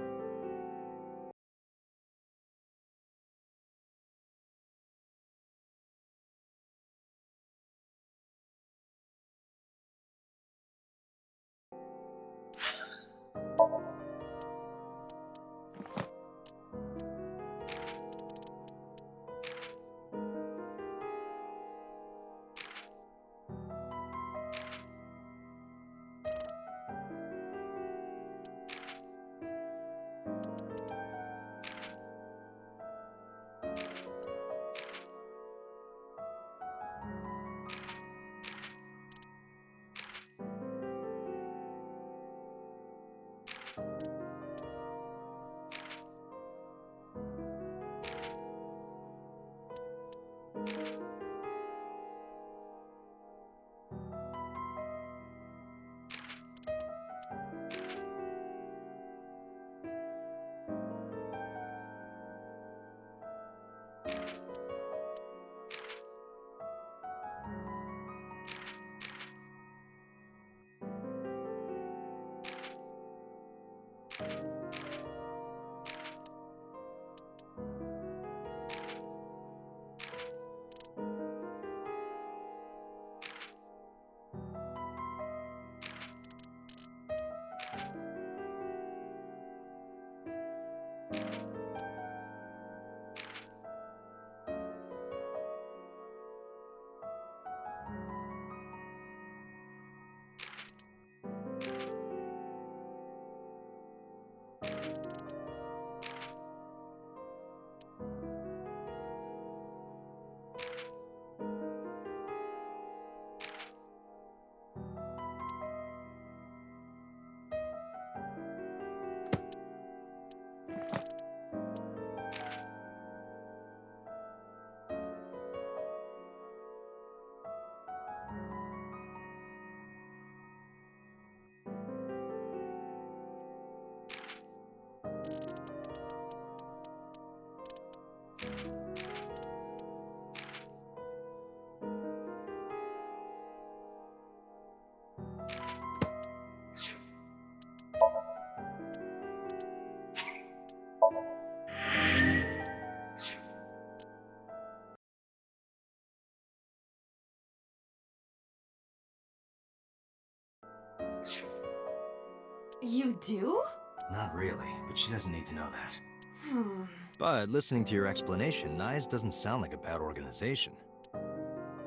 You do? Not really, but she doesn't need to know that. But listening to your explanation, Nyes doesn't sound like a bad organization.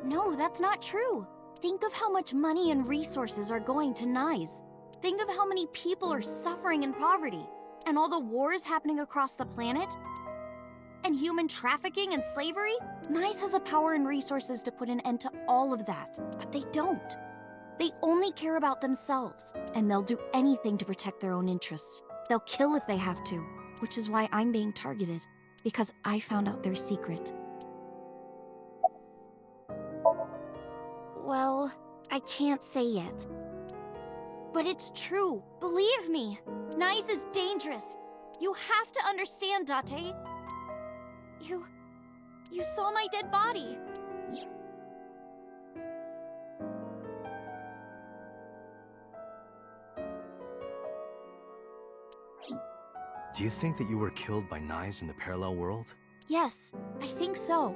No, that's not true. Think of how much money and resources are going to Nyes. Think of how many people are suffering in poverty, and all the wars happening across the planet, and human trafficking and slavery. Nyes has the power and resources to put an end to all of that, but they don't. They only care about themselves, and they'll do anything to protect their own interests. They'll kill if they have to, which is why I'm being targeted, because I found out their secret. Well, I can't say yet. But it's true. Believe me. Nice is dangerous. You have to understand, Date. You saw my dead body. Do you think that you were killed by knives in the parallel world? Yes, I think so.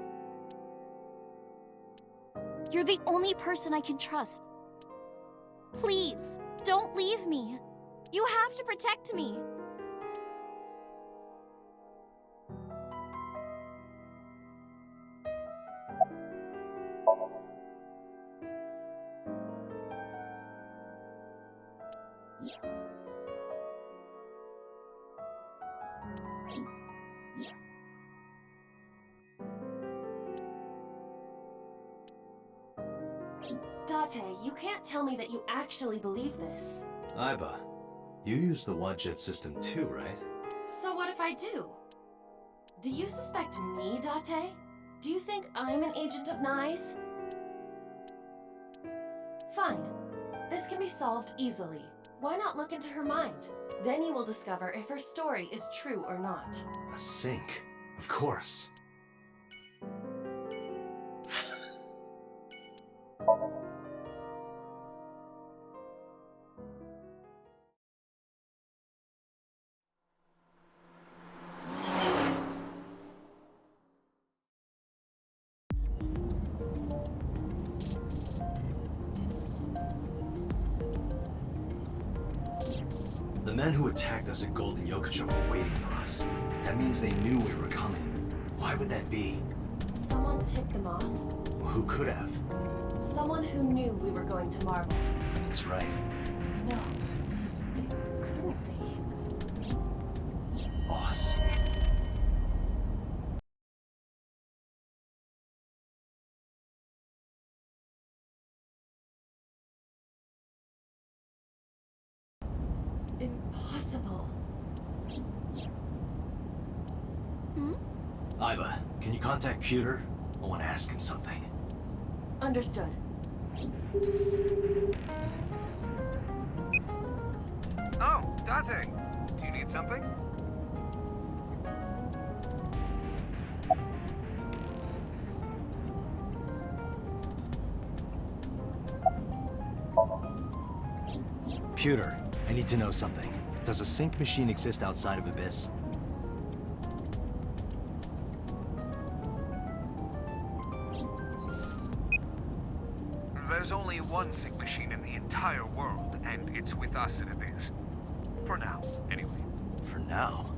You're the only person I can trust. Please, don't leave me. You have to protect me. Date, you can't tell me that you actually believe this. Aiba, you use the Wadjet system too, right? So what if I do? Do you suspect me, Date? Do you think I'm an agent of Nye's? Fine. This can be solved easily. Why not look into her mind? Then you will discover if her story is true or not. A sync? Of course. The men who attacked us at Golden Yokocho were waiting for us. That means they knew we were coming. Why would that be? Someone tipped them off? Well, who could have? Someone who knew we were going to Marvel. That's right. No, it couldn't be. Boss. Impossible. Aiba, can you contact Pewter? I want to ask him something. Understood. Oh, Date. Do you need something? Pewter, I need to know something. Does a sync machine exist outside of Abyss? There's only one sync machine in the entire world, and it's with us at Abyss. For now, anyway. For now?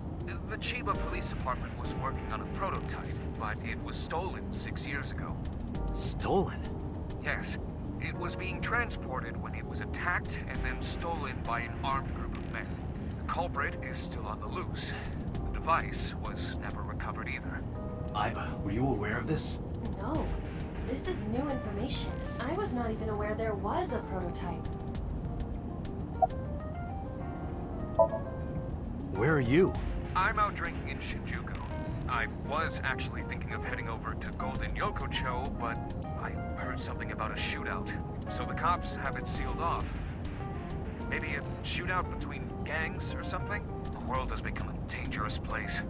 The Chiba Police Department was working on a prototype, but it was stolen 6 years ago. Stolen? Yes. It was being transported when it was attacked and then stolen by an armed group of men. The culprit is still on the loose. The device was never recovered either. Aiba, were you aware of this? No. This is new information. I was not even aware there was a prototype. Where are you? I'm out drinking in Shinjuku. I was actually thinking of heading over to Golden Yokocho, but I heard something about a shootout. So the cops have it sealed off. Maybe a shootout between gangs or something? The world has become a dangerous place.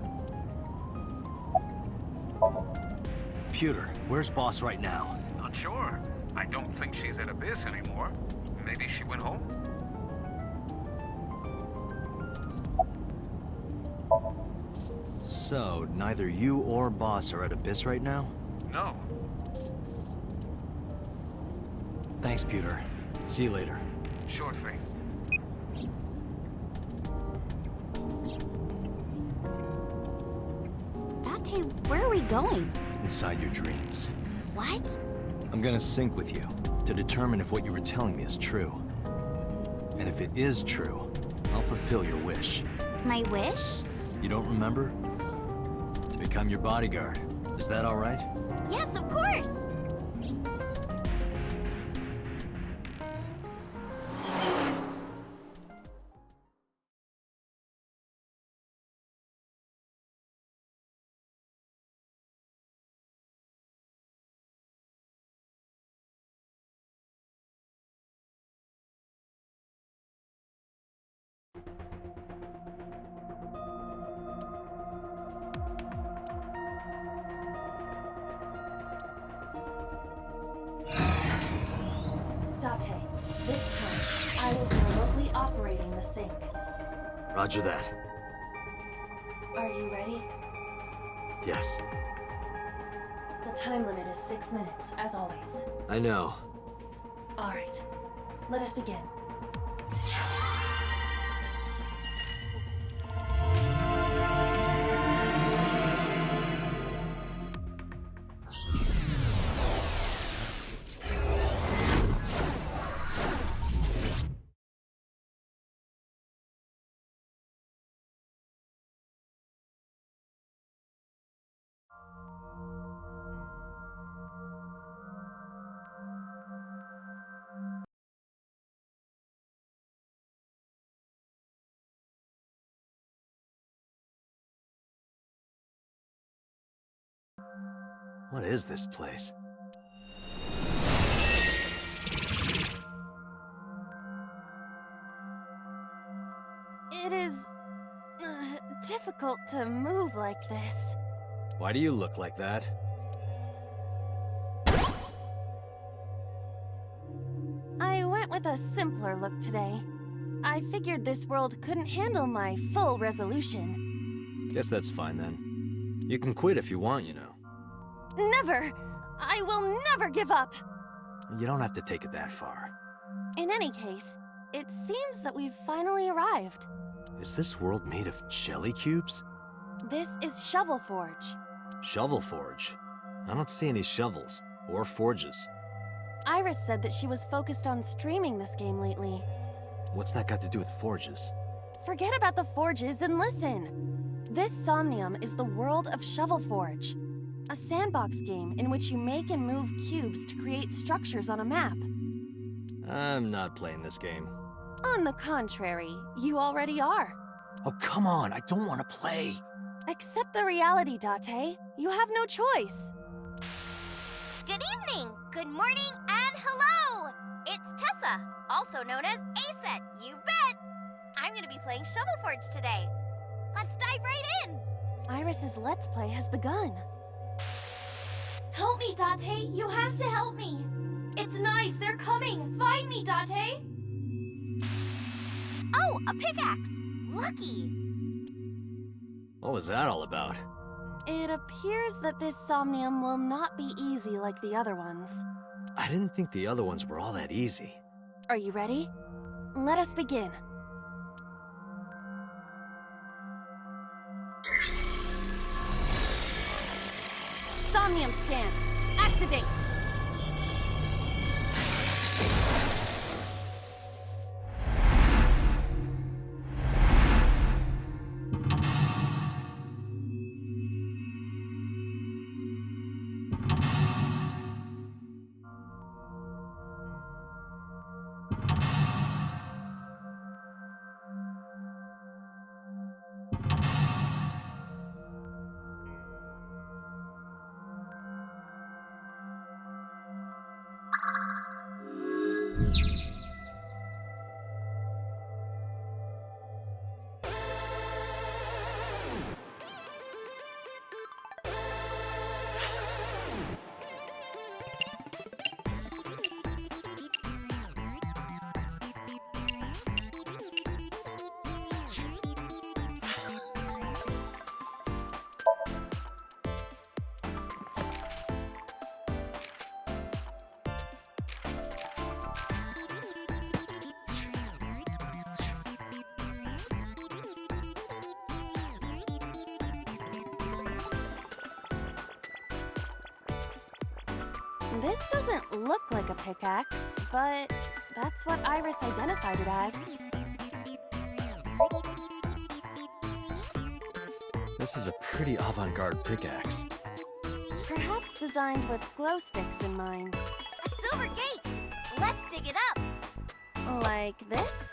Pewter, where's Boss right now? Not sure. I don't think she's at Abyss anymore. Maybe she went home? So, neither you or Boss are at Abyss right now? No. Thanks, Pewter. See you later. Sure thing. Date, where are we going? Inside your dreams. What? I'm gonna sync with you to determine if what you were telling me is true. And if it is true, I'll fulfill your wish. My wish? You don't remember? To become your bodyguard. Is that all right? Yes, of course! sink. Roger that. Are you ready? Yes. The time limit is 6 minutes, as always. I know. Alright, let us begin. What is this place? It is difficult to move like this. Why do you look like that? I went with a simpler look today. I figured this world couldn't handle my full resolution. Guess that's fine then. You can quit if you want, you know. Never! I will never give up! You don't have to take it that far. In any case, it seems that we've finally arrived. Is this world made of jelly cubes? This is Shovel Forge. Shovel Forge? I don't see any shovels, or forges. Iris said that she was focused on streaming this game lately. What's that got to do with forges? Forget about the forges and listen! This Somnium is the world of Shovel Forge. A sandbox game in which you make and move cubes to create structures on a map. I'm not playing this game. On the contrary, you already are. Oh, come on, I don't want to play. Accept the reality, Date. You have no choice. Good evening, good morning, and hello! It's Tessa, also known as Aset, you bet! I'm gonna be playing Shovel Forge today. Let's dive right in! Iris's Let's Play has begun. Help me, Date! You have to help me! It's nice, they're coming! Find me, Date! Oh, a pickaxe! Lucky! What was that all about? It appears that this Somnium will not be easy like the other ones. I didn't think the other ones were all that easy. Are you ready? Let us begin. Somnium scan. Activate. This doesn't look like a pickaxe, but that's what Iris identified it as. This is a pretty avant-garde pickaxe. Perhaps designed with glow sticks in mind. A silver gate! Let's dig it up! Like this?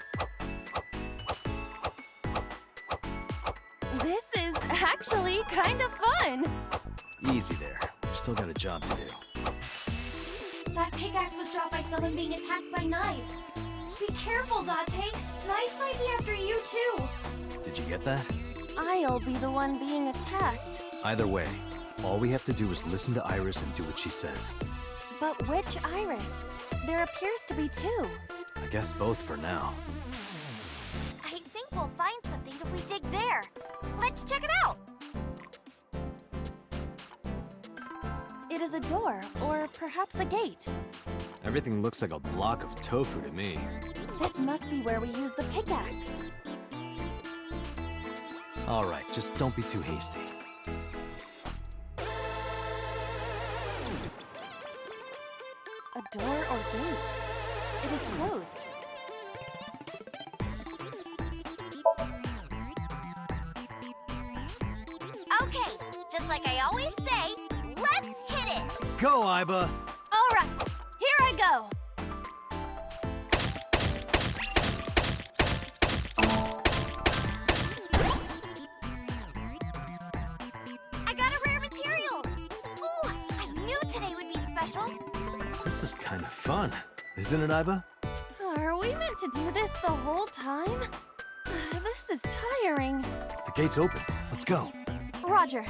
This is actually kind of fun! Easy there. We've still got a job to do. That pickaxe was dropped by someone being attacked by knives. Be careful, Date. Knives might be after you, too. Did you get that? I'll be the one being attacked. Either way, all we have to do is listen to Iris and do what she says. But which Iris? There appears to be two. I guess both for now. I we'll find something if we dig there. Let's check it out. It is a door, or perhaps a gate. Everything looks like a block of tofu to me. This must be where we use the pickaxe. All right, just don't be too hasty. A door or gate. It is closed. Okay, just like I always say, let's hit it. Go, Iba! All right, here I go. I got a rare material. Ooh, I knew today would be special. This is kind of fun, isn't it, Iba? Are we meant to do this the whole time? This is tiring. The gate's open. Let's go. Roger.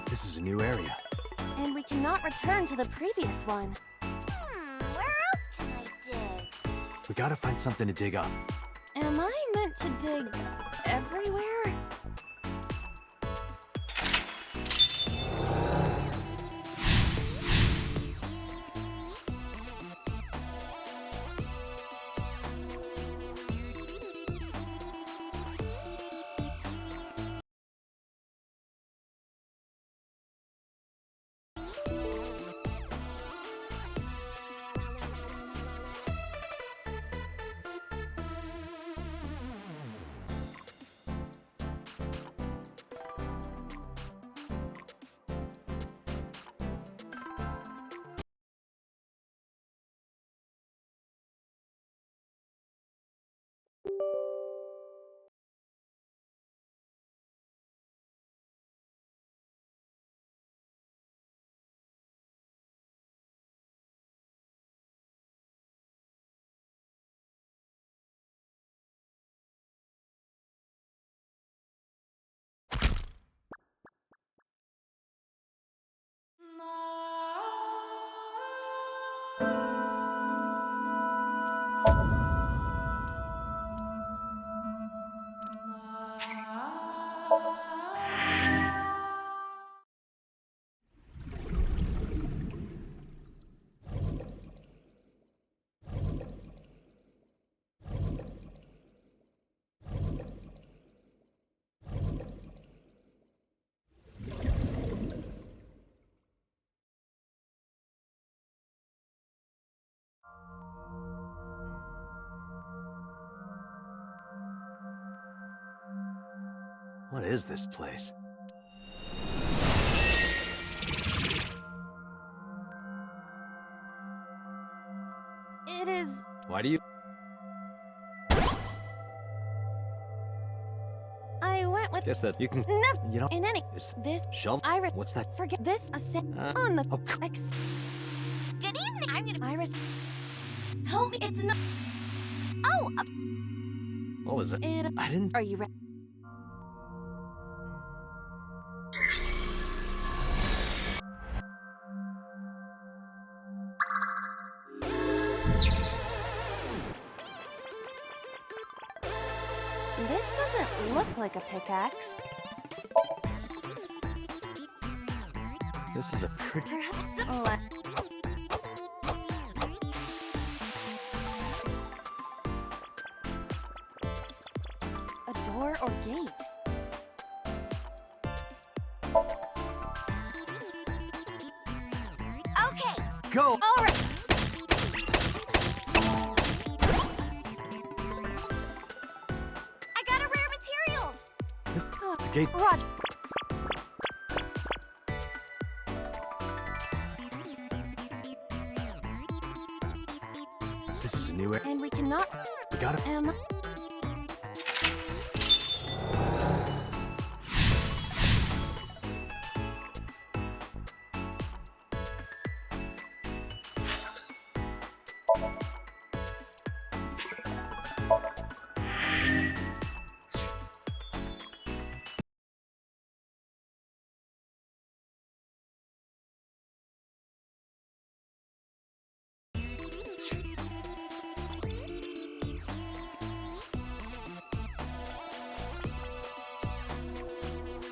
This is a new area. And we cannot return to the previous one. Where else can I dig? We gotta find something to dig up. Am I meant to dig everywhere? What is this place? It is... Why do you... I went with... Guess that you can... No, You know... in any... Is This... shelf? Iris... What's that? Forget this... on the... Oh, Good evening. I'm gonna... Iris... Help me, it's not... Oh, what was it? It... I didn't... Are you ready? This doesn't look like a pickaxe. This is a pretty... Perhaps... A door or gate? okay. Go! All right. I got a rare material. The gate... Roger. This is a new area. And we cannot... We gotta...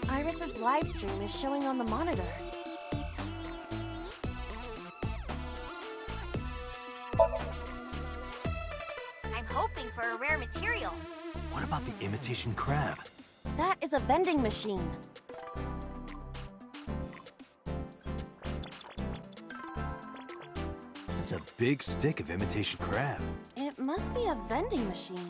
Iris's live stream is showing on the monitor. I'm hoping for a rare material. What about the imitation crab? That is a vending machine. It's a big stick of imitation crab. It must be a vending machine.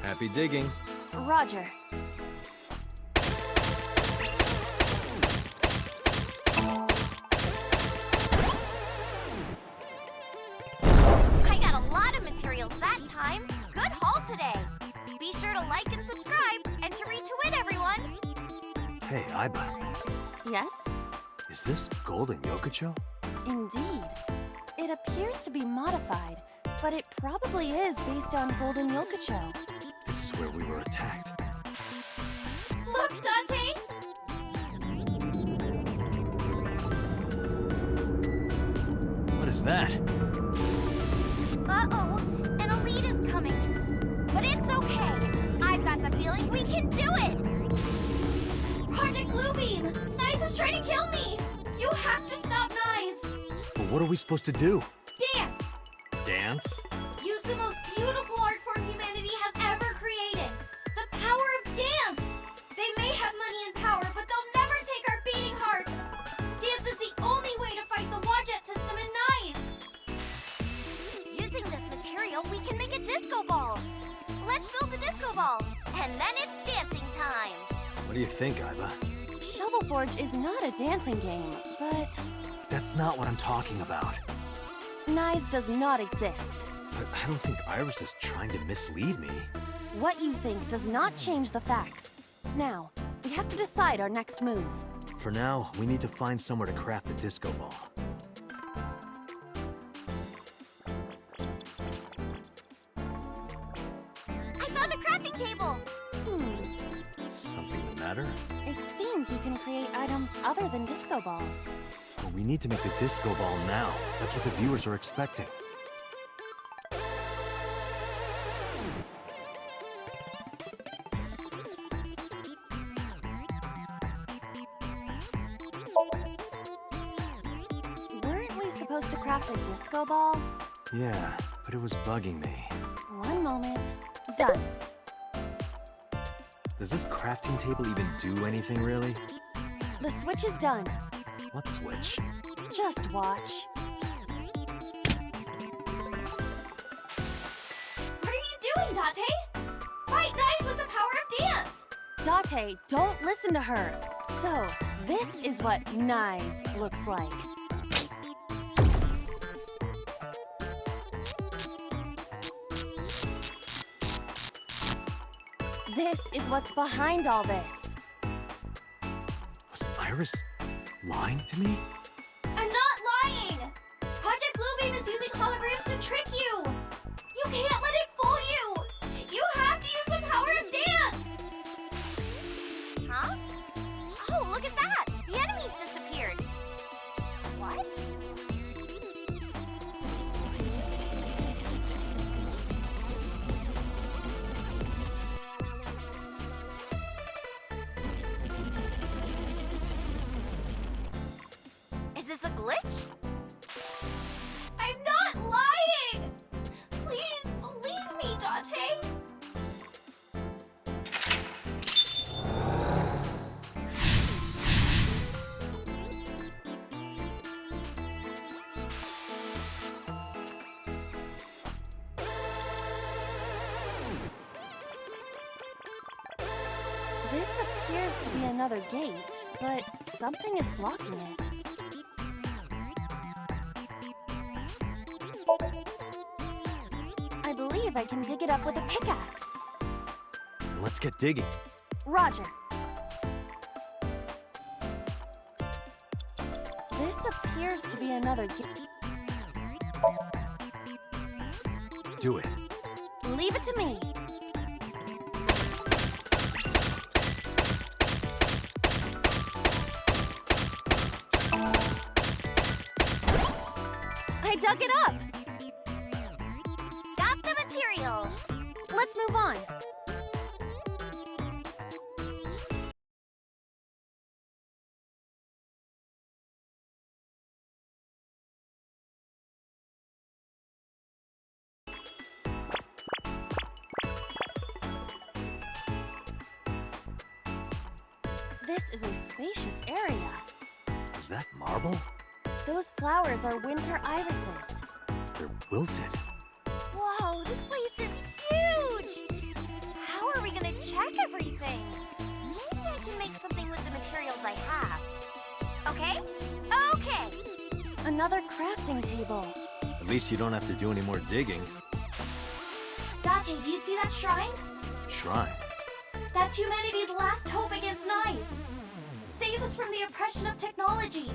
Happy digging. Roger. I got a lot of materials that time. Good haul today. Be sure to like and subscribe, and to retweet everyone. Hey, Aiba. Yes? Is this Golden Yokocho? Indeed. It appears to be modified, but it probably is based on Golden Yokocho. This is where we were attacked. Look, Dante! What is that? Uh-oh, an elite is coming. But it's okay. I've got the feeling we can do it. Project Bluebeam! Nyes is trying to kill me! You have to stop Nyes! But what are we supposed to do? Dance! Dance? Use the most beautiful art form humanity has ever created! The power of dance! They may have money and power, but they'll never take our beating hearts! Dance is the only way to fight the Wadjet system in Nyes! Using this material, we can make a disco ball. Let's build the disco ball, and then it's dancing time. What do you think, Aiba? Shovel Forge is not a dancing game, but That's not what I'm talking about. Nyes does not exist. But I don't think Iris is trying to mislead me. What you think does not change the facts. Now, we have to decide our next move. For now, we need to find somewhere to craft the disco ball. I found a crafting table. Something the matter? It seems you can create items other than disco balls. But we need to make the disco ball now. That's what the viewers are expecting. Weren't we supposed to craft a disco ball? Yeah, but it was bugging me. One moment. Done. Does this crafting table even do anything, really? The switch is done. What switch? Just watch. What are you doing, Date? Fight Nyes with the power of dance! Date, don't listen to her. So, this is what Nyes looks like. This is what's behind all this. Was Iris lying to me? I'm not lying! Project Bluebeam is using holograms to trick you! You can't let it fool you! You have to use the power of dance! Huh? Oh, look at that! The enemies disappeared. What? Is this a glitch? I'm not lying! Please, believe me, Date! This appears to be another gate, but something is blocking it. I believe I can dig it up with a pickaxe. Let's get digging. Roger. This appears to be another gate. Do it. Leave it to me. I dug it up. Got the material. let's move on. This is a spacious area. Is that marble? Those flowers are winter irises. They're wilted. Whoa, this place is huge! How are we gonna check everything? Maybe I can make something with the materials I have. Okay? Okay! Another crafting table. At least you don't have to do any more digging. Date, do you see that shrine? Shrine. That's humanity's last hope against Nice. Save us from the oppression of technology.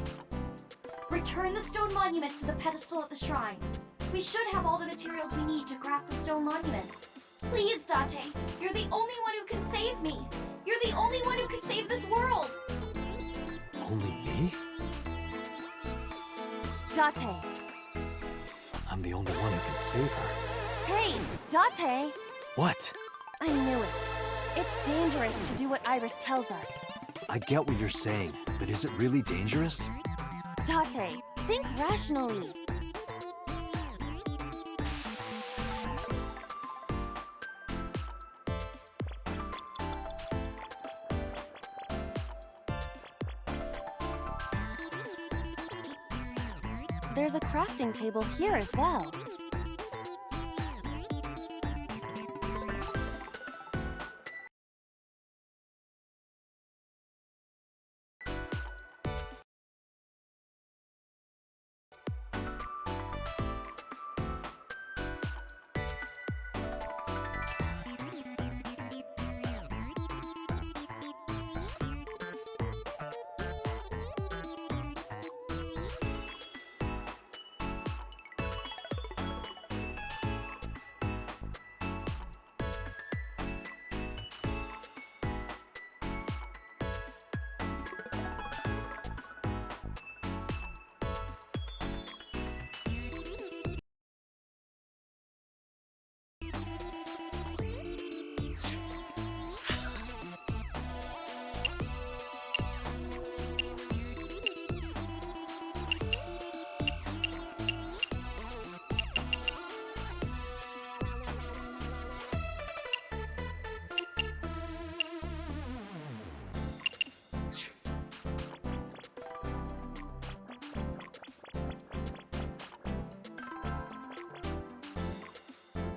Return the stone monument to the pedestal at the shrine. We should have all the materials we need to craft the stone monument. Please, Date, you're the only one who can save me. You're the only one who can save this world. Only me? Date. I'm the only one who can save her. Hey, Date! What? I knew it. It's dangerous to do what Iris tells us. I get what you're saying, but is it really dangerous? Date, think rationally. There's a crafting table here as well.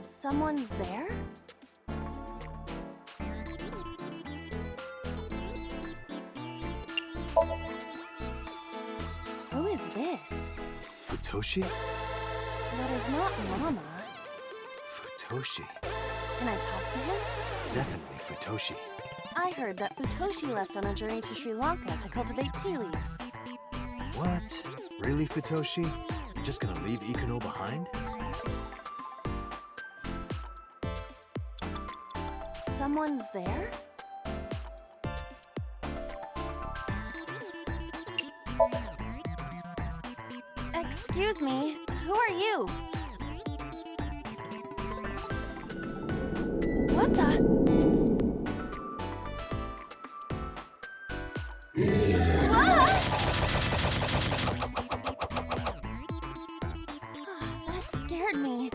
Someone's there? Who is this? Futoshi? That is not Mama. Futoshi. Can I talk to him? Definitely Futoshi. I heard that Futoshi left on a journey to Sri Lanka to cultivate tea leaves. What? Really, Futoshi? Just gonna leave Ikuno behind? Someone's there? Excuse me, who are you? What the? That scared me.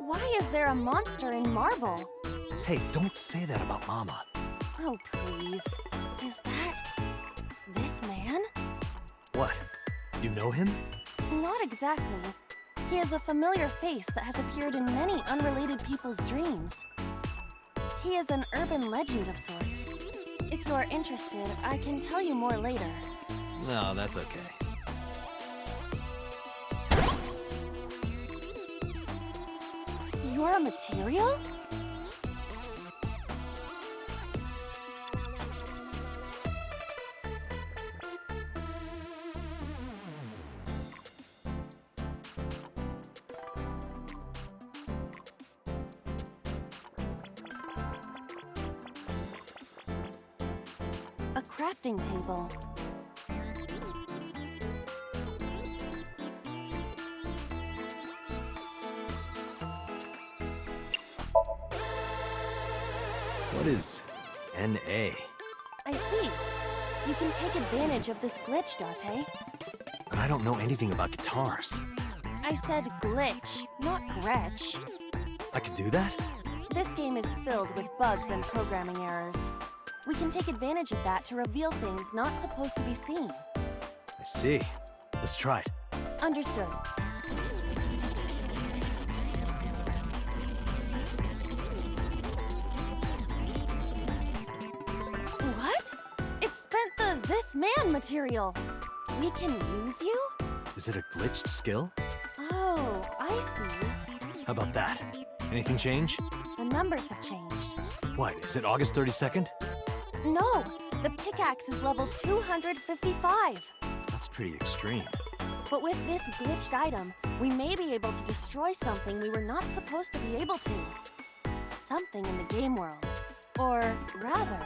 Why is there a monster in marble? Hey, don't say that about Mama. Oh, please. Is that... this man? What? You know him? Not exactly. He is a familiar face that has appeared in many unrelated people's dreams. He is an urban legend of sorts. If you are interested, I can tell you more later. No, that's okay. You're a material? A crafting table. What is NA? I see. You can take advantage of this glitch, Date. But I don't know anything about guitars. I said glitch, not Gretch. I can do that? This game is filled with bugs and programming errors. We can take advantage of that to reveal things not supposed to be seen. I see. Let's try it. Understood. What? It spent the "this man" material. We can use you? Is it a glitched skill? Oh, I see. How about that? Anything change? The numbers have changed. What, is it August 32nd? No, the pickaxe is level 255. That's pretty extreme. But with this glitched item, we may be able to destroy something we were not supposed to be able to. Something in the game world. Or rather,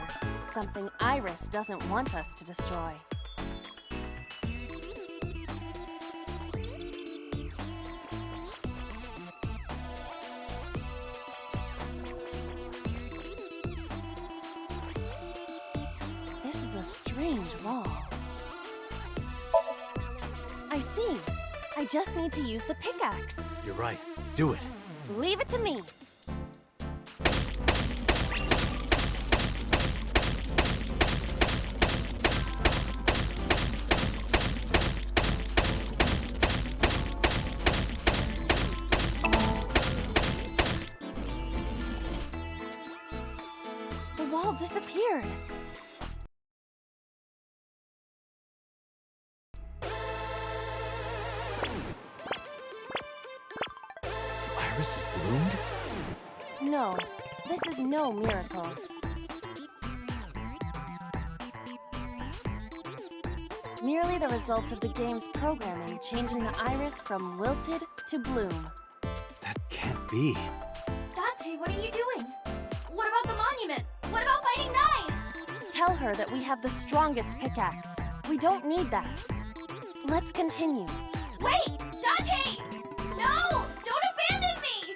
something Iris doesn't want us to destroy. This is a strange wall. I see. I just need to use the pickaxe. You're right. Do it. Leave it to me. The wall disappeared. Iris is bloomed? No, this is no miracle. Merely the result of the game's programming changing the iris from wilted to bloom. That can't be. Dante, what are you doing? What about the monument? What about fighting knives? Tell her that we have the strongest pickaxe. We don't need that. Let's continue. Wait! Dante! No! Don't abandon me!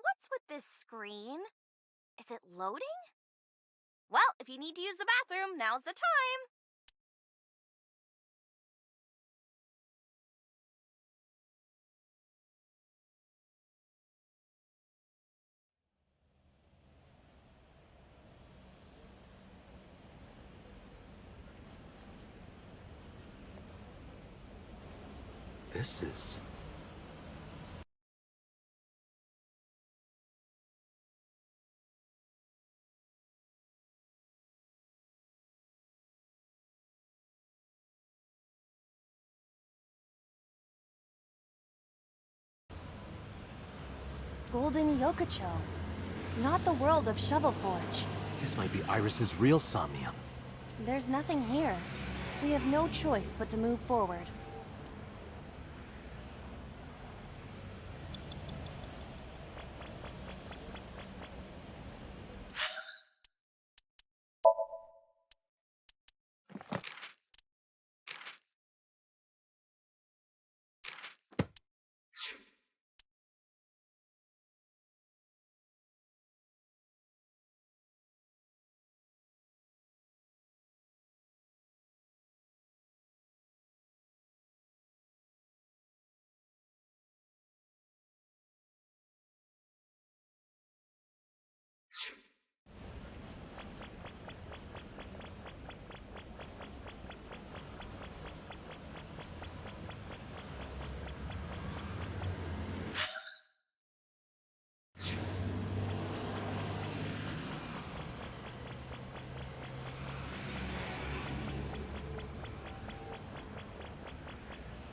What's with this screen? Is it loading? Well, if you need to use the bathroom, now's the time. This is... Golden Yokocho. Not the world of Shovelforge. This might be Iris's real Somnium. There's nothing here. We have no choice but to move forward.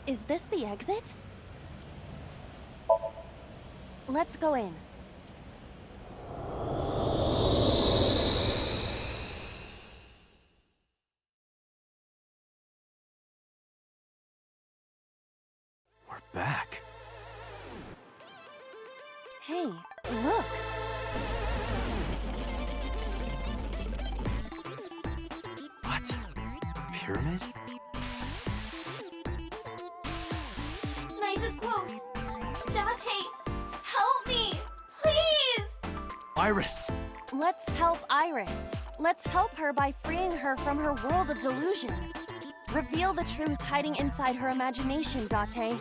Is this the exit? Let's go in. We're back. Hey, look! pyramid? Nice is close. Date, help me, please! Iris! Let's help Iris. Let's help her by freeing her from her world of delusion. Reveal the truth hiding inside her imagination, Date.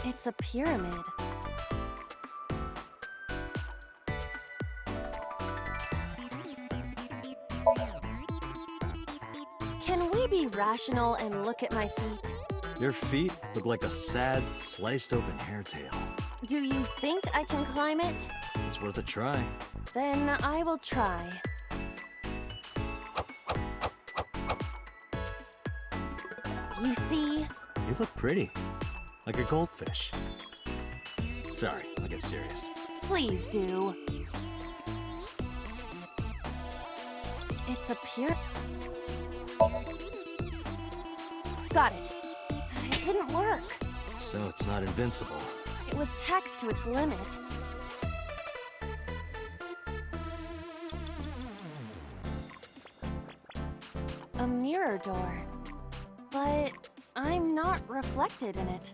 It's a pyramid. Can we be rational and look at my feet? Your feet look like a sad, sliced open hair tail. Do you think I can climb it? It's worth a try. Then I will try. You see? You look pretty. Like a goldfish. Sorry, I'll get serious. Please do. It's a pyramid. Got it. It didn't work. So it's not invincible. It was taxed to its limit. A mirror door. But I'm not reflected in it.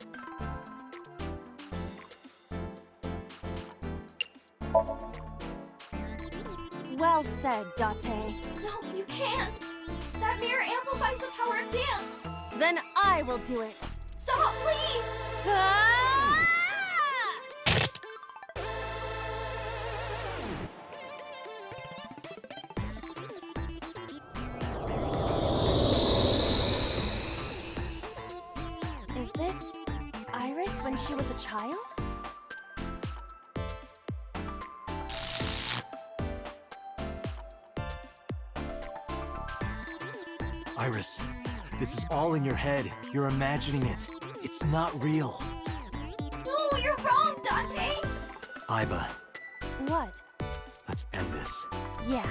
Well said, Date. No, you can't! That mirror amplifies the power of dance! Then I will do it. Stop, please! Is this Iris when she was a child? Iris, this is all in your head. You're imagining it. It's not real. No, you're wrong, Date! Iba, What? let's end this. Yeah.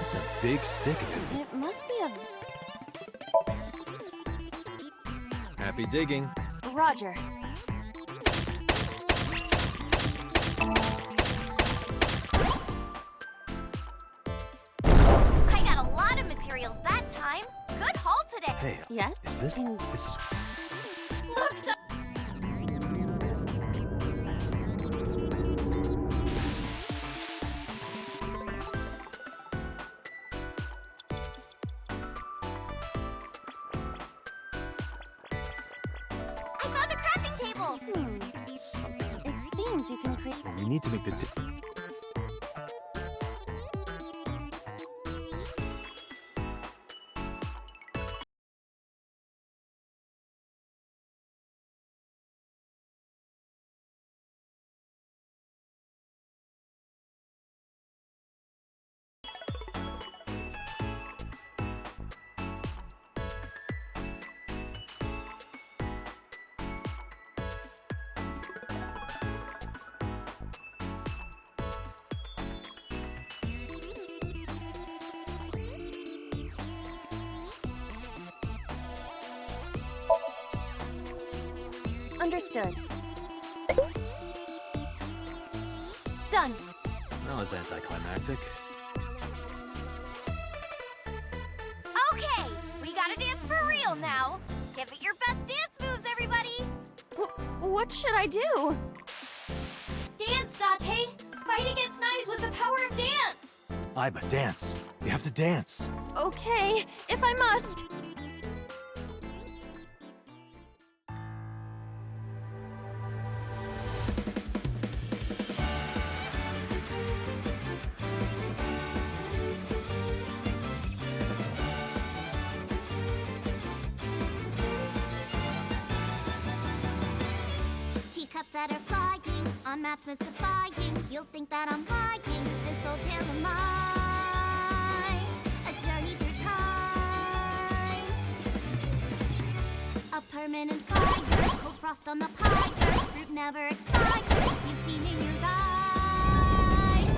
It's a big stick of it. It must be Happy digging. a... Roger. I got a lot of materials that time. Good haul today. Hey, Yes? is this... And This is... Look, I found a crafting table. It seems you can create... Well, we need to make the... Understood. That was anticlimactic. Okay, we gotta dance for real now. Give it your best dance moves, everybody. What should I do? Dance, Date! Fight against knives with the power of dance! Aiba, dance. You have to dance. Okay, if I must. Teacups that are flying, on maps mystifying. You'll think that I'm lying. This old tale of mine, a journey through time. A permanent fire, cold frost on the pyre. Fruit never expires. You've seen in your eyes,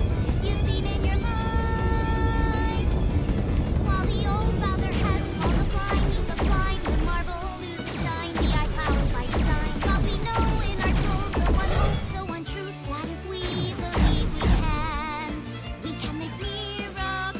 you've seen in your mind. While the old bow their heads, while the blind meet the blind, the marble loses shine. The eye clouds by design. But we know in our souls the one hope, the one truth, that if we believe we can make miracles.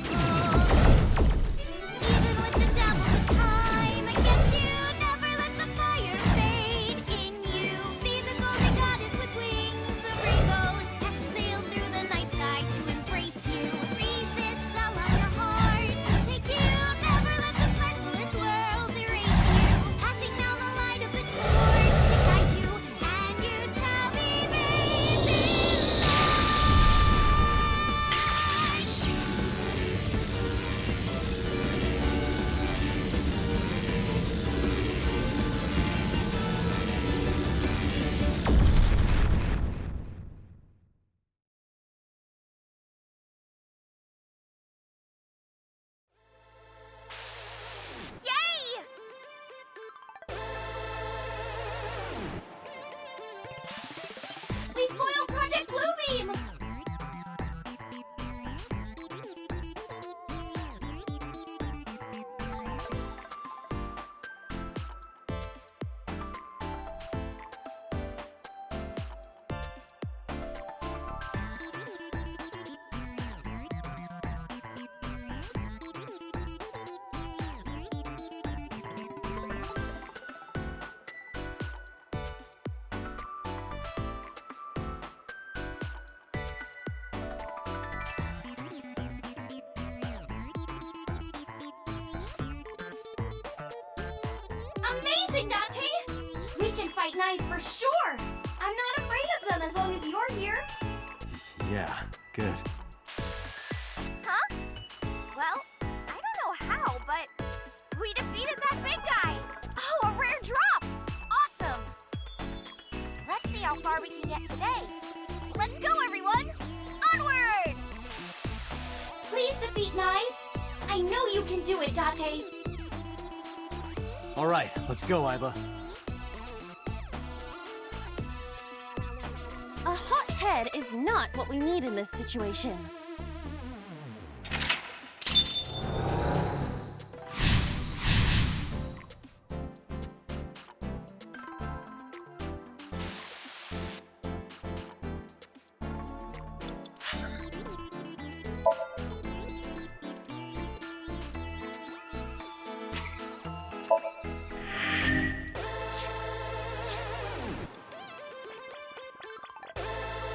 Even with the devil of time against you, never let the fire fade in you. See the golden goddess with wings of rainbows, set sail through the night sky to embrace you. Resist, allow your heart to take you. Never let the sparks of this world erase you. Passing down the light of the torch to guide you, and you shall be made light. Yay! We foiled Project Bluebeam! Amazing, Date! We can fight knives for sure! I'm not afraid of them as long as you're here. Yeah, good. Huh? Well, I don't know how, but we defeated that big guy! Oh, a rare drop! Awesome! Let's see how far we can get today. Let's go, everyone! Onward! Please defeat knives! I know you can do it, Date! All right, let's go, Aiba. A hot head is not what we need in this situation.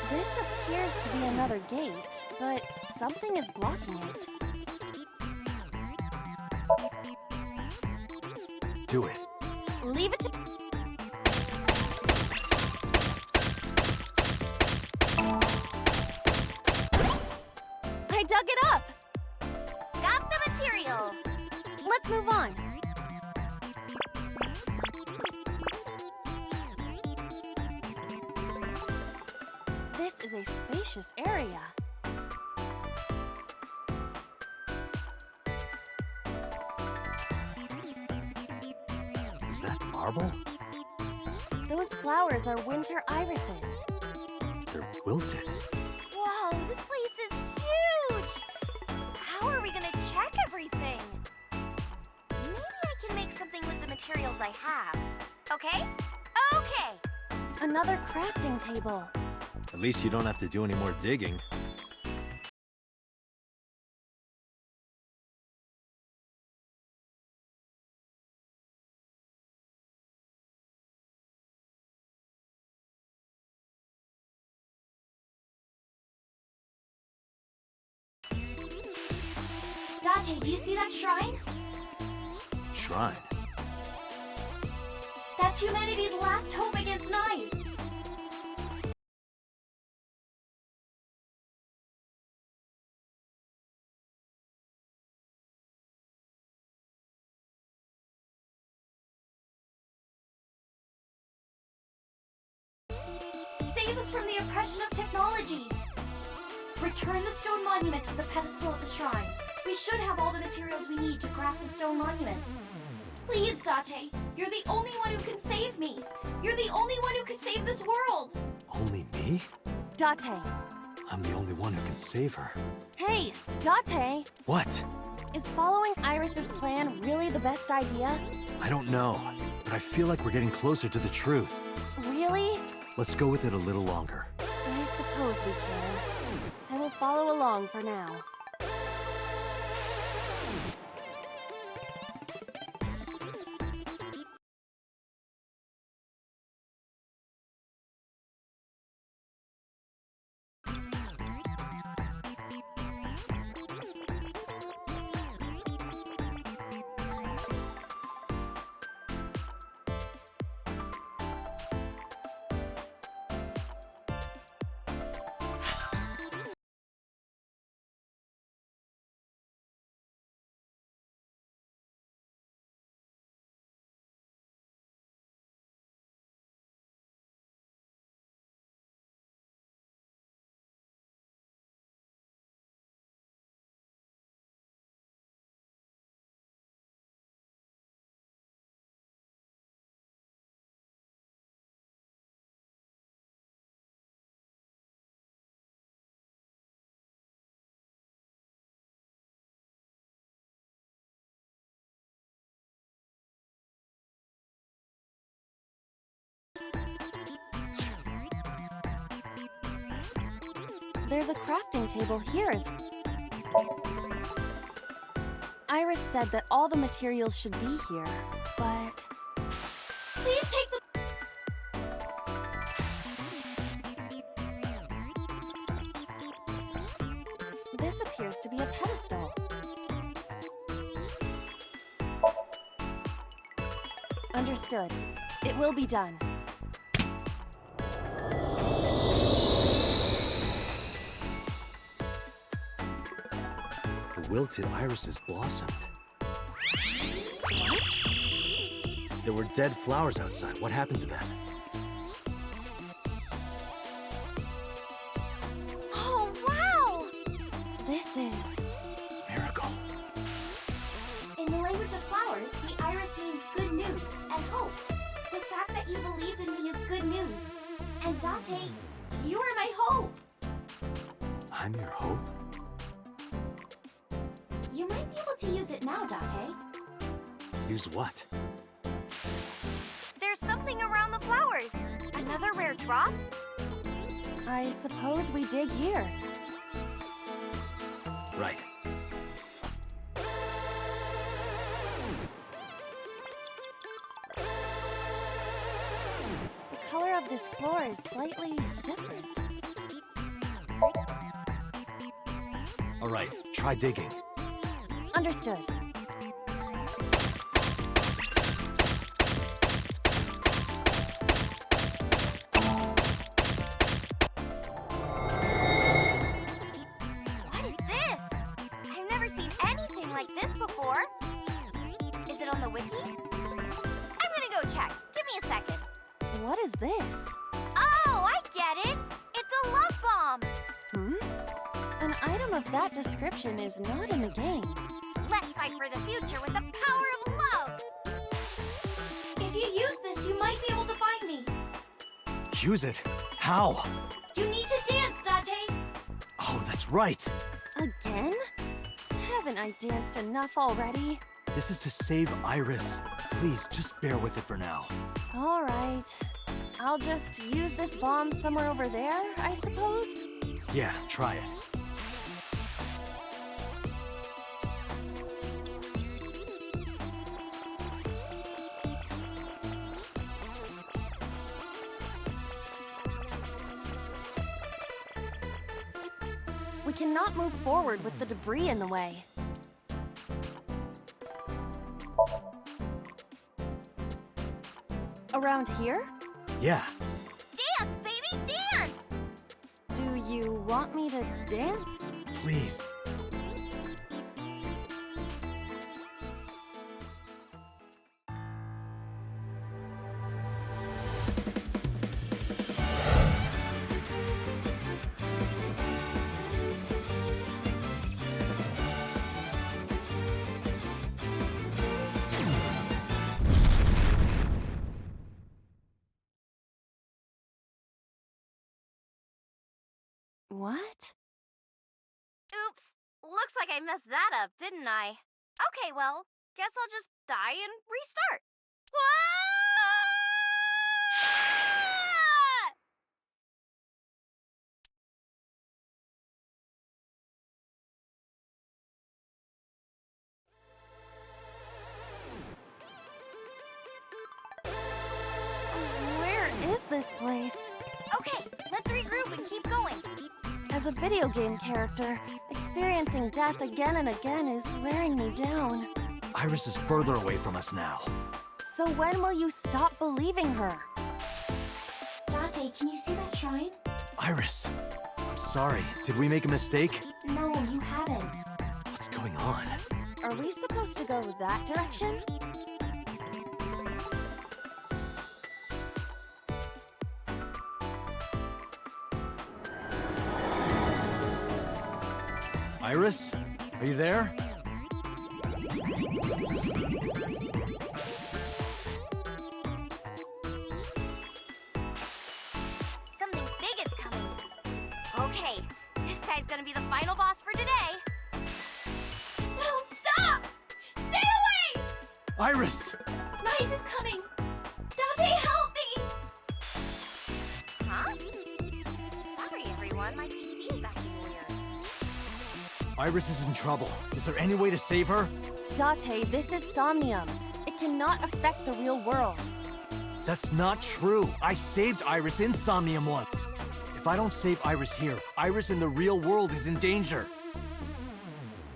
This appears to be another gate, but something is blocking it. Do it. Leave it to... I dug it up! Got the material! Let's move on. This is a spacious area. Is that marble? Those flowers are winter irises. They're wilted. Whoa, this place is huge! How are we gonna check everything? Maybe I can make something with the materials I have. Okay? Okay! Another crafting table. At least you don't have to do any more digging. Date, do you see that shrine? Shrine? That's humanity's last hope against Nice. Save us from the oppression of technology. Return the stone monument to the pedestal at the shrine. We should have all the materials we need to craft the stone monument. Please, Date, you're the only one who can save me. You're the only one who can save this world. Only me? Date. I'm the only one who can save her. Hey, Date. What? Is following Iris's plan really the best idea? I don't know, but I feel like we're getting closer to the truth. Really? Let's go with it a little longer. I suppose we can. I will follow along for now. There's a crafting table here as Iris said that all the materials should be here, but... Please take the... This appears to be a pedestal. Understood. It will be done. The wilted irises blossomed. There were dead flowers outside. What happened to them? Oh, wow! This is... Miracle. In the language of flowers, the iris means good news and hope. The fact that you believed in me is good news. And Date, you are my hope. I'm your hope? You might be able to use it now, Date. Use what? There's something around the flowers. Another rare drop? I suppose we dig here. Right. The color of this floor is slightly different. All right, try digging. Understood. What is this? I've never seen anything like this before. Is it on the wiki? I'm gonna go check. Give me a second. What is this? Oh, I get it. It's a love bomb. An item of that description is not in the game. Let's fight for the future with the power of love. If you use this, you might be able to find me. Use it? How? You need to dance, Date. Oh, that's right. Again? Haven't I danced enough already? This is to save Iris. Please, just bear with it for now. All right. I'll just use this bomb somewhere over there, I suppose? Yeah, try it. We cannot move forward with the debris in the way. Around here? Yeah. Dance, baby, dance! Do you want me to dance? Please. What? Oops. Looks like I messed that up, didn't I? Okay, well, guess I'll just die and restart. Where is this place? Okay, let's regroup and keep going. As a video game character, experiencing death again and again is wearing me down. Iris is further away from us now. So when will you stop believing her? Dante, can you see that shrine? Iris, I'm sorry. Did we make a mistake? No, you haven't. What's going on? Are we supposed to go that direction? Iris? Are you there? Something big is coming. Okay, this guy's gonna be the final boss for today. No, stop! Stay away! Iris! Rise is coming! Dante, help me! Huh? Sorry, everyone. My PC is acting weird. Iris is in trouble. Is there any way to save her? Date, this is Somnium. It cannot affect the real world. That's not true. I saved Iris in Somnium once. If I don't save Iris here, Iris in the real world is in danger.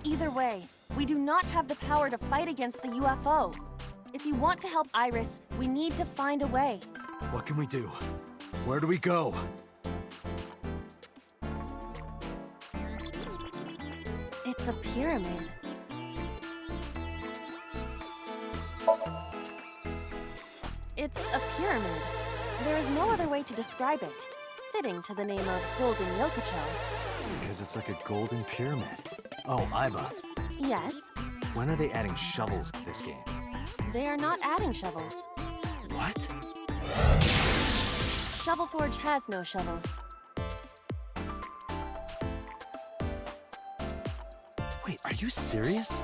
Either way, we do not have the power to fight against the UFO. If you want to help Iris, we need to find a way. What can we do? Where do we go? It's a pyramid. It's a pyramid. There is no other way to describe it. Fitting to the name of Golden Yokocho. Because it's like a golden pyramid. Oh, Iba. Yes, When are they adding shovels to this game? they are not adding shovels. What? Shovel Forge has no shovels. Wait, are you serious?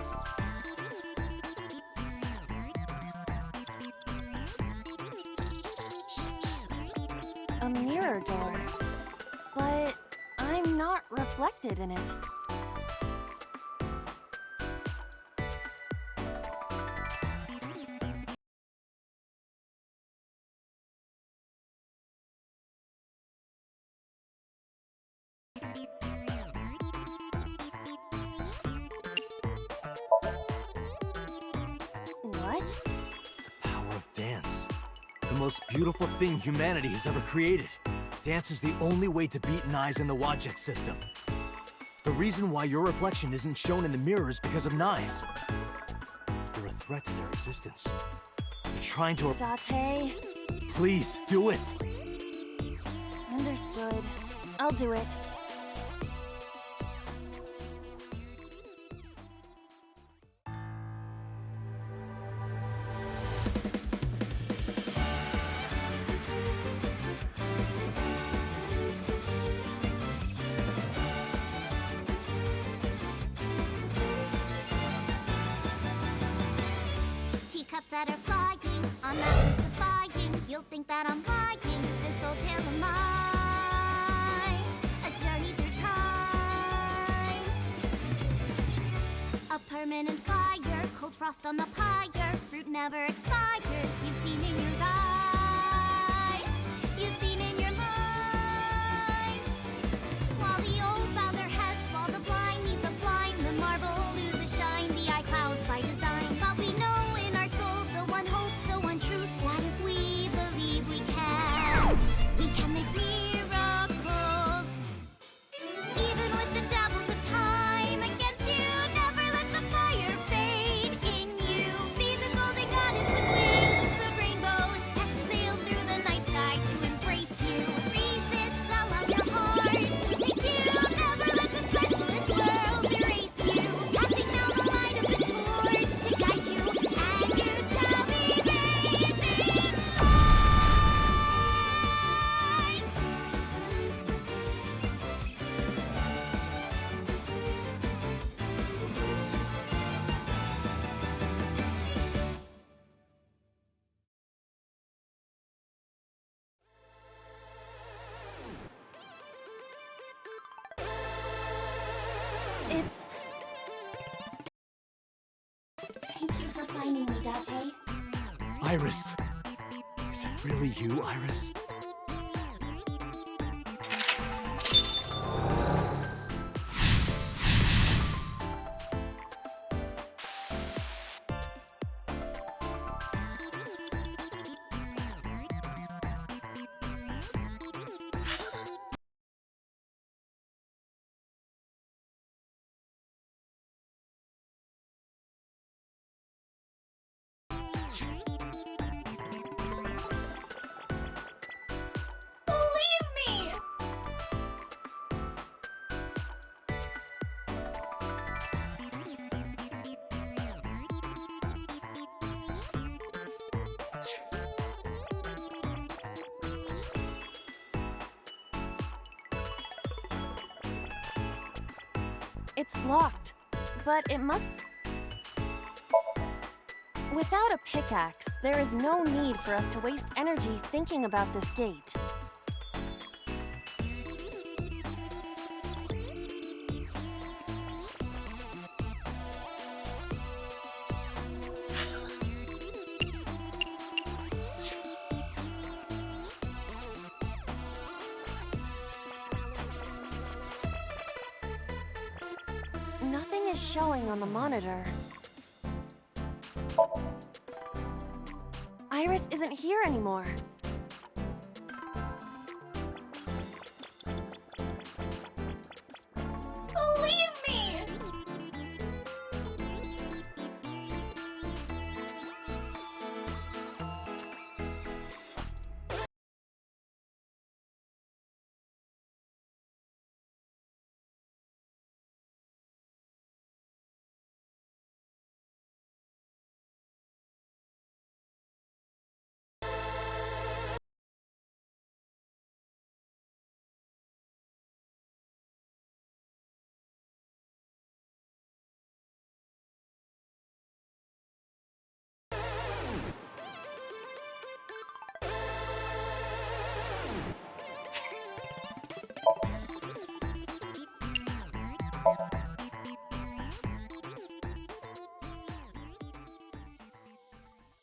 A mirror door. But I'm not reflected in it. What? Power of dance. The most beautiful thing humanity has ever created. Dance is the only way to beat Nyes in the Wadjet system. The reason why your reflection isn't shown in the mirror is because of Nyes. You're a threat to their existence. You're trying to... Date. Please, do it! Understood. I'll do it. Teacups that are flying, on that list defying. You'll think that I'm lying. This old tale of mine, a journey through time. A permanent fire, cold frost on the pyre. Fruit never expires. You've seen in your eyes. You've seen in your mind. While the old bow their heads, while the blind meet the blind, the marble loses shine. The eye clouds by design, but we know in our soul the one hope, the one truth, that if we believe It's... Thank you for finding me, Date. Iris! Is it really you, Iris? Believe me! It's blocked, but it must... Without a pickaxe, there is no need for us to waste energy thinking about this gate. Nothing is showing on the monitor. Iris isn't here anymore. Believe me!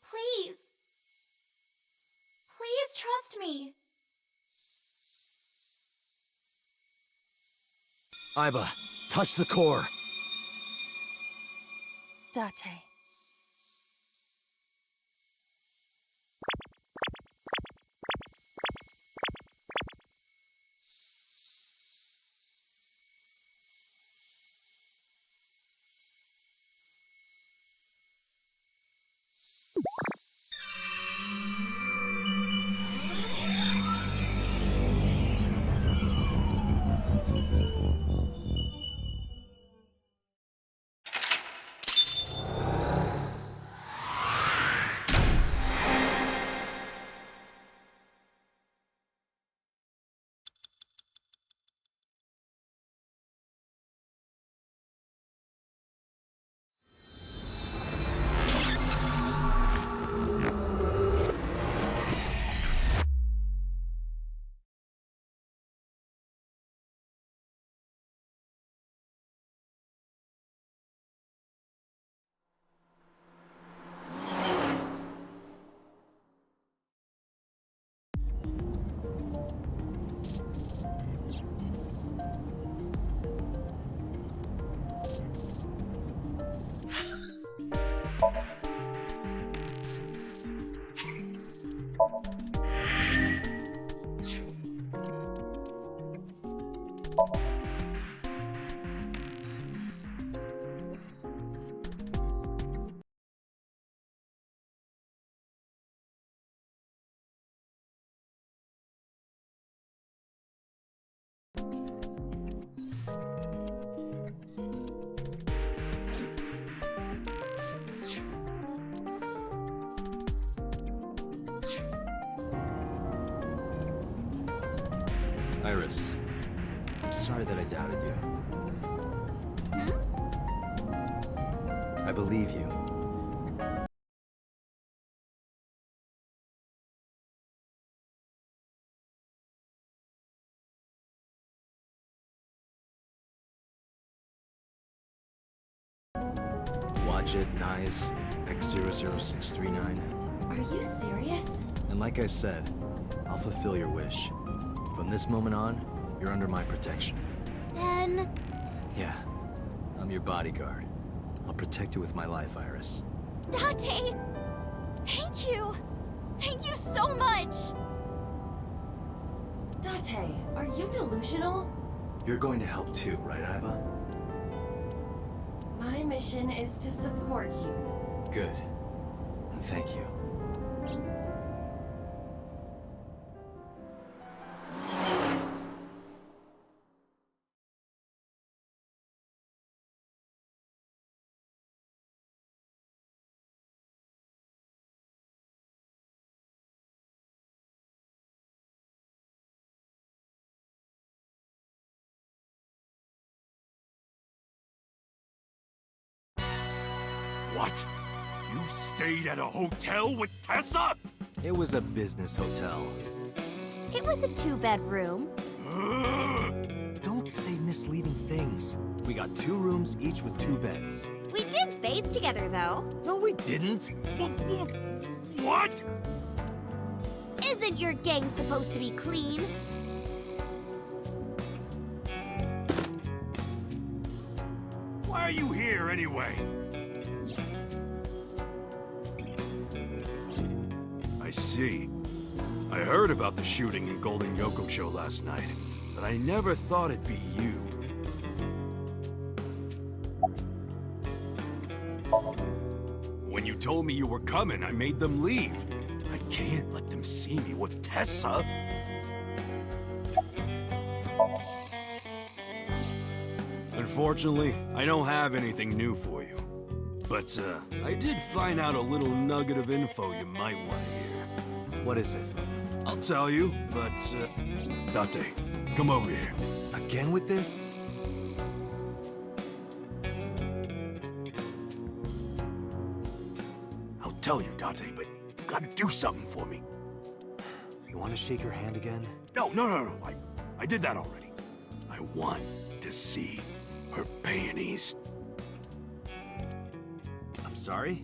Please. Please trust me. Iba, touch the core. Date. Iris, I'm sorry that I doubted you. I believe you. Watch it, Nyes, X00639. Are you serious? And like I said, I'll fulfill your wish. From this moment on, you're under my protection. Then... Yeah, I'm your bodyguard. I'll protect you with my life, Iris. Date! Thank you! Thank you so much! Date, are you delusional? You're going to help too, right, Iba? My mission is to support you. Good. And thank you. What? You stayed at a hotel with Tessa? It was a business hotel. It was a 2-bedroom. Don't say misleading things. We got 2 rooms, each with 2 beds. We did bathe together, though. No, we didn't. What? Isn't your gang supposed to be clean? Why are you here anyway? I see. I heard about the shooting in Golden Yokocho last night, but I never thought it'd be you. When you told me you were coming, I made them leave. I can't let them see me with Tessa. Unfortunately, I don't have anything new for you. But, I did find out a little nugget of info you might want to hear. What is it? I'll tell you, but, Date, come over here. Again with this? I'll tell you, Date, but you gotta do something for me. You want to shake her hand again? No. I did that already. I want to see her panties. I'm sorry?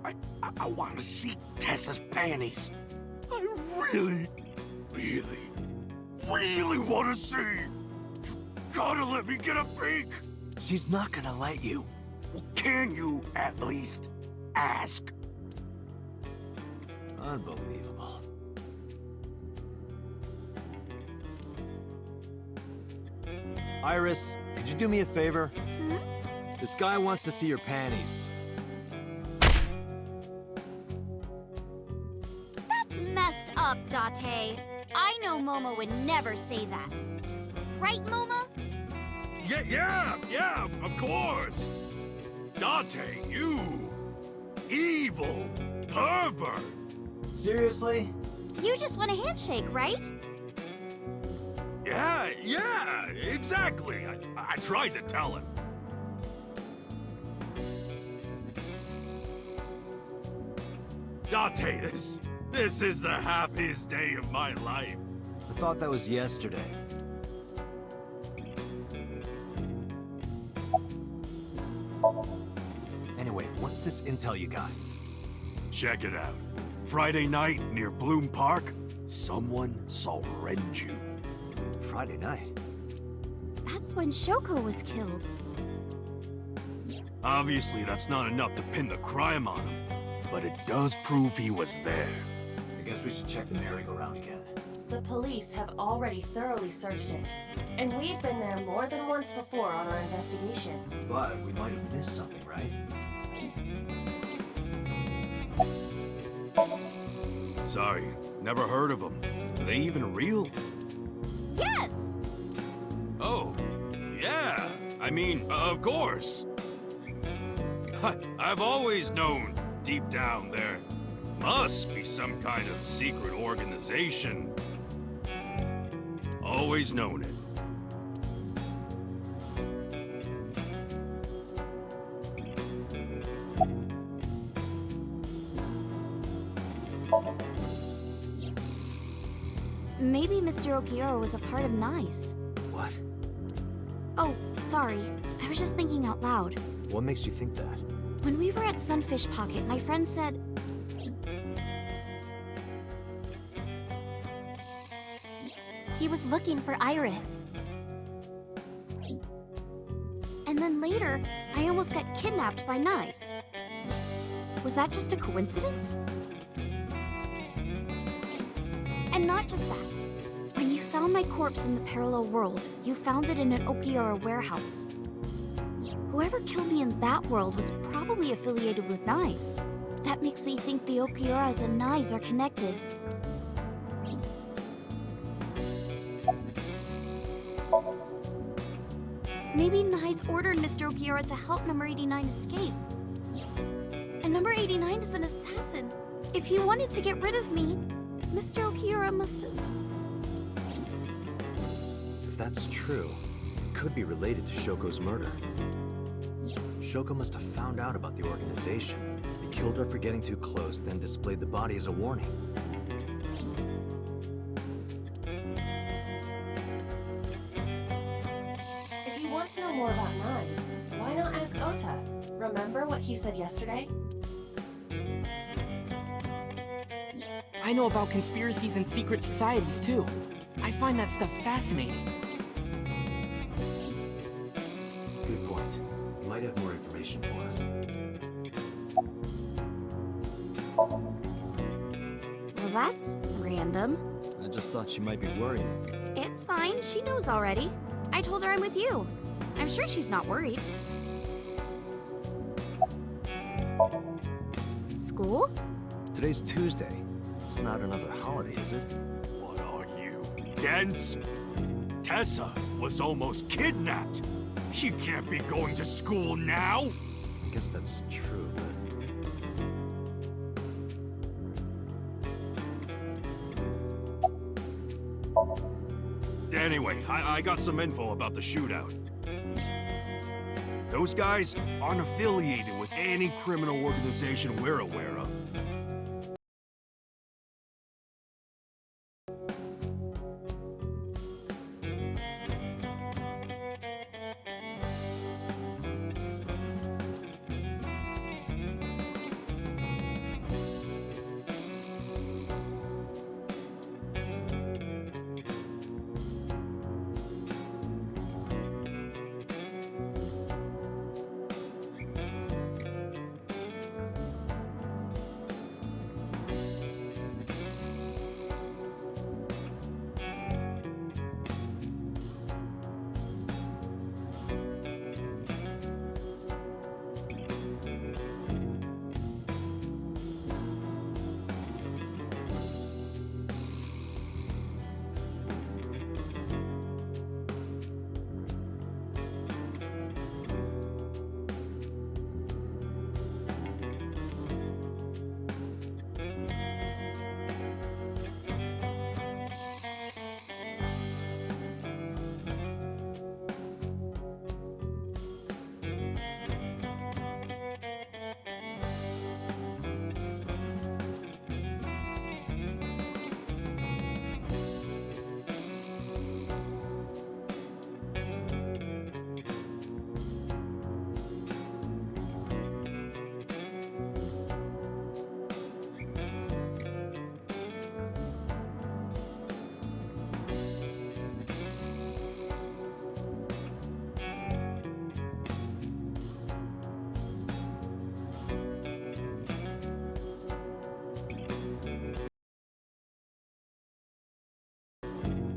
I want to see Tessa's panties. I really want to see. You gotta let me get a peek. She's not gonna let you. Well, can you at least ask? Unbelievable. Iris, could you do me a favor? Hmm? This guy wants to see your panties. That's messed up, Date. I know Momo would never say that. Right, Momo? Yeah, of course. Date, you evil pervert. Seriously? You just want a handshake, right? Yeah, exactly. I tried to tell him. Date, this is the happiest day of my life. I thought that was yesterday. Anyway, what's this intel you got? Check it out. Friday night near Bloom Park, someone saw Renju. Friday night? That's when Shoko was killed. Obviously, that's not enough to pin the crime on him, but it does prove he was there. I guess we should check the merry-go-round again. The police have already thoroughly searched it, and we've been there more than once before on our investigation. But we might have missed something, right? Sorry, never heard of them. Are they even real? Yes! Oh, yeah. I mean, of course. I've always known, deep down, there must be some kind of secret organization. Always known it. Maybe Mr. Okiura was a part of NICE. What? Oh, sorry. I was just thinking out loud. What makes you think that? When we were at Sunfish Pocket, my friend said... he was looking for Iris. And then later, I almost got kidnapped by Nice. Was that just a coincidence? And not just that. When you found my corpse in the parallel world, you found it in an Okiura warehouse. Whoever killed me in that world was probably affiliated with Nice. That makes me think the Okiuras and Nice are connected. Maybe Nice ordered Mr. Okiura to help Number 89 escape. And Number 89 is an assassin. If he wanted to get rid of me, Mr. Okiura must have... If that's true, it could be related to Shoko's murder. Shoko must have found out about the organization. They killed her for getting too close, then displayed the body as a warning. If you want to know more about knives, why not ask Ota? Remember what he said yesterday? I know about conspiracies and secret societies, too. I find that stuff fascinating. Good point. You might have more information for us. Well, that's random. I just thought she might be worrying. It's fine, she knows already. I told her I'm with you. I'm sure she's not worried. School? Today's Tuesday. It's not another holiday, is it? What are you, dense? Tessa was almost kidnapped. She can't be going to school now. I guess that's true, but... Anyway, I got some info about the shootout. Those guys aren't affiliated with any criminal organization we're aware of.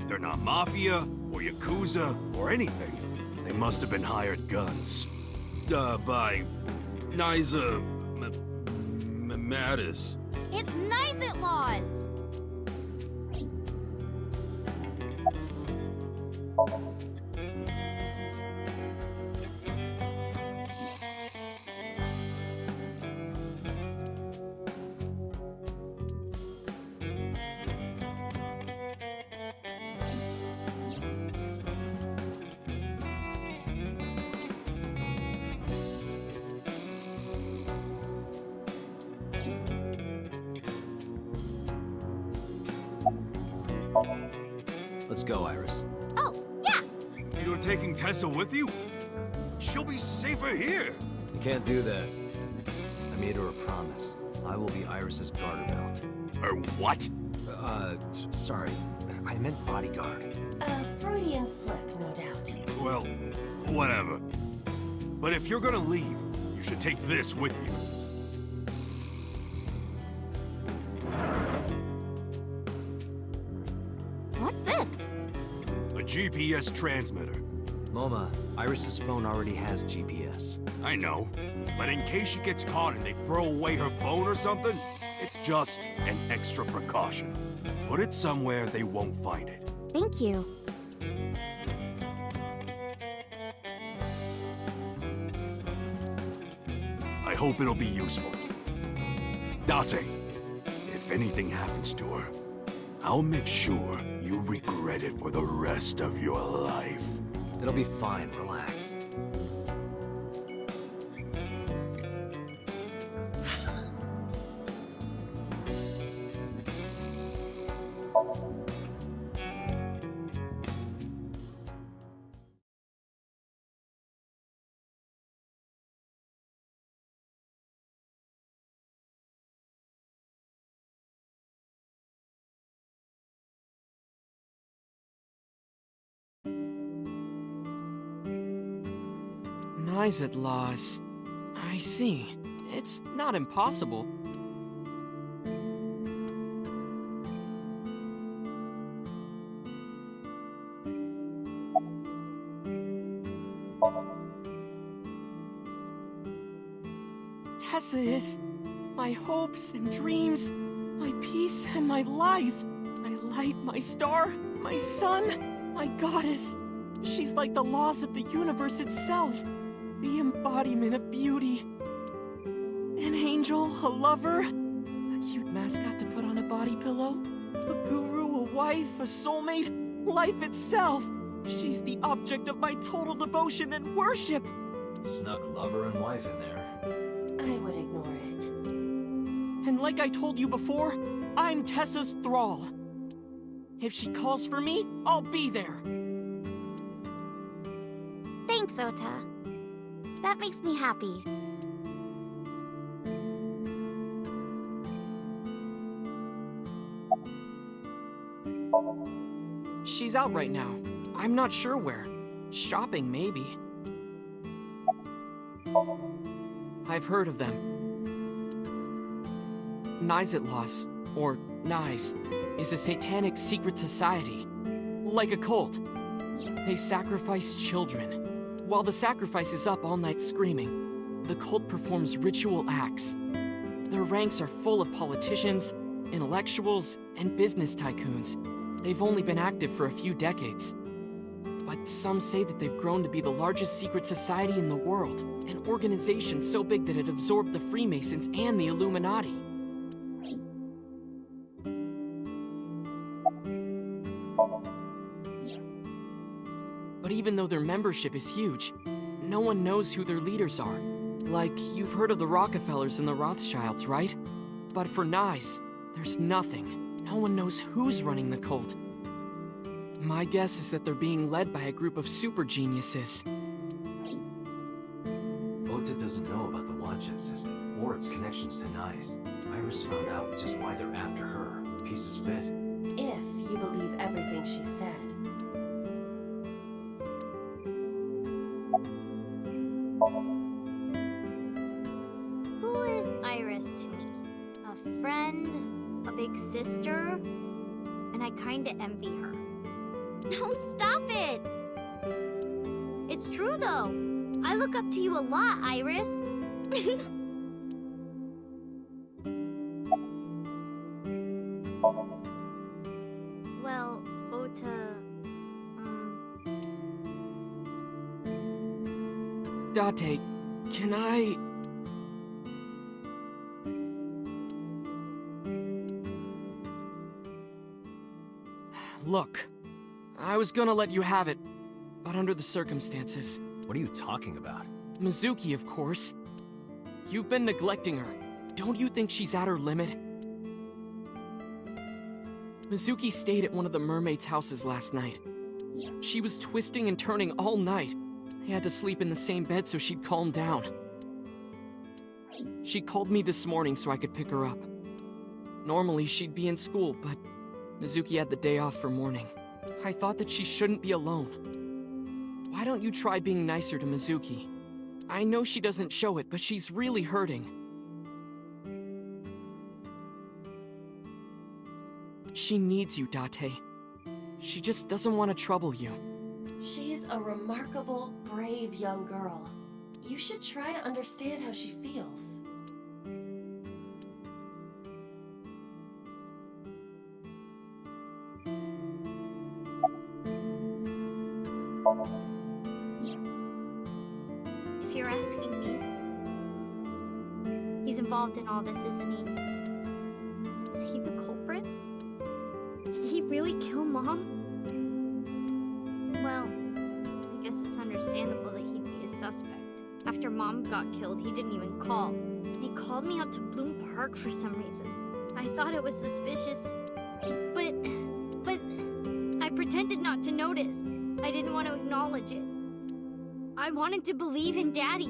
They're not mafia, or yakuza, or anything. They must have been hired guns. By... Niza... Mattis. It's Nizit laws! Let's go, Iris. Oh, yeah! You're taking Tessa with you? She'll be safer here. You can't do that. I made her a promise. I will be Iris's garter belt. Or what? Sorry. I meant bodyguard. A Freudian slip, no doubt. Well, whatever. But if you're gonna leave, you should take this with you. What's this? A GPS transmitter. Moma, Iris's phone already has GPS. I know. But in case she gets caught and they throw away her phone or something, it's just an extra precaution. Put it somewhere they won't find it. Thank you. I hope it'll be useful. Date, if anything happens to her, I'll make sure you regret it for the rest of your life. It'll be fine, relax. Nice laws. I see. It's not impossible. Tessa is my hopes and dreams, my peace and my life, my light, my star, my sun, my goddess. She's like the laws of the universe itself, the embodiment of beauty. An angel, a lover, a cute mascot to put on a body pillow, a guru, a wife, a soulmate, life itself. She's the object of my total devotion and worship. Snuck lover and wife in there. I would ignore it. And like I told you before, I'm Tessa's thrall. If she calls for me, I'll be there. Thanks, Ota. That makes me happy. She's out right now. I'm not sure where. Shopping, maybe. I've heard of them. Nizitlos, or Nize, is a satanic secret society. Like a cult. They sacrifice children. While the sacrifice is up all night screaming, the cult performs ritual acts. Their ranks are full of politicians, intellectuals, and business tycoons. They've only been active for a few decades. But some say that they've grown to be the largest secret society in the world, an organization so big that it absorbed the Freemasons and the Illuminati. But even though their membership is huge, no one knows who their leaders are. Like, you've heard of the Rockefellers and the Rothschilds, right? But for Nize, there's nothing. No one knows who's running the cult. My guess is that they're being led by a group of super geniuses. Ota doesn't know about the Watchet system, or its connections to Nize. Iris found out, which is why they're after her. Pieces fit. If you believe everything she said. Who is Iris to me? A friend? A big sister? And I kinda envy her. No, stop it! It's true though. I look up to you a lot, Iris. Well, Ota... Date, can I... Look, I was gonna let you have it, but under the circumstances. What are you talking about? Mizuki, of course. You've been neglecting her. Don't you think she's at her limit? Mizuki stayed at one of the mermaids' houses last night. She was twisting and turning all night. They had to sleep in the same bed so she'd calm down. She called me this morning so I could pick her up. Normally, she'd be in school, but Mizuki had the day off for mourning. I thought that she shouldn't be alone. Why don't you try being nicer to Mizuki? I know she doesn't show it, but she's really hurting. She needs you, Date. She just doesn't want to trouble you. She's a remarkable, brave young girl. You should try to understand how she feels. If you're asking me, he's involved in all this, isn't he? Is he the culprit? Did he really kill Mom? Well, I guess it's understandable that he'd be a suspect. After Mom got killed, he didn't even call. He called me out to Bloom Park for some reason. I thought it was suspicious, but I pretended not to notice. I didn't want to acknowledge it. I wanted to believe in Daddy.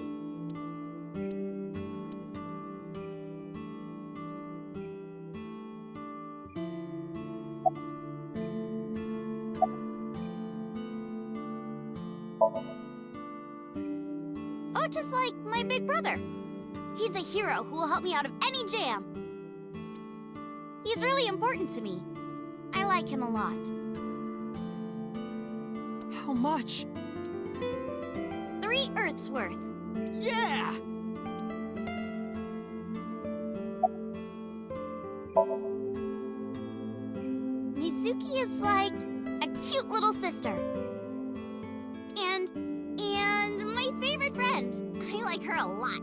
Oh, just like my big brother. He's a hero who will help me out of any jam. He's really important to me. I like him a lot. How much? 3 Earths worth. Yeah! Mizuki is like a cute little sister. And my favorite friend. I like her a lot.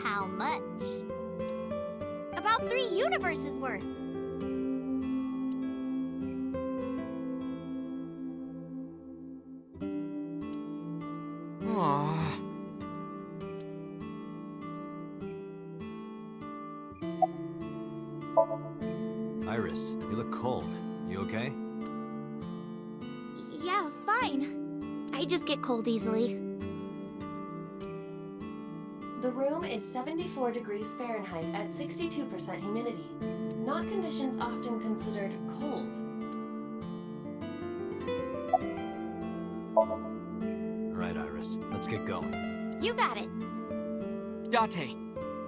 How much? About 3 universes worth. Aww. Iris, you look cold. You okay? Yeah, fine. I just get cold easily. The room is 74 degrees Fahrenheit at 62% humidity. Not conditions often considered cold. All right, Iris, let's get going. You got it. Date,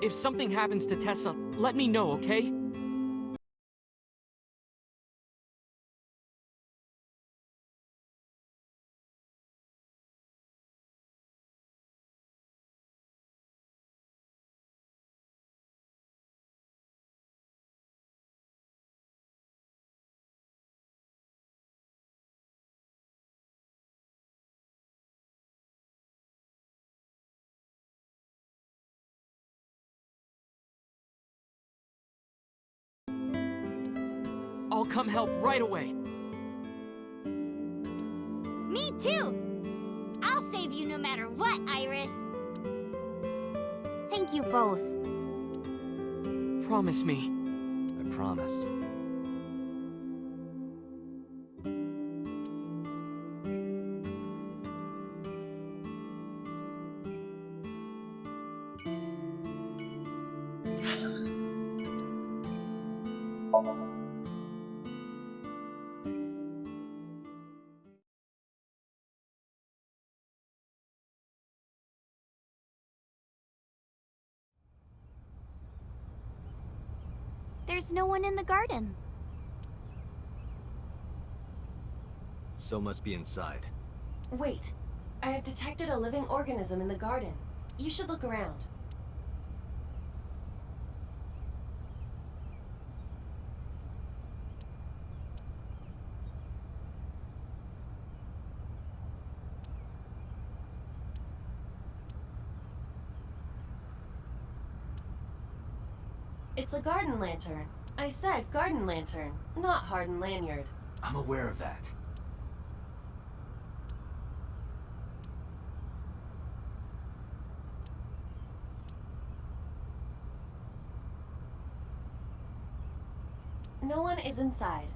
if something happens to Tessa, let me know, okay? I'll come help right away. Me too! I'll save you no matter what, Iris. Thank you both. Promise me. I promise. There's no one in the garden. So must be inside. Wait, I have detected a living organism in the garden. You should look around. It's a garden lantern. I said garden lantern, not hardened lanyard. I'm aware of that. No one is inside.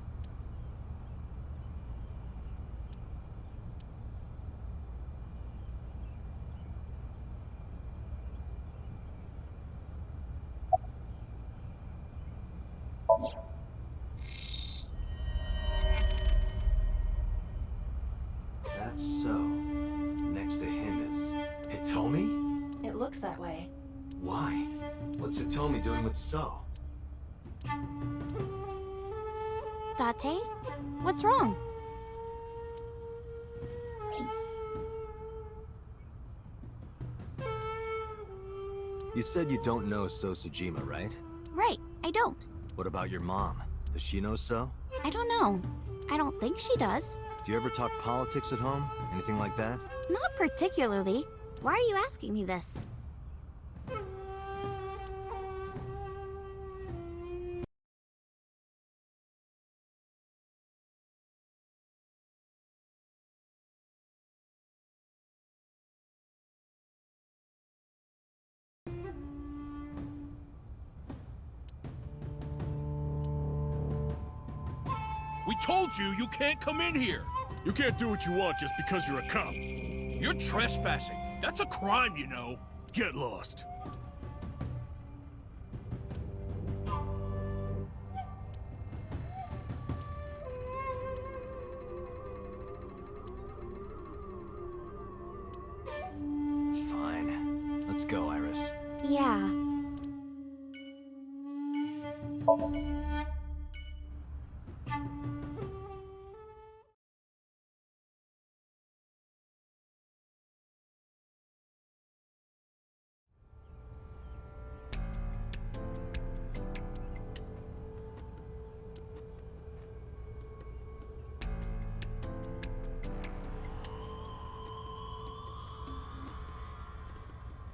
What's Hitomi doing with So? Date? What's wrong? You said you don't know So Tsujima, right? Right, I don't. What about your mom? Does she know So? I don't know. I don't think she does. Do you ever talk politics at home? Anything like that? Not particularly. Why are you asking me this? We told you you can't come in here. You can't do what you want just because you're a cop. You're trespassing. That's a crime, you know. Get lost. Fine. Let's go, Iris. Yeah.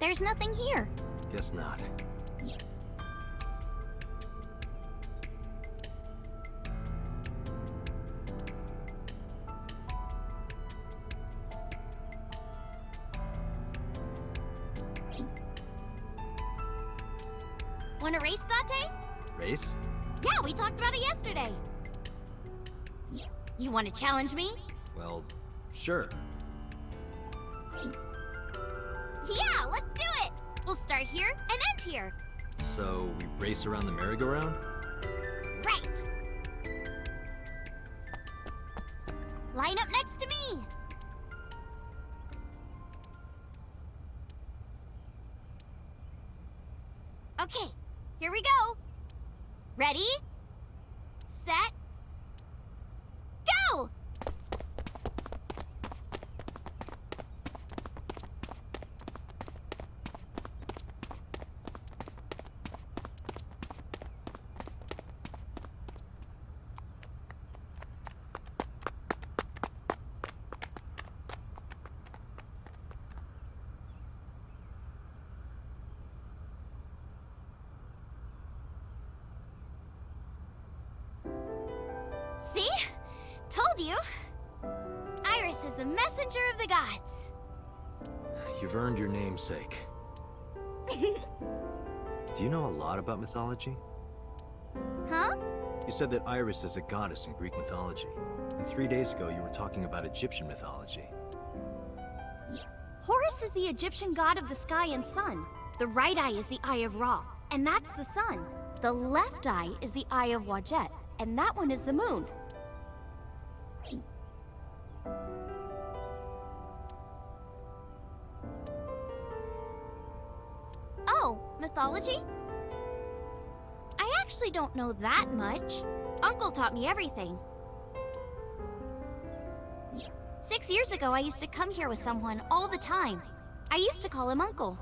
There's nothing here. Guess not. Want a race, Date? Race? Yeah, we talked about it yesterday. You want to challenge me? Well, sure. Yeah, let's do it! We'll start here and end here. So, we race around the merry-go-round? Right! Line up next to me! Okay, here we go. Ready? Set. Go! See? Told you. Iris is the messenger of the gods. You've earned your namesake. Do you know a lot about mythology? Huh? You said that Iris is a goddess in Greek mythology. And 3 days ago, you were talking about Egyptian mythology. Horus is the Egyptian god of the sky and sun. The right eye is the eye of Ra, and that's the sun. The left eye is the eye of Wadjet, and that one is the moon. Oh, mythology? I actually don't know that much. Uncle taught me everything. 6 years ago, I used to come here with someone all the time. I used to call him Uncle.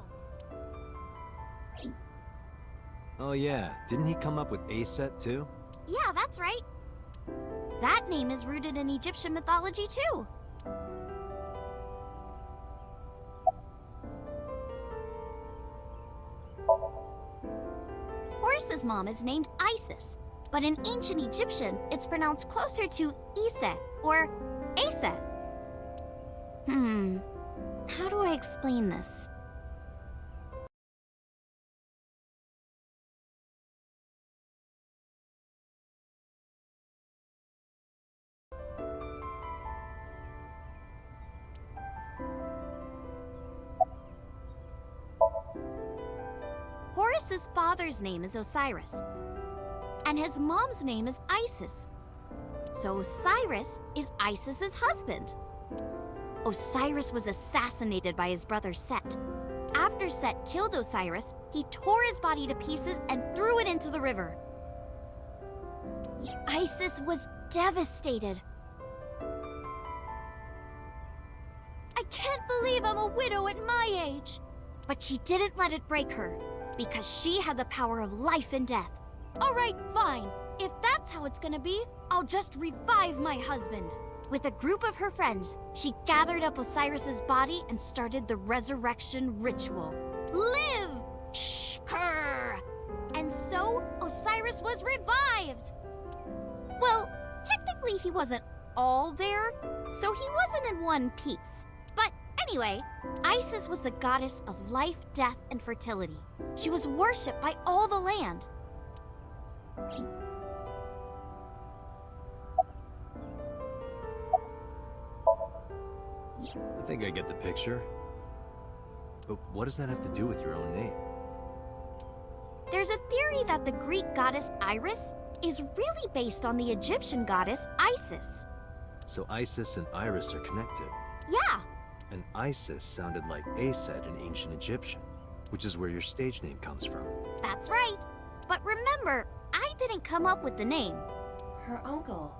Oh yeah, didn't he come up with Aset too? Yeah, that's right. That name is rooted in Egyptian mythology too. Horus's mom is named Isis, but in ancient Egyptian, it's pronounced closer to Iset or Aset. How do I explain this? Horus's father's name is Osiris, and his mom's name is Isis. So Osiris is Isis's husband. Osiris was assassinated by his brother Set. After Set killed Osiris, he tore his body to pieces and threw it into the river. Isis was devastated. I can't believe I'm a widow at my age. But she didn't let it break her, because she had the power of life and death. All right, fine. If that's how it's gonna be, I'll just revive my husband. With a group of her friends, she gathered up Osiris's body and started the resurrection ritual. Live! Shkur! And so, Osiris was revived! Well, technically he wasn't all there, so he wasn't in one piece. But anyway, Isis was the goddess of life, death, and fertility. She was worshipped by all the land. I think I get the picture. But what does that have to do with your own name? There's a theory that the Greek goddess Iris is really based on the Egyptian goddess Isis. So Isis and Iris are connected. Yeah. And Isis sounded like Aset in ancient Egyptian, which is where your stage name comes from. That's right. But remember, I didn't come up with the name. Her uncle.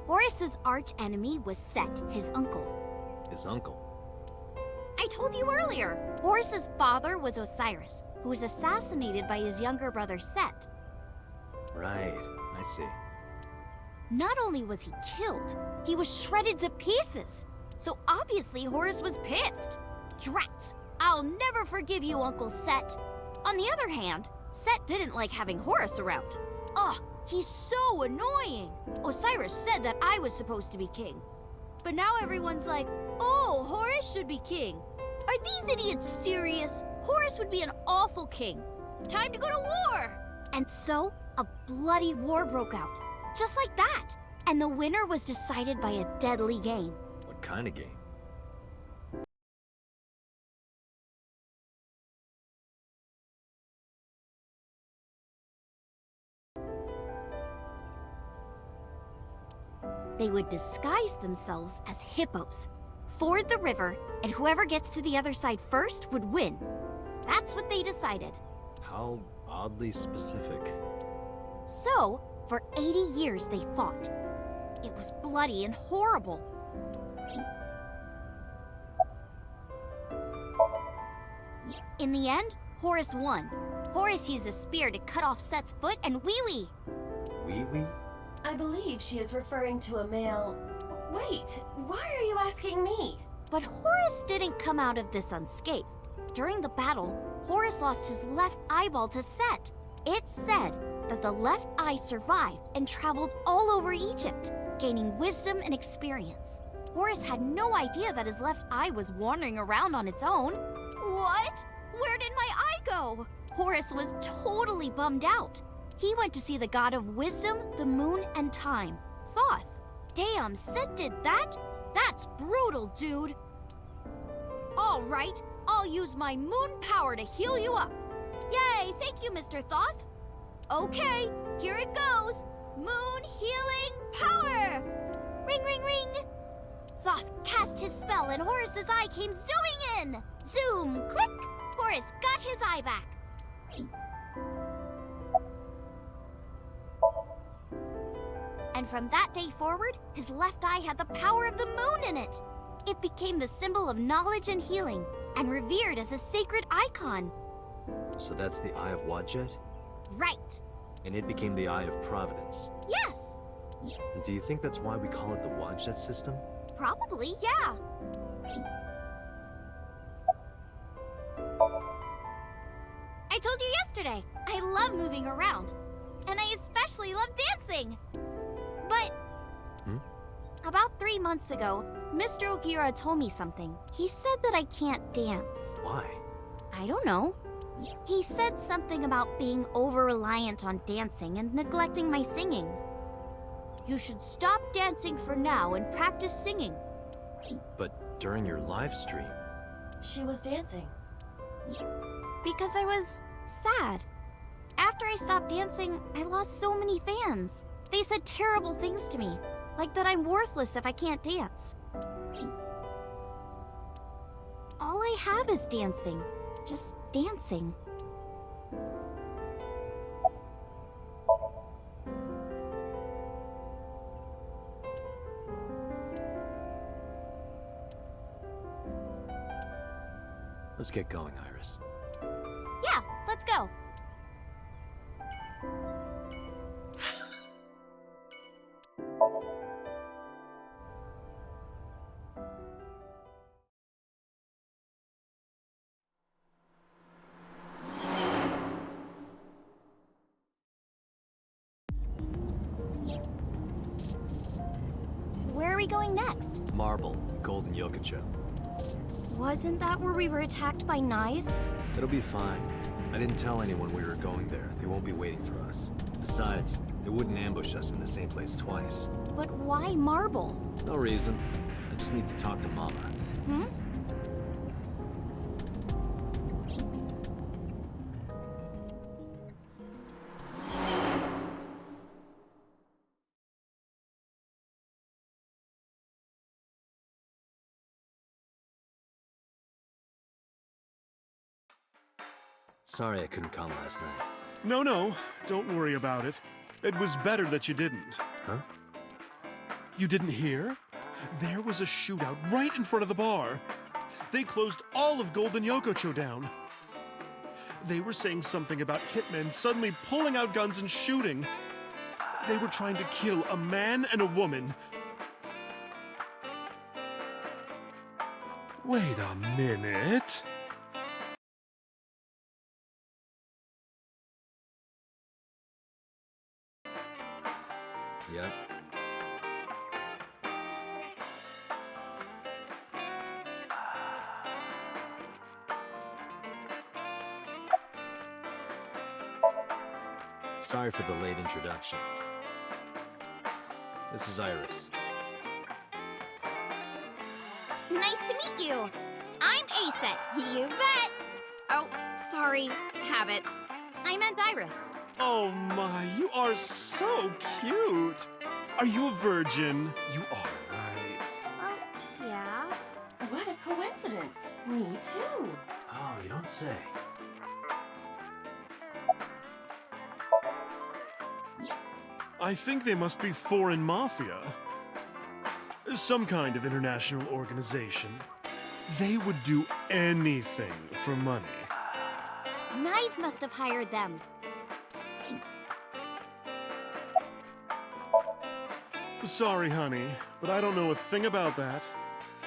Horus's arch-enemy was Set, his uncle. His uncle? I told you earlier, Horus's father was Osiris, who was assassinated by his younger brother Set. Right, I see. Not only was he killed, he was shredded to pieces. So obviously Horus was pissed. Drats! I'll never forgive you, Uncle Set. On the other hand, Set didn't like having Horus around. Ugh, he's so annoying. Osiris said that I was supposed to be king. But now everyone's like, oh, Horus should be king. Are these idiots serious? Horus would be an awful king. Time to go to war! And so, a bloody war broke out. Just like that. And the winner was decided by a deadly game. What kind of game? They would disguise themselves as hippos, ford the river, and whoever gets to the other side first would win. That's what they decided. How oddly specific. So, for 80 years they fought. It was bloody and horrible. In the end, Horus won. Horus used a spear to cut off Set's foot and wee-wee. Wee-wee? I believe she is referring to a male... Wait, why are you asking me? But Horus didn't come out of this unscathed. During the battle, Horus lost his left eyeball to Set. It's said that the left eye survived and traveled all over Egypt, gaining wisdom and experience. Horus had no idea that his left eye was wandering around on its own. What? Where did my eye go? Horus was totally bummed out. He went to see the god of wisdom, the moon, and time, Thoth. Damn, Set did that? That's brutal, dude. All right, I'll use my moon power to heal you up. Yay, thank you, Mr. Thoth. Okay, here it goes. Moon healing power! Ring, ring, ring! Thoth cast his spell and Horus's eye came zooming in! Zoom, click! Horus got his eye back. And from that day forward, his left eye had the power of the moon in it. It became the symbol of knowledge and healing, and revered as a sacred icon. So that's the Eye of Wadjet? Right. And it became the Eye of Providence. Yes! And do you think that's why we call it the Wadjet system? Probably, yeah. I told you yesterday, I love moving around. And I especially love dancing. But... About 3 months ago, Mr. Ogira told me something. He said that I can't dance. Why? I don't know. He said something about being over-reliant on dancing and neglecting my singing. You should stop dancing for now and practice singing. But during your live stream... She was dancing. Because I was sad. After I stopped dancing, I lost so many fans. They said terrible things to me. Like that I'm worthless if I can't dance. All I have is dancing. Just dancing. Let's get going, Iris. Yeah, let's go. Where are we going next? Marble, Golden Yokocho. Wasn't that where we were attacked by Knives? It'll be fine. I didn't tell anyone we were going there. They won't be waiting for us. Besides, they wouldn't ambush us in the same place twice. But why Marble? No reason. I just need to talk to Mama. Hmm? Sorry I couldn't come last night. No, don't worry about it. It was better that you didn't. Huh? You didn't hear? There was a shootout right in front of the bar. They closed all of Golden Yokocho down. They were saying something about hitmen suddenly pulling out guns and shooting. They were trying to kill a man and a woman. Wait a minute. Yep. Sorry for the late introduction. This is Iris. Nice to meet you. I'm Aset. You bet. Oh, sorry. Habit. I meant Iris. Oh my, you are so cute. Are you a virgin? You are, right? Yeah. What a coincidence. Me too. Oh, you don't say. I think they must be foreign mafia. Some kind of international organization. They would do anything for money. Knives must have hired them. Sorry, honey, but I don't know a thing about that.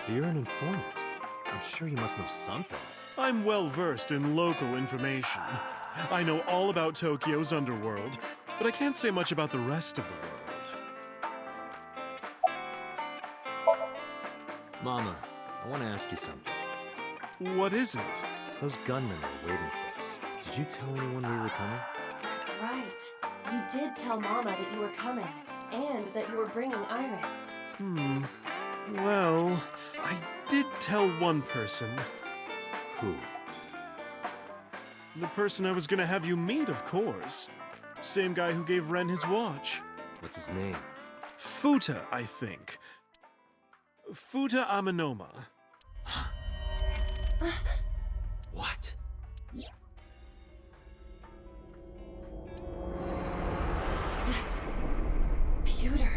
You're an informant. I'm sure you must know something. I'm well versed in local information. I know all about Tokyo's underworld, but I can't say much about the rest of the world. Mama, I want to ask you something. What is it? Those gunmen were waiting for us. Did you tell anyone we were coming? That's right. You did tell Mama that you were coming, and that you were bringing Iris. Well, I did tell one person. Who? The person I was gonna have you meet, of course. Same guy who gave Ren his watch. What's his name? Futa, I think. Futa Amanoma. What? That's... Pewter.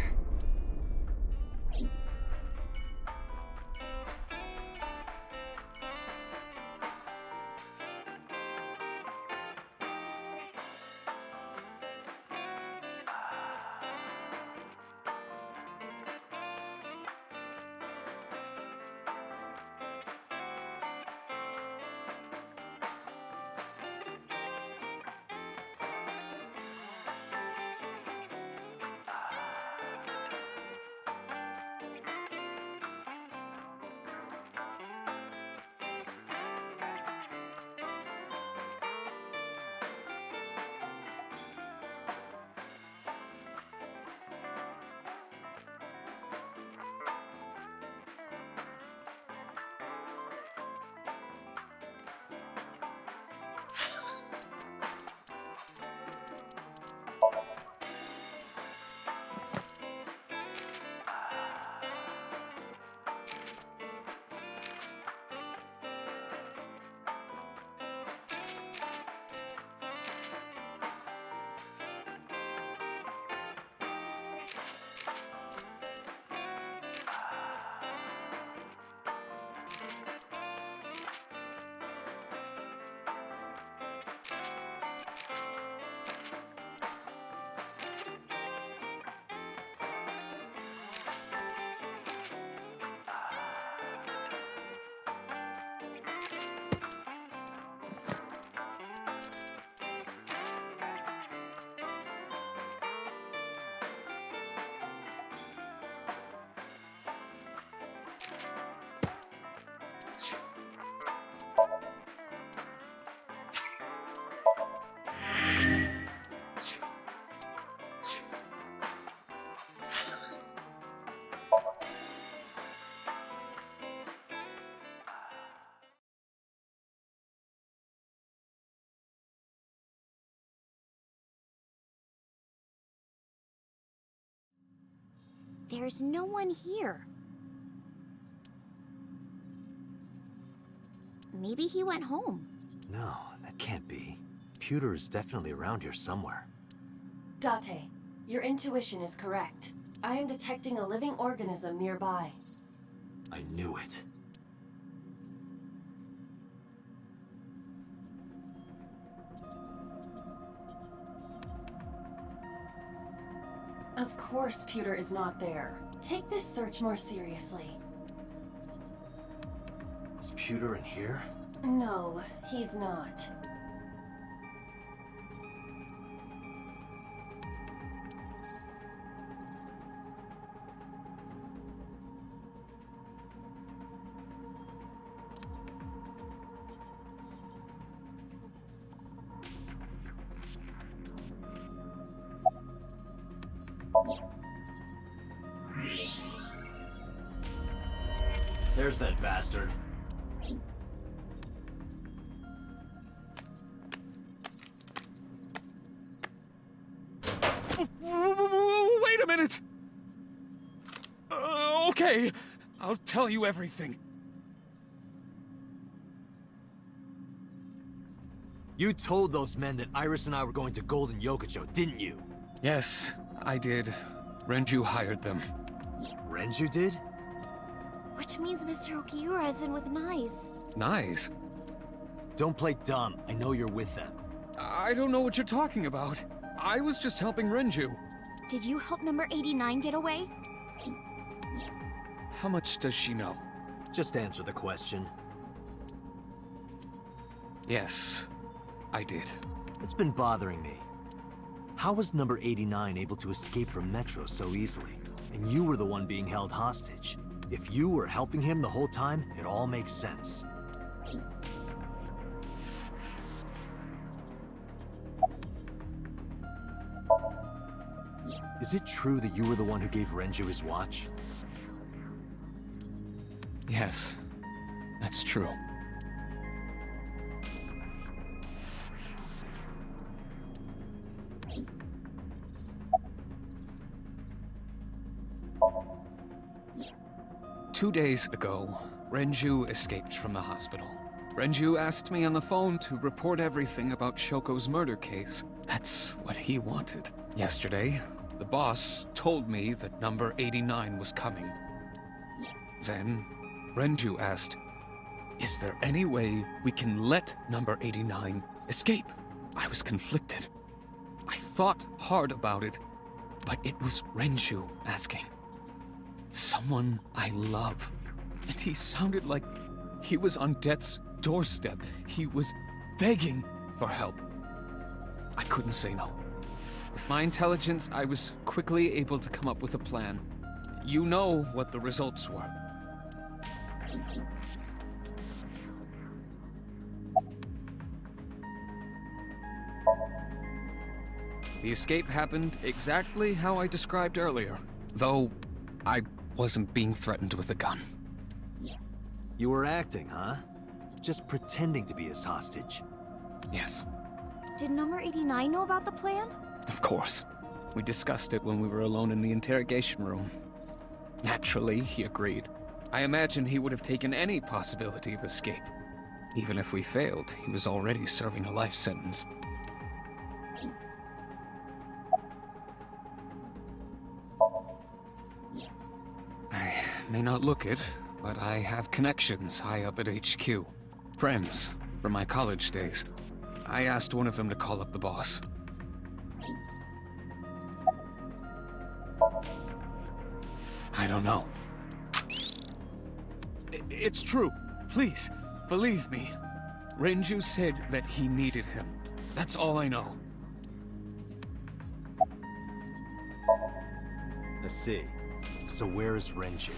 There's no one here. Maybe he went home. No, that can't be. Pewter is definitely around here somewhere. Date, your intuition is correct. I am detecting a living organism nearby. I knew it. Of course Pewter is not there. Take this search more seriously. Is Pewter in here? No, he's not. There's that bastard. Wait a minute! Okay, I'll tell you everything. You told those men that Iris and I were going to Golden Yokocho, didn't you? Yes, I did. Renju hired them. Renju did? Which means Mr. Okiura is in with Nice. Nice. Don't play dumb. I know you're with them. I don't know what you're talking about. I was just helping Renju. Did you help number 89 get away? How much does she know? Just answer the question. Yes, I did. It's been bothering me. How was number 89 able to escape from Metro so easily? And you were the one being held hostage. If you were helping him the whole time, it all makes sense. Is it true that you were the one who gave Renju his watch? Yes, that's true. Two days ago, Renju escaped from the hospital. Renju asked me on the phone to report everything about Shoko's murder case. That's what he wanted. Yesterday, the boss told me that number 89 was coming. Then, Renju asked, "Is there any way we can let number 89 escape?" I was conflicted. I thought hard about it, but it was Renju asking. Someone I love. And he sounded like he was on death's doorstep. He was begging for help. I couldn't say no. With my intelligence, I was quickly able to come up with a plan. You know what the results were. The escape happened exactly how I described earlier, though I wasn't being threatened with a gun. You were acting, huh? Just pretending to be his hostage. Yes. Did number 89 know about the plan? Of course. We discussed it when we were alone in the interrogation room. Naturally, he agreed. I imagine he would have taken any possibility of escape. Even if we failed, he was already serving a life sentence. I may not look it, but I have connections high up at HQ. Friends from my college days. I asked one of them to call up the boss. I don't know. It's true. Please, believe me. Renju said that he needed him. That's all I know. I see. So where is Renju?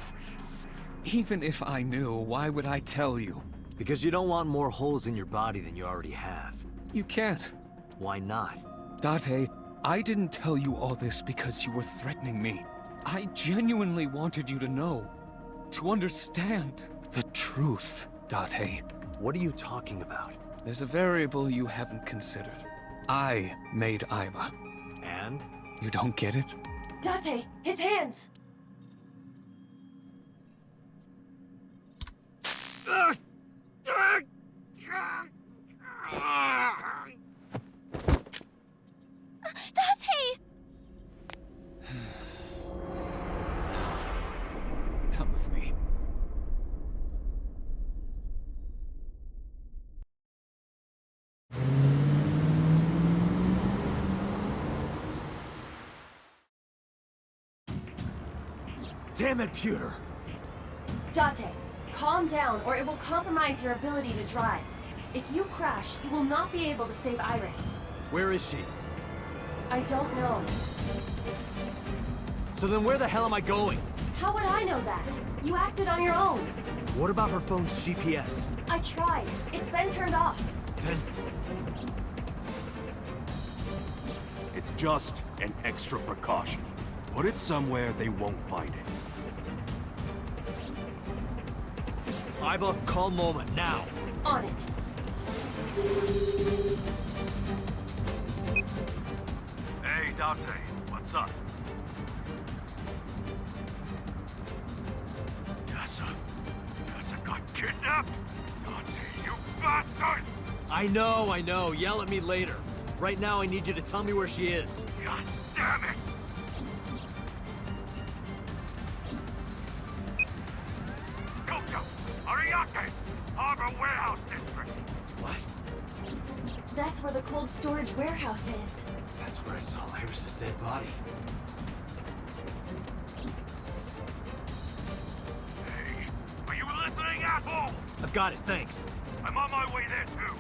Even if I knew, why would I tell you? Because you don't want more holes in your body than you already have. You can't. Why not? Date, I didn't tell you all this because you were threatening me. I genuinely wanted you to know. To understand the truth, Date. What are you talking about? There's a variable you haven't considered. I made Aiba. And? You don't get it? Date, his hands! Date! Come with me. Damn it, Pewter! Date, calm down or it will compromise your ability to drive. If you crash, you will not be able to save Iris. Where is she? I don't know. So then where the hell am I going? How would I know that? You acted on your own. What about her phone's GPS? I tried. It's been turned off. Then... It's just an extra precaution. Put it somewhere they won't find it. Iba, calm moment, now! On it. Hey, Dante, what's up? Tessa got kidnapped? Dante, you bastard! I know. Yell at me later. Right now, I need you to tell me where she is. God damn it! Koto, Ariake, Harbor Warehouse District. What? That's where the cold storage warehouse is. That's where I saw Iris's dead body. Hey, are you listening, asshole? I've got it, thanks. I'm on my way there too.